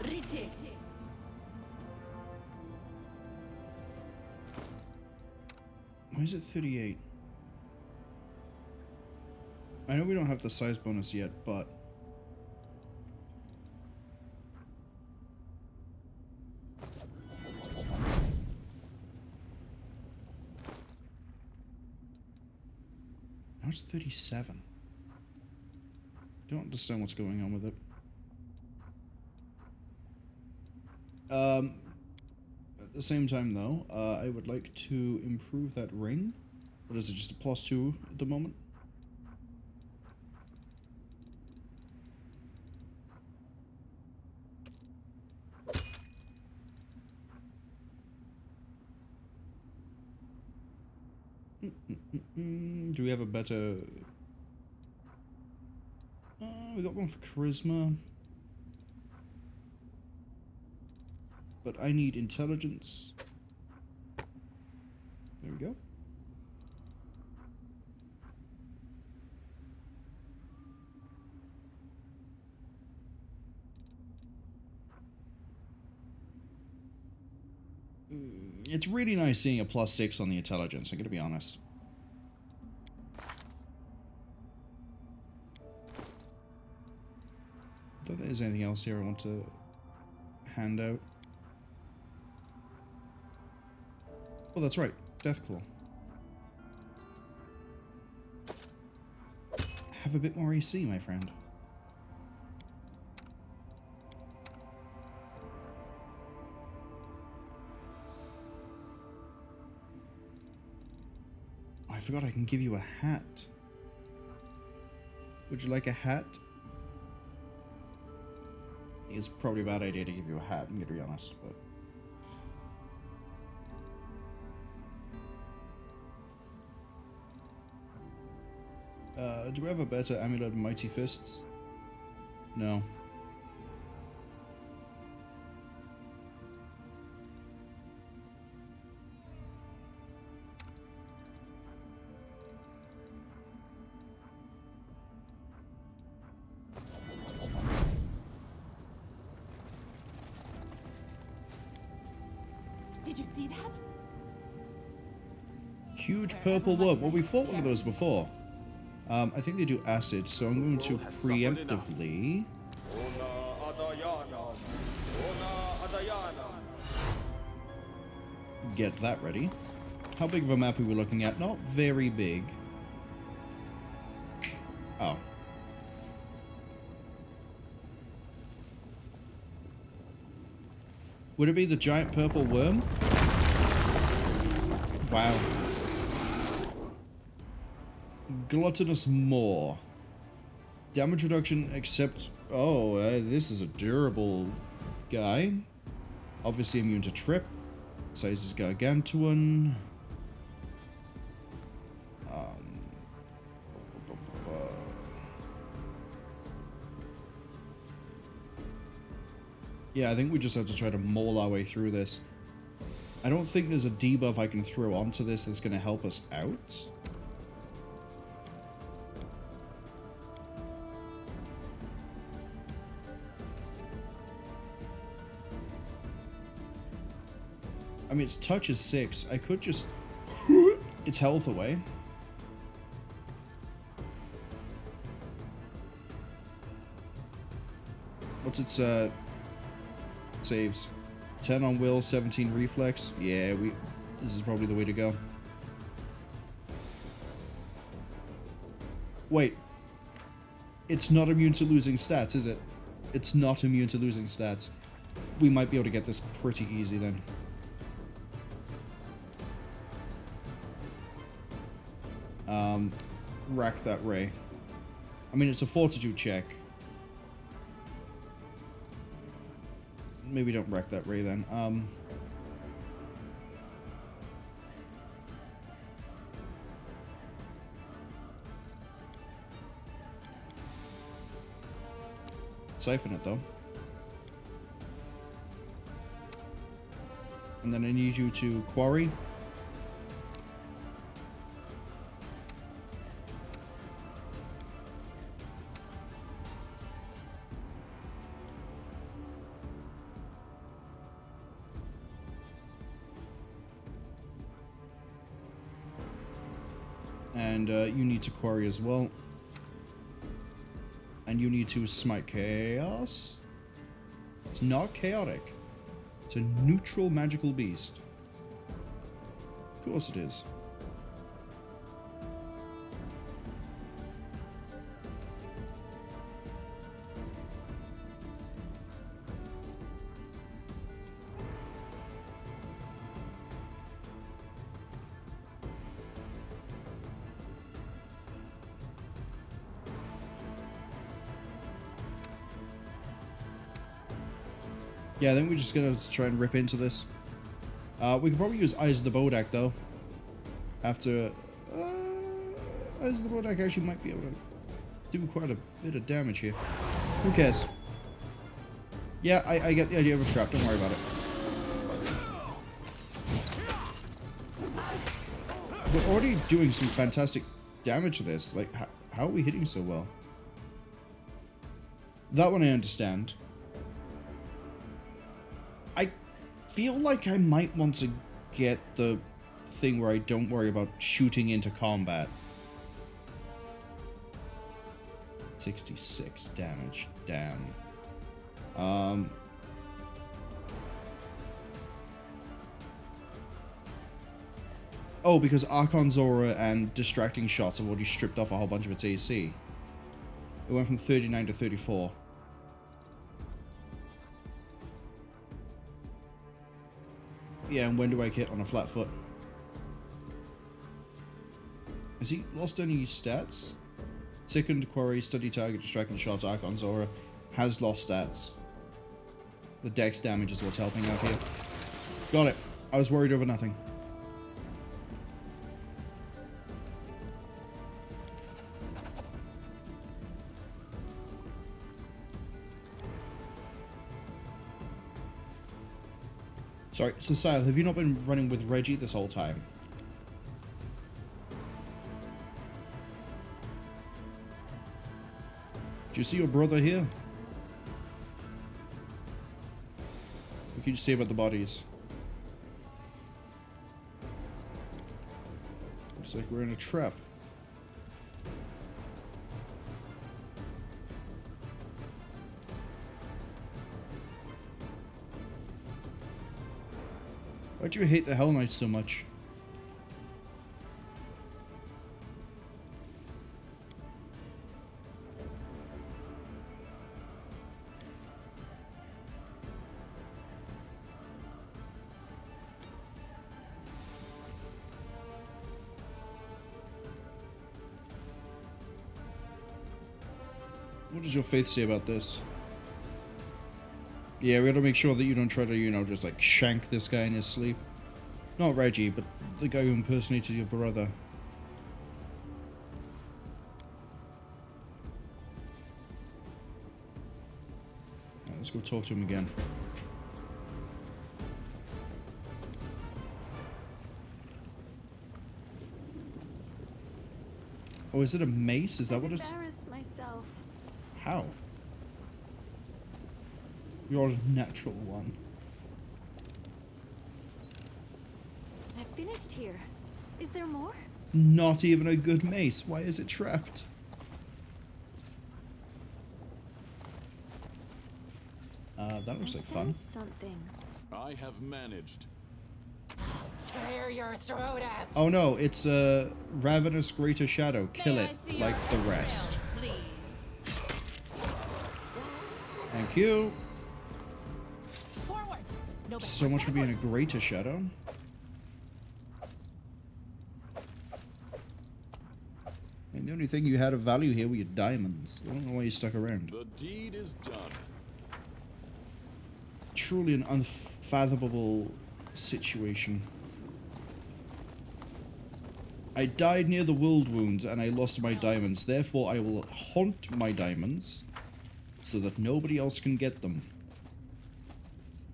S4: Ritik.
S1: Why is it 38? I know we don't have the size bonus yet, but now it's 37. Don't understand what's going on with it. At the same time, though, I would like to improve that ring. What is it, just a +2 at the moment? Do we have a better... we got one for charisma. But I need intelligence. There we go. It's really nice seeing a +6 on the intelligence, I'm gonna be honest. I don't think there's anything else here I want to hand out. Oh, that's right. Deathclaw. Have a bit more AC, my friend. Oh, I forgot I can give you a hat. Would you like a hat? It's probably a bad idea to give you a hat, I'm gonna be honest, but... do we have a better amulet than Mighty Fists? No.
S11: Did you see that?
S1: Huge purple worm. Well, we fought one of those before. I think they do acid, so I'm going to preemptively... get that ready. How big of a map are we looking at? Not very big. Oh. Would it be the giant purple worm? Wow. Gluttonous Maw. Damage reduction except... Oh, this is a durable guy. Obviously immune to trip. Size is gargantuan. Yeah, I think we just have to try to maul our way through this. I don't think there's a debuff I can throw onto this that's going to help us out. I mean, its touch is 6. I could just... its health away. What's its, saves? 10 on will, 17 reflex. Yeah, this is probably the way to go. Wait. It's not immune to losing stats, is it? It's not immune to losing stats. We might be able to get this pretty easy then. Rack that ray. I mean, it's a fortitude check. Maybe don't wreck that ray then. Siphon it though. And then I need you to quarry. And you need to quarry as well. And you need to smite chaos. It's not chaotic. It's a neutral magical beast. Of course it is. Yeah, I think we're just gonna try and rip into this. We could probably use Eyes of the Bodak though. After As the raw deck actually might be able to do quite a bit of damage here. Who cares? Yeah, I get the idea of a trap. Don't worry about it. We're already doing some fantastic damage to this. Like, how are we hitting so well? That one I understand. I feel like I might want to get the thing where I don't worry about shooting into combat. 66 damage. Damn. Oh, because Archon's Aura and Distracting Shots have already stripped off a whole bunch of its AC. It went from 39 to 34. Yeah, and when do I hit on a flat foot? Has he lost any stats? Sickened, Quarry, Study Target, Distracting Shots, Archon's Aura has lost stats. The dex damage is what's helping out here. Got it. I was worried over nothing. Sorry, so Sile, have you not been running with Reggie this whole time? Do you see your brother here? What can you say about the bodies? Looks like we're in a trap. Why'd you hate the Hell Knights so much? What does your faith say about this? Yeah, we gotta make sure that you don't try to, you know, just like shank this guy in his sleep. Not Reggie, but the guy who impersonated your brother. Right, let's go talk to him again. Oh, is it a mace? Is that what it's...
S12: I embarrass myself.
S1: How? You're a natural one.
S12: I finished here. Is there more?
S1: Not even a good mace. Why is it trapped? That looks like fun.
S12: Something.
S6: I have managed.
S11: Tear your throat out.
S1: Oh no, it's a ravenous greater shadow. Kill it like the rest. Thank you. So much for being a greater shadow. And the only thing you had of value here were your diamonds. I don't know why you stuck around.
S6: The deed is done.
S1: Truly an unfathomable situation. I died near the world wounds and I lost my diamonds. Therefore, I will haunt my diamonds so that nobody else can get them.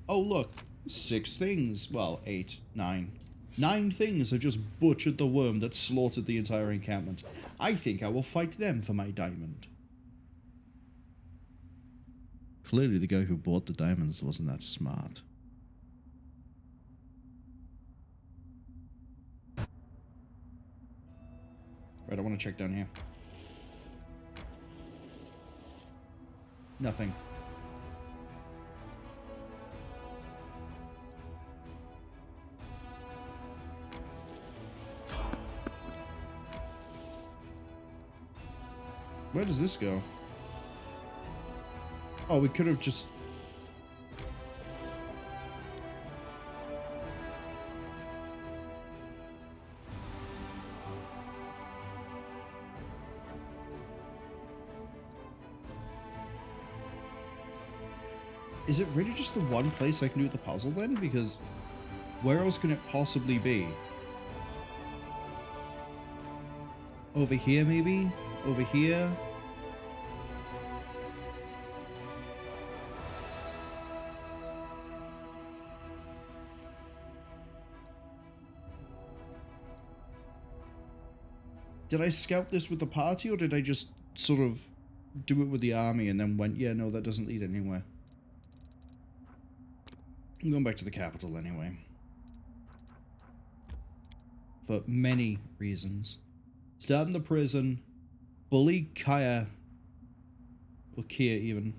S1: Oh, look. 6 things. Well, 8, 9. 9 things have just butchered the worm that slaughtered the entire encampment. I think I will fight them for my diamond. Clearly the guy who bought the diamonds wasn't that smart. Right, I want to check down here. Nothing. Where does this go? Oh, we could have just... Is it really just the one place I can do the puzzle then? Because where else can it possibly be? Over here, maybe? Over here? Did I scout this with the party, or did I just sort of do it with the army and then went, yeah, no, that doesn't lead anywhere? I'm going back to the capital anyway. For many reasons. Start in the prison, bully Kaya, or Kia even.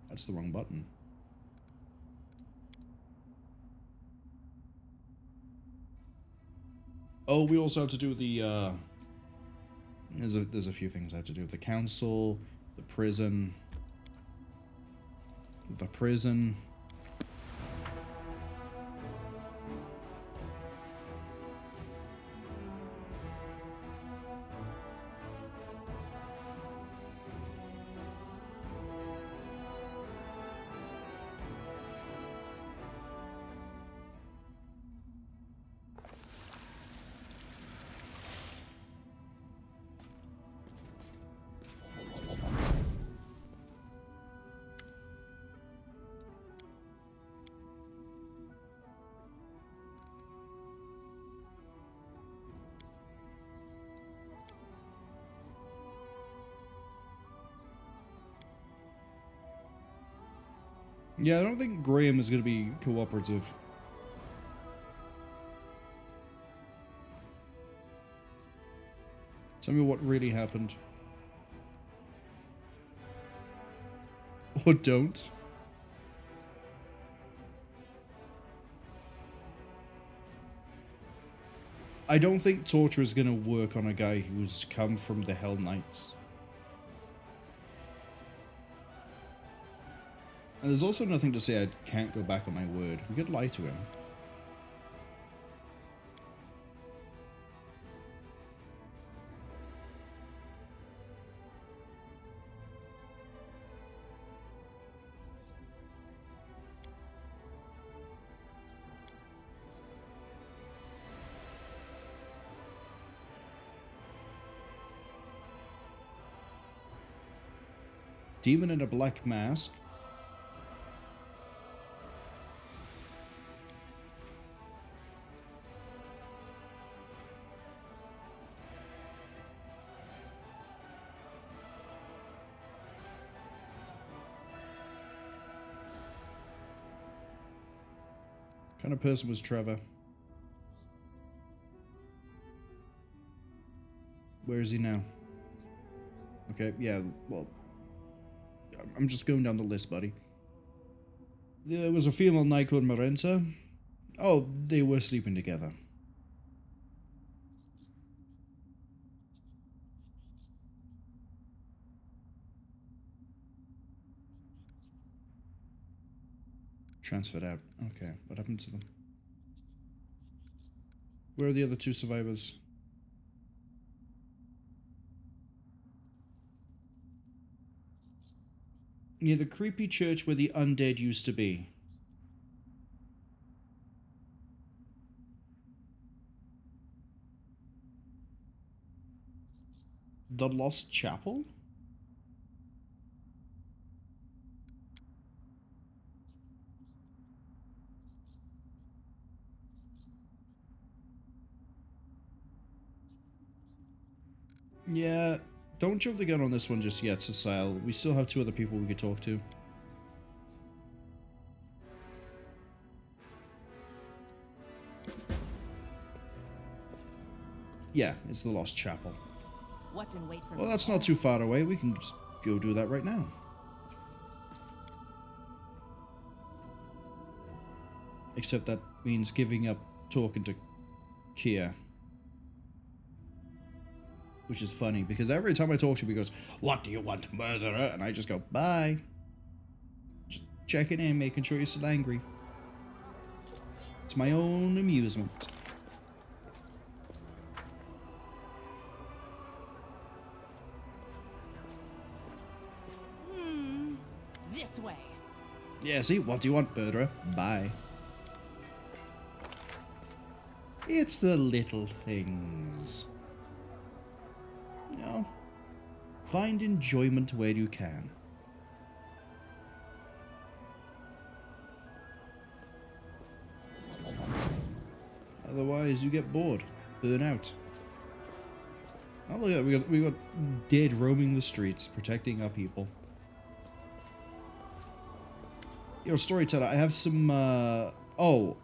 S1: That's the wrong button. Oh, we also have to do the, there's a few things I have to do. The council, the prison. Yeah, I don't think Graham is going to be cooperative. Tell me what really happened. Or don't. I don't think torture is going to work on a guy who's come from the Hell Knights. And there's also nothing to say I can't go back on my word. We could lie to him. Demon in a black mask. What kind of person was Trevor? Where is he now? Okay, yeah, well, I'm just going down the list, buddy. There was a female knight called Marenta. Oh, they were sleeping together. Transferred out. Okay, what happened to them? Where are the other two survivors? Near the creepy church where the undead used to be. The Lost Chapel? Yeah, don't jump the gun on this one just yet, Cecile. We still have two other people we could talk to. Yeah, it's the Lost Chapel.
S11: What's in wait for
S1: Well,
S11: me?
S1: that's not too far away. We can just go do that right now. Except that means giving up talking to Kia. Which is funny, because every time I talk to him, he goes, "What do you want, murderer?" And I just go, "Bye." Just checking in, making sure you're still angry. It's my own amusement.
S11: This way.
S1: Yeah, see? What do you want, murderer? Bye. It's the little things. know, find enjoyment where you can. Otherwise, you get bored, burn out. Oh, look at that, we got dead roaming the streets, protecting our people. Yo, storyteller, I have some, oh,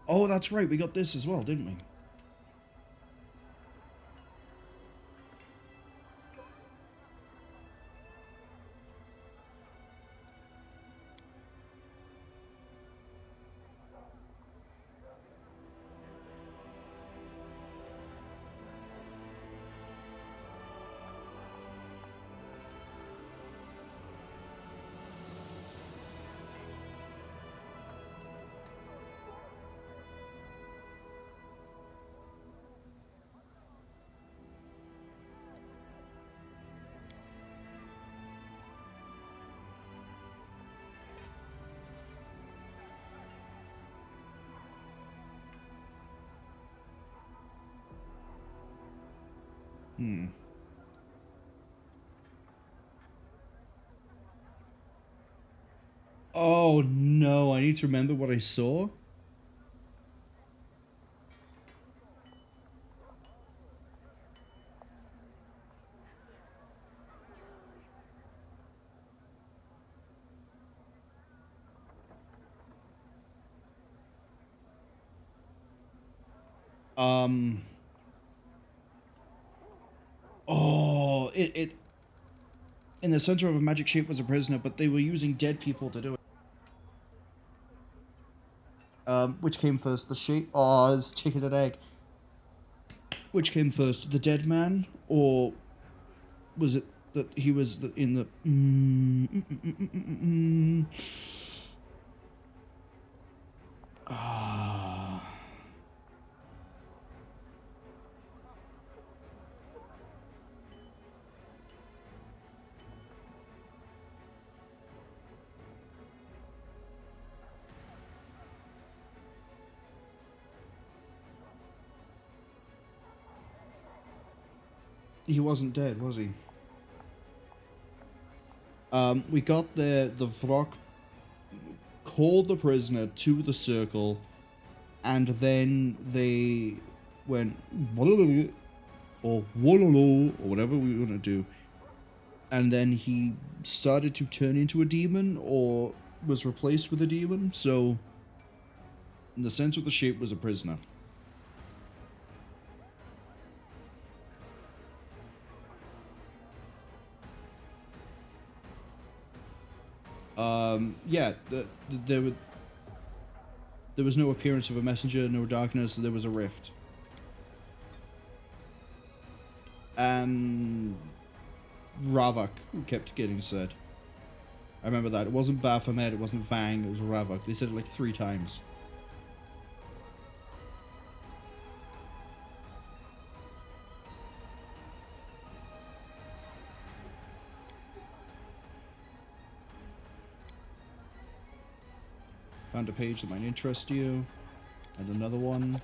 S1: that's right, we got this as well, didn't we? Oh no, I need to remember what I saw. Oh, it in the center of a magic shape was a prisoner, but they were using dead people to do it. Which came first, the shape? Oh, it's chicken and egg. Which came first, the dead man, or was it that he was in the? He wasn't dead, was he? We got the Vrock called the prisoner to the circle, and then they went or whatever we want to do, and then he started to turn into a demon or was replaced with a demon. So in the center of the shape was a prisoner. Yeah, there was no appearance of a messenger, no darkness, there was a rift. And Ravaged kept getting said. I remember that. It wasn't Baphomet, it wasn't Vang, it was Ravaged. They said it like 3 times. Found a page that might interest you. And another one.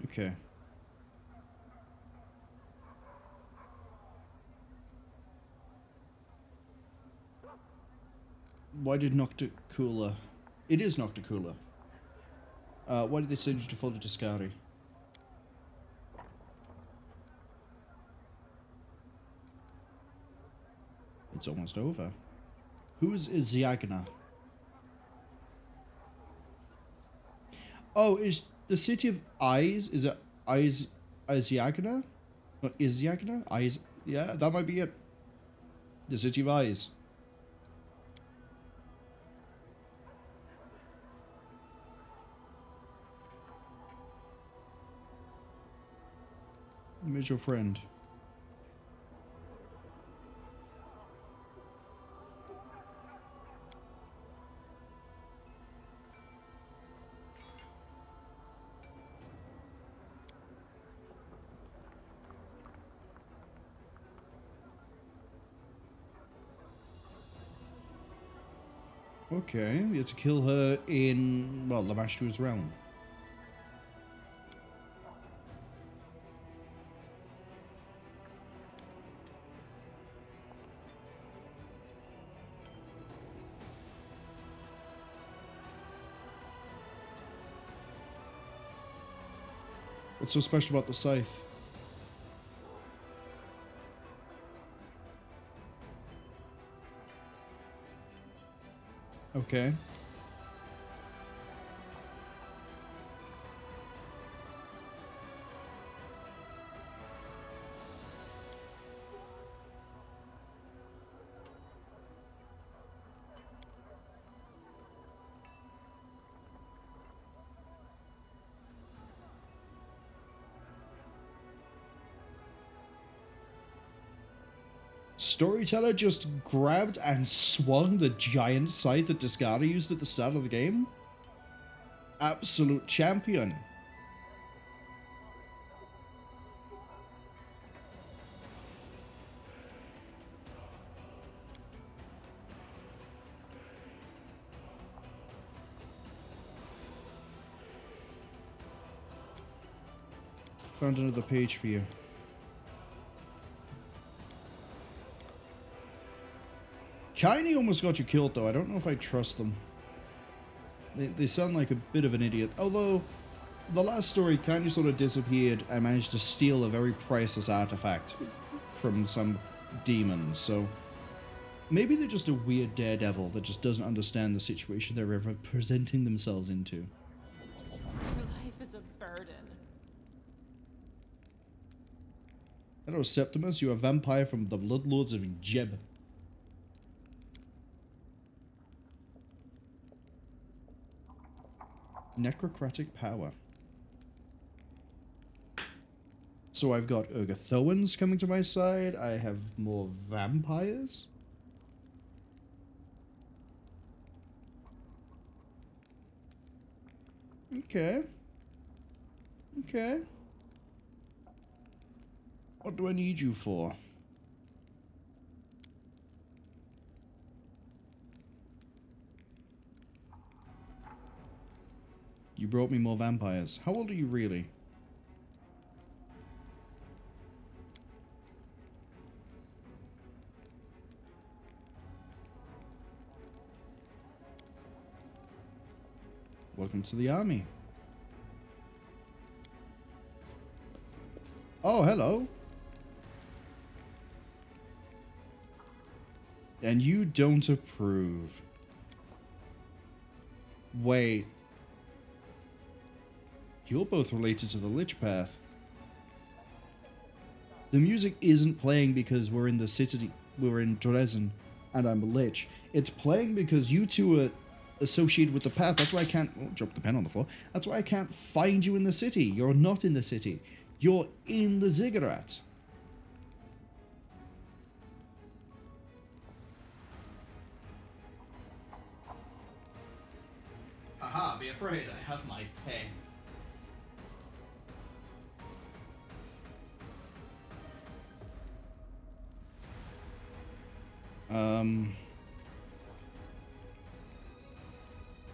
S1: Okay. Why did Nocticula... It is Nocticula. Why did they send you to follow Discari? It's almost over. Who is Ziagna? Oh, is the city of Eyes? Is it Ziagna? Is Ziagna? Eyes? Yeah, that might be it. The city of Eyes. Where's your friend? Okay, we had to kill her in, well, the Master's realm. What's so special about the scythe? Okay. Storyteller just grabbed and swung the giant scythe that Discarda used at the start of the game? Absolute champion. Found another page for you. Kiney almost got you killed, though. I don't know if I trust them. They sound like a bit of an idiot. Although, the last story kind of sort of disappeared and managed to steal a very priceless artifact from some demons, so maybe they're just a weird daredevil that just doesn't understand the situation they're ever presenting themselves into.
S11: Your life is a burden.
S1: Hello, Septimus. You're a vampire from the Bloodlords of Jeb. Necrocratic power. So I've got Urgathoans coming to my side. I have more vampires. Okay. Okay. What do I need you for? You brought me more vampires. How old are you really? Welcome to the army. Oh, hello. And you don't approve. Wait. You're both related to the Lich path. The music isn't playing because we're in the city, we're in Drezen, and I'm a Lich. It's playing because you two are associated with the path. That's why I can't... Oh, drop the pen on the floor. That's why I can't find you in the city. You're not in the city. You're in the ziggurat. Haha, be afraid, I have my pen.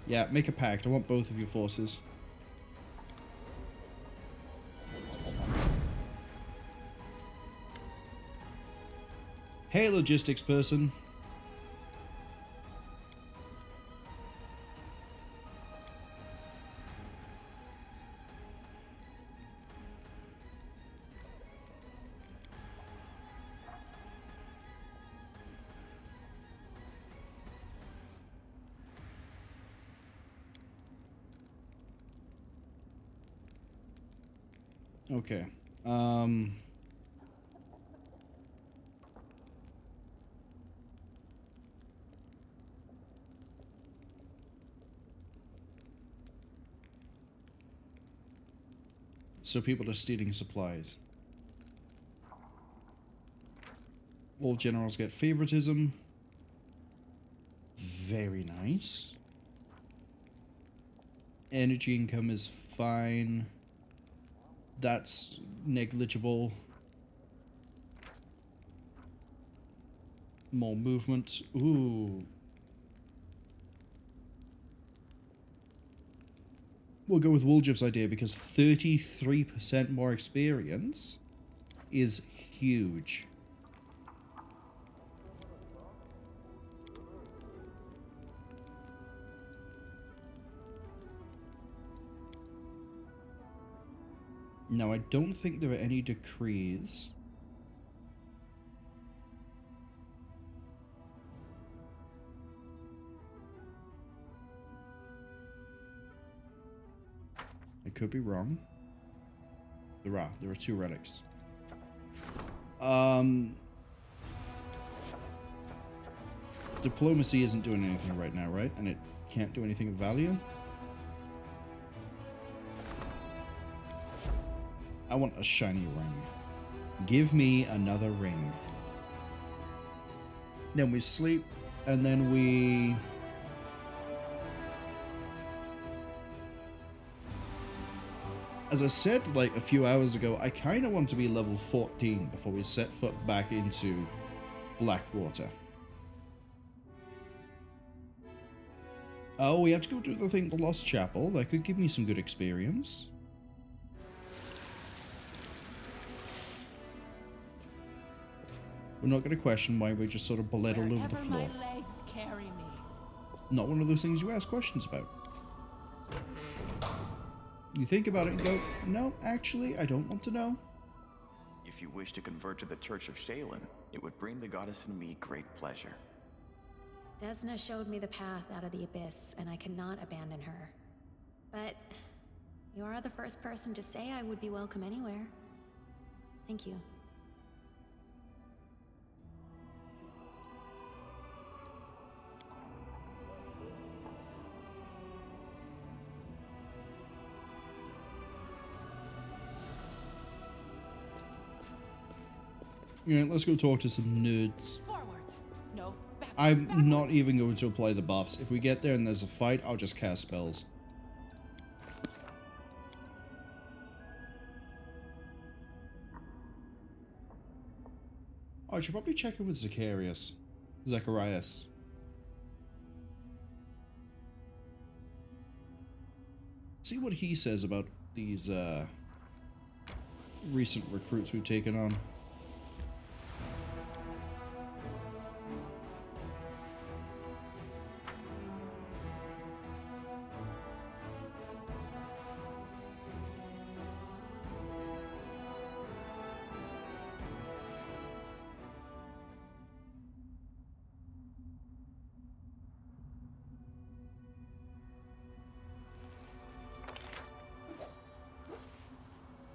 S1: Yeah, make a pact. I want both of your forces. Hey, logistics person. Okay. So people are stealing supplies. All generals get favoritism. Very nice. Energy income is fine. That's negligible. More movement. Ooh. we'll go with Woljif's idea because 33% more experience is huge. Now, I don't think there are any decrees. I could be wrong. There are 2 relics. Diplomacy isn't doing anything right now, right? And it can't do anything of value. I want a shiny ring. Give me another ring. Then we sleep, and then we... As I said, like, a few hours ago, I kind of want to be level 14 before we set foot back into Blackwater. Oh, we have to go do the thing, the Lost Chapel. That could give me some good experience. We're not going to question why we just sort of bled all over the floor.
S11: My legs carry me.
S1: Not one of those things you ask questions about. You think about it and go, no, actually, I don't want to know.
S5: If you wish to convert to the Church of Shaylin, it would bring the goddess and me great pleasure.
S12: Desna showed me the path out of the abyss, and I cannot abandon her. But you are the first person to say I would be welcome anywhere. Thank you.
S1: Yeah, let's go talk to some nerds.
S11: Forwards. No, backwards,
S1: I'm
S11: backwards.
S1: not even going to apply the buffs. If we get there and there's a fight, I'll just cast spells. Oh, I should probably check in with Zacharias. Zacharias. See what he says about these recent recruits we've taken on.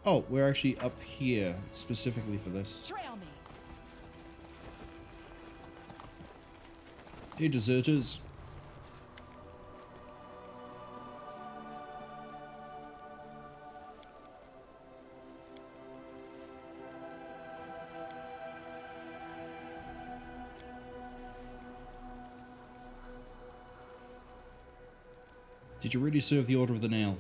S1: Oh, we're actually up here specifically for this.
S11: Trail me.
S1: Hey, deserters. Did you really serve the Order of the Nail?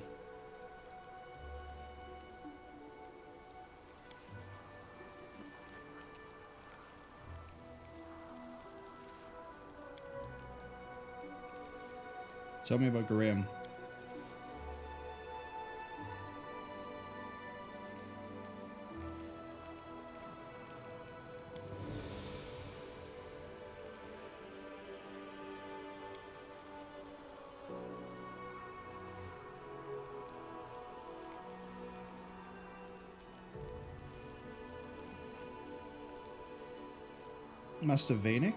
S1: Tell me about Graham. Master Vanic?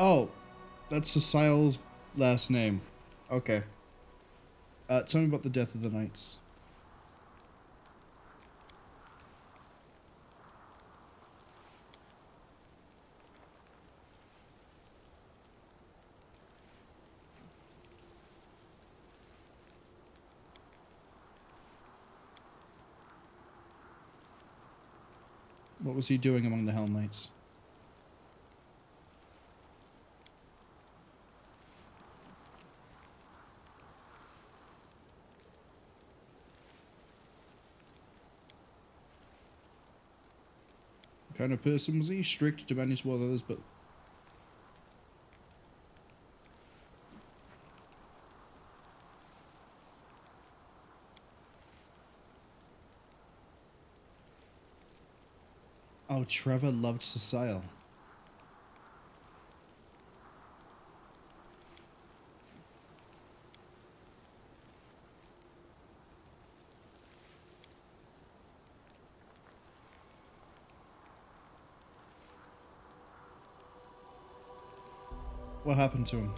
S1: Oh, that's Cecile's last name. Okay. Tell me about the death of the knights. What was he doing among the Hell Knights? kind of person was he? Strict, demanding to others, but... Oh, Trevor loved Cecile. What happened to him?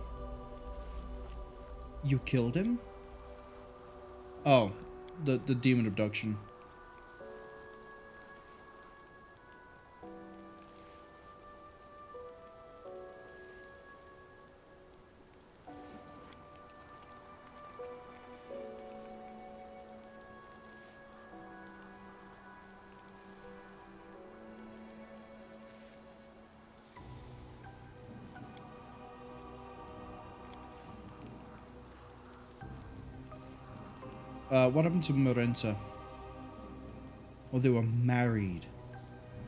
S1: You killed him? Oh, the demon abduction. What happened to Marenta? Or they were married.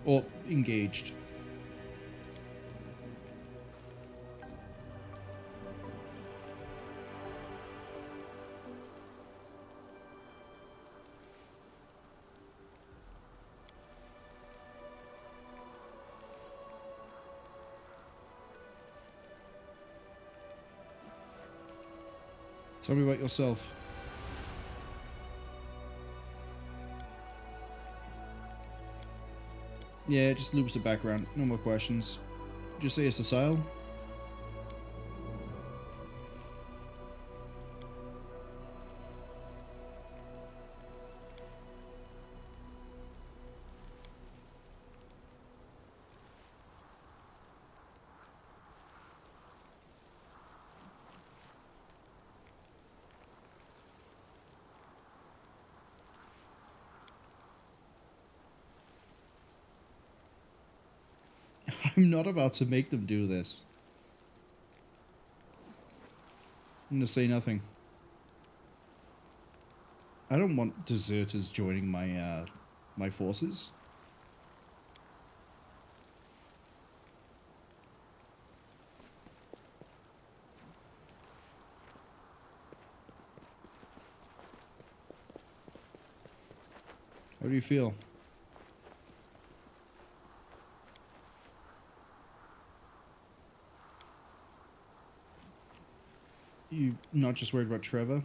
S1: Or engaged. Tell me about yourself. Yeah, just loops the background. No more questions. Just say it's Cecile. I'm not about to make them do this. I'm gonna say nothing. I don't want deserters joining my my forces. How do you feel? You not just worried about Trevor?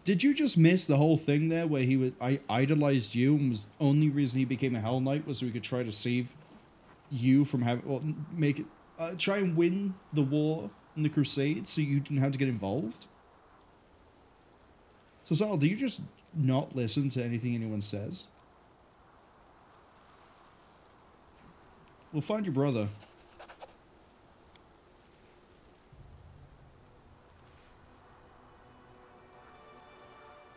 S1: Did you just miss the whole thing there where I idolized you and was only reason he became a Hell Knight was so he could try to save you from having, or make it, try and win the war in the Crusade so you didn't have to get involved? So Sal, do you just not listen to anything anyone says? Well, find your brother.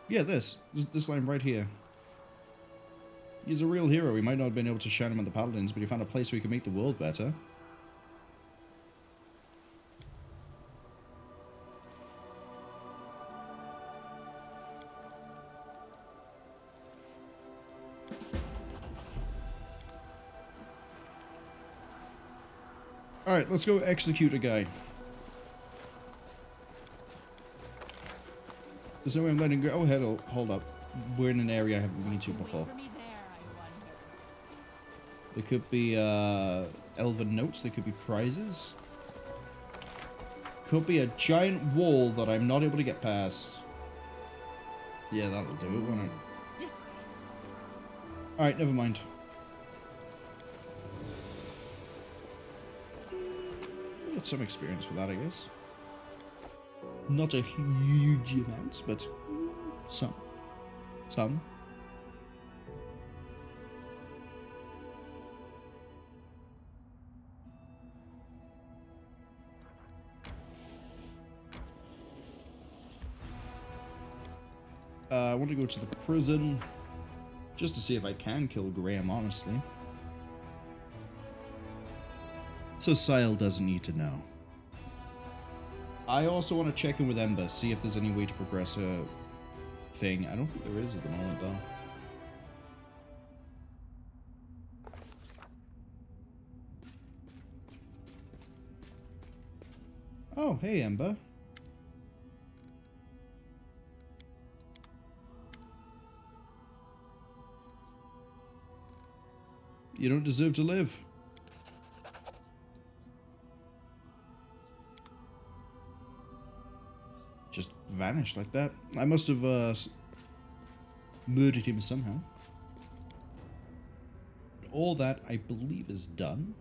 S1: Yeah, this line right here. He's a real hero. He might not have been able to shine him on the Paladins, but he found a place where he could make the world better. Alright, let's go execute a guy. There's no way I'm letting go. Oh, hold up. We're in an area I haven't been to before. There could be elven notes, there could be prizes. Could be a giant wall that I'm not able to get past. Yeah, that'll do it, won't it? Alright, never mind. Got some experience for that, I guess. Not a huge amount, but some. Some. I want to go to the prison just to see if I can kill Graham, honestly. So Sile doesn't need to know. I also want to check in with Ember, see if there's any way to progress her thing. I don't think there is at the moment, though. Oh, hey, Ember. You don't deserve to live. Just vanished like that. I must have murdered him somehow. All that, I believe, is done.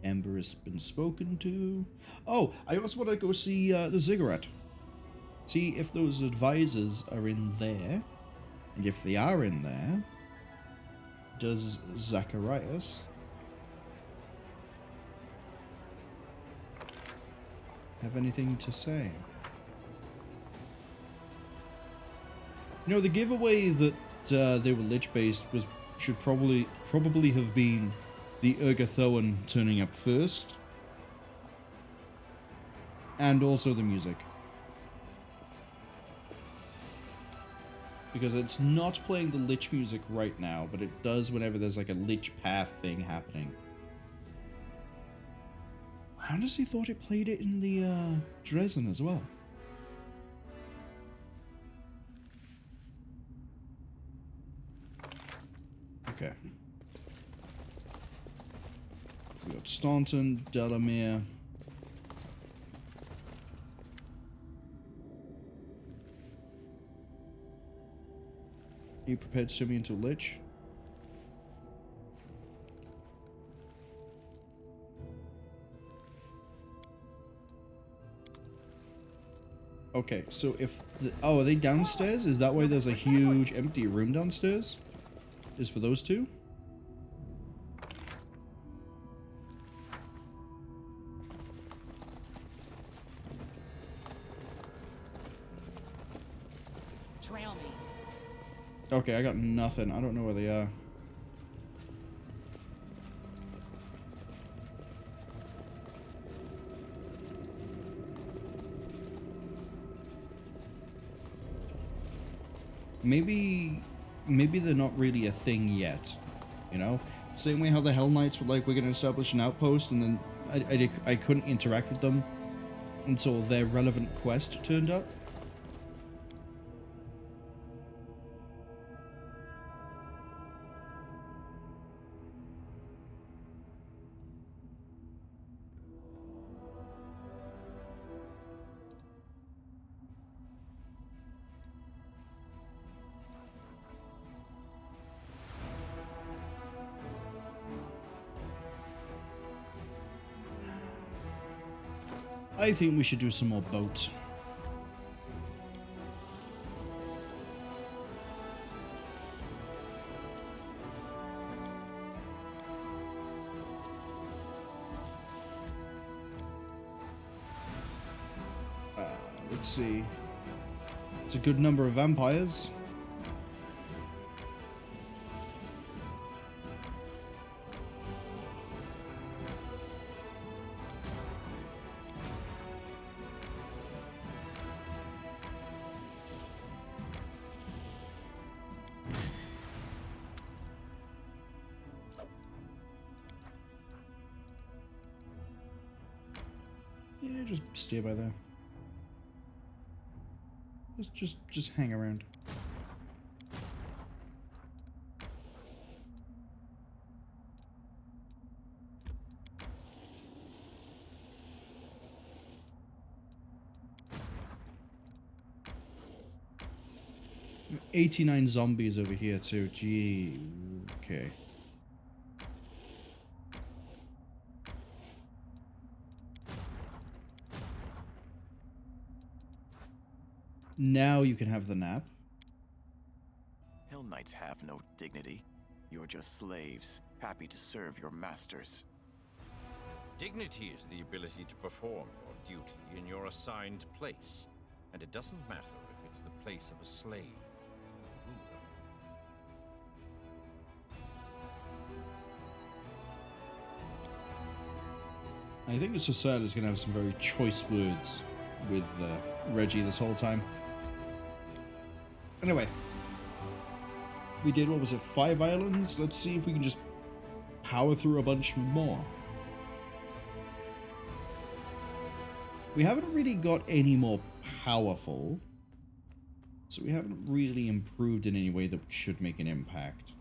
S1: Ember has been spoken to. Oh, I also want to go see the Ziggurat. See if those advisors are in there. And if they are in there, does Zacharias have anything to say? You know, the giveaway that they were Lich-based should probably have been the Urgathoan turning up first, and also the music, because it's not playing the Lich music right now, but it does whenever there's like a Lich path thing happening. I honestly thought it played it in the Drezen as well. Okay. We got Staunton, Delamere. Are you prepared to turn me into a Lich? Okay, so if oh, are they downstairs? Is that why there's a huge empty room downstairs? Is for those two?
S11: Trail me.
S1: Okay, I got nothing. I don't know where they are. Maybe they're not really a thing yet, you know? Same way how the Hell Knights were like, we're going to establish an outpost, and then I couldn't interact with them until their relevant quest turned up. I think we should do some more boats. Let's see. It's a good number of vampires. Yeah, just stay by there. Just hang around. $89 zombies over here too. Gee, okay. Now you can have the nap.
S5: Hell Knights have no dignity. You're just slaves, happy to serve your masters.
S7: Dignity is the ability to perform your duty in your assigned place, and it doesn't matter if it's the place of a slave or a ruler.
S1: I think the Society is going to have some very choice words with Reggie this whole time. Anyway. We did, what was it, 5 islands? Let's see if we can just power through a bunch more. We haven't really got any more powerful. So we haven't really improved in any way that should make an impact.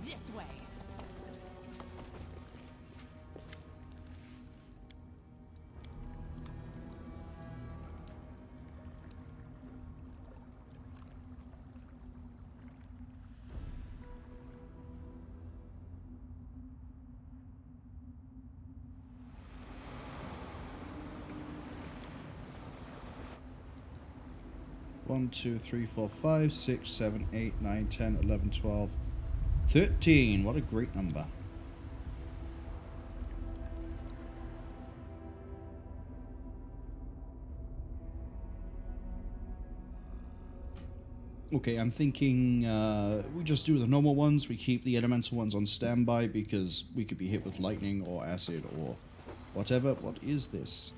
S11: This way.
S1: One, 2, 3, 4, 5, 6, 7, 8, 9, 10, 11, 12, 13. What a great number. Okay, I'm thinking we just do the normal ones. We keep the elemental ones on standby because we could be hit with lightning or acid or whatever. What is this?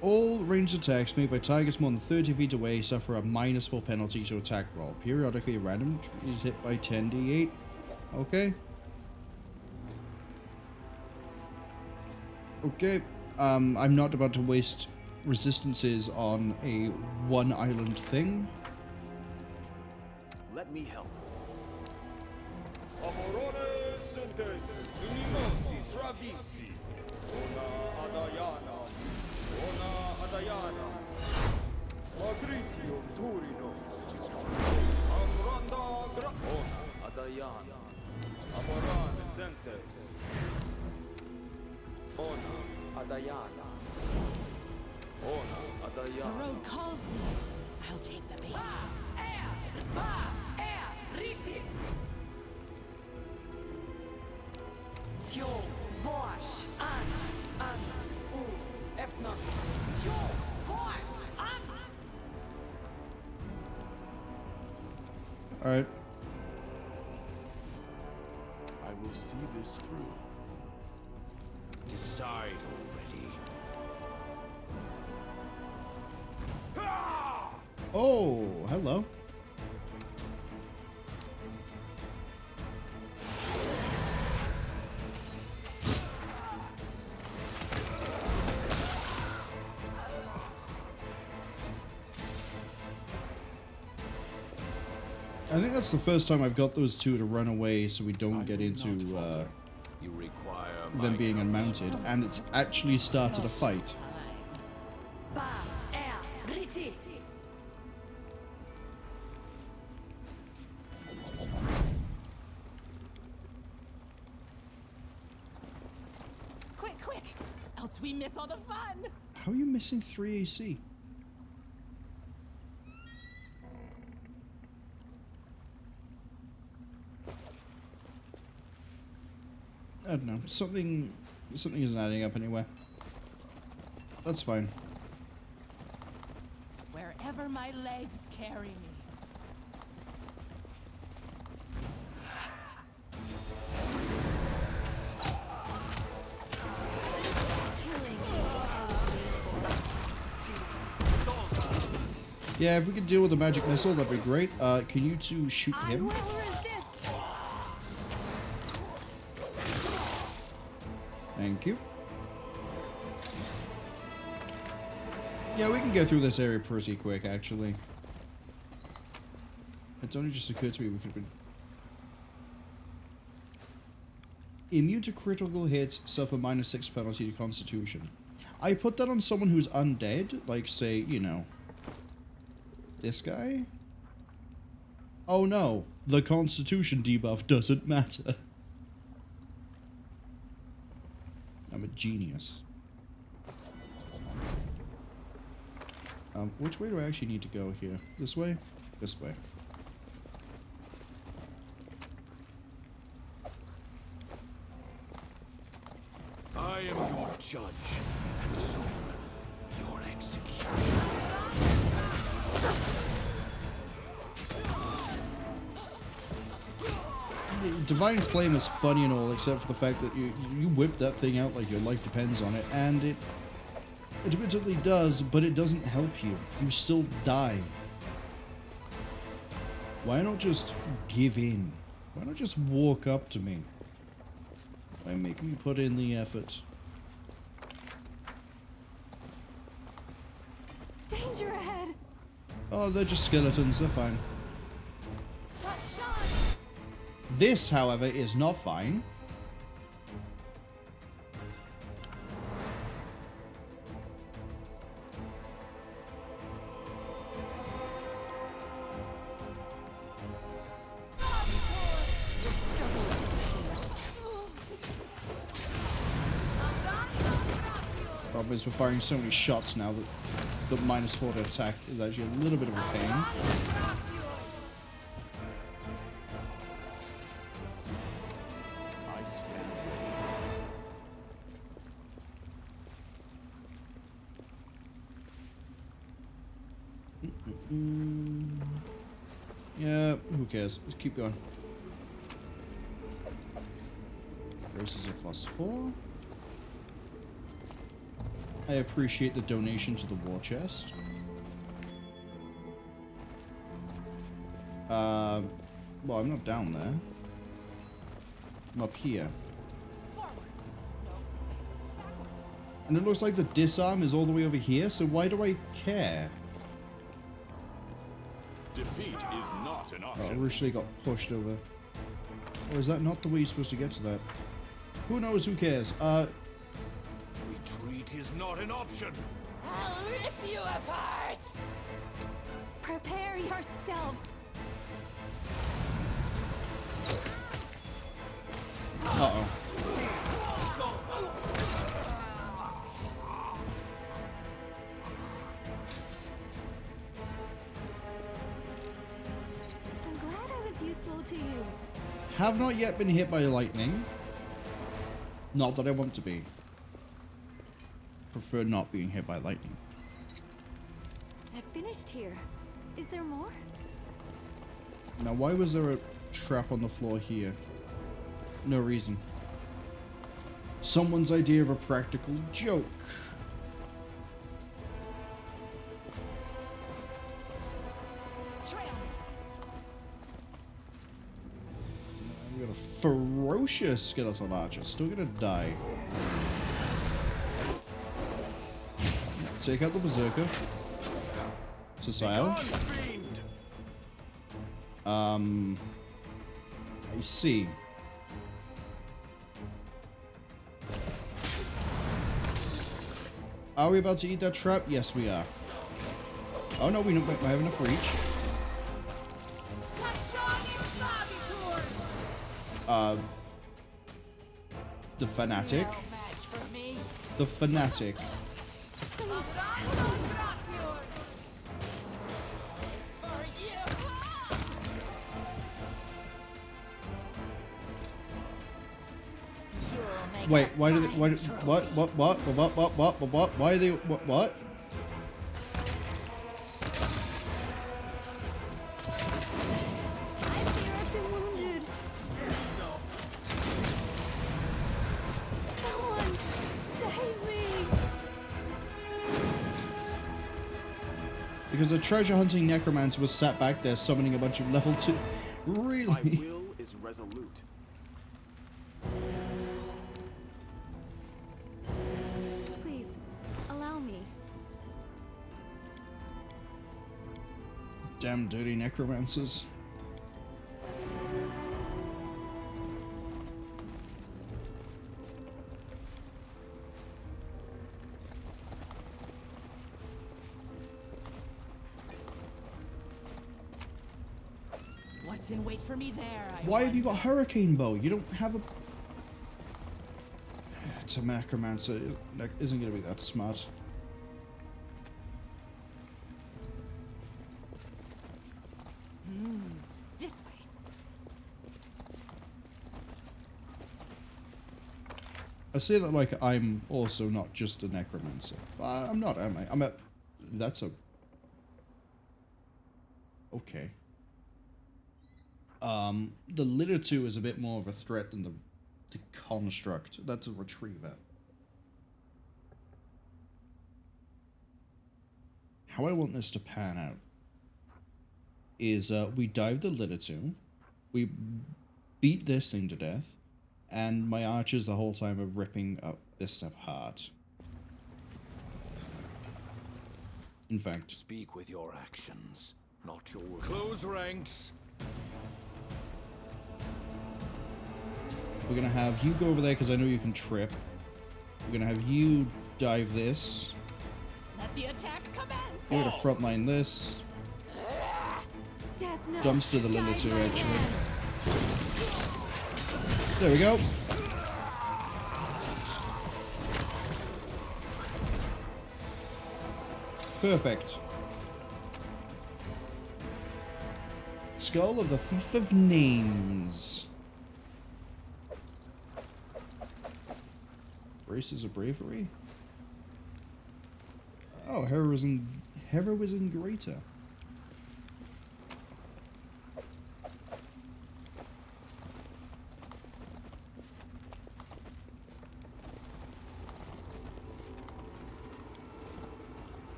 S1: All ranged attacks made by targets more than 30 feet away suffer a -4 penalty to attack roll. Periodically, a random is hit by 10d8. Okay. Okay. I'm not about to waste resistances on a one island thing.
S13: Let me help.
S11: The road calls me. I'll take the bait.
S1: Alright.
S6: I will see this through.
S7: Decide already.
S1: Oh, hello. I think that's the first time I've got those two to run away so we don't get into
S7: You require
S1: them being unmounted, and it's actually started a fight.
S11: Quick, quick! Else we miss all the fun!
S1: How are you missing 3 AC? I don't know. Something isn't adding up anyway. That's fine.
S11: Wherever my legs carry me.
S1: Yeah, if we could deal with the magic missile, that'd be great. Can you two shoot him? Thank you. Yeah, we can go through this area pretty quick, actually. It's only just occurred to me we could have been... Immune to critical hits, suffer -6 penalty to Constitution. I put that on someone who's undead, like, say, you know... this guy? Oh no, the Constitution debuff doesn't matter. I'm a genius. Which way do I actually need to go here? This way? This way.
S10: I am your judge, and soon your executioner.
S1: Divine Flame is funny and all, except for the fact that you whip that thing out like your life depends on it, and it admittedly does, but it doesn't help you. You still die. Why not just give in? Why not just walk up to me? Why make me put in the effort?
S12: Danger ahead!
S1: Oh, they're just skeletons, they're fine. This, however, is not fine. Problem is we're firing so many shots now that the -4 to attack is actually a little bit of a pain. Yeah, who cares? Let's keep going. Races are +4. I appreciate the donation to the war chest. Well, I'm not down there. I'm up here. And it looks like the disarm is all the way over here, so why do I care?
S6: Defeat is not an
S1: Oh,
S6: option.
S1: Rushley got pushed over. Or is that not the way you're supposed to get to that? Who knows? Who cares?
S10: Retreat is not an option.
S4: I'll rip you apart!
S12: Prepare yourself!
S1: Uh-oh.
S12: I'm glad I was useful to you.
S1: Have not yet been hit by lightning. Not that I want to be. Prefer not being hit by lightning.
S12: I finished here. Is there more?
S1: Now, why was there a trap on the floor here? No reason. Someone's idea of a practical joke. We got a ferocious skeleton archer. Still gonna die. Take out the berserker. Sociale. I see. Are we about to eat that trap? Yes, we are. Oh no, we have enough reach. The fanatic. The fanatic. Wait, why do they, what, why are they, what?
S12: Someone, save me!
S1: Because the treasure hunting necromancer was sat back there summoning a bunch of level 2. Really?
S5: My will is resolute.
S12: Please, allow me.
S1: Damn dirty necromancers.
S11: What's in wait for me there?
S1: Why have you got hurricane bow? You don't have a... It's a necromancer. That isn't going to be that smart.
S11: This way.
S1: I say that like I'm also not just a necromancer. I'm not, am I? I'm a... That's a... Okay. The Litter 2 is a bit more of a threat than the Construct. That's a Retriever. How I want this to pan out is we dive the Litter 2, we beat this thing to death, and my archers the whole time are ripping up this apart. In fact,
S10: Speak with your actions, not your words.
S7: Close ranks.
S1: we're gonna have you go over there because I know you can trip. We're gonna have you dive this.
S11: Let the attack commence.
S1: We're gonna frontline this. Dumpster the Lilith too, actually. There we go. Perfect. Skull of the Thief of Names. Braces of Bravery? Oh, heroism greater.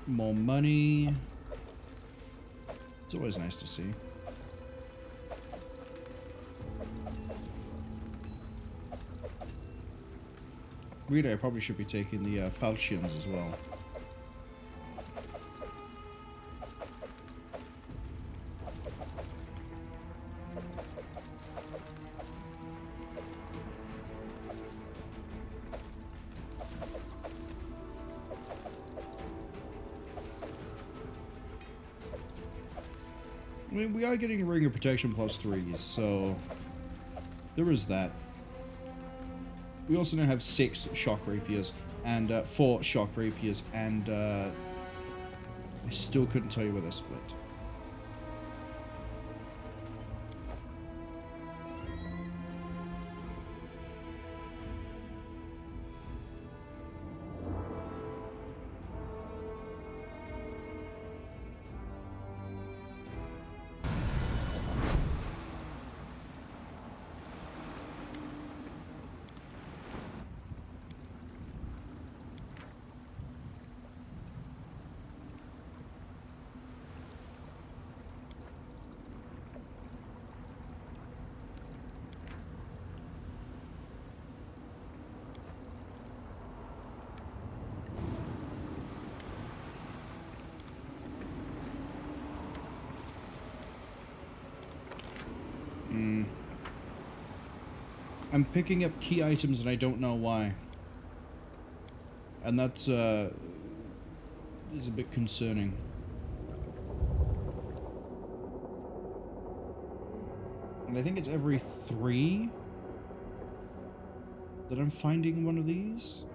S1: More money. It's always nice to see. Really, I probably should be taking the falchions as well. I mean, we are getting Ring of Protection +3s, so there is that. We also now have 6 Shock Rapiers, and 4 Shock Rapiers, and I still couldn't tell you where they're split. I'm picking up key items and I don't know why. And that's is a bit concerning. And I think it's every 3 that I'm finding one of these.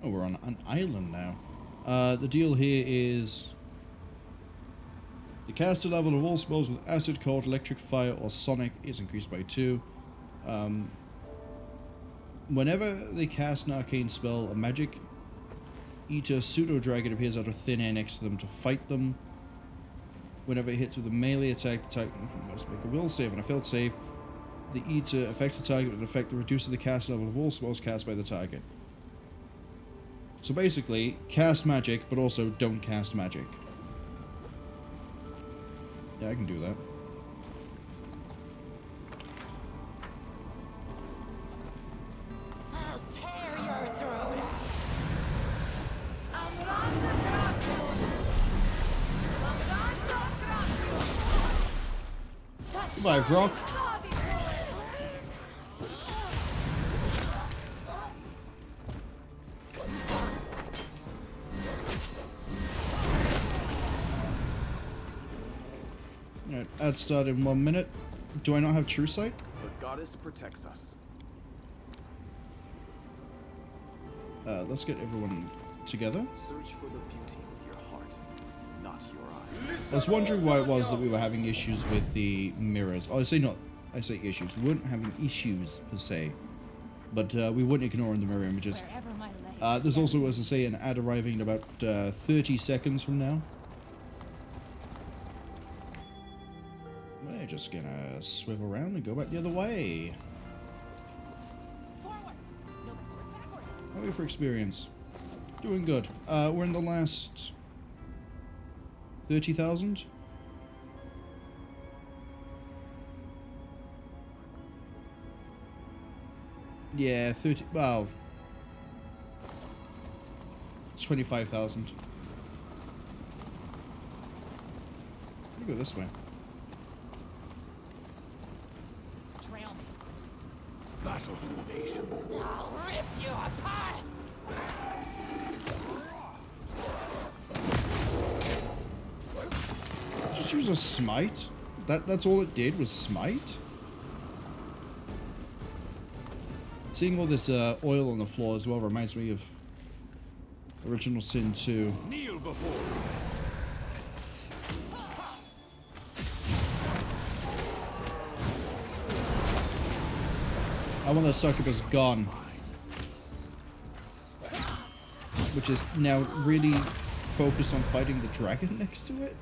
S1: Oh, we're on an island now. The deal here is the caster level of all spells with acid, cold, electric, fire, or sonic is increased by 2. Whenever they cast an arcane spell, a magic eater pseudo-dragon appears out of thin air next to them to fight them. Whenever it hits with a melee attack, the target must make a will save. On a failed save, the eater affects the target with an effect that reduces the cast level of all spells cast by the target. So basically, cast magic, but also don't cast magic. Yeah, I can do that.
S4: I'll tear your throat out.
S1: Goodbye, Brock. Alright, ad start in 1 minute. Do I not have True Sight?
S5: The goddess protects us.
S1: Let's get everyone together.
S5: Search for the beauty with your heart, not your eyes.
S1: I was wondering why it was that we were having issues with the mirrors. Oh, I say issues. We weren't having issues per se, but we weren't ignoring the mirror images. There's also, as I say, an ad arriving in about 30 seconds from now. We're just gonna swivel around and go back the other way. How are we for experience? Doing good. We're in the last 30,000. Yeah, 30. Well, it's 25,000. Let me go this way.
S11: Trail me.
S10: Battle formation.
S4: I'll rip you apart!
S1: Just use a smite? That's all it did was smite? Seeing all this oil on the floor as well reminds me of Original Sin 2.
S10: Kneel before.
S1: I want that succubus gone. Which is now really focused on fighting the dragon next to it.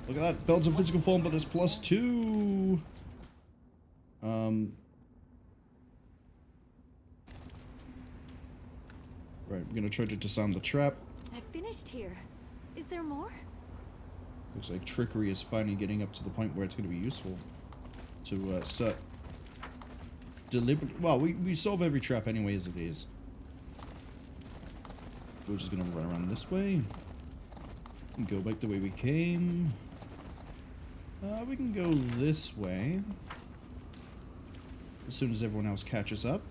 S1: Look at that. Builds a physical form, but it's +2. Right, we're gonna try to disarm the trap.
S12: I finished here. Is there more?
S1: Looks like trickery is finally getting up to the point where it's gonna be useful to start deliberately. Well, we solve every trap anyway as it is. We're just gonna run around this way and go back the way we came. We can go this way as soon as everyone else catches up.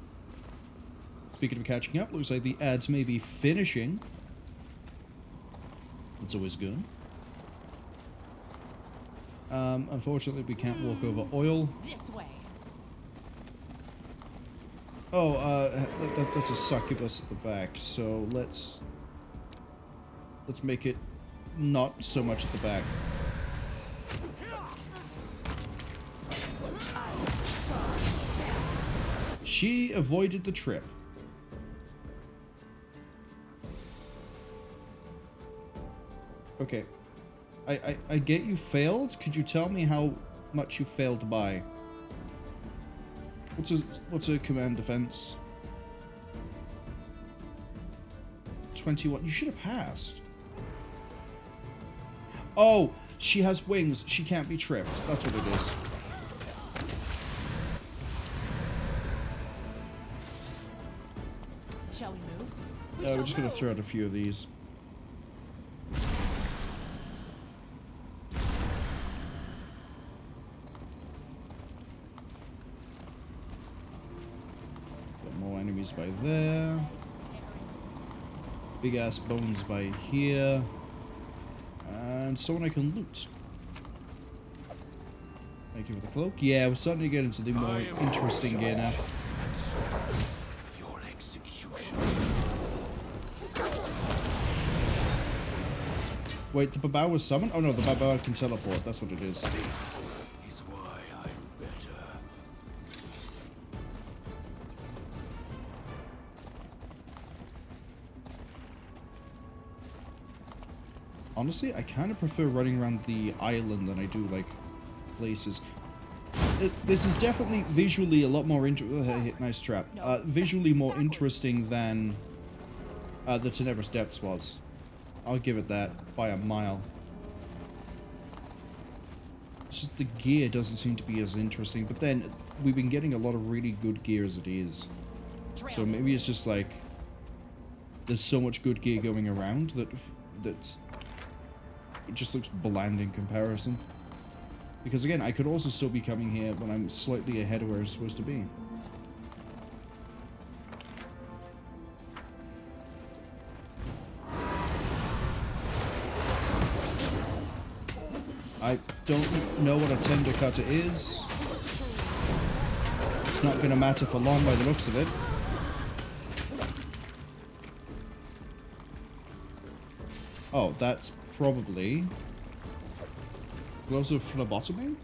S1: Speaking of catching up, looks like the ads may be finishing. That's always good. Unfortunately, we can't walk over oil.
S11: This way.
S1: Oh, that's a succubus at the back, so let's make it not so much at the back. She avoided the trip. Okay. I get you failed. Could you tell me how much you failed by? What's a command defense? 21. You should have passed. Oh, she has wings. She can't be tripped. That's what it is.
S11: Shall we move?
S1: We're just gonna throw out a few of these. Got more enemies by there. Big ass bones by here. And someone I can loot. Thank you for the cloak. Yeah, we're starting to get into the more interesting gear now.
S10: Your execution.
S1: Wait, the Babao was summoned? Oh no, the Babao can teleport. That's what it is.
S10: This is why I'm better.
S1: Honestly, I kind of prefer running around the island than I do, like, places. This is definitely visually a lot more nice trap. Visually more interesting than the Tenebrous Depths was. I'll give it that by a mile. It's just the gear doesn't seem to be as interesting, but then we've been getting a lot of really good gear as it is. So maybe it's just like there's so much good gear going around that it just looks bland in comparison. Because again, I could also still be coming here when I'm slightly ahead of where I'm supposed to be. I don't know what a tender cutter is. It's not going to matter for long by the looks of it. Oh, that's probably gloves of phlebotomy?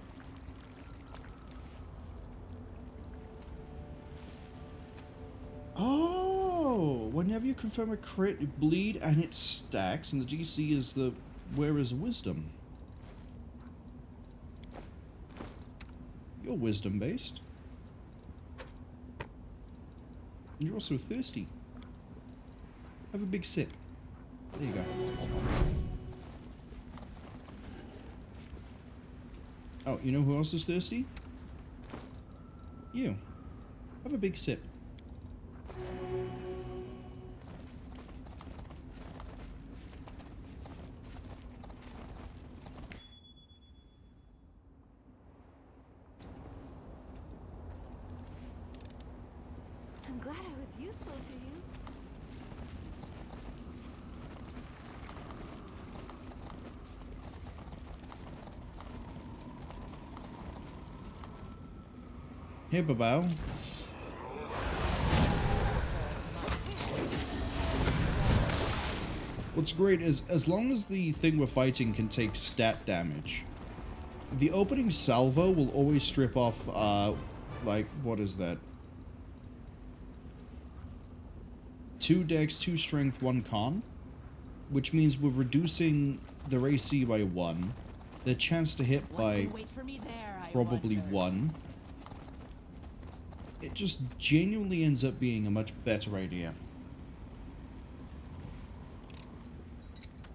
S1: Oh, whenever you confirm a crit, you bleed and it stacks, and the DC is the where is wisdom? You're wisdom based. And you're also thirsty. Have a big sip. There you go. Oh, you know who else is thirsty? You. Have a big sip.
S12: I'm glad I was useful to you.
S1: Hey, Babao. What's great is, as long as the thing we're fighting can take stat damage, the opening salvo will always strip off, like, what is that? 2 dex, 2 strength, 1 con, which means we're reducing their AC by 1, their chance to hit by probably 1. It just genuinely ends up being a much better idea.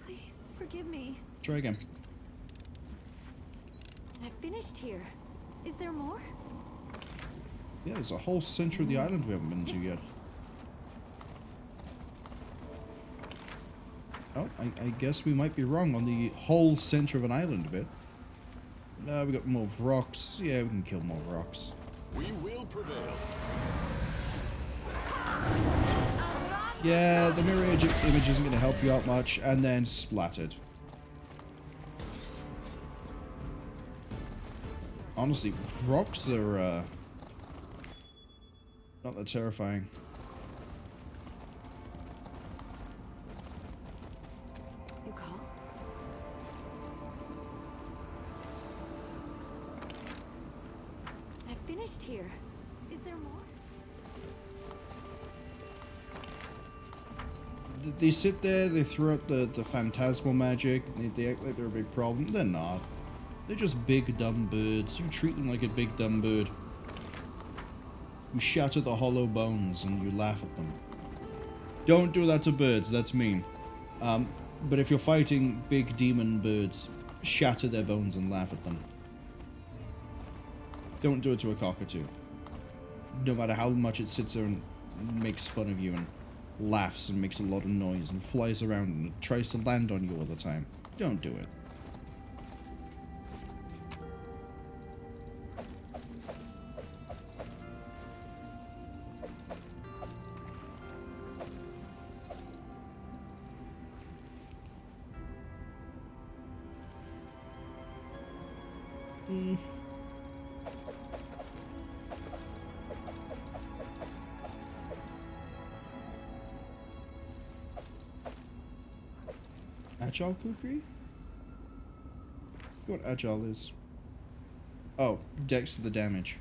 S12: Please forgive me.
S1: Try again.
S12: I finished here. Is there more?
S1: Yeah, there's a whole center of the island we haven't been to yet. Oh, I guess we might be wrong on the whole center of an island bit. We got more rocks. Yeah, we can kill more rocks.
S6: We will prevail.
S1: Yeah, the mirror image isn't going to help you out much, and then splattered. Honestly, rocks are not that terrifying.
S12: You call? I finished here. Is there more?
S1: They sit there, they throw out the phantasmal magic, they act like they're a big problem. They're not. They're just big dumb birds. You treat them like a big dumb bird. You shatter the hollow bones and you laugh at them. Don't do that to birds, that's mean. But if you're fighting big demon birds, shatter their bones and laugh at them. Don't do it to a cockatoo. No matter how much it sits there and makes fun of you and laughs and makes a lot of noise and flies around and tries to land on you all the time. Don't do it. Agile kukri? What agile is? Oh, dex to the damage.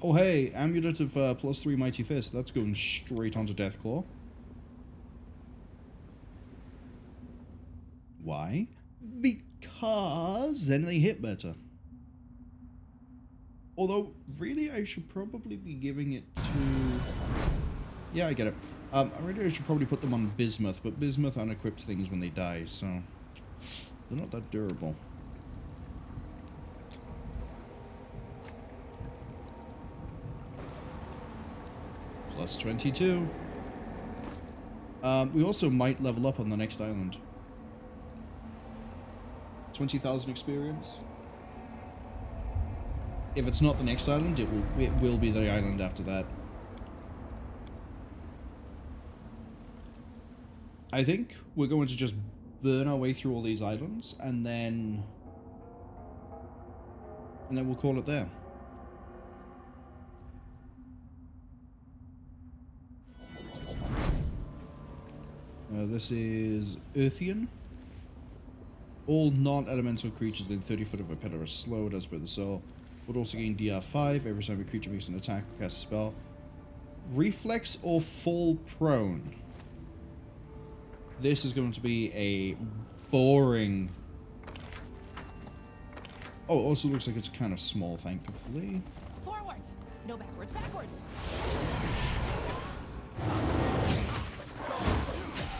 S1: Oh hey, amulet of +3 mighty fist. That's going straight onto Deathclaw. Why? Because then they hit better. Although, really, I should probably be giving it to... Yeah, I get it. Really, I should probably put them on Bismuth, but Bismuth unequips things when they die, so... They're not that durable. Plus 22. We also might level up on the next island. 20,000 experience. If it's not the next island, it will be the island after that. I think we're going to just burn our way through all these islands, and then And then we'll call it there. This is Earthian. All non-elemental creatures within 30 foot of a pillar are slowed as per the soul. Would also gain DR5 every time a creature makes an attack or casts a spell. Reflex or fall prone. This is going to be a boring... Oh, it also looks like it's kind of small, thankfully.
S11: Forwards! No backwards, backwards!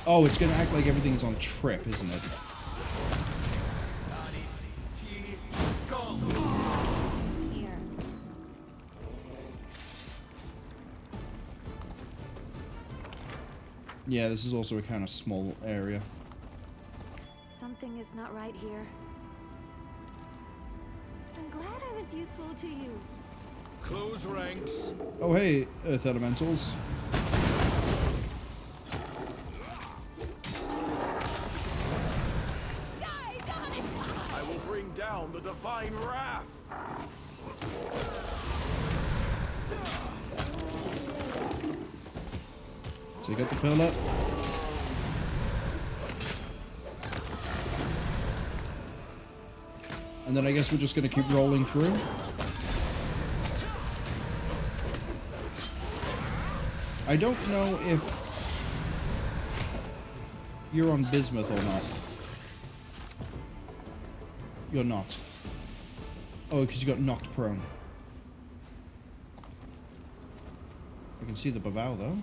S1: Oh, it's going to act like everything's on trip, isn't it?
S12: Here.
S1: Yeah, this is also a kind of small area.
S12: Something is not right here. I'm glad I was useful to you.
S13: Close ranks.
S1: Oh, hey, Earth Elementals.
S13: I will bring down the divine wrath.
S1: Take out the pillar. And then I guess we're just going to keep rolling through. I don't know if you're on bismuth or not. You're not. Oh, because you got knocked prone. I can see the Bavau though.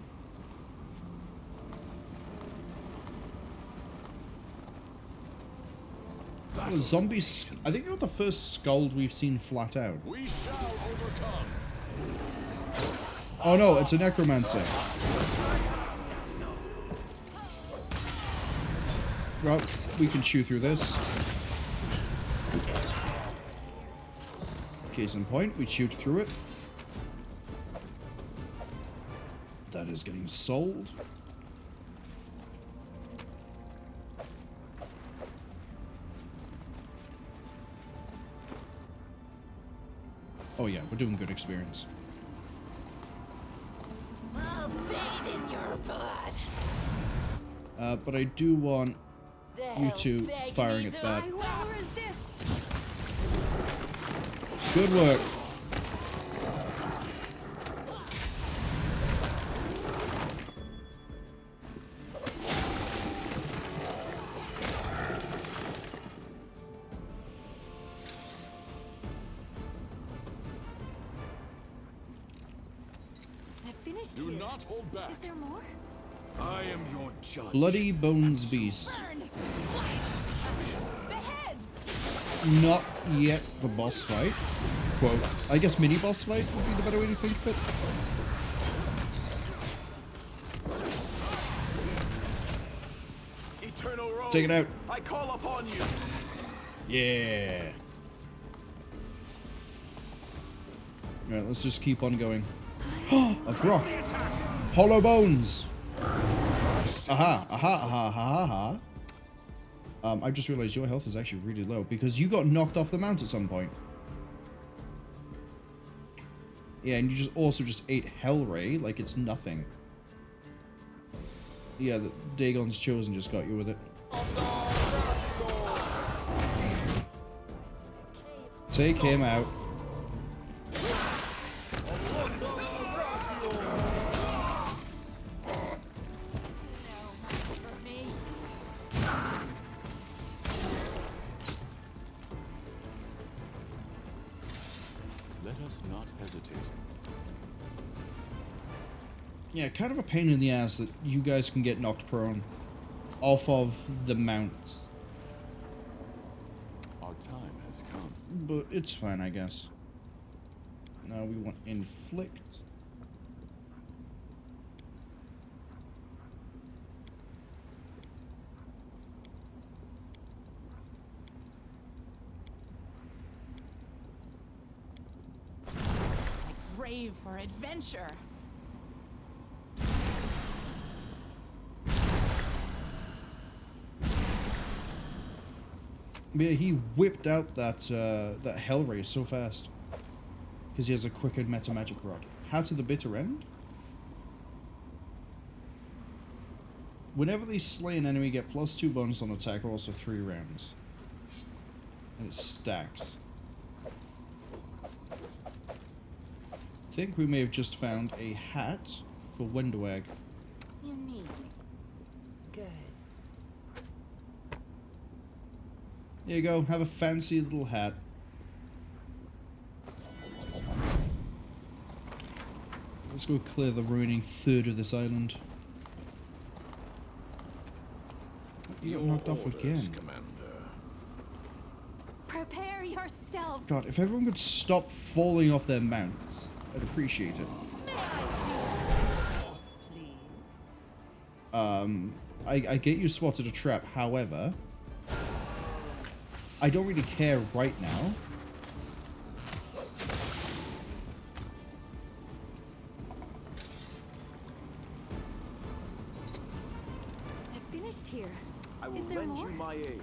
S1: Oh, zombies. I think you're the first Skald we've seen flat out.
S6: We shall overcome.
S1: Oh no, it's a necromancer. Well, we can chew through this. Case in point, we shoot through it. That is getting sold. Oh yeah, we're doing good experience.
S4: I'll bathe in your blood.
S1: But I do want you
S4: They'll
S1: two
S4: beg
S1: firing
S4: me
S1: at
S4: to
S1: that.
S4: stop.
S1: Good work.
S12: I finished
S6: Do
S12: here.
S6: not hold back.
S12: Is there more?
S13: I am your judge.
S1: Bloody Bones Beast.
S11: Burn! Behead!
S1: Not yet the boss fight. Quote. I guess mini boss fight would be the better way to think of it.
S13: Eternal Rose,
S1: Take it out.
S13: I call upon you.
S1: Yeah. Alright, let's just keep on going. A rock. Hollow bones. Aha, aha, aha, aha, aha. I just realized your health is actually really low because you got knocked off the mount at some point. Yeah, and you just also just ate Hellray like it's nothing. Yeah, the Dagon's Chosen just got you with it. Take him out.
S6: Let us not hesitate.
S1: Yeah, kind of a pain in the ass that you guys can get knocked prone off of the mounts.
S6: Our time has come.
S1: But it's fine, I guess. Now we want Inflict.
S11: I crave for adventure.
S1: But yeah, he whipped out that that Hellray so fast. Because he has a quicker meta magic rod. Hat of the Bitter End? Whenever they slay an enemy, get +2 bonus on attack rolls for 3 rounds. And it stacks. I think we may have just found a hat for Windowag.
S9: Unique. Good.
S1: There you go, have a fancy little hat. Let's go clear the remaining third of this island. You got knocked off again.
S6: Commander.
S4: Prepare yourself.
S1: God, if everyone could stop falling off their mounts, I'd appreciate it. I get you spotted a trap, however, I don't really care right now.
S4: I finished here.
S13: I will
S4: Is there
S13: lend
S4: more?
S13: you my aid.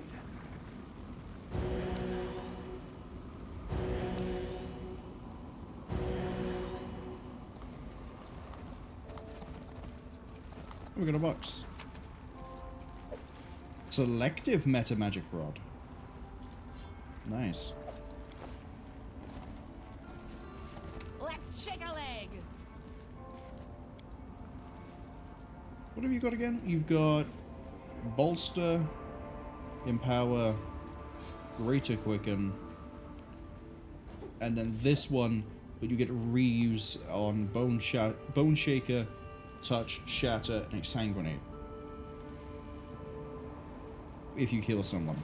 S1: We got a box. Selective meta magic rod. Nice.
S11: Let's shake a leg.
S1: What have you got again? You've got bolster, empower, greater quicken, and then this one, but you get reuse on bone shaker, touch, shatter, and exsanguinate. If you kill someone.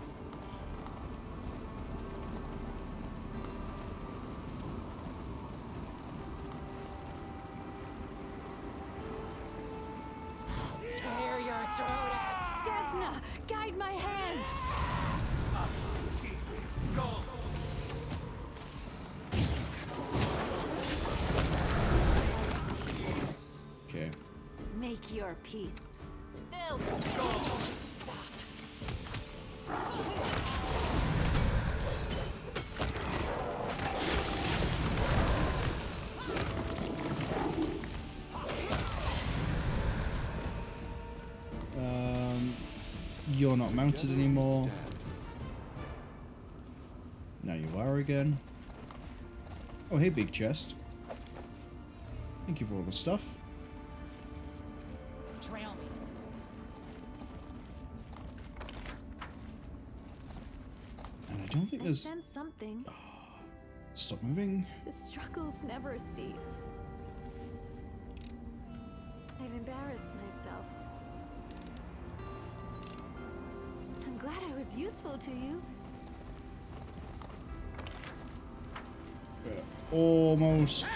S11: Tear your throat out.
S4: Desna, guide my hand.
S1: Okay.
S4: Make your peace.
S11: They'll
S1: You're not mounted anymore. Now you are again. Oh, hey, big chest. Thank you for all the stuff.
S11: trail me.
S1: And I don't think
S4: I
S1: there's...
S4: sense something.
S1: Stop moving.
S4: The struggles never cease. I've embarrassed myself. I'm glad I was useful to you.
S1: We're almost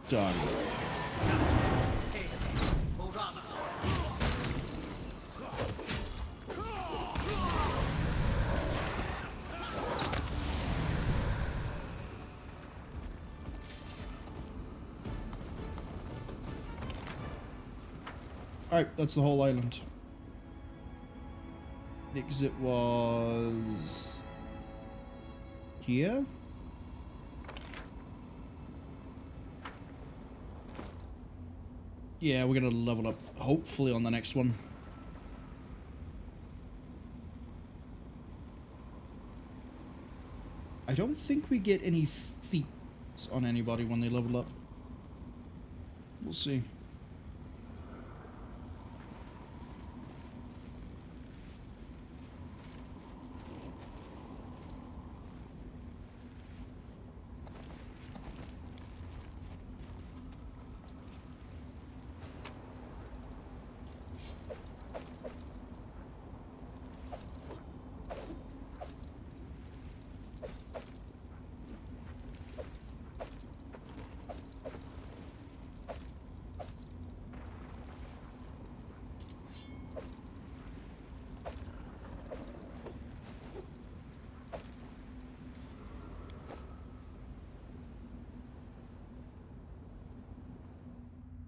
S1: done. Alright, that's the whole island. The exit was... here? Yeah, we're gonna level up, hopefully, on the next one. I don't think we get any feats on anybody when they level up. We'll see.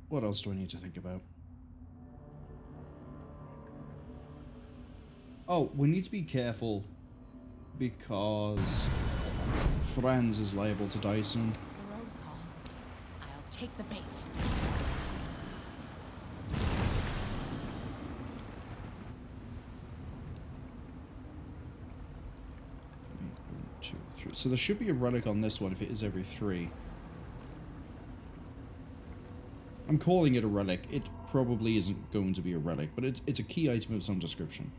S1: What else do I need to think about? Oh, we need to be careful because Franz is liable to die soon.
S11: The road calls. I'll take the bait.
S1: So there should be a relic on this one if it is every 3. I'm calling it a relic. It probably isn't going to be a relic, but it's a key item of some description.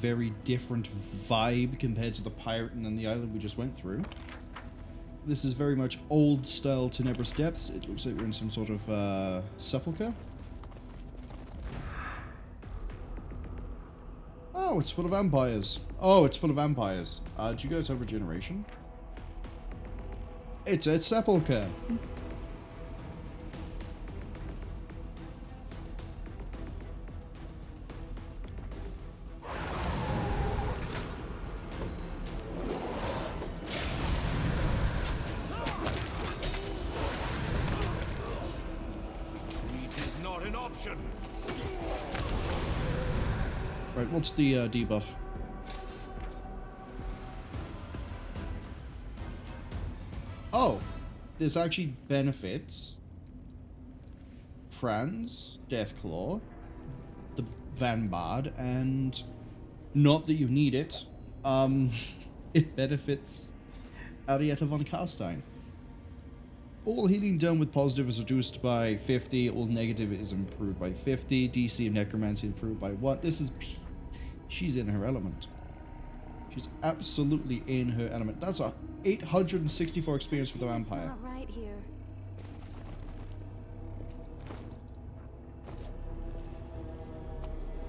S1: Very different vibe compared to the pirate and then the island we just went through. This is very much old style Tenebrous Depths. It looks like we're in some sort of sepulchre. Oh, it's full of vampires. Oh, it's full of vampires. Do you guys have regeneration? It's a sepulchre. Right, what's the debuff? Oh, this actually benefits Franz, Deathclaw, the Vanguard, and not that you need it, it benefits Arietta von Karstein. All healing done with positive is reduced by 50, all negative is improved by 50, DC of Necromancy improved by 1. This is... she's in her element. She's absolutely in her element. That's a 864 experience for the vampire.
S8: Not right here.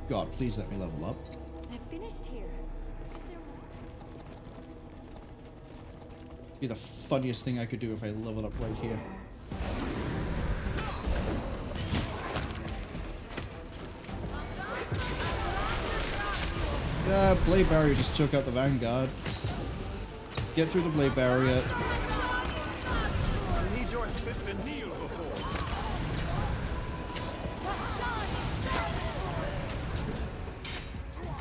S1: God, please let me level up.
S8: I finished here.
S1: Be the funniest thing I could do if I leveled up right here. Yeah, Blade Barrier just took out the Vanguard. Get through the Blade Barrier.
S13: I need your assistance. Kneel before.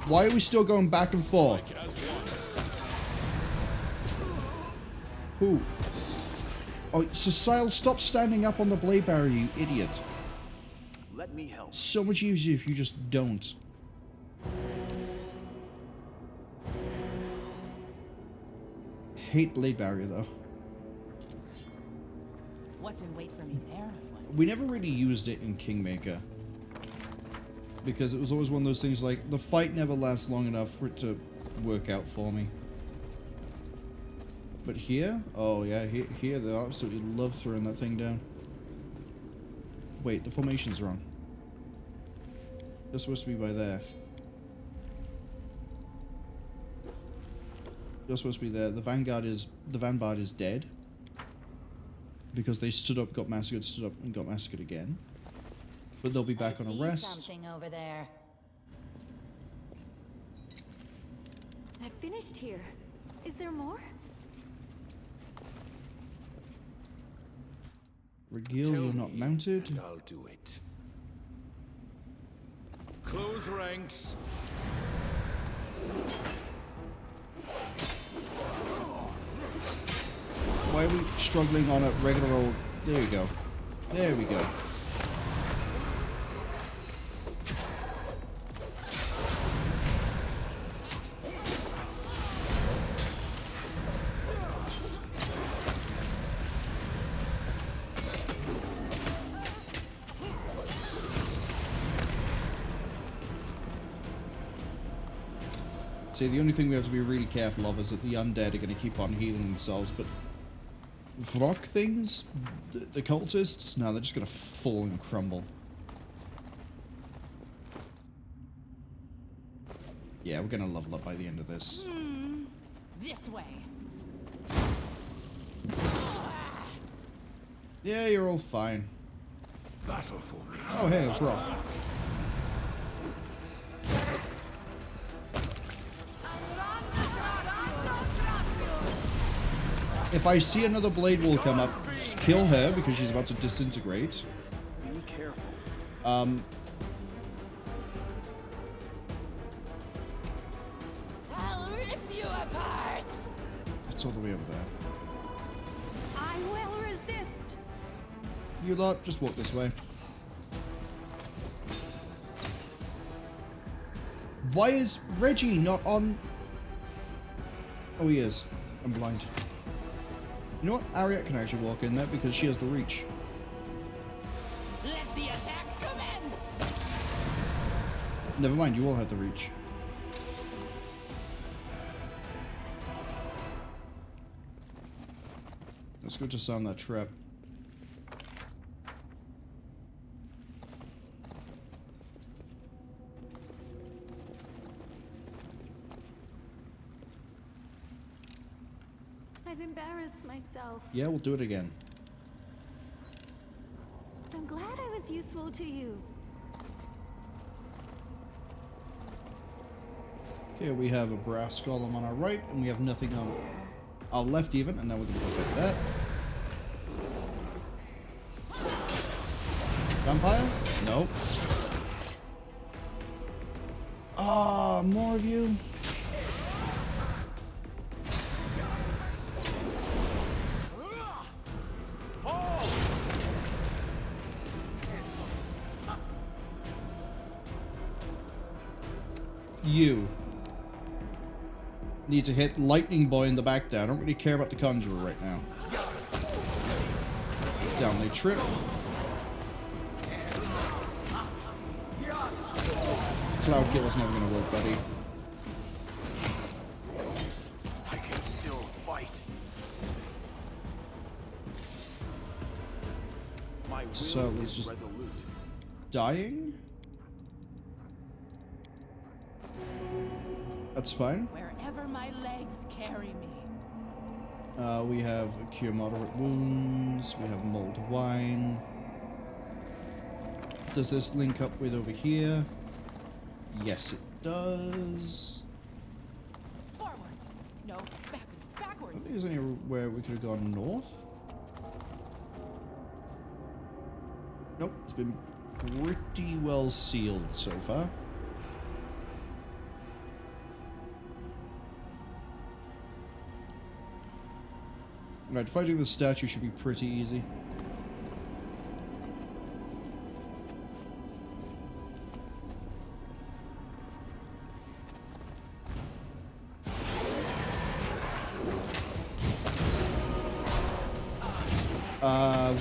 S1: Why are we still going back and forth? Who? Oh, Cecile, stop standing up on the Blade Barrier, you idiot.
S5: Let me help.
S1: So much easier if you just don't. Hate Blade Barrier, though.
S11: What's in wait for me there?
S1: We never really used it in Kingmaker. Because it was always one of those things like, the fight never lasts long enough for it to work out for me. But here? Oh yeah, here they absolutely love throwing that thing down. Wait, the formation's wrong. They're supposed to be by there. They're supposed to be there. The Vanguard is dead. Because they stood up, got massacred, stood up, and got massacred again. But they'll be back on a rest.
S9: Something over there.
S8: I finished here. Is there more?
S1: Regil, you're not mounted.
S7: And I'll do it. Close ranks.
S1: Why are we struggling on a regular old... There we go. There we go. See, the only thing we have to be really careful of is that the undead are going to keep on healing themselves, but Vrock things, the cultists, no, they're just going to fall and crumble. Yeah, we're going to level up by the end of this.
S11: This way.
S1: Yeah, you're all fine.
S7: Battle for me.
S1: Oh, hey, it's Vrock. If I see another blade wall come up, just kill her because she's about to disintegrate.
S5: Be careful.
S4: I'll rip you apart.
S1: It's all the way over there.
S4: I will resist.
S1: You lot, just walk this way. Why is Reggie not on? Oh, he is. I'm blind. You know what? Ariette can actually walk in there because she has the reach.
S4: Let the attack commence.
S1: Never mind, you all have the reach. Let's go disarm that trap.
S12: I've embarrassed myself.
S1: Yeah, we'll do it again.
S12: I'm glad I was useful to you.
S1: Okay, we have a brass golem on our right, and we have nothing on our left even, and now we're going to go get that. Vampire? Nope. Ah, more of you. You need to hit Lightning Boy in the back there. I don't really care about the Conjurer right now. Down they trip. Cloud Kill is never going to work, buddy.
S5: I can still fight. My will
S1: So it's
S5: is
S1: just
S5: resolute.
S1: dying. That's fine.
S11: Wherever my legs carry me.
S1: We have Cure Moderate Wounds. We have Mulled Wine. Does this link up with over here? Yes, it does.
S11: Forwards. No, backwards.
S1: I
S11: Backwards.
S1: don't think there's anywhere we could have gone north. Nope, it's been pretty well sealed so far. Right, fighting the statue should be pretty easy.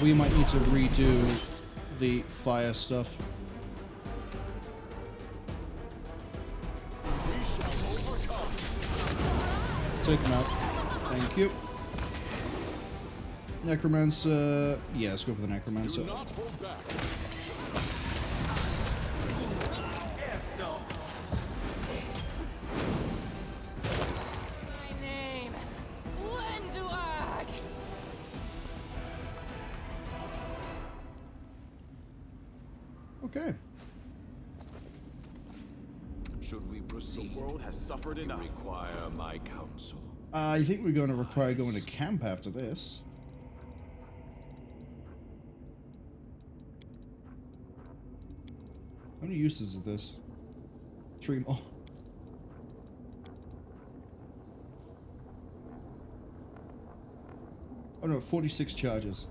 S1: We might need to redo the fire stuff. Take him out. Thank you. Necromancer. Yeah, let's go for the Necromancer.
S6: Do not hold back.
S4: My name. Wenduag.
S1: Okay.
S13: Should we proceed?
S5: The world has suffered
S13: You
S5: enough.
S13: require my counsel.
S1: I think we're going to require going to camp after this. How many uses of this? 3 more. Oh no, 46 charges.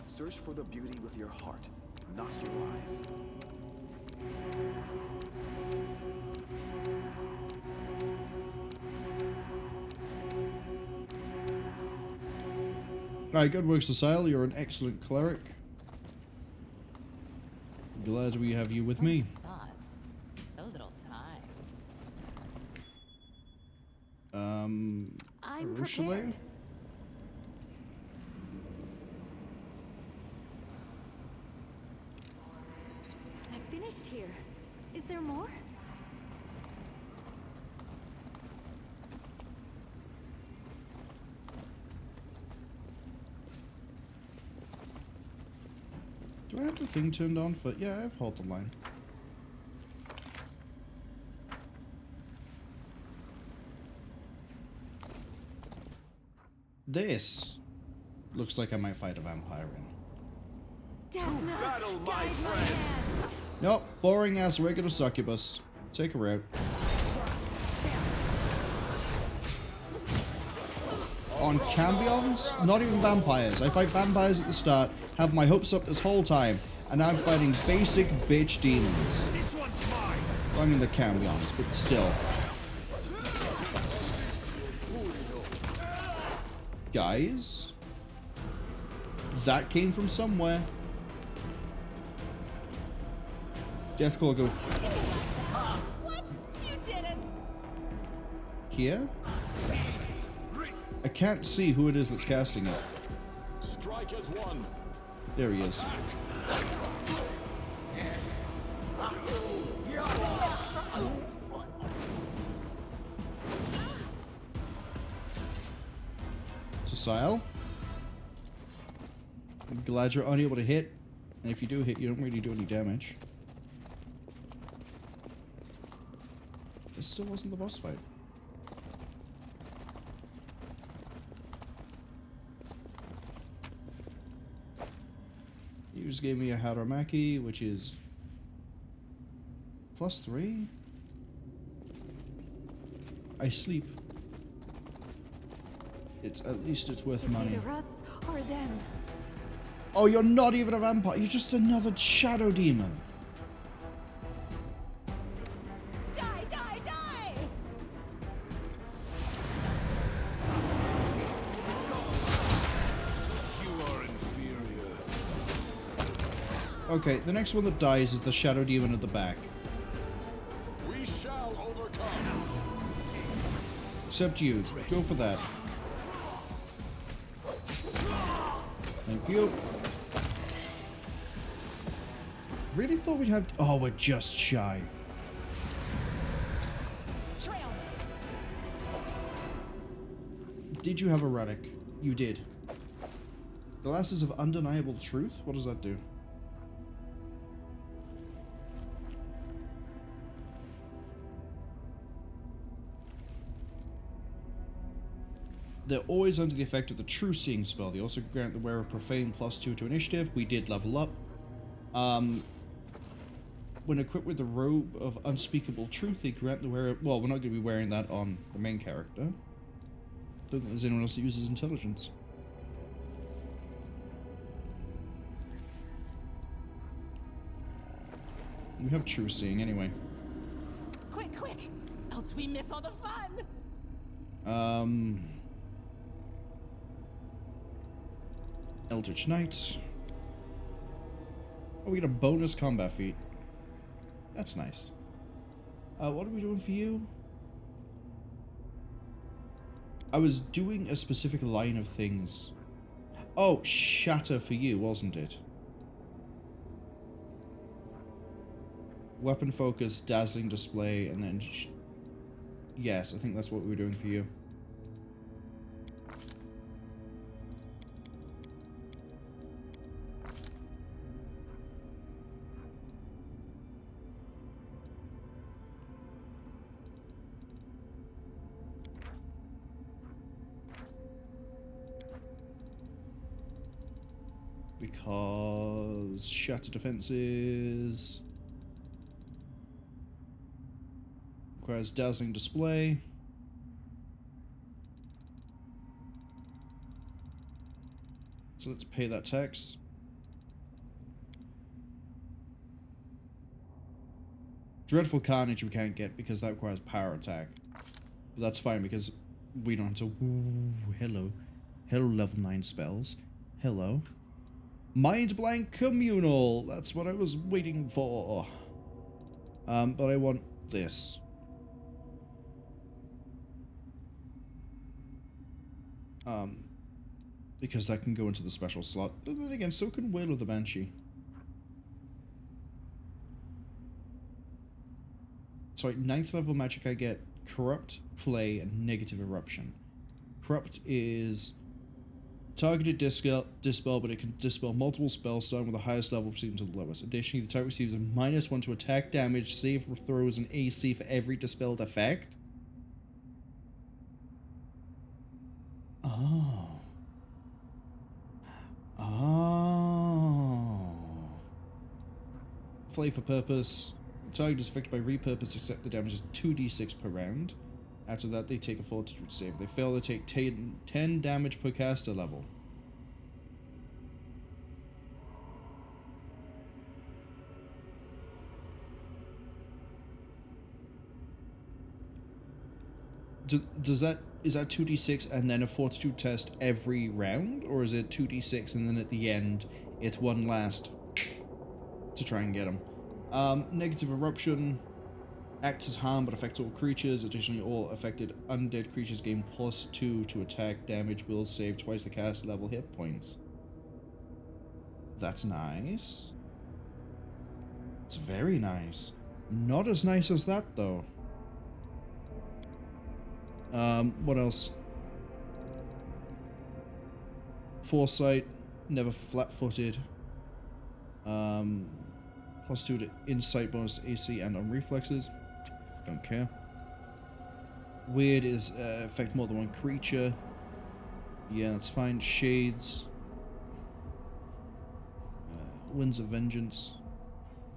S5: Search for the beauty with your heart, not your eyes.
S1: Alright, good work, Cecile. You're an excellent cleric. Glad we have you with me.
S11: Thoughts. So little time.
S12: I'm
S1: Ursula?
S12: prepared. I finished here. Is there more?
S1: Do I have the thing turned on? But yeah, I have hold the line. This looks like I might fight a vampire in.
S10: Battle, my friend!
S1: Nope, boring ass regular succubus. Take her out. On cambions? Not even vampires. I fight vampires at the start, have my hopes up this whole time, and now I'm fighting basic bitch demons.
S10: This one's mine!
S1: I mean the cambions, but still. Guys? That came from somewhere. Deathclaw, go.
S11: What? You didn't.
S1: Here? I can't see who it is that's casting it.
S6: Strike as one.
S1: There he is. Sile. I'm glad you're unable to hit. And if you do hit, you don't really do any damage. This still wasn't the boss fight. You just gave me a Haramaki, which is +3. I sleep. At least it's worth money.
S11: It's either us or them.
S1: Oh, you're not even a vampire. You're just another shadow demon.
S11: Die, die, die!
S10: You are inferior.
S1: Okay, the next one that dies is the shadow demon at the back.
S6: We shall overcome.
S1: Except you. Go for that. Thank you. Really thought we'd have... Oh, we're just shy.
S11: Trail.
S1: Did you have a relic? You did. Glasses of Undeniable Truth? What does that do? They're always under the effect of the True Seeing spell. They also grant the wearer Profane +2 to initiative. We did level up. When equipped with the Robe of Unspeakable Truth, they grant the wearer... Well, we're not going to be wearing that on the main character. Don't think there's anyone else that uses intelligence. We have True Seeing anyway.
S11: Quick, quick! Else we miss all the fun!
S1: Eldritch Knights. Oh, we get a bonus combat feat. That's nice. What are we doing for you? I was doing a specific line of things. Oh, Shatter for you, wasn't it? Weapon focus, dazzling display, and then... yes, I think that's what we were doing for you. Because Shatter defenses requires dazzling display. So let's pay that tax. Dreadful Carnage we can't get because that requires power attack. But that's fine because we don't have to... Ooh, hello. Hello, level 9 spells. Hello. Mind Blank Communal. That's what I was waiting for. But I want this. Because that can go into the special slot. But then again, so can Wail of the Banshee. Sorry, 9th level magic I get Corrupt, Flay, and Negative Eruption. Corrupt is Targeted dispel, but it can dispel multiple spells, starting with the highest level proceeding to the lowest. Additionally, the target receives a -1 to attack damage, save throws, and AC for every dispelled effect. Oh. Oh. Flavor purpose. The target is affected by repurpose, except the damage is 2d6 per round. After that, they take a fortitude save. If they fail, they take 10 damage per caster level. Is that 2d6 and then a fortitude test every round, or is it 2d6 and then at the end it's one last to try and get them? Negative eruption acts as harm but affects all creatures. Additionally, all affected undead creatures gain +2 to attack, damage, will save, twice the cast level hit points. That's nice. It's very nice. Not as nice as that though. What else? Foresight, never flat-footed. +2 to insight bonus AC and on reflexes. Don't care. Weird is affect more than one creature. Yeah, that's fine. Shades. Winds of Vengeance.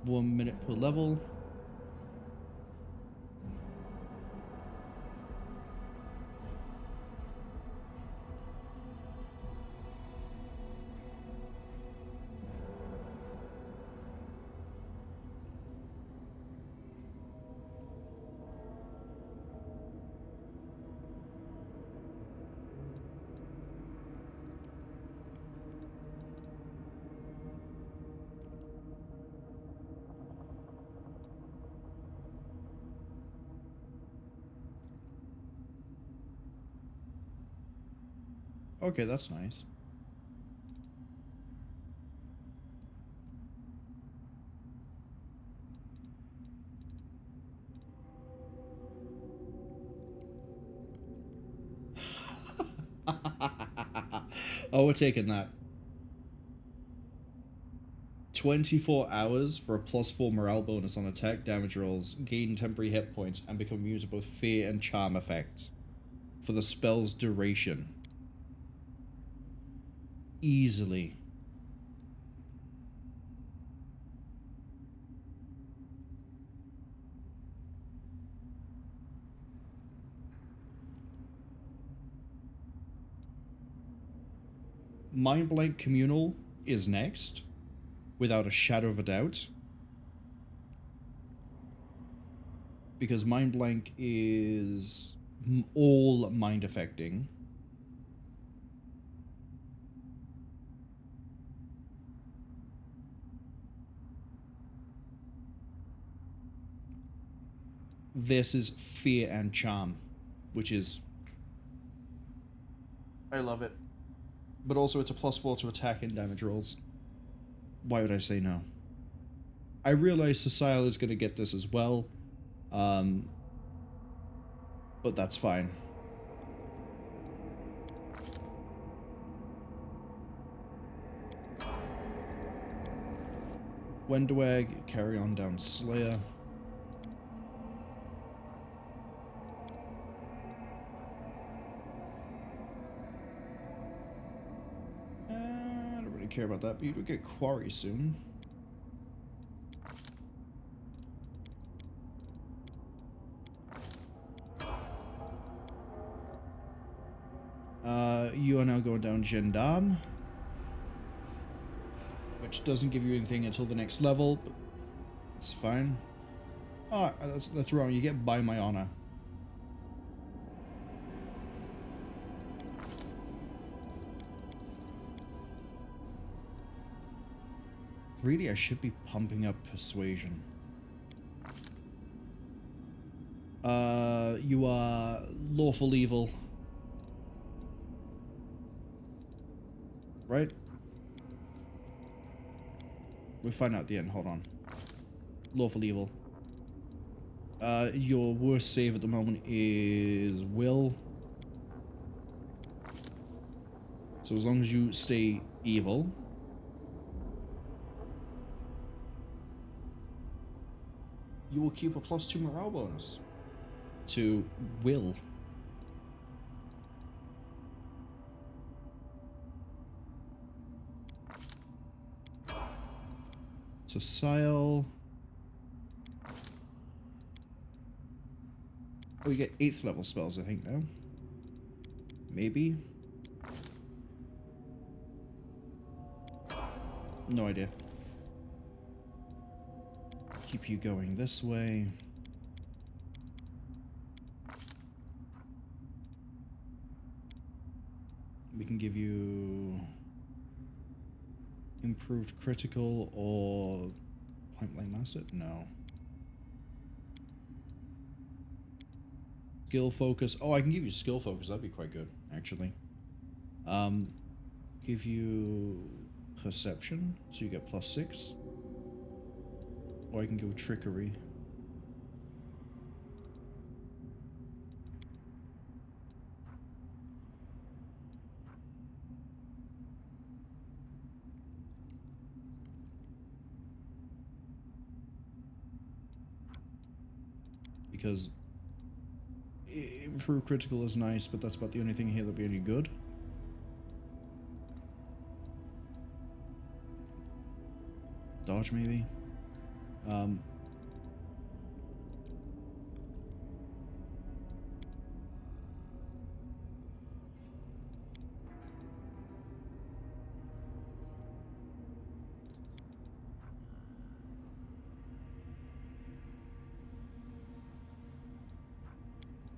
S1: 1 minute per level. Okay, that's nice. Oh, we're taking that. 24 hours for a +4 morale bonus on attack damage rolls, gain temporary hit points, and become immune to both fear and charm effects for the spell's duration. Easily. Mind Blank Communal is next, without a shadow of a doubt. Because Mind Blank is all mind affecting. This is fear and charm, which is... I love it. But also it's a +4 to attack and damage rolls. Why would I say no? I realize Cecile is going to get this as well. But that's fine. Wendwag, carry on down Slayer. I don't really care about that, but you do get Quarry soon. You are now going down Gendarme, which doesn't give you anything until the next level, but it's fine. Ah, that's wrong. You get By My Honor. Really, I should be pumping up Persuasion. You are Lawful Evil. Right? We'll find out at the end. Hold on. Lawful Evil. Your worst save at the moment is Will. So as long as you stay evil, you will keep a +2 morale bonus to will. So Sile. Oh, we get 8th level spells, I think, now. Maybe. No idea. Keep you going this way. We can give you improved critical or point blank master? No. Skill focus. Oh, I can give you skill focus. That'd be quite good, actually. Give you perception, so you get +6. Or I can go trickery. Because improved critical is nice, but that's about the only thing here that'll be any good. Dodge, maybe.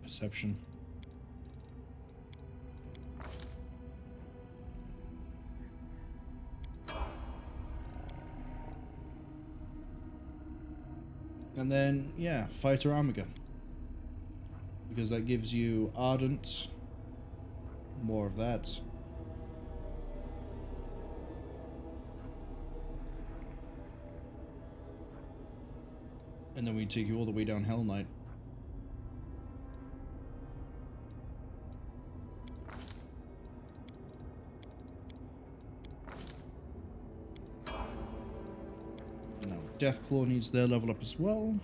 S1: Perception. And then, yeah, Fighter Armiger. Because that gives you Ardent. More of that. And then we take you all the way down Hell Knight. Now, Deathclaw needs their level up as well.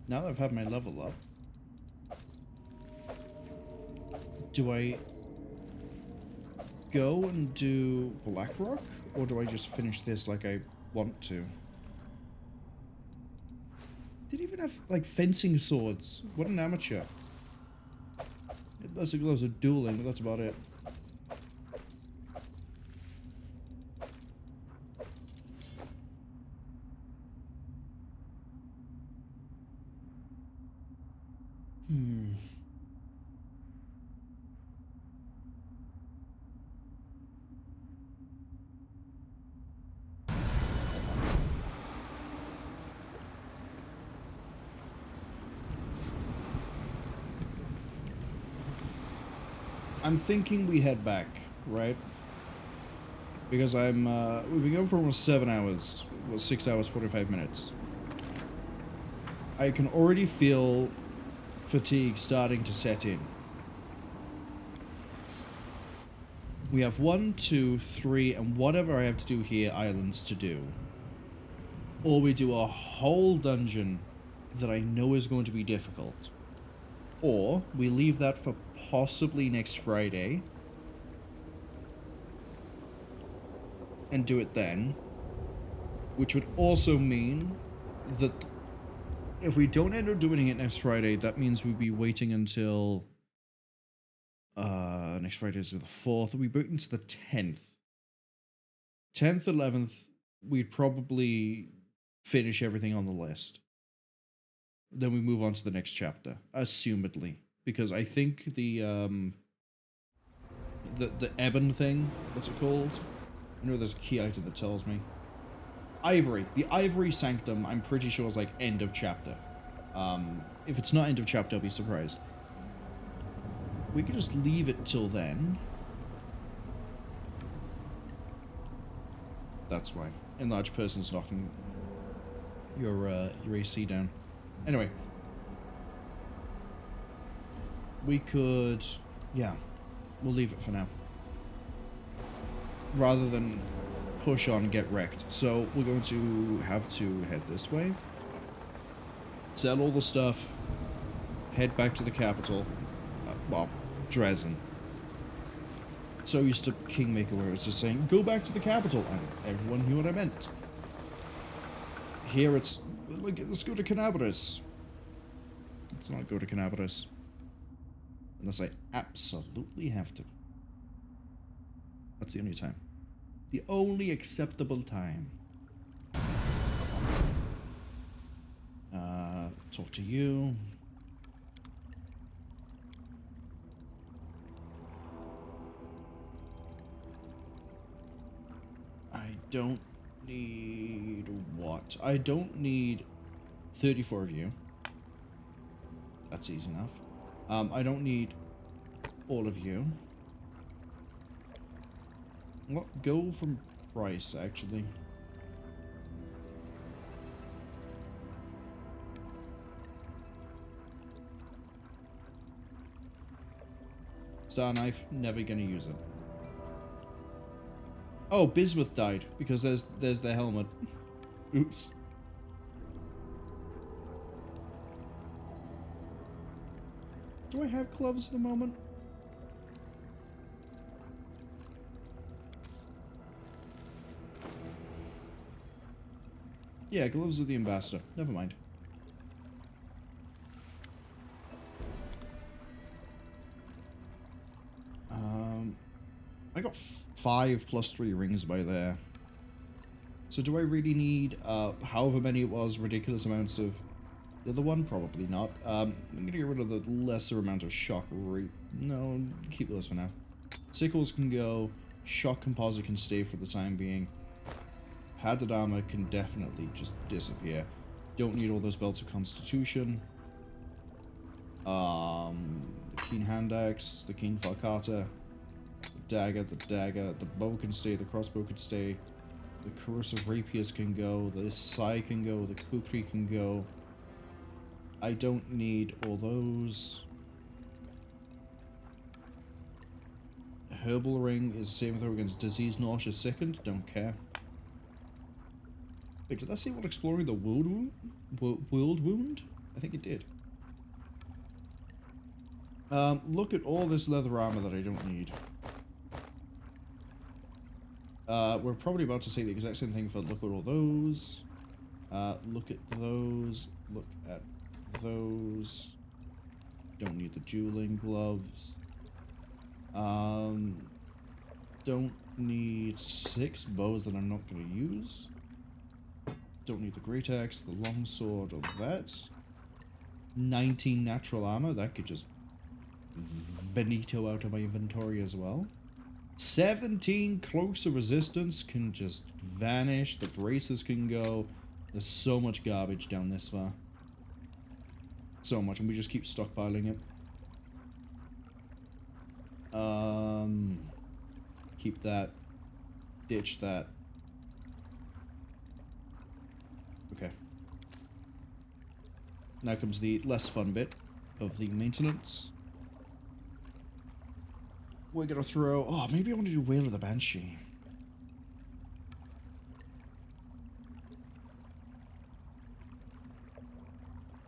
S1: Now that I've had my level up, do I go and do Blackrock, or do I just finish this like I want to? Didn't even have, like, fencing swords. What an amateur. It does loads of dueling, but that's about it. I'm thinking we head back, right? Because we've been going for almost 7 hours, well, 6 hours, 45 minutes. I can already feel fatigue starting to set in. We have 1, 2, 3, and whatever I have to do here, islands to do. Or we do a whole dungeon that I know is going to be difficult. Or we leave that for possibly next Friday and do it then, which would also mean that if we don't end up doing it next Friday, that means we'd be waiting until next Friday is the 4th. We boot into the 10th. 10th, 11th, we'd probably finish everything on the list. Then we move on to the next chapter, assumedly, because I think the ebon thing, what's it called? I know there's a key item that tells me. Ivory. The Ivory Sanctum, I'm pretty sure is like end of chapter. If it's not end of chapter, I'll be surprised. We could just leave it till then. That's why. Enlarged person's knocking your AC down. Anyway. We could... yeah. We'll leave it for now. Rather than push on and get wrecked. So we're going to have to head this way. Sell all the stuff. Head back to the capital. Well, Drezen. So used to Kingmaker where it was just saying, go back to the capital, and everyone knew what I meant. Here it's, like, let's go to Canabaris. Let's not go to Canabaris. Unless I absolutely have to. That's the only time. The only acceptable time. Talk to you. I don't need what? I don't need 34 of you. That's easy enough. I don't need all of you. What? Go from price, actually. Star Knife, never gonna use it. Oh, Bismuth died, because there's the helmet. Oops. Do I have gloves at the moment? Yeah, gloves of the ambassador. Never mind. I got 5 plus 3 rings by there. So do I really need, however many it was, ridiculous amounts of the other one? Probably not. I'm gonna get rid of the lesser amount of shock rate. No, keep those for now. Sickles can go. Shock composite can stay for the time being. Padded armor can definitely just disappear. Don't need all those belts of constitution. The keen hand axe, the keen falcata, the dagger, the bow can stay, the crossbow can stay, the corrosive rapiers can go, the sai can go, the kukri can go. I don't need all those. Herbal ring is saving throw against disease, nausea, sickened. Don't care. Wait, did I say what exploring the world wound? I think it did. Look at all this leather armor that I don't need. We're probably about to say the exact same thing for look at all those. Look at those. Look at those. Don't need the dueling gloves. Don't need 6 bows that I'm not going to use. Don't need the great axe, the longsword, or that. 19 natural armor, that could just Benito out of my inventory as well. 17 cloaks of resistance can just vanish. The braces can go. There's so much garbage down this far. So much, and we just keep stockpiling it. Keep that. Ditch that. Okay. Now comes the less fun bit of the maintenance. We're gonna throw... oh, maybe I want to do Whale of the Banshee.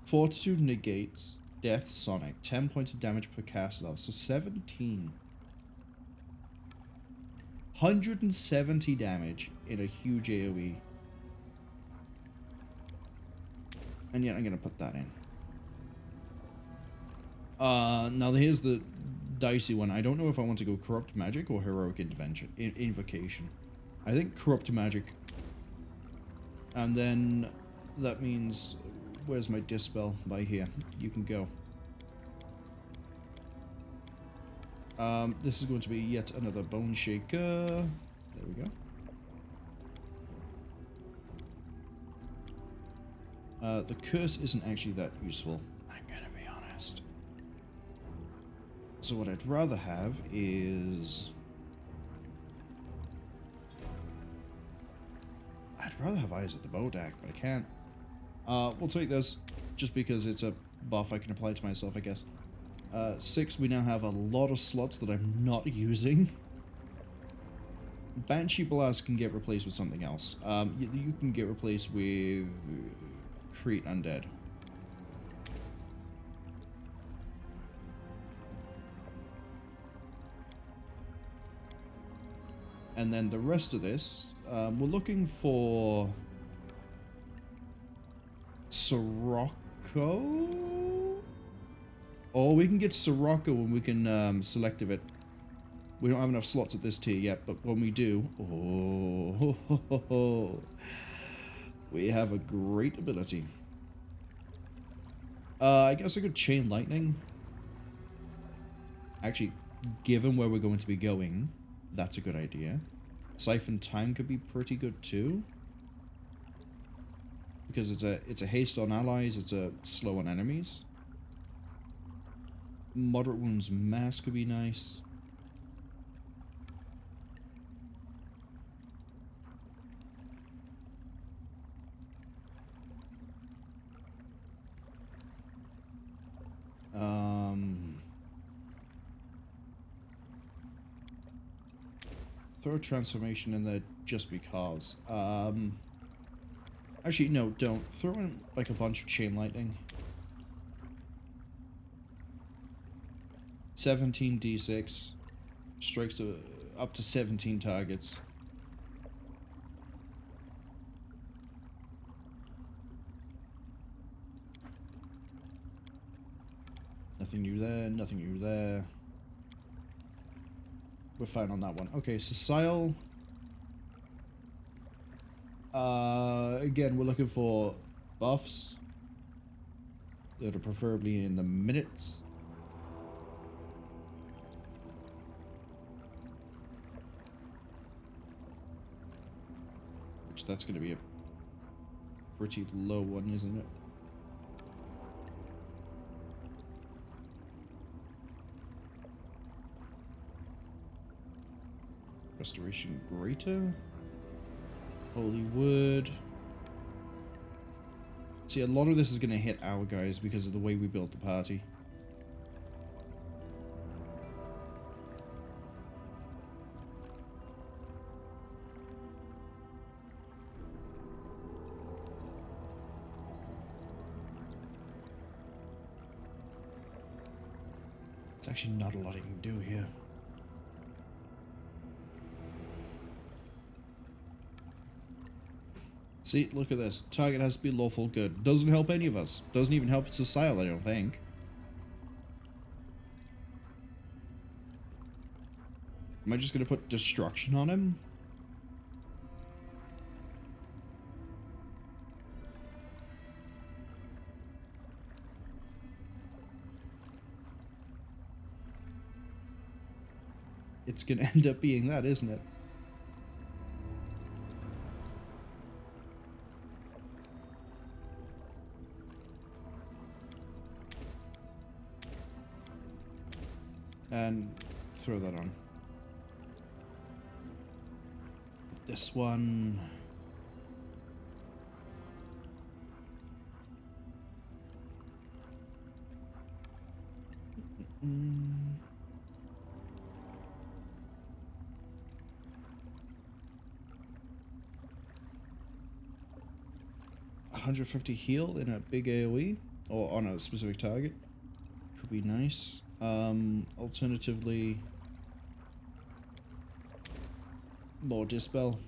S1: Fortitude negates Death Sonic. 10 points of damage per cast level. So 17. 170 damage in a huge AoE. And yet I'm gonna put that in. Now here's the dicey one. I don't know if I want to go Corrupt Magic or Heroic Invocation. I think Corrupt Magic And then that means, where's my dispel? By here. You can go. This is going to be yet another bone shaker. There we go. The curse isn't actually that useful, I'm gonna be honest. So what I'd rather have is... I'd rather have Eyes at the Bodak, but I can't. We'll take this, just because it's a buff I can apply to myself, I guess. 6, we now have a lot of slots that I'm not using. Banshee Blast can get replaced with something else. You can get replaced with Crete Undead. And then the rest of this, we're looking for Sirocco? Or we can get Sirocco when we can select of it. We don't have enough slots at this tier yet, but when we do, we have a great ability. I guess I could Chain Lightning. Actually, given where we're going to be going, that's a good idea. Siphon Time could be pretty good too, because it's a haste on allies, it's a slow on enemies. Moderate Wounds Mass could be nice. Throw a transformation in there just because. Actually, no, don't. Throw in like a bunch of Chain Lightning. 17d6. Strikes up to 17 targets. Nothing new there, nothing new there. We're fine on that one. Okay, so Sile. Again, we're looking for buffs that are preferably in the minutes. Which that's going to be a pretty low one, isn't it? Restoration Greater. Holy Wood. See, a lot of this is going to hit our guys because of the way we built the party. There's actually not a lot I can do here. See, look at this. Target has to be lawful good. Doesn't help any of us. Doesn't even help Cecile, I don't think. Am I just going to put destruction on him? It's going to end up being that, isn't it? And throw that on. This one. Mm-mm. 150 heal in a big AoE or on a specific target could be nice. Alternatively, more Dispel.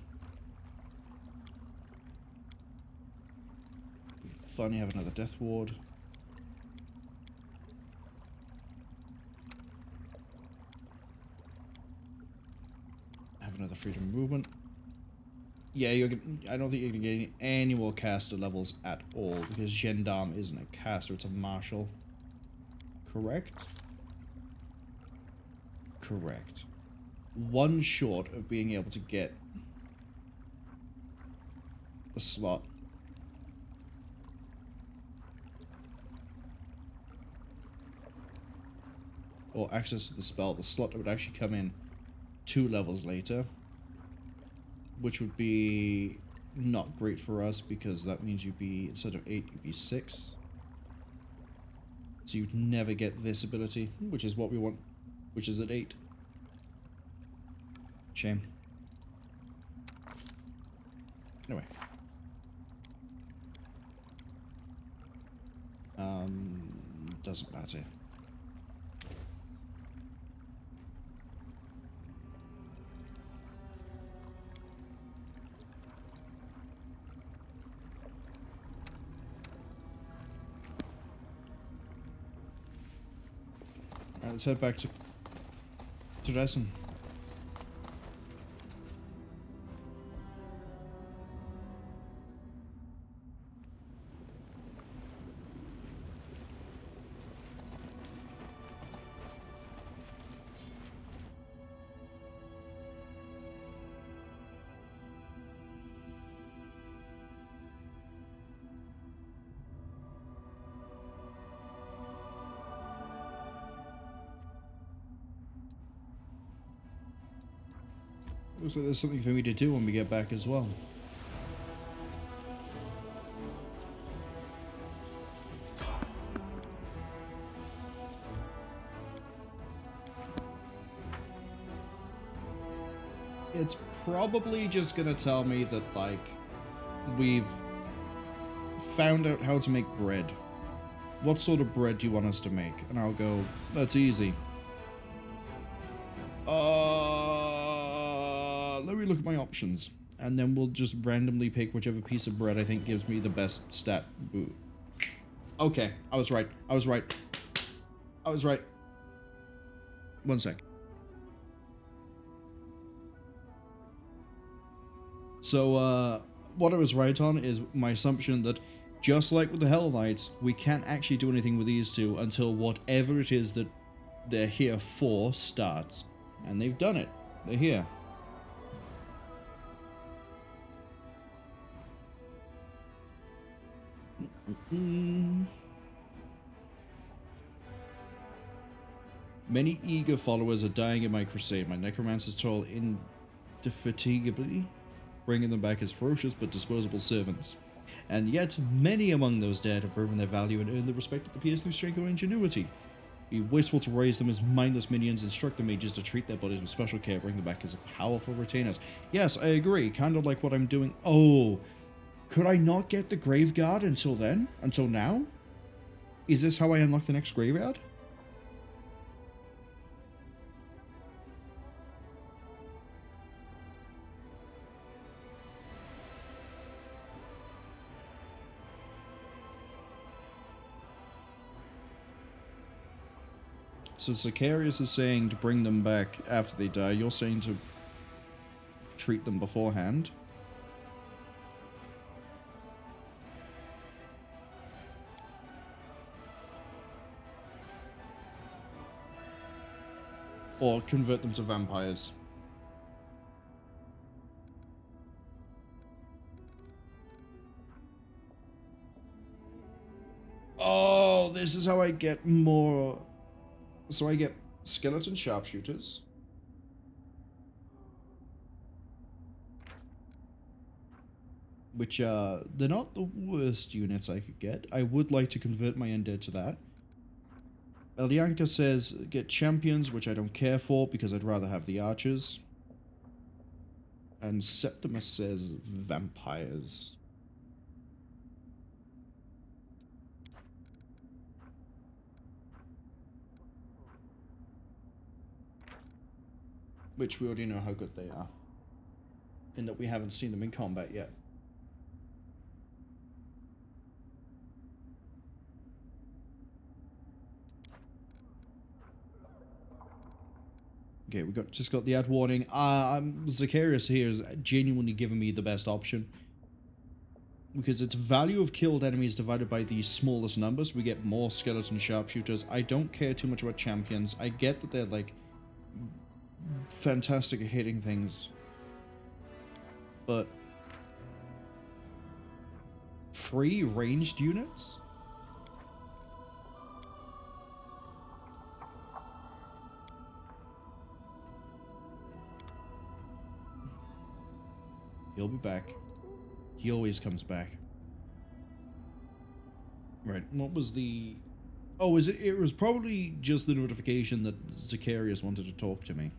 S1: Be fun, you have another Death Ward. Have another Freedom Movement. Yeah, I don't think you're going to get any more caster levels at all, because Gendarme isn't a caster, it's a marshal. Correct? Correct. One short of being able to get a slot. Or access to the spell. The slot that would actually come in 2 levels later. Which would be not great for us, because that means you'd be, instead of 8, you'd be 6. So you'd never get this ability, which is what we want, which is at 8. Shame. Anyway. Doesn't matter. Alright, let's head back to Drezen. Looks like there's something for me to do when we get back as well. It's probably just gonna tell me that, like, we've found out how to make bread. What sort of bread do you want us to make? And I'll go, that's easy. Let me look at my options. And then we'll just randomly pick whichever piece of bread I think gives me the best stat. Ooh. Okay, I was right. I was right. I was right. One sec. So, what I was right on is my assumption that, just like with the Hell Knights, we can't actually do anything with these two until whatever it is that they're here for starts. And they've done it. They're here. Many eager followers are dying in my crusade. My necromancers toil indefatigably, bringing them back as ferocious but disposable servants. And yet, many among those dead have proven their value and earned the respect of the piercing strength or ingenuity. Be wasteful to raise them as mindless minions, instruct the mages to treat their bodies with special care, bring them back as powerful retainers. Yes, I agree, kind of like what I'm doing. Oh, could I not get the Graveguard until then? Until now? Is this how I unlock the next Graveyard? So Sicarius is saying to bring them back after they die. You're saying to treat them beforehand. Or convert them to vampires. Oh, this is how I get more... So I get skeleton sharpshooters. Which, they're not the worst units I could get. I would like to convert my undead to that. Elyanka says get champions, which I don't care for because I'd rather have the archers. And Septimus says vampires. Which we already know how good they are. In that we haven't seen them in combat yet. Okay, we just got the ad warning. Zacharias here is genuinely giving me the best option. Because it's value of killed enemies divided by the smallest numbers. We get more skeleton sharpshooters. I don't care too much about champions. I get that they're like fantastic at hitting things. But free ranged units? He'll be back. He always comes back. Right, what was the... Oh, it was probably just the notification that Zacharias wanted to talk to me.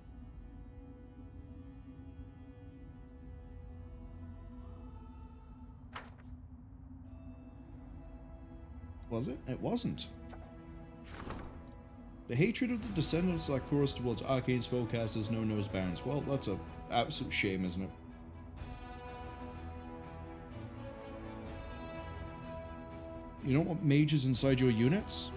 S1: Was it? It wasn't. The hatred of the descendants of Arcturus towards arcane spellcasters knows bounds. Well, that's an absolute shame, isn't it? You don't want mages inside your units?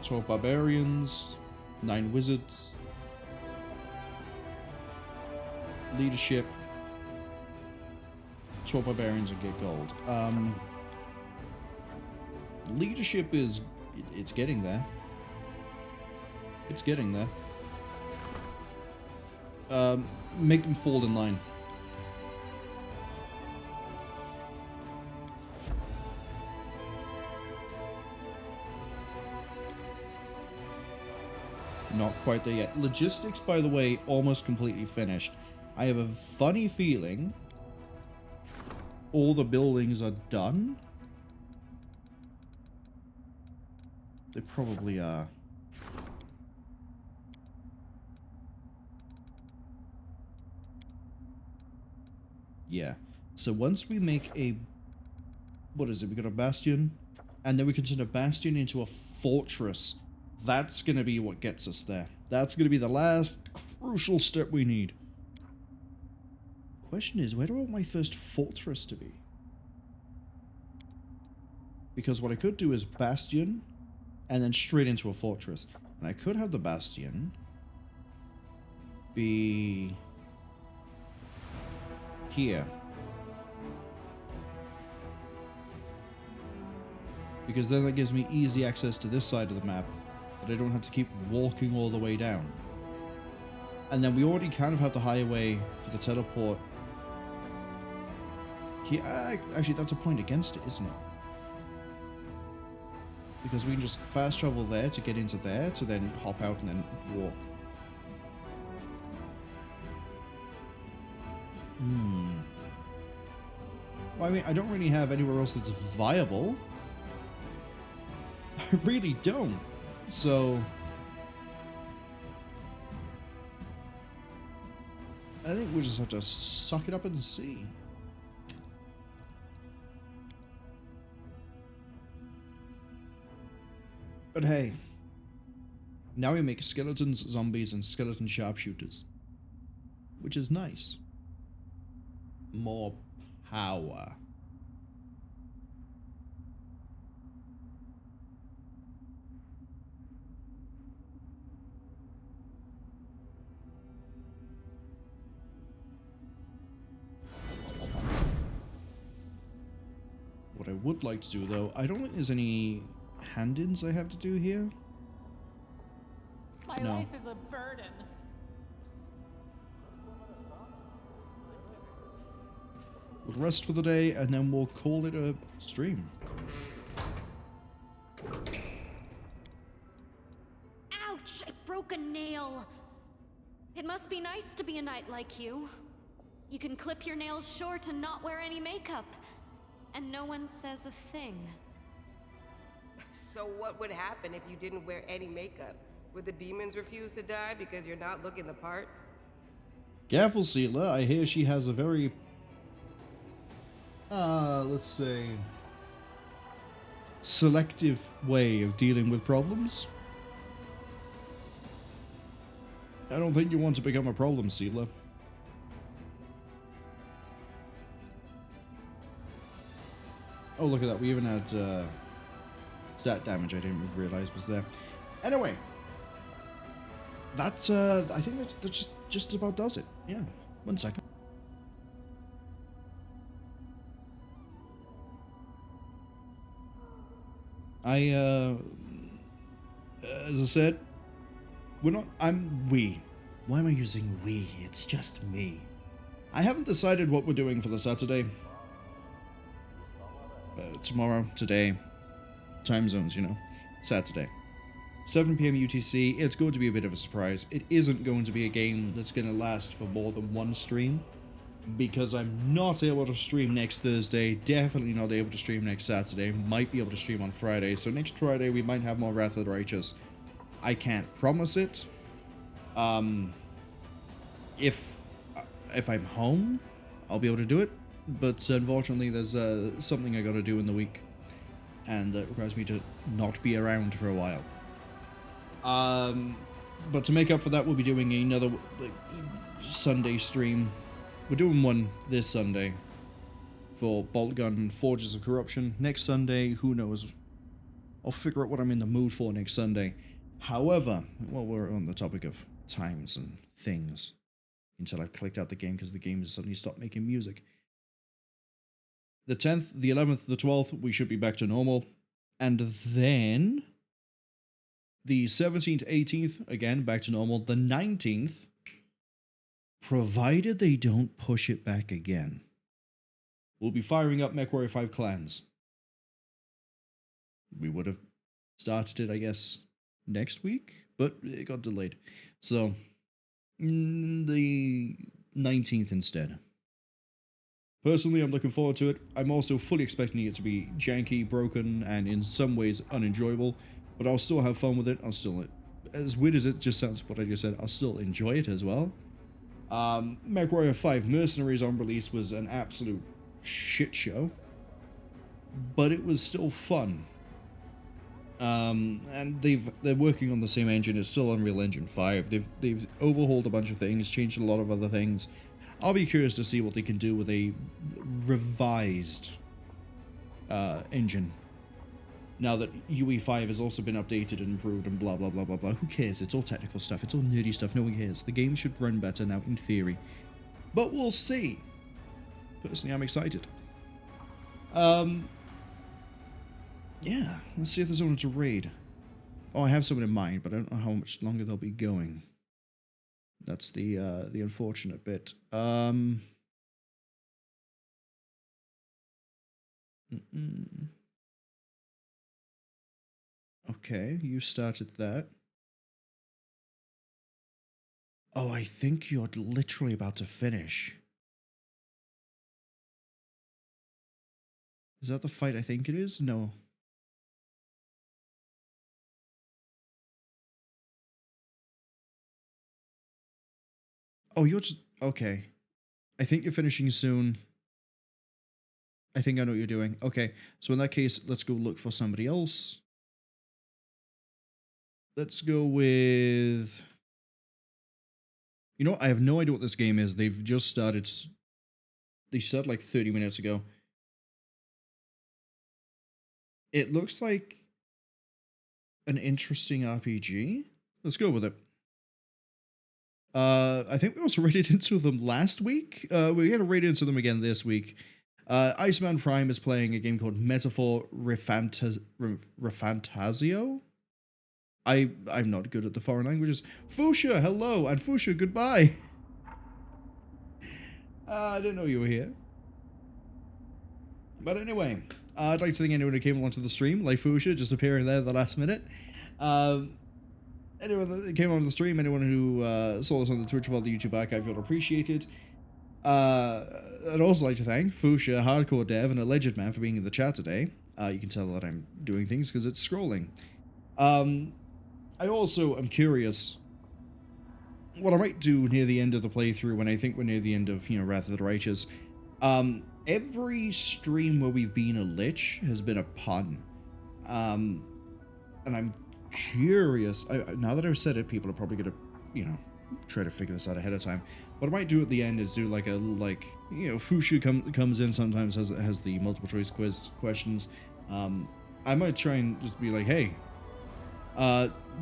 S1: 12 barbarians, 9 wizards, leadership, 12 barbarians and get gold. Leadership is... it's getting there. It's getting there. Make them fall in line. Not quite there yet. Logistics, by the way, almost completely finished. I have a funny feeling all the buildings are done. They probably are. Yeah. So once we make a... what is it? We got a bastion. And then we can turn a bastion into a fortress. That's going to be what gets us there. That's going to be the last crucial step we need. Question is, where do I want my first fortress to be? Because what I could do is bastion, and then straight into a fortress. And I could have the bastion be here. Because then that gives me easy access to this side of the map. But I don't have to keep walking all the way down. And then we already kind of have the highway for the teleport. Here, actually, that's a point against it, isn't it? Because we can just fast travel there to get into there, to then hop out and then walk. Well, I mean, I don't really have anywhere else that's viable. I really don't. So I think we just have to suck it up and see. But hey, now we make skeletons, zombies, and skeleton sharpshooters, which is nice. More power. What I would like to do, though, I don't think there's any hand-ins I have to do here.
S11: My life is a burden.
S1: We'll rest for the day, and then we'll call it a stream.
S12: Ouch! I broke a nail. It must be nice to be a knight like you. You can clip your nails short and not wear any makeup. And no one says a thing.
S14: So what would happen if you didn't wear any makeup? Would the demons refuse to die because you're not looking the part?
S1: Careful, Sealer. I hear she has a very... let's say... selective way of dealing with problems. I don't think you want to become a problem, Sealer. Oh, look at that. We even had stat damage I didn't realize was there. Anyway. That's I think that's just about does it. Yeah. 1 second. As I said, we. Why am I using we? It's just me. I haven't decided what we're doing for the Saturday. Tomorrow, today, time zones, you know. Saturday. 7 p.m. UTC, it's going to be a bit of a surprise. It isn't going to be a game that's going to last for more than one stream, because I'm not able to stream next Thursday, definitely not able to stream next Saturday, might be able to stream on Friday, so next Friday we might have more Wrath of the Righteous. I can't promise it. If I'm home, I'll be able to do it, but unfortunately there's something I gotta do in the week, and it requires me to not be around for a while. But to make up for that, we'll be doing another Sunday stream. We're doing one this Sunday for Boltgun Forges of Corruption. Next Sunday, who knows? I'll figure out what I'm in the mood for next Sunday. However, while we're on the topic of times and things, until I've clicked out the game because the game has suddenly stopped making music. The 10th, the 11th, the 12th, we should be back to normal. And then the 17th, 18th, again, back to normal. The 19th, provided they don't push it back again, we'll be firing up MechWarrior 5 Clans. We would have started it, I guess, next week, but it got delayed. So, the 19th instead. Personally, I'm looking forward to it. I'm also fully expecting it to be janky, broken, and in some ways unenjoyable, but I'll still have fun with it. I'll still, as weird as it just sounds what I just said, I'll still enjoy it as well. MechWarrior 5 Mercenaries on release was an absolute shit show, but it was still fun. And they're working on the same engine. It's still Unreal Engine 5. They've overhauled a bunch of things, changed a lot of other things. I'll be curious to see what they can do with a revised engine. Now that UE5 has also been updated and improved and blah blah blah blah blah. Who cares? It's all technical stuff. It's all nerdy stuff. No one cares. The game should run better now in theory. But we'll see. Personally, I'm excited. Yeah, let's see if there's someone to raid. Oh, I have someone in mind, but I don't know how much longer they'll be going. That's the unfortunate bit. Okay, you started that. Oh, I think you're literally about to finish. Is that the fight I think it is? No. Oh, you're just... Okay. I think you're finishing soon. I think I know what you're doing. Okay, so in that case, let's go look for somebody else. Let's go with... You know, I have no idea what this game is. They've just started... They started like 30 minutes ago. It looks like an interesting RPG. Let's go with it. I think we also raided into them last week. We're going to raid into them again this week. Iceman Prime is playing a game called Metaphor Refantasio. I'm not good at the foreign languages. Fuchsia, hello, and Fuchsia, goodbye. I didn't know you were here. But anyway, I'd like to thank anyone who came along to the stream, like Fuchsia, just appearing there at the last minute. Anyone that came on the stream, anyone who saw us on the Twitch or the YouTube archive, you'll appreciate it. I'd also like to thank Fuchsia, Hardcore Dev, and Alleged Man for being in the chat today. You can tell that I'm doing things because it's scrolling. I also am curious what I might do near the end of the playthrough, when I think we're near the end of, Wrath of the Righteous. Every stream where we've been a Lich has been a pun. And I'm curious. Now that I've said it, people are probably going to, try to figure this out ahead of time. What I might do at the end is do Fuchsia comes in sometimes, has the multiple choice questions. I might try and just be like, hey,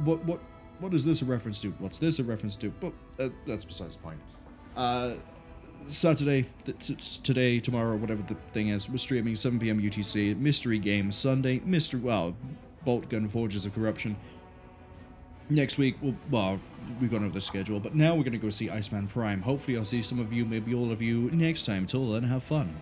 S1: what What is this a reference to? What's this a reference to? But that's besides the point. Saturday, today, tomorrow, whatever the thing is, we're streaming 7 p.m. UTC, Mystery Game, Sunday, Bolt Gun Forges of Corruption. Next week, we've gone over the schedule, but now we're going to go see Iceman Prime. Hopefully I'll see some of you, maybe all of you, next time. Till then, have fun.